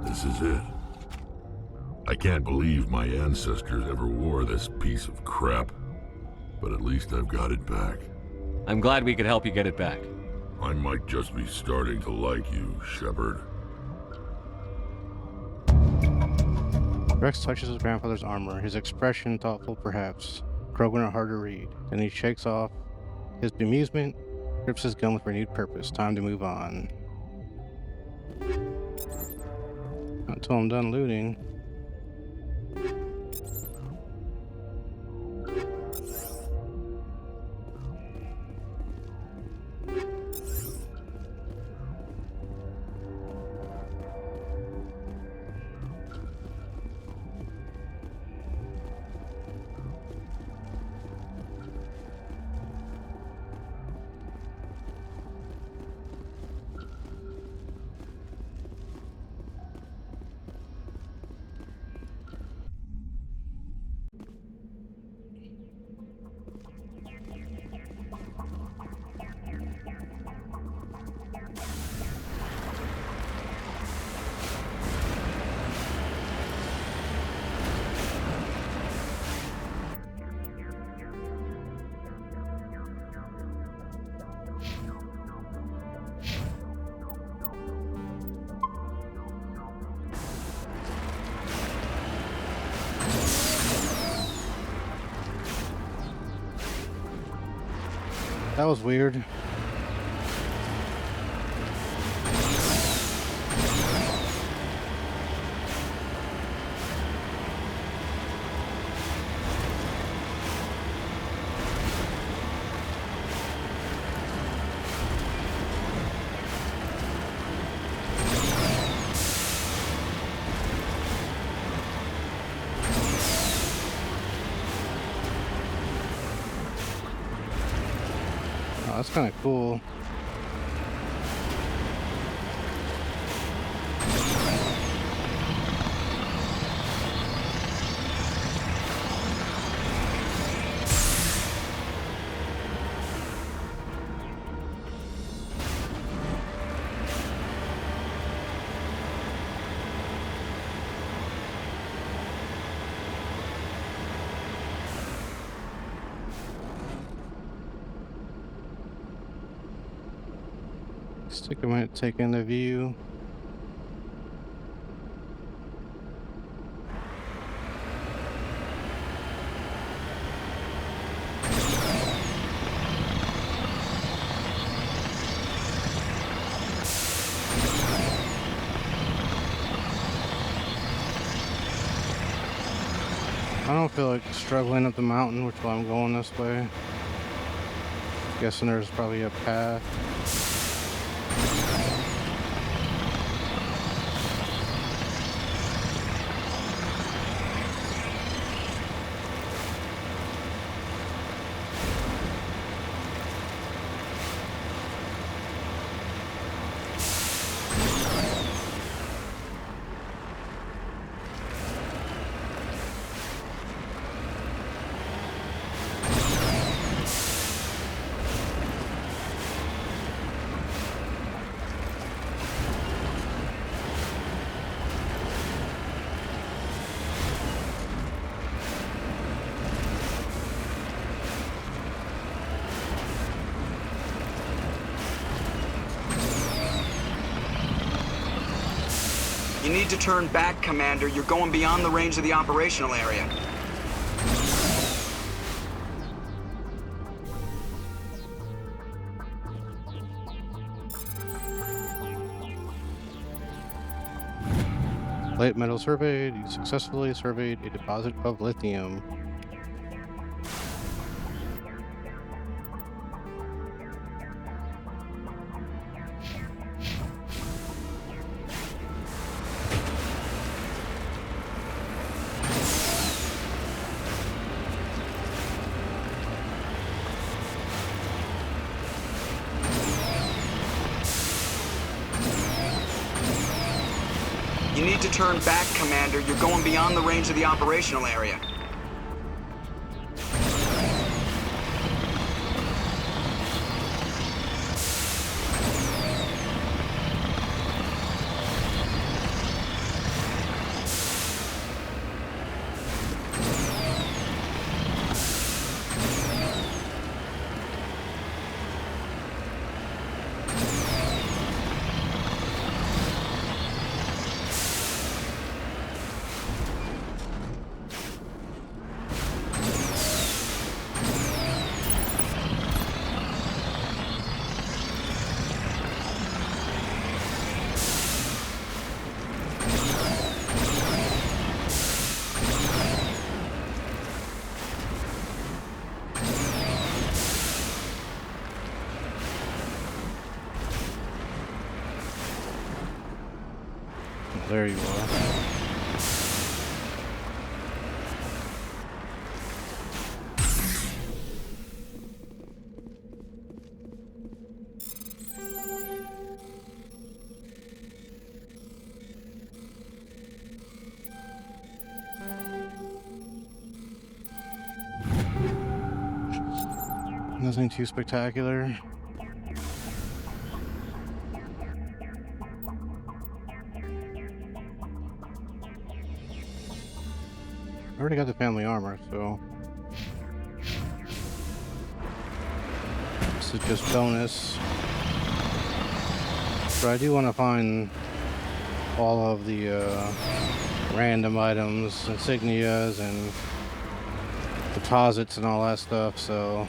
H: This is it. I can't believe my ancestors ever wore this piece of crap, but at least I've got it back.
Q: I'm glad we could help you get it back.
H: I might just be starting to like you, Shepard.
A: Rex touches his grandfather's armor, his expression thoughtful perhaps, Krogan hard to read. Then he shakes off his bemusement, grips his gun with renewed purpose. Time to move on. Not until I'm done looting. That was weird. Oh, that's kind of cool. Let's take a minute to take in the view. I don't feel like struggling up the mountain, which is why I'm going this way. Guessing there's probably a path.
G: You need to turn back, Commander. You're going beyond the range of the operational area.
A: Plate metal surveyed. You successfully surveyed a deposit of lithium.
G: You need to turn back, Commander. You're going beyond the range of the operational area.
A: There you are. Nothing too spectacular. I already got the family armor, so this is just bonus. But I do want to find all of the random items, insignias, and deposits and all that stuff, so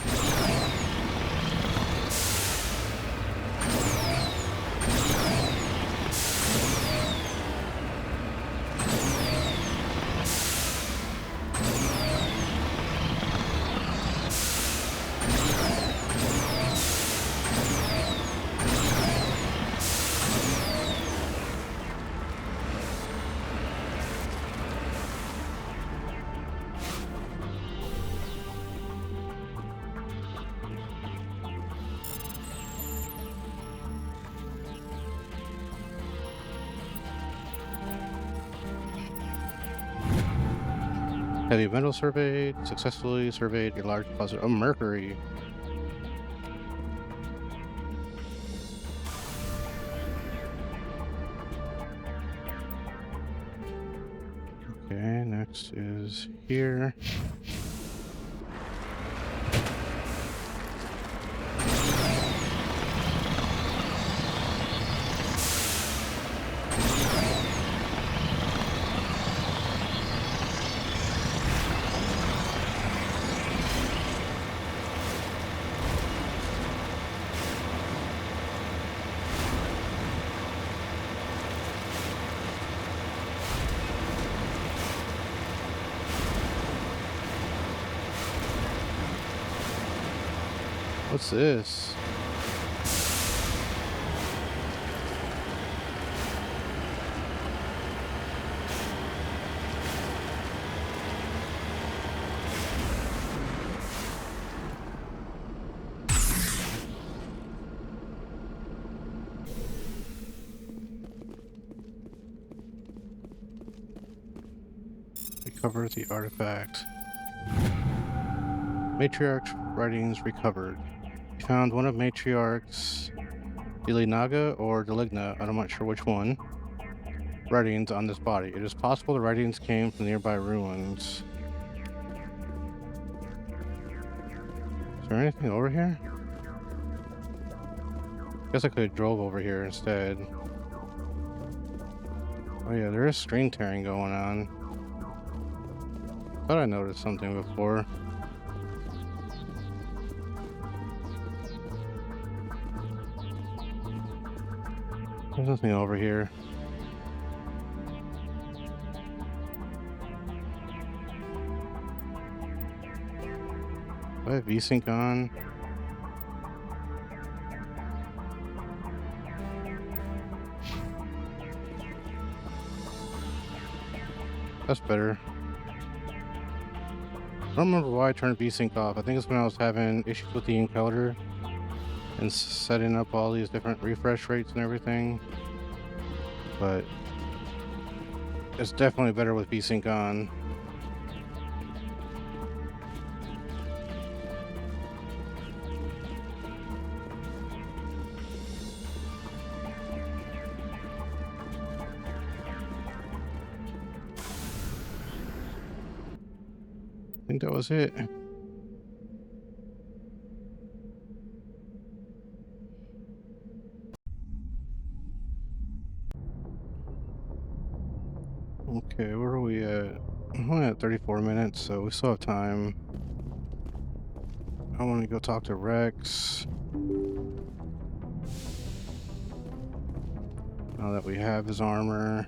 A: Heavy metal surveyed. Successfully surveyed a large deposit of mercury. Okay, next is here. What's this? Recover the artifact. Matriarch's writings recovered. We found one of Matriarch's Naga or Deligna, I'm not sure which one, writings on this body. It is possible the writings came from nearby ruins. Is there anything over here? Guess I could have drove over here instead. Oh yeah, there is screen tearing going on. Thought I noticed something before. There's nothing over here. Do I have VSync on? That's better. I don't remember why I turned VSync off. I think it's when I was having issues with the encoder and setting up all these different refresh rates and everything. But it's definitely better with VSync on. I think that was it. Okay, where are we at? I'm only at 34 minutes, so we still have time. I want to go talk to Rex. Now that we have his armor.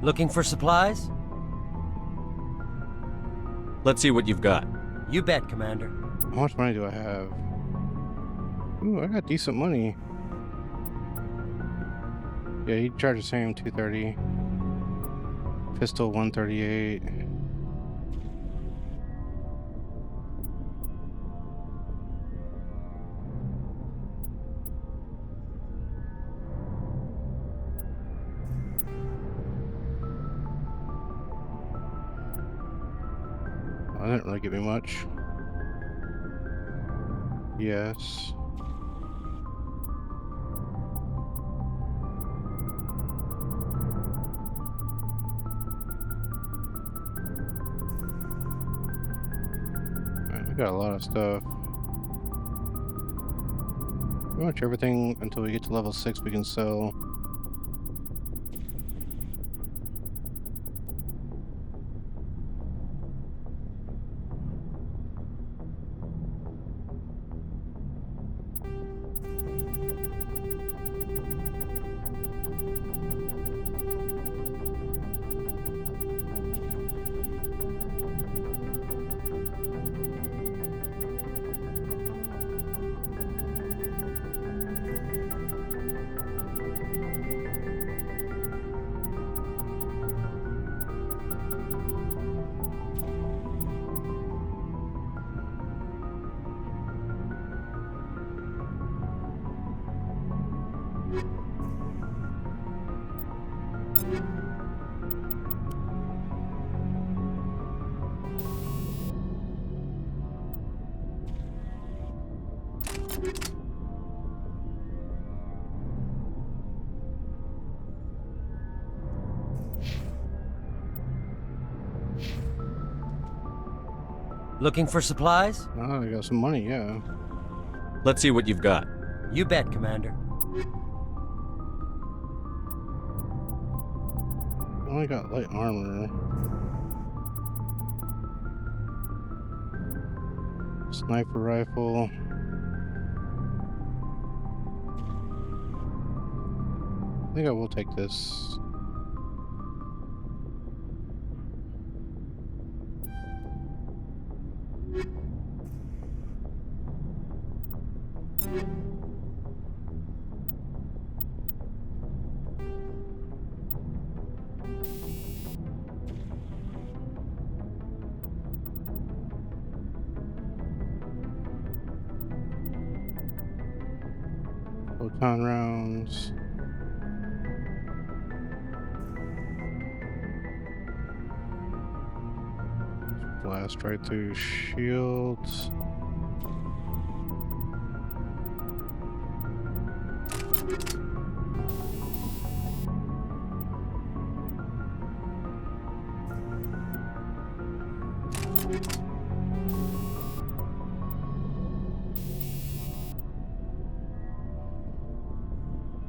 J: Looking for supplies?
Q: Let's see what you've got.
J: You bet, Commander.
A: How much money do I have? Ooh, I got decent money. Yeah, he charges him 230. Pistol 138. That didn't really give me much. Yes. Man, we got a lot of stuff. Pretty much everything until we get to level 6 we can sell.
J: Looking for supplies?
A: Oh, I got some money, yeah.
Q: Let's see what you've got.
J: You bet, Commander.
A: I only got light armor. Sniper rifle. I think I will take this. Photon rounds. Blast right through shields.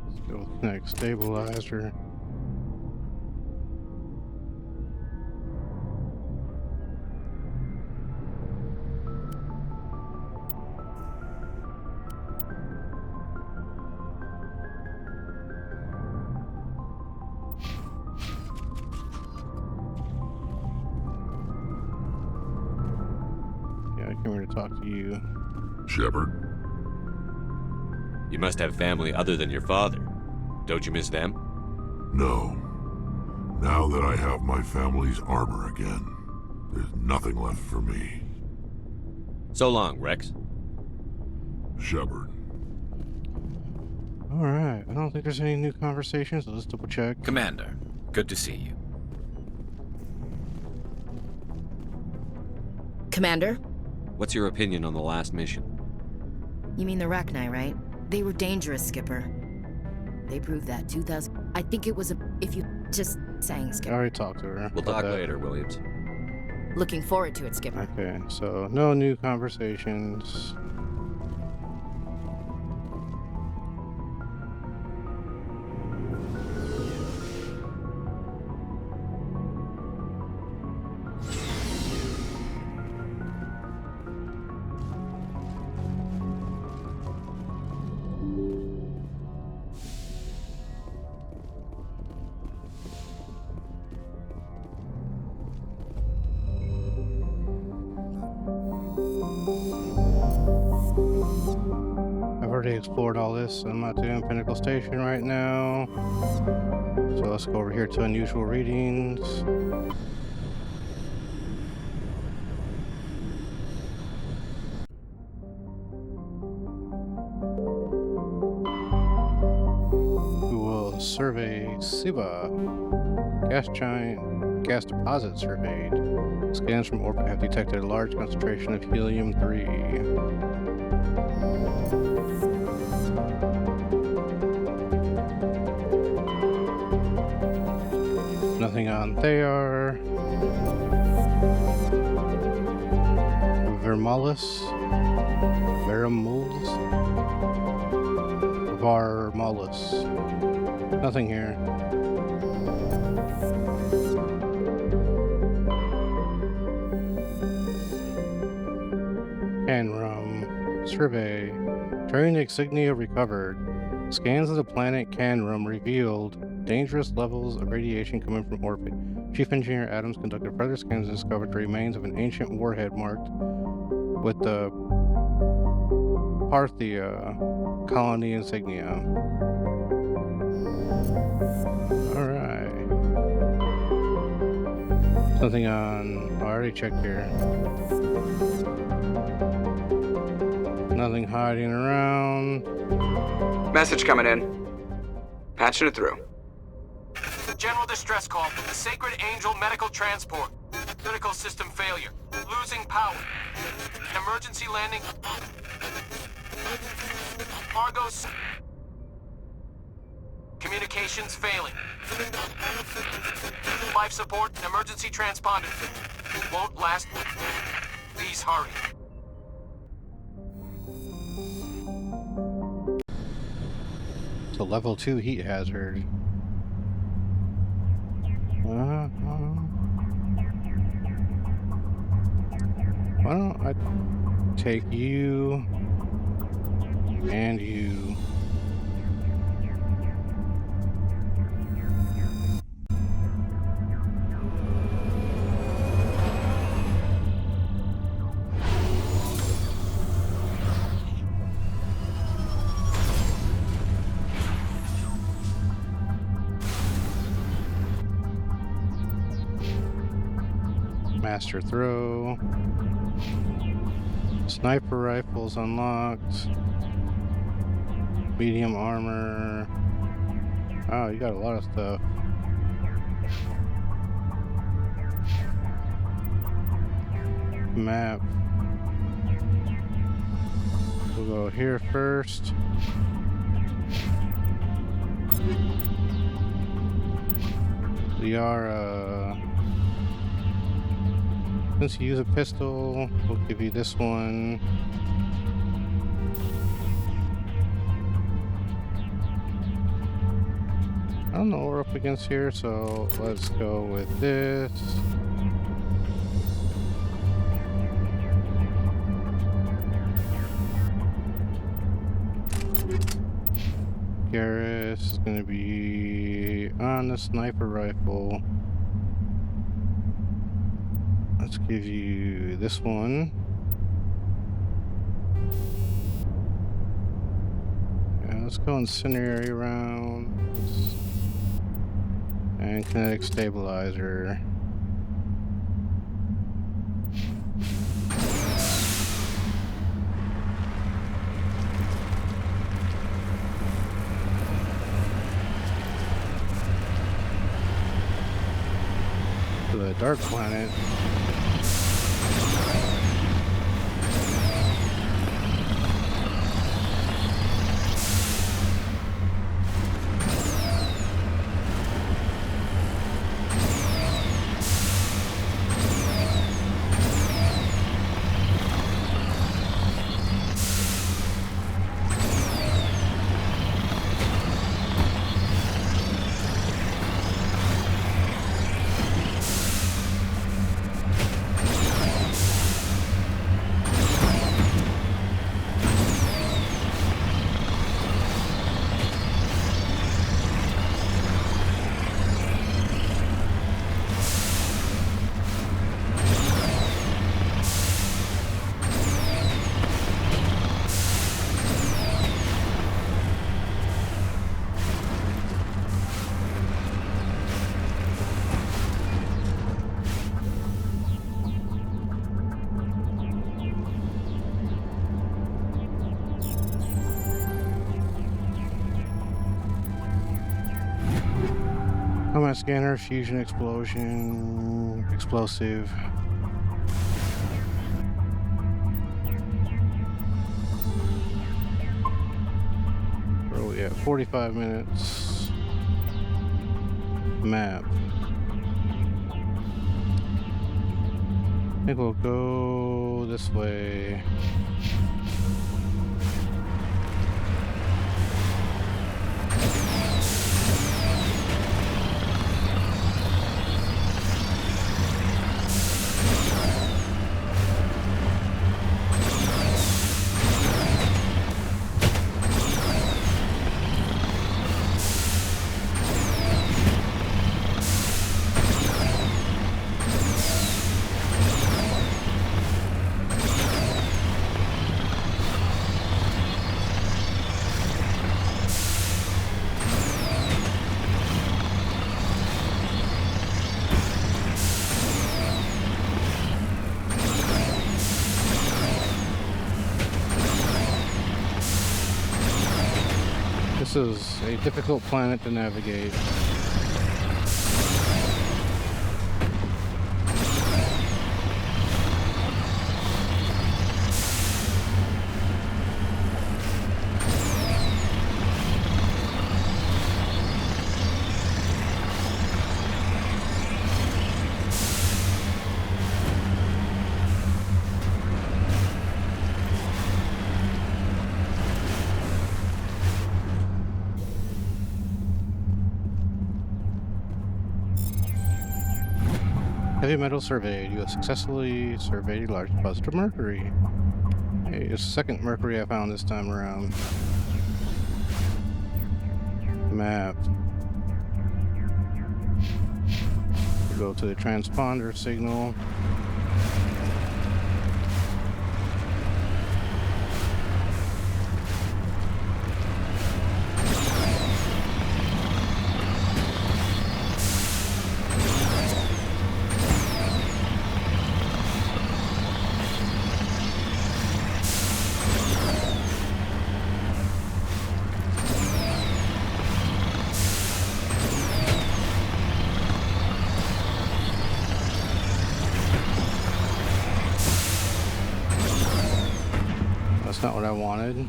A: Let's go with next stabilizer. Yeah, I came here to talk to you.
H: Shepard?
Q: You must have family other than your father. Don't you miss them?
H: No. Now that I have my family's armor again, there's nothing left for me.
Q: So long, Rex.
H: Shepard.
A: Alright, I don't think there's any new conversations, so let's double check.
R: Commander, good to see you.
L: Commander?
Q: What's your opinion on the last mission?
L: You mean the Rachni, right? They were dangerous, Skipper. They proved that 2000... I think it was a... If you... Just saying,
A: I
L: Skipper.
A: already talked to her.
Q: We'll
A: about
Q: talk
A: that.
Q: later, Williams.
L: Looking forward to it, Skipper.
A: Okay, so no new conversations. I've already explored all this. I'm not doing Pinnacle Station right now. So let's go over here to unusual readings. We will survey Siva. Gas deposit surveyed. Scans from orbit have detected a large concentration of helium-3. Nothing on there. Vermalis. Nothing here. Canrum. Survey. Terrain insignia recovered. Scans of the planet Canrum revealed dangerous levels of radiation coming from orbit. Chief Engineer Adams conducted further scans and discovered the remains of an ancient warhead marked with the Parthia colony insignia. Alright. Something on... I already checked here. Nothing hiding around.
G: Message coming in. Patching it through.
T: General distress call from the Sacred Angel Medical Transport. Critical system failure. Losing power. Emergency landing. Argos. Communications failing. Life support and emergency transponder. Won't last. Please hurry.
A: It's a level 2 heat hazard. Why don't I take you and you? Master throw. Sniper rifles unlocked. Medium armor. Oh, you got a lot of stuff. Map. We'll go here first. Liara. Since you use a pistol, we'll give you this one. I don't know what we're up against here, so let's go with this. Garrus is going to be on the sniper rifle. Let's give you this one. Yeah, let's go incendiary rounds and kinetic stabilizer. To the dark planet. Combat scanner, fusion explosion, explosive. Where are we at? 45 minutes. Map. I think we'll go this way. This is a difficult planet to navigate. Heavy metal surveyed. You have successfully surveyed a large deposit of mercury. Hey, it's the second mercury I found this time around. Map. Go to the transponder signal. That's not what I wanted.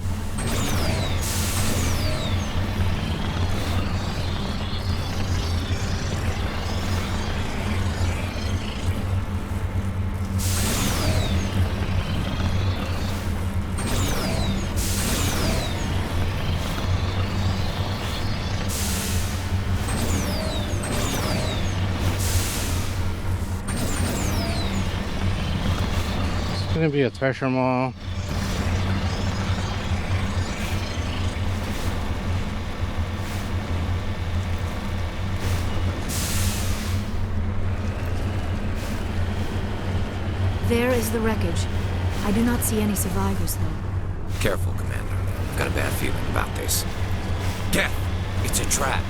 A: It's gonna be a treasure mall.
D: There is the wreckage. I do not see any survivors, though.
R: Careful, Commander. I've got a bad feeling about this. Death! It's a trap.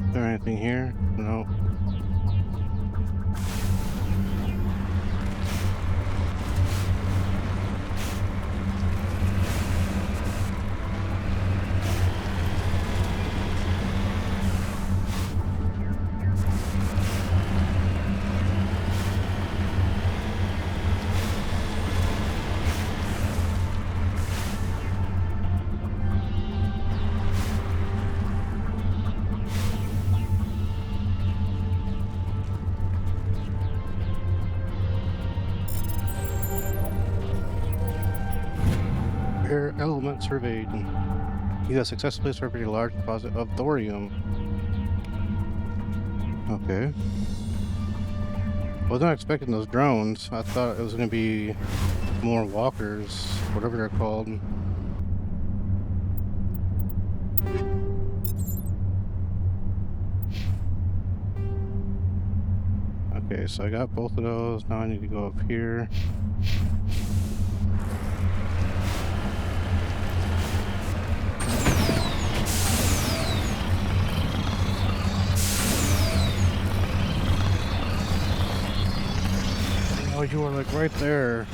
R: Is there anything here? No. Rare element surveyed. You have successfully surveyed a large deposit of thorium. Okay. Wasn't expecting those drones. I thought it was going to be more walkers, whatever they're called. Okay, so I got both of those. Now I need to go up here. Oh, you were like right there.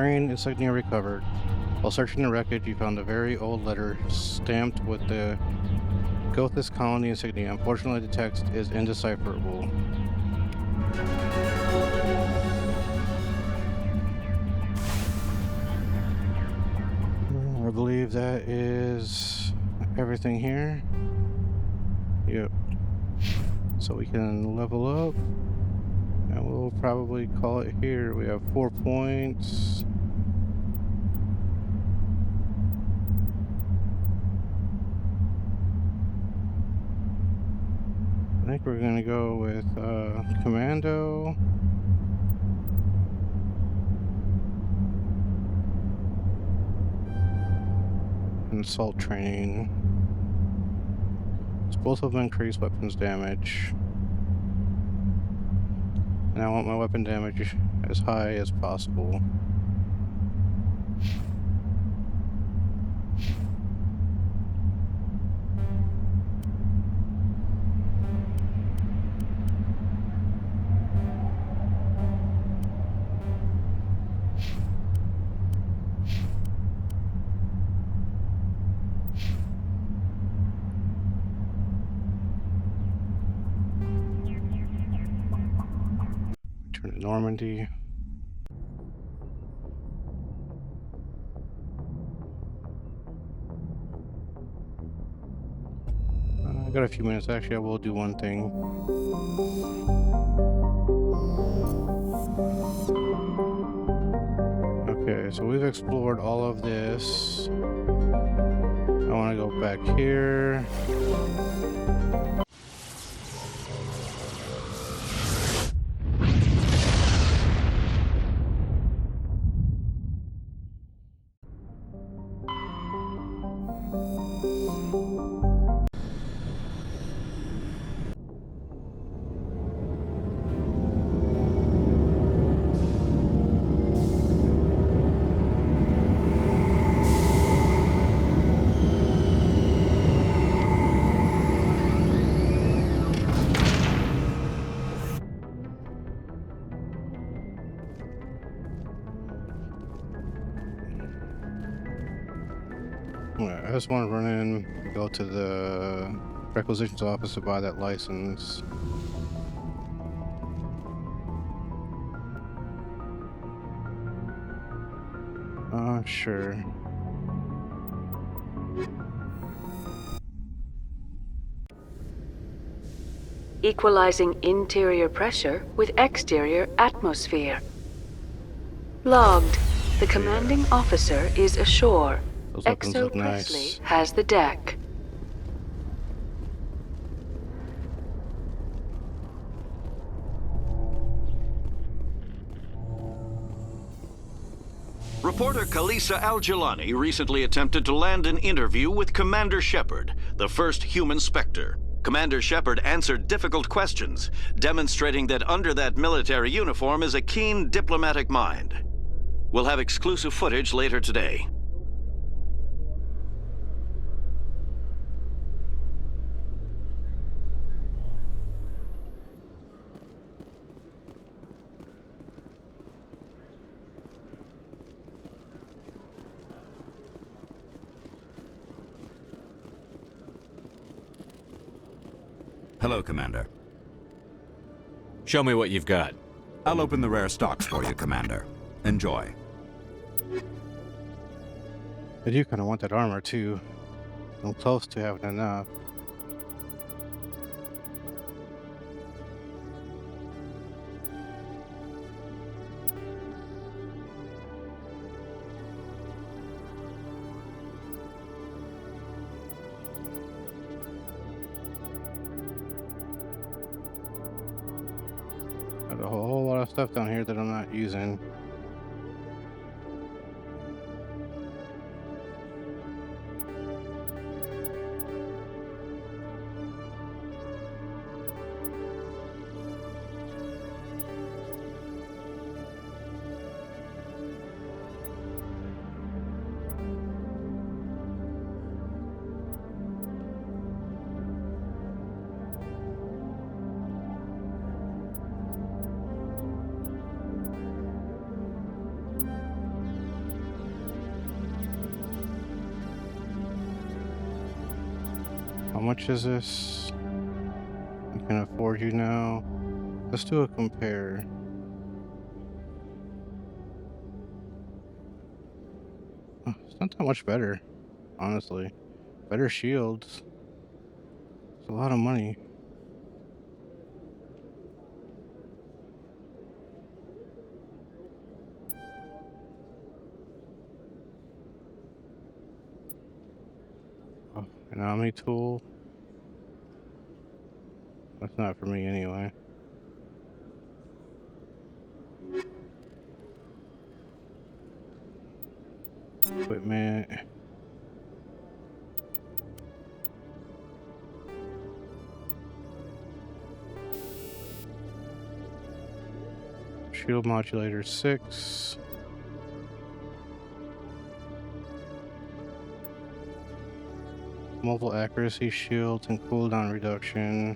A: Terrain insignia recovered. While searching the wreckage, you found a very old letter stamped with the Gothis colony insignia. Unfortunately, the text is indecipherable. I believe that is everything here. Yep. So we can level up. And we'll probably call it here. We have 4 points. I think we're gonna go with Commando. And Assault Training. So both of them increase weapons damage. And I want my weapon damage as high as possible. Turn to Normandy. I got a few minutes. Actually, I will do one thing. Okay, so we've explored all of this. I want to go back here. I just want to run in, go to the requisitions office to buy that license. Sure.
O: Equalizing interior pressure with exterior atmosphere. Logged. The commanding officer is ashore.
A: Those weapons
O: Exo
A: look
O: Presley
A: nice.
O: has the deck.
E: Reporter Kalisa Al-Jalani recently attempted to land an interview with Commander Shepard, the first human Spectre. Commander Shepard answered difficult questions, demonstrating that under that military uniform is a keen diplomatic mind. We'll have exclusive footage later today.
B: Hello, Commander.
Q: Show me what you've got.
B: I'll open the rare stocks for you, Commander. Enjoy.
A: I do kind of want that armor too. I'm close to having enough. Got a whole lot of stuff down here that I'm not using. How much is this? I can afford you now. Let's do a compare. It's not that much better, honestly. Better shields. It's a lot of money. Oh, an Omni tool. That's not for me anyway. Equipment. Shield modulator 6. Mobile accuracy shield and cooldown reduction.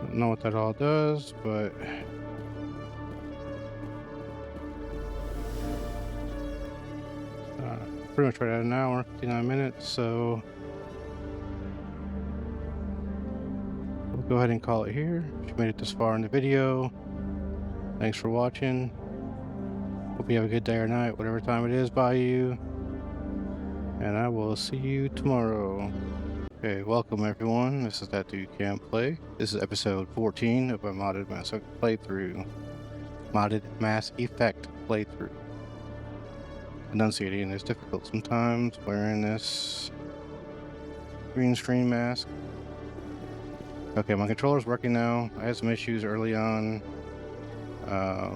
A: Don't know what that all does, but pretty much right at an hour, 59 minutes, so we'll go ahead and call it here. If you made it this far in the video, thanks for watching. Hope you have a good day or night, whatever time it is by you, and I will see you tomorrow. Okay, welcome everyone. This is That Dude Can Play. This is episode 14 of a modded Mass Effect playthrough. Modded Mass Effect playthrough. Enunciating is difficult sometimes, wearing this green screen mask. Okay, my controller's working now. I had some issues early on. I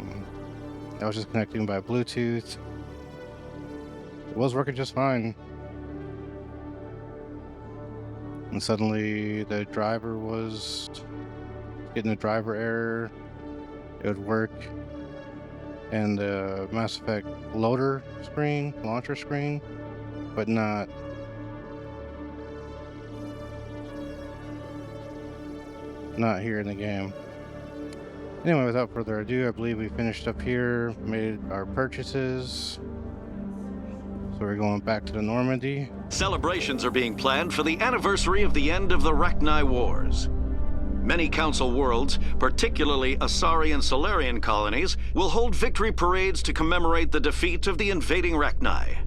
A: was just connecting by Bluetooth. It was working just fine. And suddenly the driver was getting a driver error. It would work. And the Mass Effect loader screen, launcher screen, but not here in the game. Anyway, without further ado, I believe we finished up here, made our purchases. So we're going back to the Normandy.
E: Celebrations are being planned for the anniversary of the end of the Rachni Wars. Many Council worlds, particularly Asari and Solarian colonies, will hold victory parades to commemorate the defeat of the invading Rachni.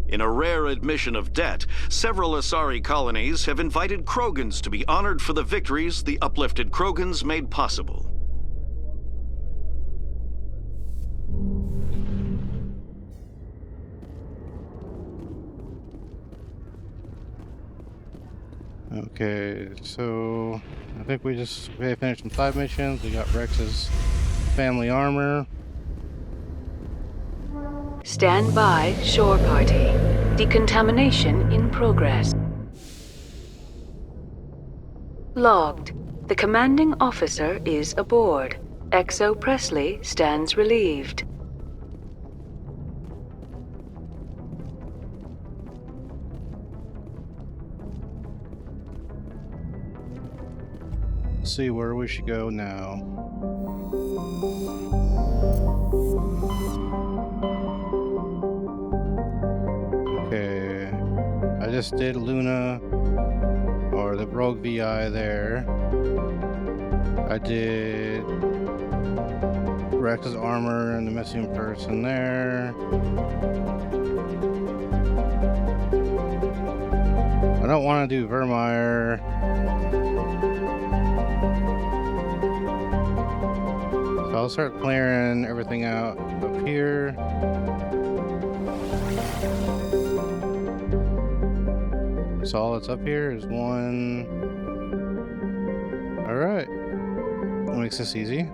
E: In a rare admission of debt, several Asari colonies have invited Krogans to be honored for the victories the uplifted Krogans made possible.
A: Okay, so I think we finished some side missions. We got Rex's family armor.
O: Stand by, shore party. Decontamination in progress. Logged. The commanding officer is aboard. XO Presley stands relieved.
A: Let's see where we should go now. Okay, I just did Luna, or the Rogue VI there. I did Rex's armor and the missing person there. I don't want to do Vermeer. So I'll start clearing everything out up here. So all that's up here is one. Alright. That makes this easy.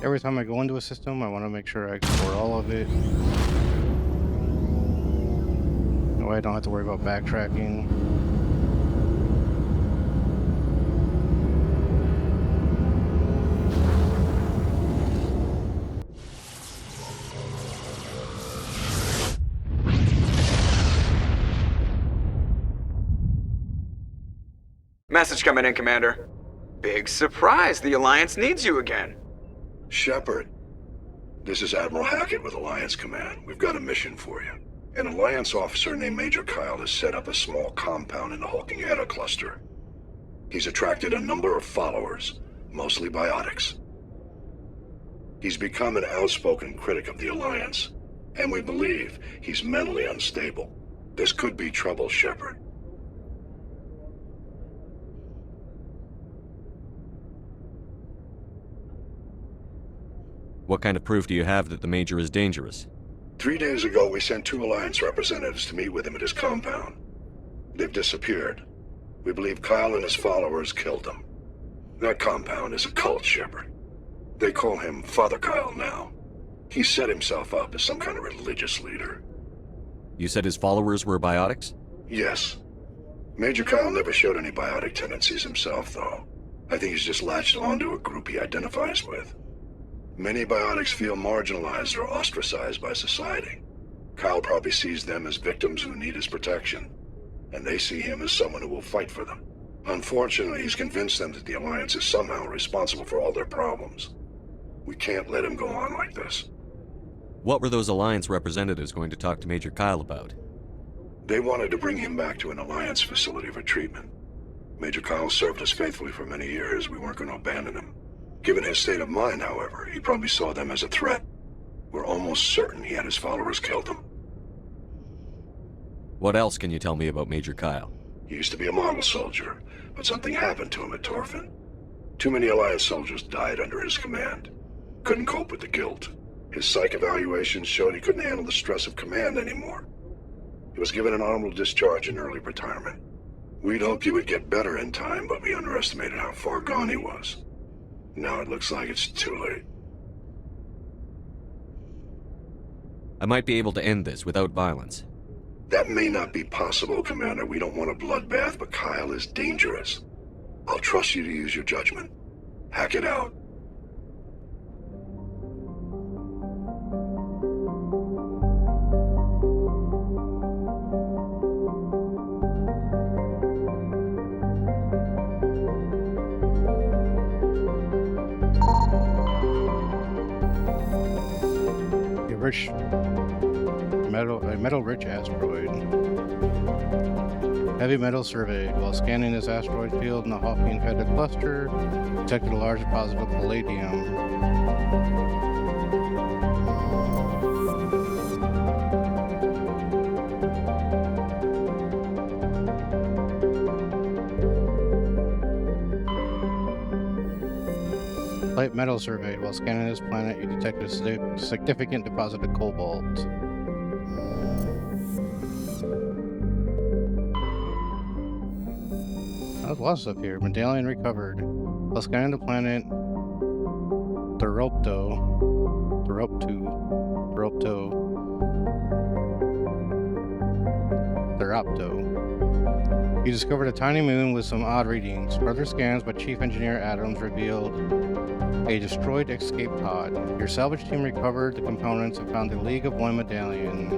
A: Every time I go into a system, I want to make sure I explore all of it. That way I don't have to worry about backtracking.
G: Message coming in, Commander. Big surprise, the Alliance needs you again.
X: Shepard, this is Admiral Hackett with Alliance Command. We've got a mission for you. An Alliance officer named Major Kyle has set up a small compound in the Hulking Eta cluster. He's attracted a number of followers, mostly biotics. He's become an outspoken critic of the Alliance, and we believe he's mentally unstable. This could be trouble, Shepard.
Q: What kind of proof do you have that the Major is dangerous?
X: 3 days ago, we sent 2 Alliance representatives to meet with him at his compound. They've disappeared. We believe Kyle and his followers killed them. That compound is a cult, Shepard. They call him Father Kyle now. He set himself up as some kind of religious leader.
Q: You said his followers were biotics?
X: Yes. Major Kyle never showed any biotic tendencies himself, though. I think he's just latched onto a group he identifies with. Many biotics feel marginalized or ostracized by society. Kyle probably sees them as victims who need his protection, and they see him as someone who will fight for them. Unfortunately, he's convinced them that the Alliance is somehow responsible for all their problems. We can't let him go on like this.
Q: What were those Alliance representatives going to talk to Major Kyle about?
X: They wanted to bring him back to an Alliance facility for treatment. Major Kyle served us faithfully for many years. We weren't going to abandon him. Given his state of mind, however, he probably saw them as a threat. We're almost certain he had his followers killed him.
Q: What else can you tell me about Major Kyle?
X: He used to be a model soldier, but something happened to him at Torfin. Too many Alliance soldiers died under his command. Couldn't cope with the guilt. His psych evaluations showed he couldn't handle the stress of command anymore. He was given an honorable discharge in early retirement. We'd hoped he would get better in time, but we underestimated how far gone he was. Now it looks like it's too late.
Q: I might be able to end this without violence.
X: That may not be possible, Commander. We don't want a bloodbath, but Kyle is dangerous. I'll trust you to use your judgment. Hack it out.
A: A metal-rich asteroid. Heavy metal surveyed. While scanning this asteroid field in the Hawking Eta cluster, detected a large deposit of palladium. Light metal surveyed. While scanning this planet, you detected a significant deposit of cobalt. There's a lot of stuff here. Medallion recovered. While scanning the planet, Theropto. You discovered a tiny moon with some odd readings. Further scans by Chief Engineer Adams revealed a destroyed escape pod. Your salvage team recovered the components and found the League of One medallion.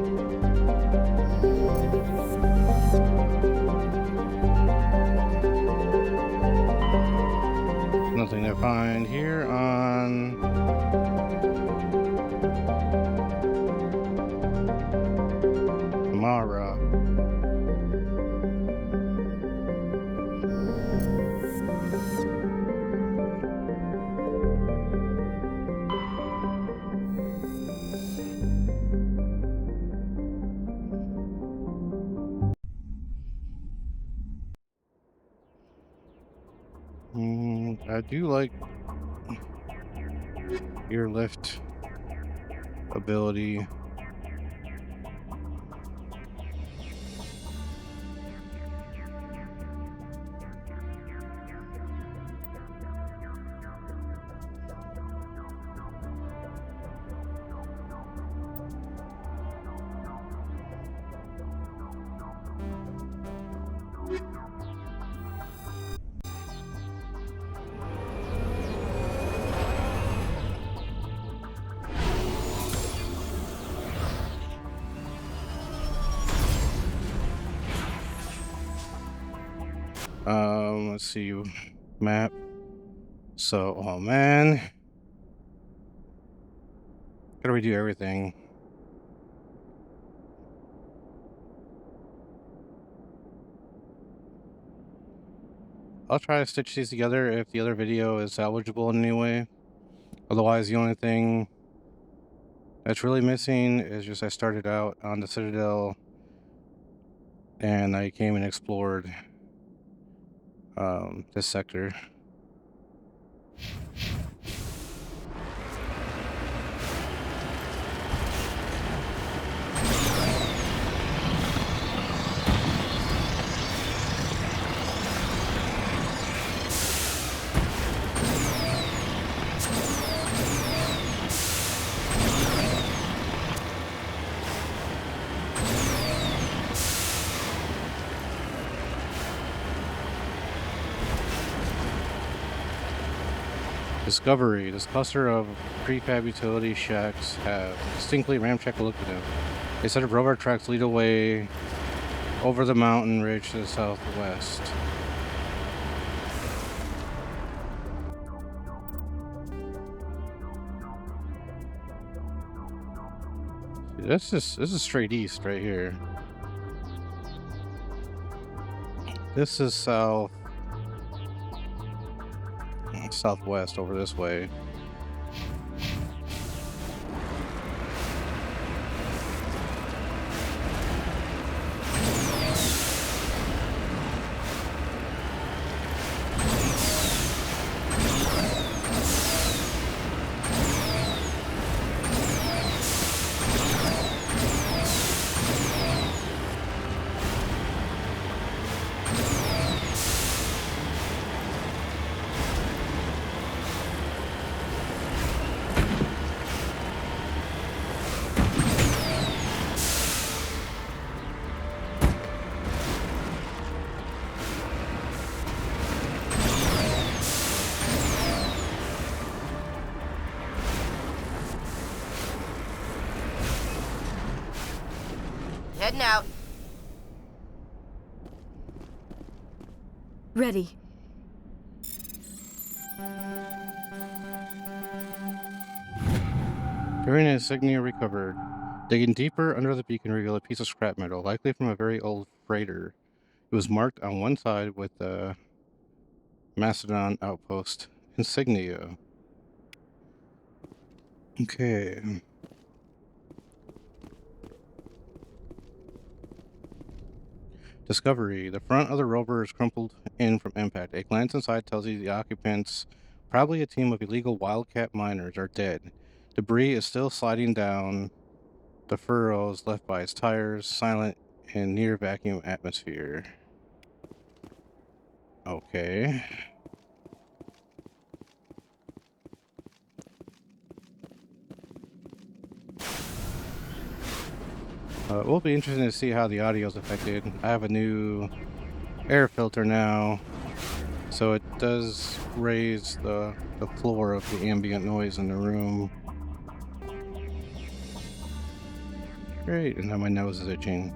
A: Nothing to find here on Mara. I do like your lift ability. Let's see. Map. So, oh man. Gotta redo everything. I'll try to stitch these together if the other video is salvageable in any way. Otherwise, the only thing that's really missing is just I started out on the Citadel and I came and explored this sector. Discovery. This cluster of prefab utility shacks have distinctly ramshackle look to them. A set of railroad tracks lead away over the mountain ridge to the southwest. This is straight east right here. This is southwest over this way.
N: Heading out.
D: Ready.
A: Carrying an insignia recovered. Digging deeper under the beacon revealed a piece of scrap metal, likely from a very old freighter. It was marked on one side with the Macedon outpost insignia. Okay. Discovery. The front of the rover is crumpled in from impact. A glance inside tells you the occupants, probably a team of illegal wildcat miners, are dead. Debris is still sliding down the furrows left by its tires, silent in near vacuum atmosphere. Okay. It will be interesting to see how the audio is affected. I have a new air filter now, so it does raise the floor of the ambient noise in the room. Great, and now my nose is itching.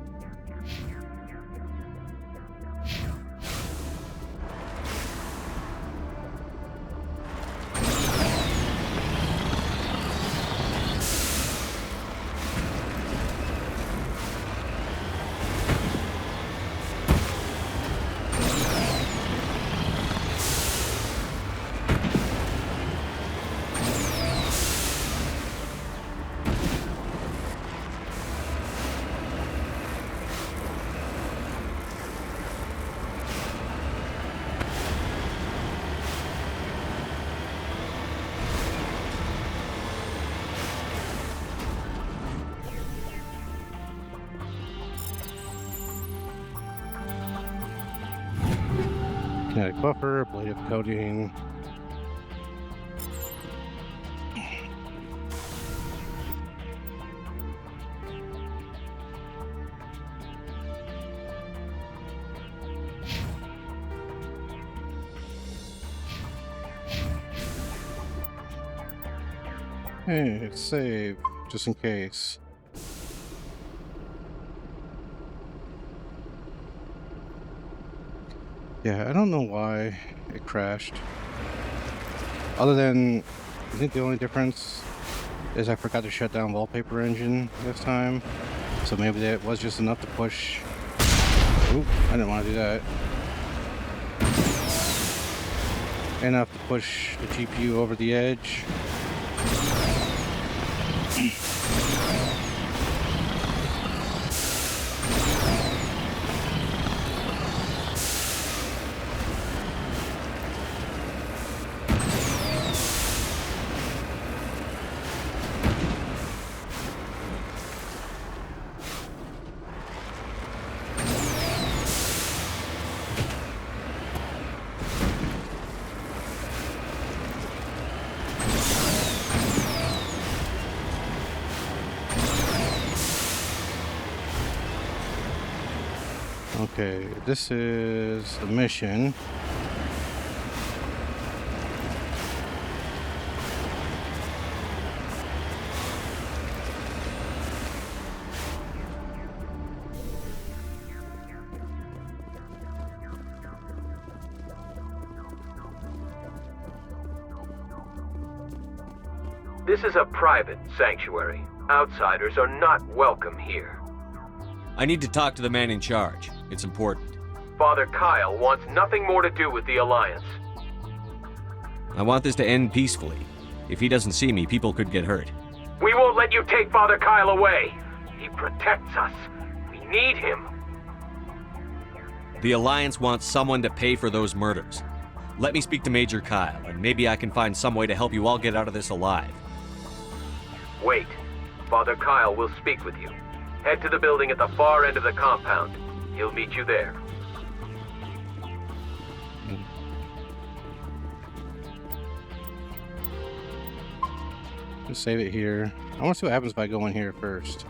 A: Kinetic buffer, ablative coating. Hey, it's saved, just in case. Yeah, I don't know why it crashed. Other than, I think the only difference is I forgot to shut down wallpaper engine this time. So maybe that was just enough to push. Oop, I didn't want to do that. Enough to push the GPU over the edge. Okay, this is the mission.
M: This is a private sanctuary. Outsiders are not welcome here.
Q: I need to talk to the man in charge. It's important.
M: Father Kyle wants nothing more to do with the Alliance.
Q: I want this to end peacefully. If he doesn't see me, people could get hurt.
M: We won't let you take Father Kyle away. He protects us. We need him.
Q: The Alliance wants someone to pay for those murders. Let me speak to Major Kyle, and maybe I can find some way to help you all get out of this alive.
M: Wait. Father Kyle will speak with you. Head to the building at the far end of the compound. He'll meet you there.
A: Just save it here. I want to see what happens if I go in here first.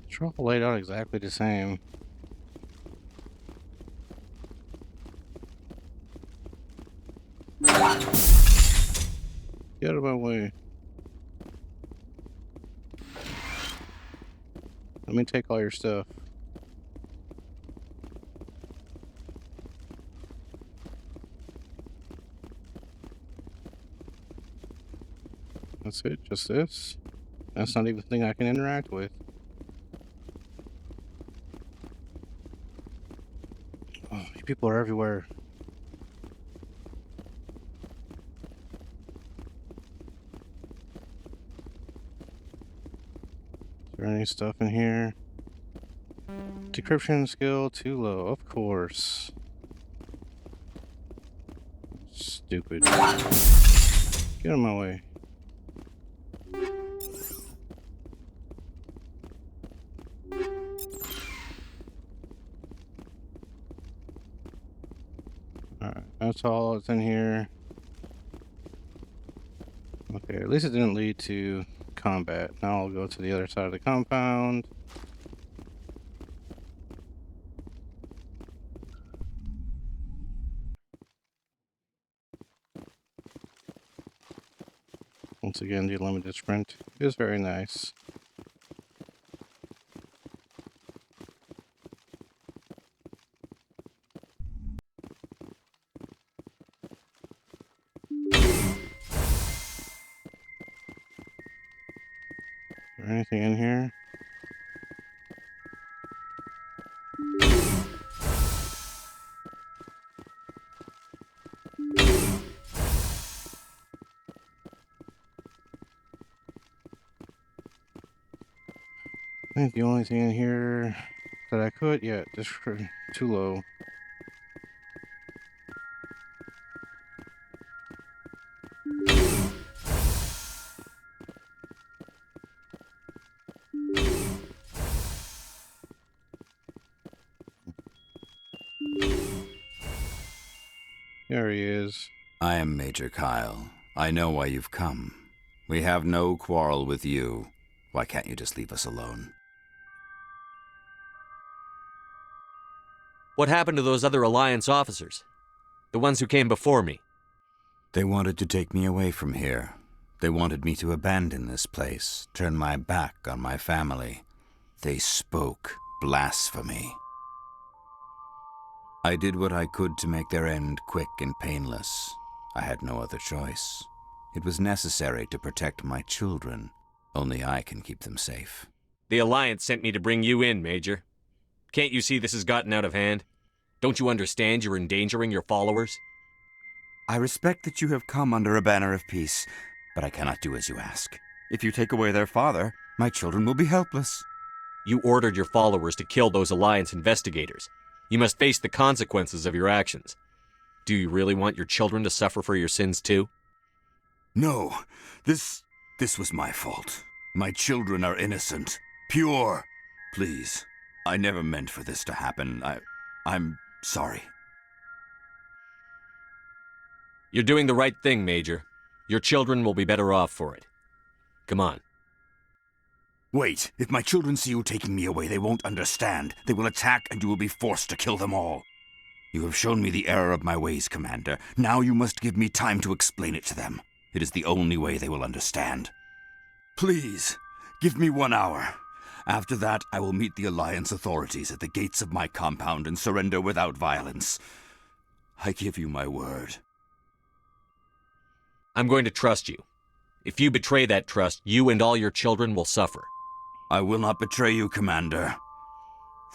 A: It's all laid out exactly the same. Get out of my way. Let me take all your stuff. That's it, just this. That's not even a thing I can interact with. Oh, you people are everywhere. Is there any stuff in here? Decryption skill too low, of course. Stupid. Get out of my way. Alright, that's all that's in here. Okay, at least it didn't lead to combat. Now I'll go to the other side of the compound. Once again, the limited sprint is very nice. Is there anything in here? I think the only thing in here that I could, yeah, just too low. There he is.
B: I am Major Kyle. I know why you've come. We have no quarrel with you. Why can't you just leave us alone?
Q: What happened to those other Alliance officers? The ones who came before me?
B: They wanted to take me away from here. They wanted me to abandon this place, turn my back on my family. They spoke blasphemy. I did what I could to make their end quick and painless. I had no other choice. It was necessary to protect my children. Only I can keep them safe.
Q: The Alliance sent me to bring you in, Major. Can't you see this has gotten out of hand? Don't you understand you're endangering your followers?
B: I respect that you have come under a banner of peace, but I cannot do as you ask. If you take away their father, my children will be helpless.
Q: You ordered your followers to kill those Alliance investigators. You must face the consequences of your actions. Do you really want your children to suffer for your sins too?
B: No, this was my fault. My children are innocent, pure. Please, I never meant for this to happen. I'm sorry.
Q: You're doing the right thing, Major. Your children will be better off for it. Come on.
B: Wait, if my children see you taking me away, they won't understand. They will attack and you will be forced to kill them all. You have shown me the error of my ways, Commander. Now you must give me time to explain it to them. It is the only way they will understand. Please, give me 1 hour. After that, I will meet the Alliance authorities at the gates of my compound and surrender without violence. I give you my word.
Q: I'm going to trust you. If you betray that trust, you and all your children will suffer.
B: I will not betray you, Commander.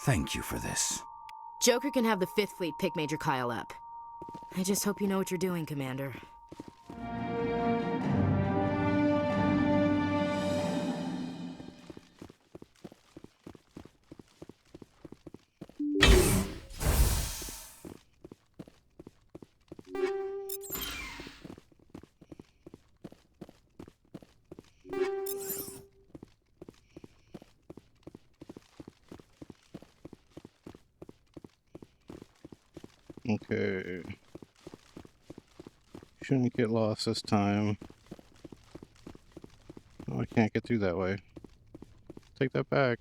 B: Thank you for this.
L: Joker can have the 5th Fleet pick Major Kyle up. I just hope you know what you're doing, Commander.
A: Okay. Shouldn't get lost this time. Oh, I can't get through that way. Take that back.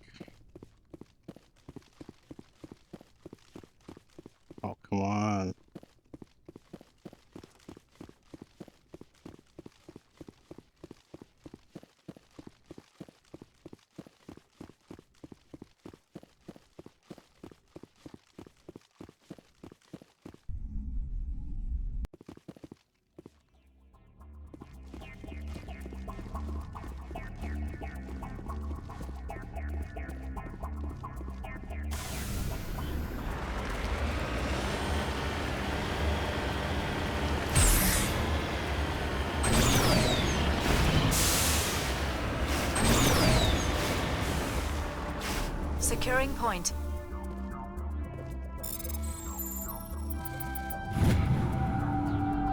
A: Oh, come on.
D: Securing point.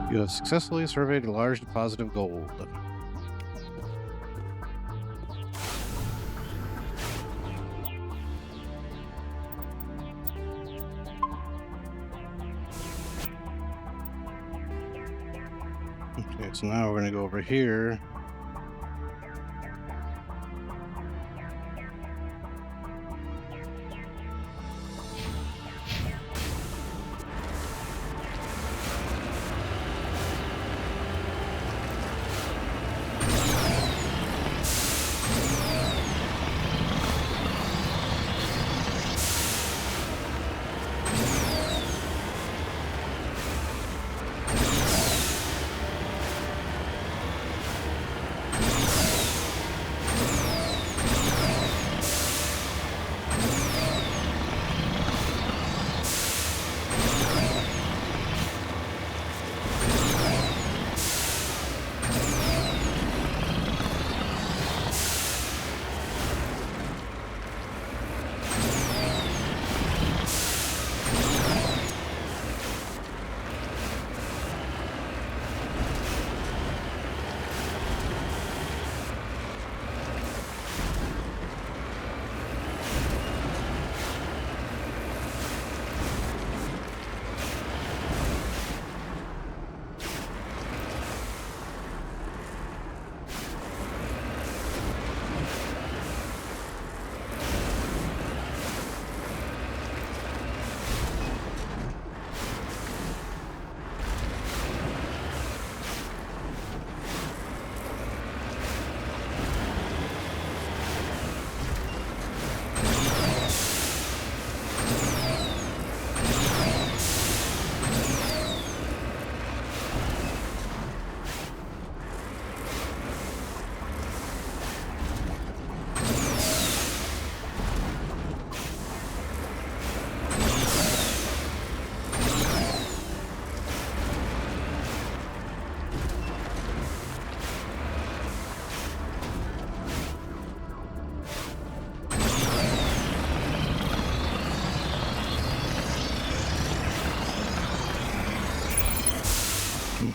A: You have successfully surveyed a large deposit of gold. Okay, so now we're going to go over here.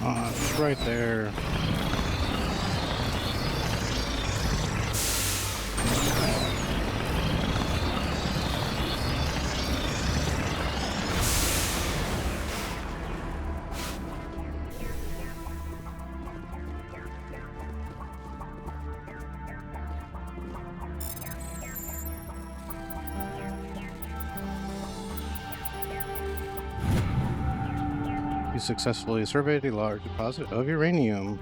A: Oh, it's right there. You successfully surveyed a large deposit of uranium.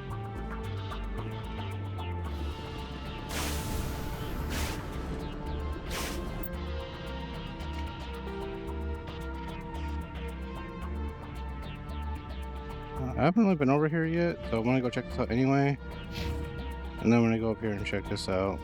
A: I haven't really been over here yet, so I'm gonna go check this out anyway. And then I'm gonna go up here and check this out.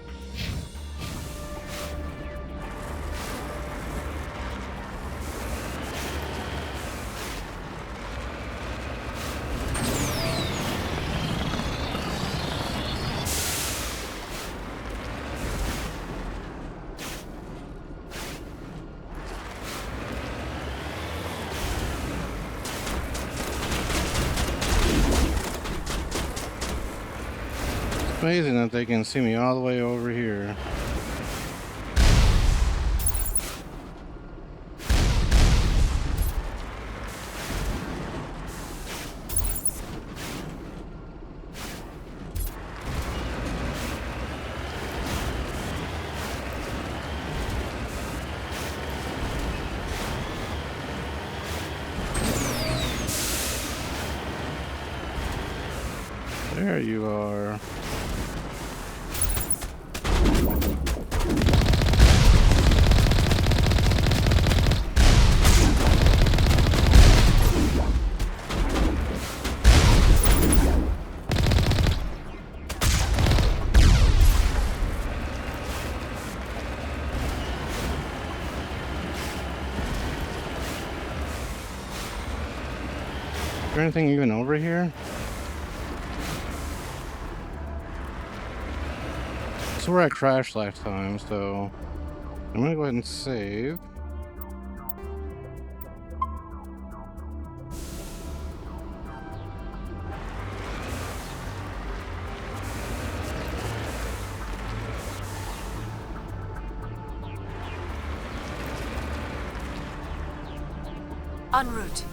A: Amazing that they can see me all the way over here. There you are. Is there anything even over here? This is where I crashed last time, so I'm gonna go ahead and save.
D: En route.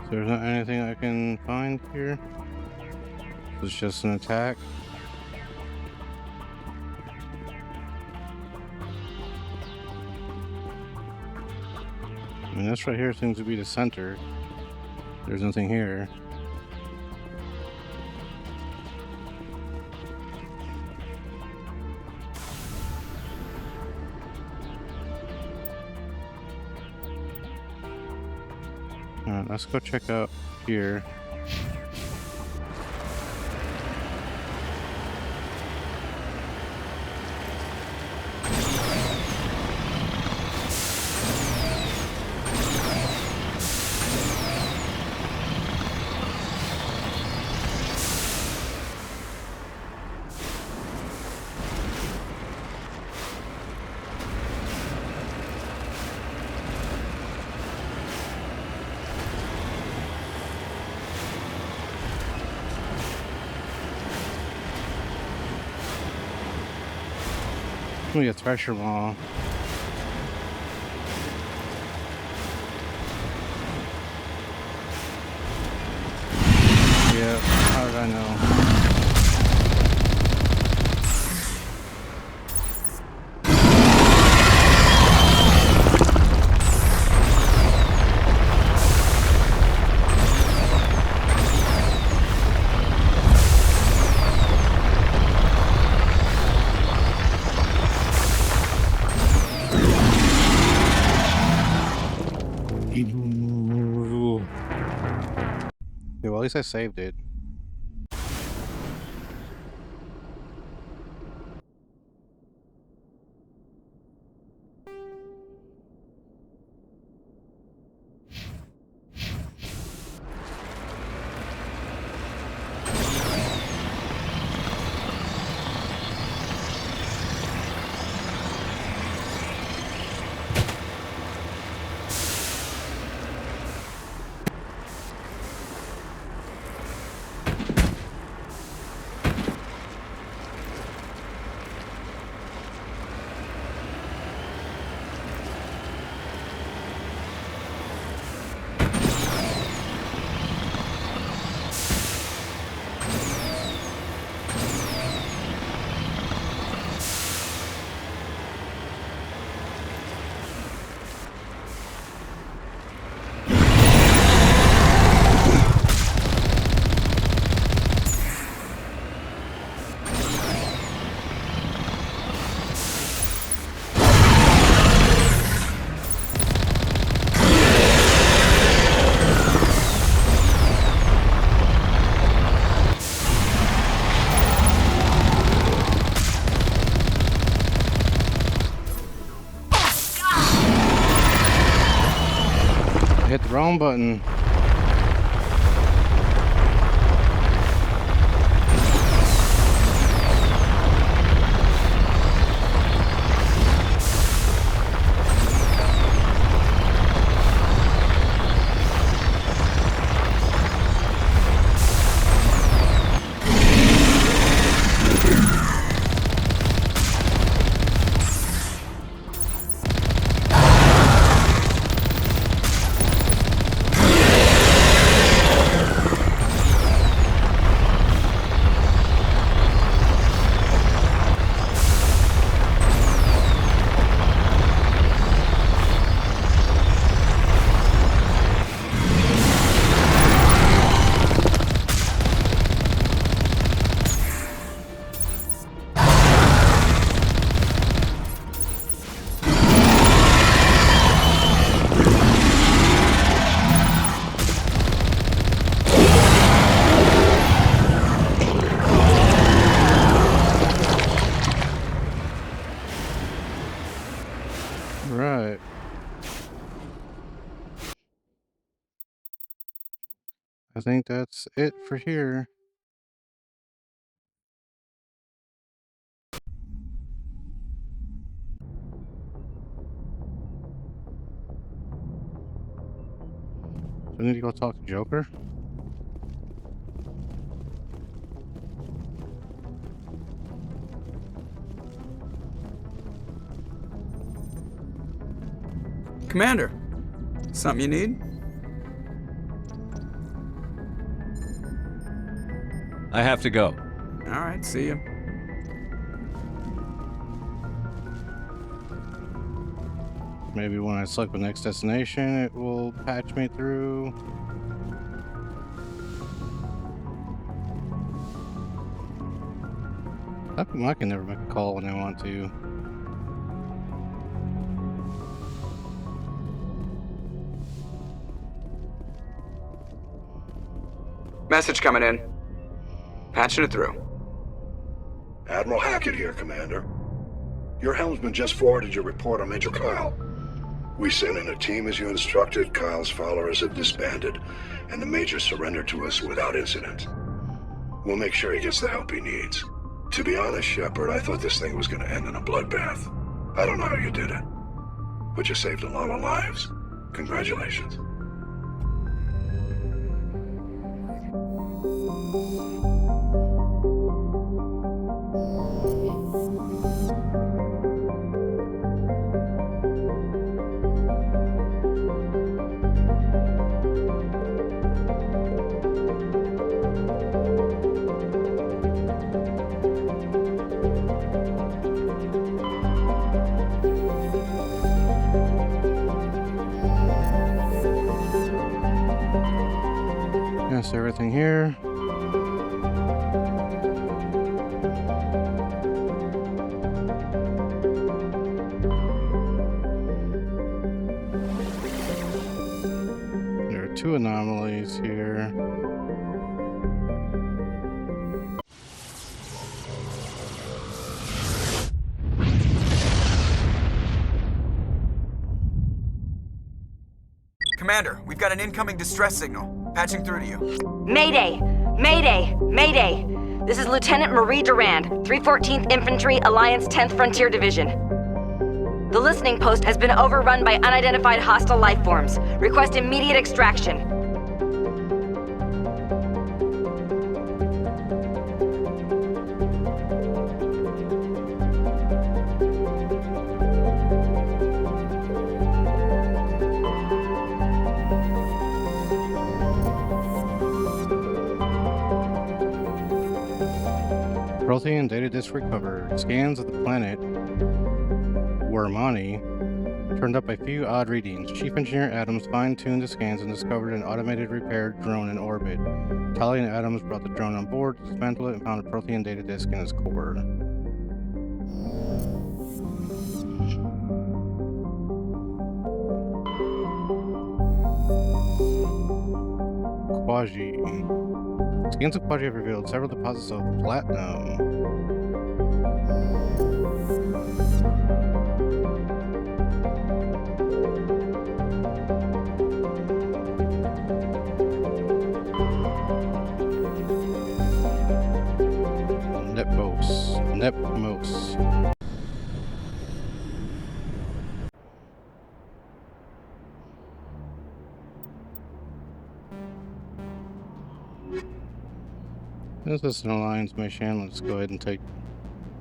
A: There's not anything I can find here. It's just an attack. I mean, this right here seems to be the center. There's nothing here. Alright, let's go check out here. Let me get a thresher ball. Yeah, how did I know? Yeah, well, at least I saved it. hit the wrong button. Right. I think that's it for here. So I need to go talk to Joker.
G: Commander, something you need?
Q: I have to go.
G: All right, see you.
A: Maybe when I select the next destination, it will patch me through. How come I can never make a call when I want to?
G: Message coming in. Patching it through.
X: Admiral Hackett here, Commander. Your helmsman just forwarded your report on Major Kyle. We sent in a team as you instructed. Kyle's followers have disbanded, and the Major surrendered to us without incident. We'll make sure he gets the help he needs. To be honest, Shepard, I thought this thing was going to end in a bloodbath. I don't know how you did it, but you saved a lot of lives. Congratulations.
A: Yes, everything here. There are two anomalies here.
G: Commander, we've got an incoming distress signal. Patching through to you.
C: Mayday! Mayday! Mayday! This is Lieutenant Marie Durand, 314th Infantry, Alliance 10th Frontier Division. The listening post has been overrun by unidentified hostile life forms. Request immediate extraction.
A: Protean data disk recovered. Scans of the planet Wormani turned up a few odd readings. Chief Engineer Adams fine-tuned the scans and discovered an automated repair drone in orbit. Tally and Adams brought the drone on board, dismantled it, and found a Protean data disk in its core. Quasi. Scans of Quasi have revealed several deposits of platinum. Nep Mos. This is an Alliance mission. Let's go ahead and take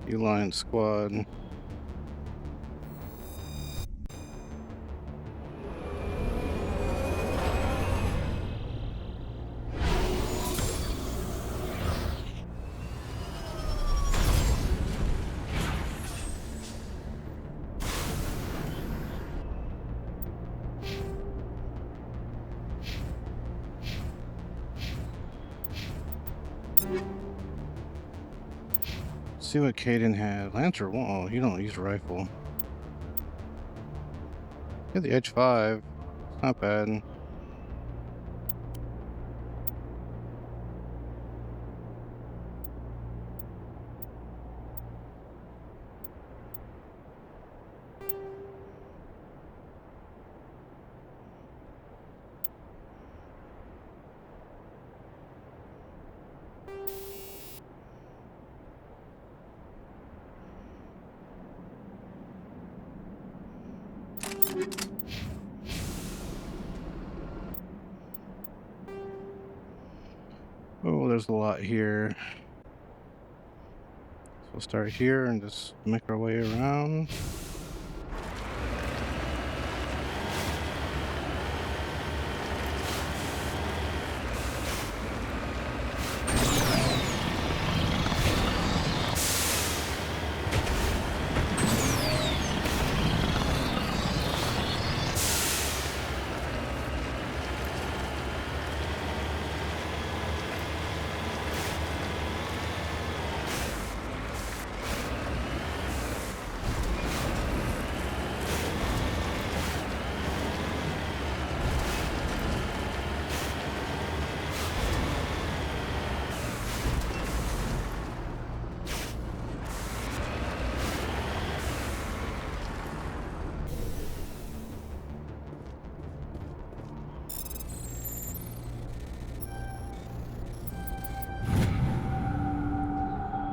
A: the Alliance squad. See what Caden had. Lancer, whoa, you don't use a rifle. Get the Edge 5. It's not bad. Oh, there's a lot here. So we'll start here and just make our way around.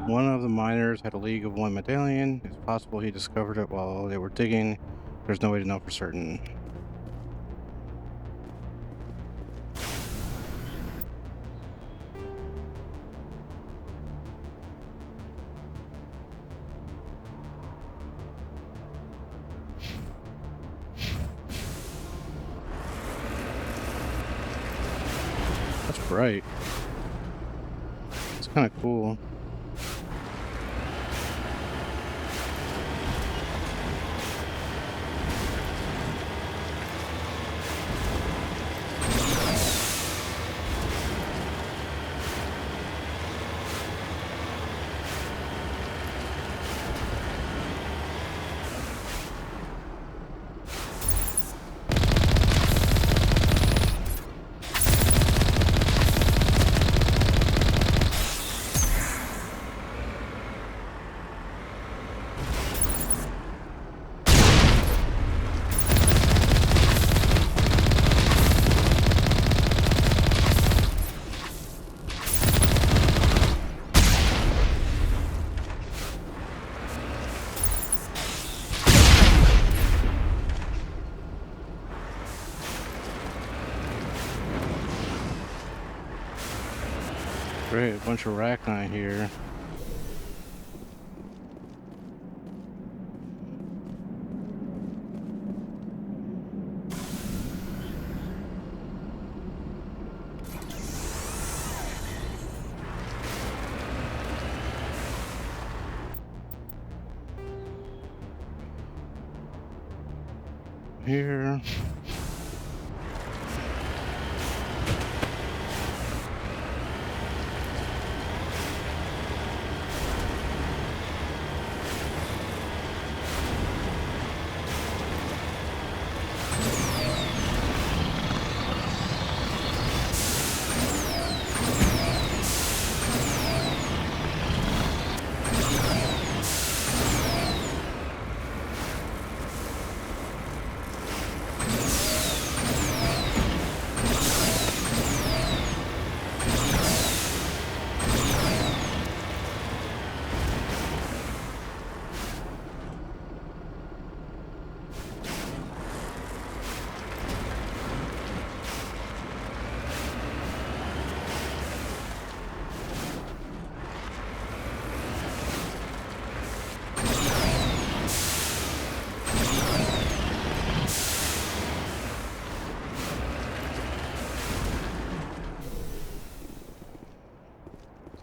A: One of the miners had a League of One medallion. It's possible he discovered it while they were digging. There's no way to know for certain. That's bright. It's kind of cool. Great, a bunch of Arachnite here. Here.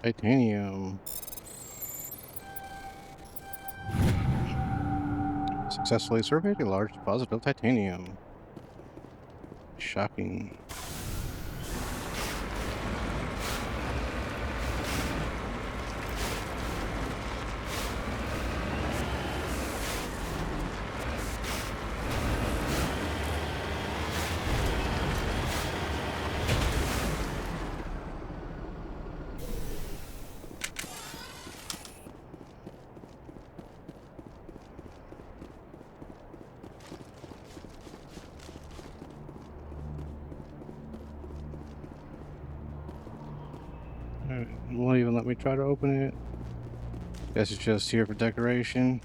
A: Titanium. Successfully surveyed a large deposit of titanium. Shocking. Alright, won't even let me try to open it. Guess it's just here for decoration.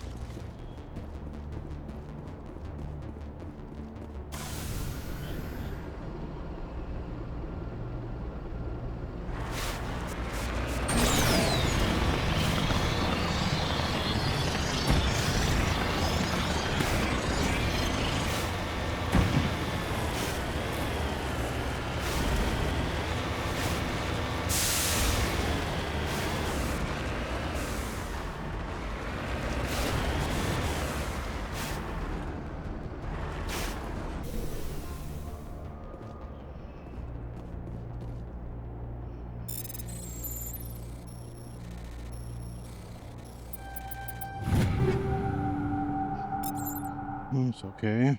A: It's okay.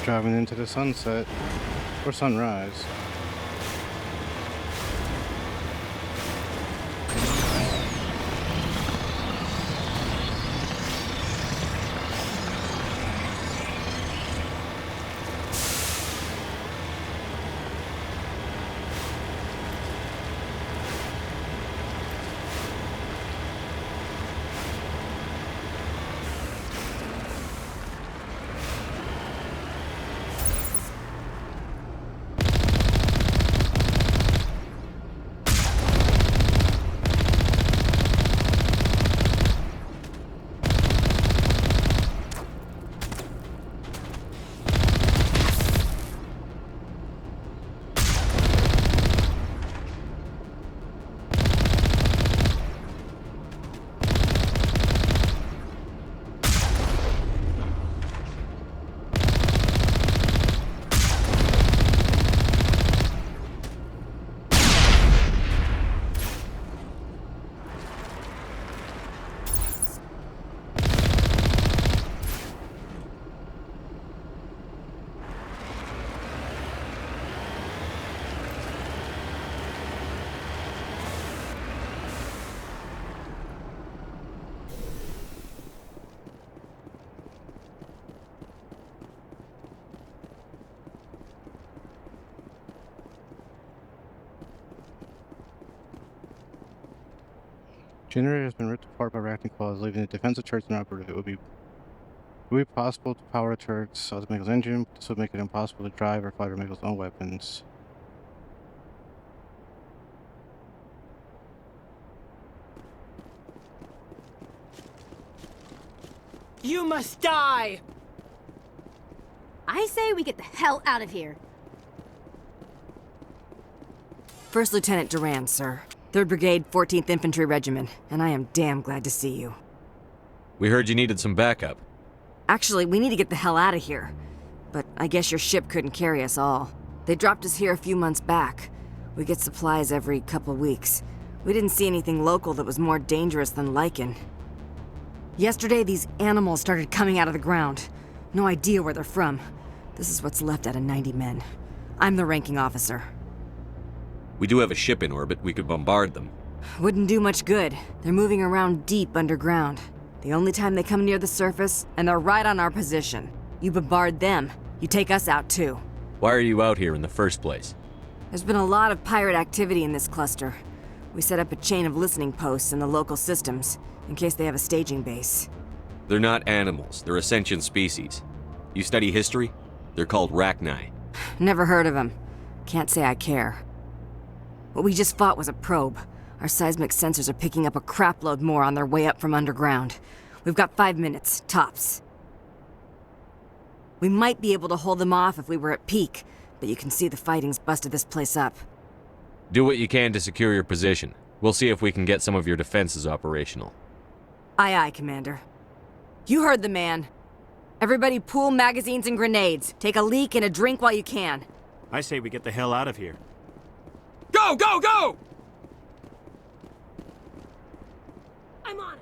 A: Driving into the sunset or sunrise. Generator has been ripped apart by arachnic claws, leaving the defensive turrets inoperative. It would be possible to power a turret's automatic engine, but this would make it impossible to drive or fight Omega's own weapons.
F: You must die!
S: I say we get the hell out of here.
C: First Lieutenant Durand, sir. 3rd Brigade, 14th Infantry Regiment, and I am damn glad to see you.
Q: We heard you needed some backup.
C: Actually, we need to get the hell out of here. But I guess your ship couldn't carry us all. They dropped us here a few months back. We get supplies every couple weeks. We didn't see anything local that was more dangerous than lichen. Yesterday, these animals started coming out of the ground. No idea where they're from. This is what's left out of 90 men. I'm the ranking officer.
Q: We do have a ship in orbit. We could bombard them.
C: Wouldn't do much good. They're moving around deep underground. The only time they come near the surface, and they're right on our position. You bombard them, you take us out too.
Q: Why are you out here in the first place?
C: There's been a lot of pirate activity in this cluster. We set up a chain of listening posts in the local systems, in case they have a staging base.
Q: They're not animals. They're a sentient species. You study history? They're called Rachni.
C: Never heard of them. Can't say I care. What we just fought was a probe. Our seismic sensors are picking up a crapload more on their way up from underground. We've got 5 minutes, tops. We might be able to hold them off if we were at peak, but you can see the fighting's busted this place up.
Q: Do what you can to secure your position. We'll see if we can get some of your defenses operational.
C: Aye, aye, Commander. You heard the man. Everybody pool magazines and grenades. Take a leak and a drink while you can.
I: I say we get the hell out of here.
G: Go, go, go!
F: I'm on it.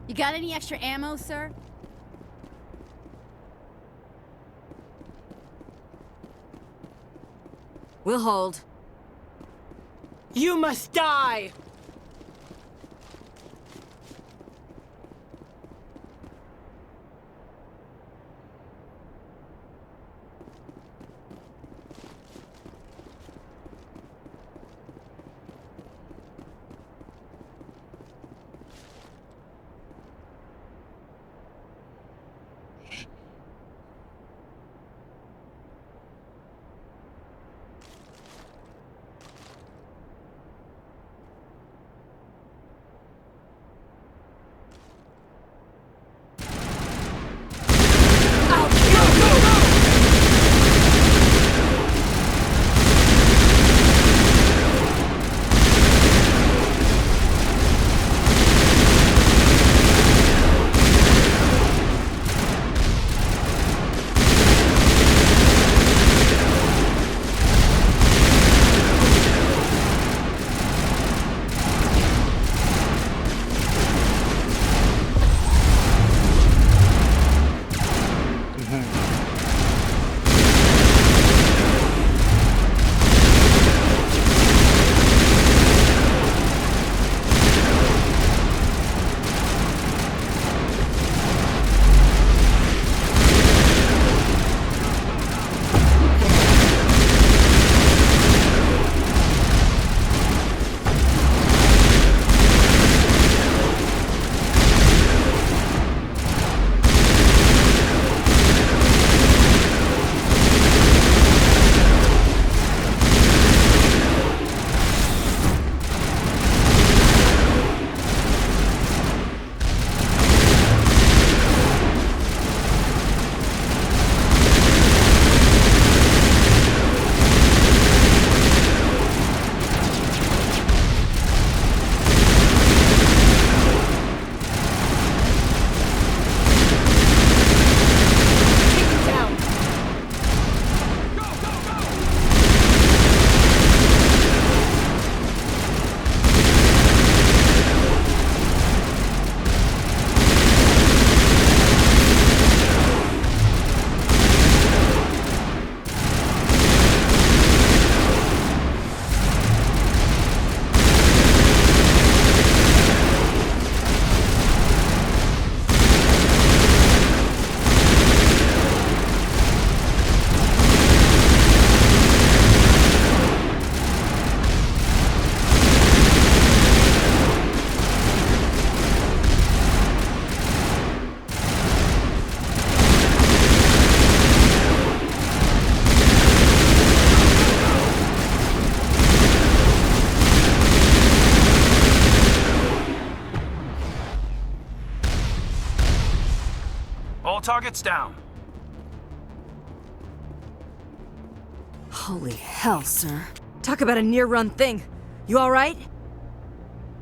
S: You got any extra ammo, sir?
C: We'll hold.
F: You must die!
K: All targets down.
C: Holy hell, sir. Talk about a near-run thing. You alright?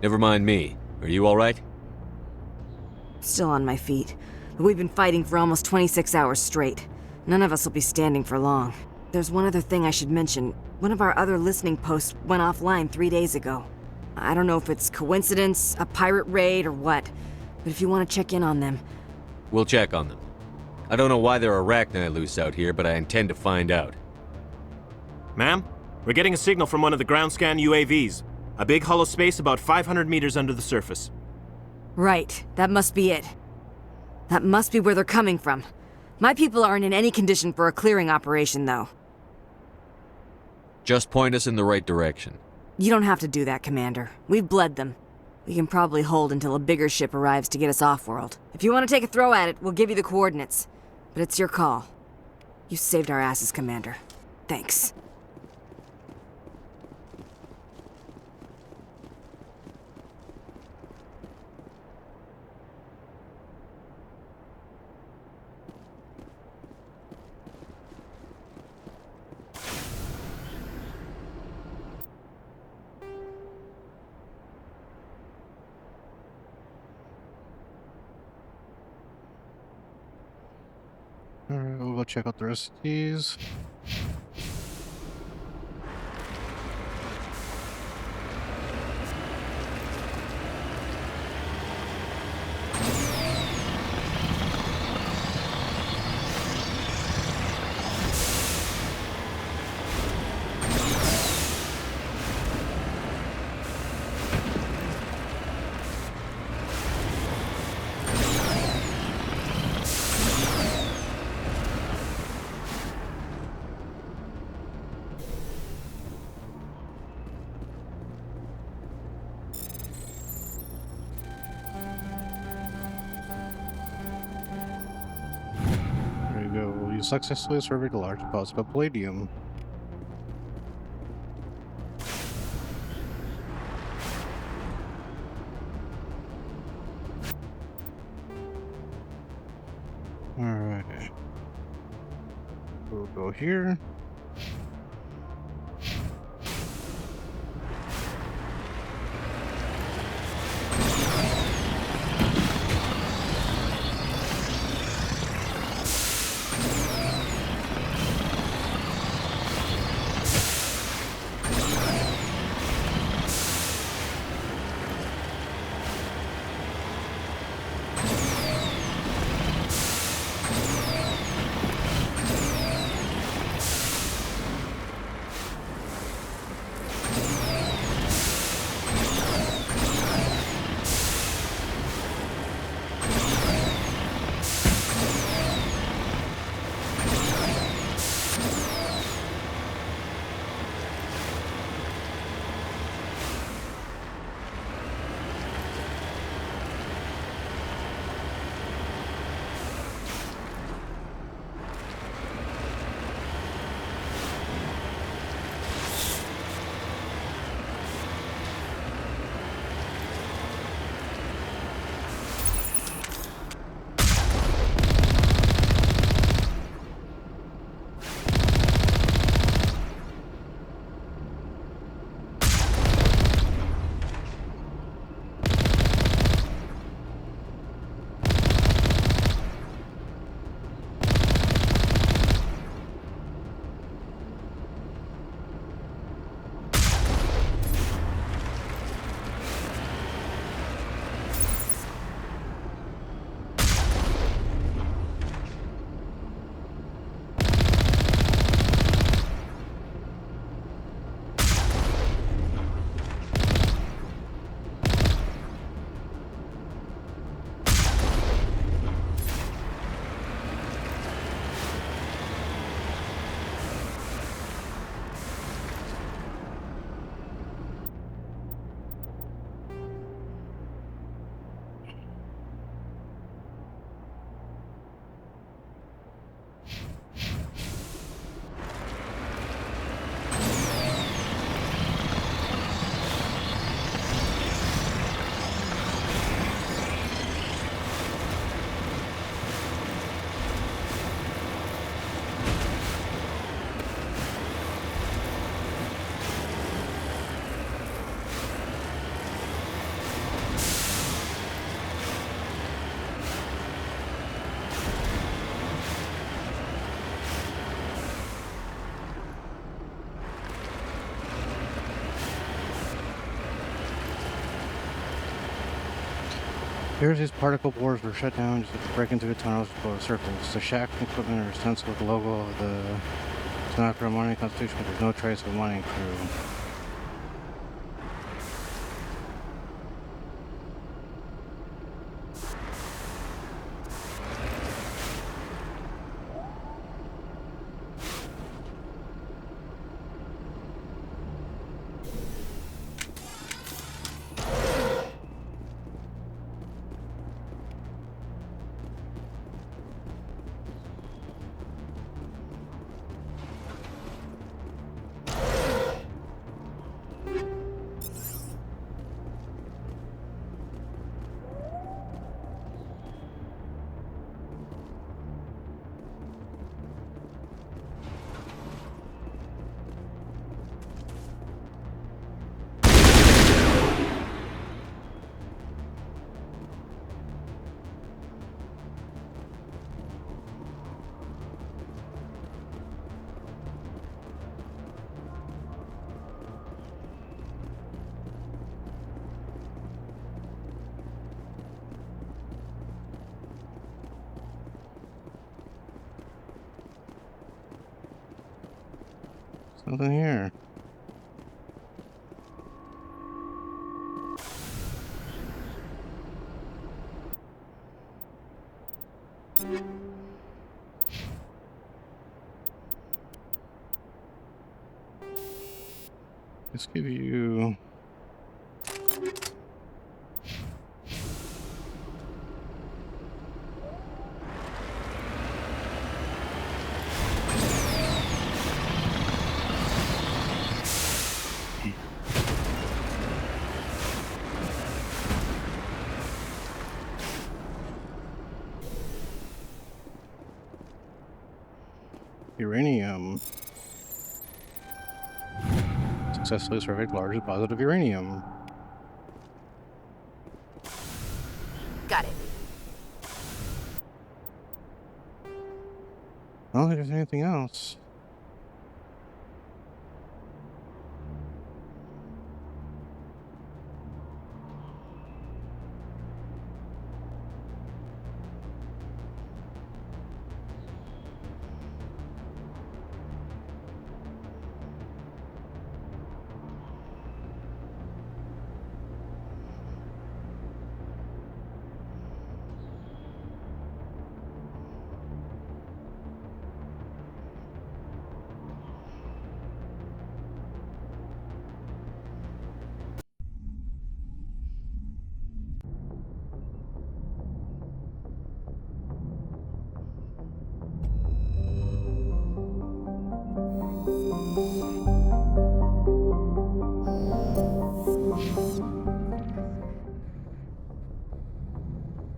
Q: Never mind me. Are you alright?
C: Still on my feet. But we've been fighting for almost 26 hours straight. None of us will be standing for long. There's one other thing I should mention. One of our other listening posts went offline 3 days ago. I don't know if it's coincidence, a pirate raid, or what. But if you want to check in on them...
Q: We'll check on them. I don't know why there are arachni loose out here, but I intend to find out.
I: Ma'am, we're getting a signal from one of the ground scan UAVs. A big hollow space about 500 meters under the surface.
C: Right, that must be it. That must be where they're coming from. My people aren't in any condition for a clearing operation, though.
Q: Just point us in the right direction.
C: You don't have to do that, Commander. We've bled them. We can probably hold until a bigger ship arrives to get us off-world. If you want to take a throw at it, we'll give you the coordinates. But it's your call. You saved our asses, Commander. Thanks.
A: Alright, we'll go check out the rest of these. You successfully surveyed a large deposit of palladium. Alright. We'll go here. Here's these particle boards were shut down just to break into the tunnels below the surface. The shack equipment are stenciled with the logo of the Saga mining constitution, but there's no trace of a mining crew. Nothing here. Let's give you... uranium. Successfully surveyed large deposit of uranium.
N: Got it.
A: I don't think there's anything else.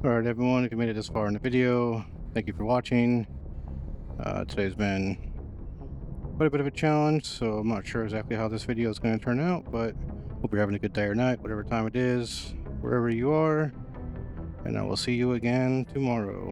A: Alright everyone, if you made it this far in the video, thank you for watching. Today's been quite a bit of a challenge, so I'm not sure exactly how this video is going to turn out, but hope you're having a good day or night, whatever time it is, wherever you are, and I will see you again tomorrow.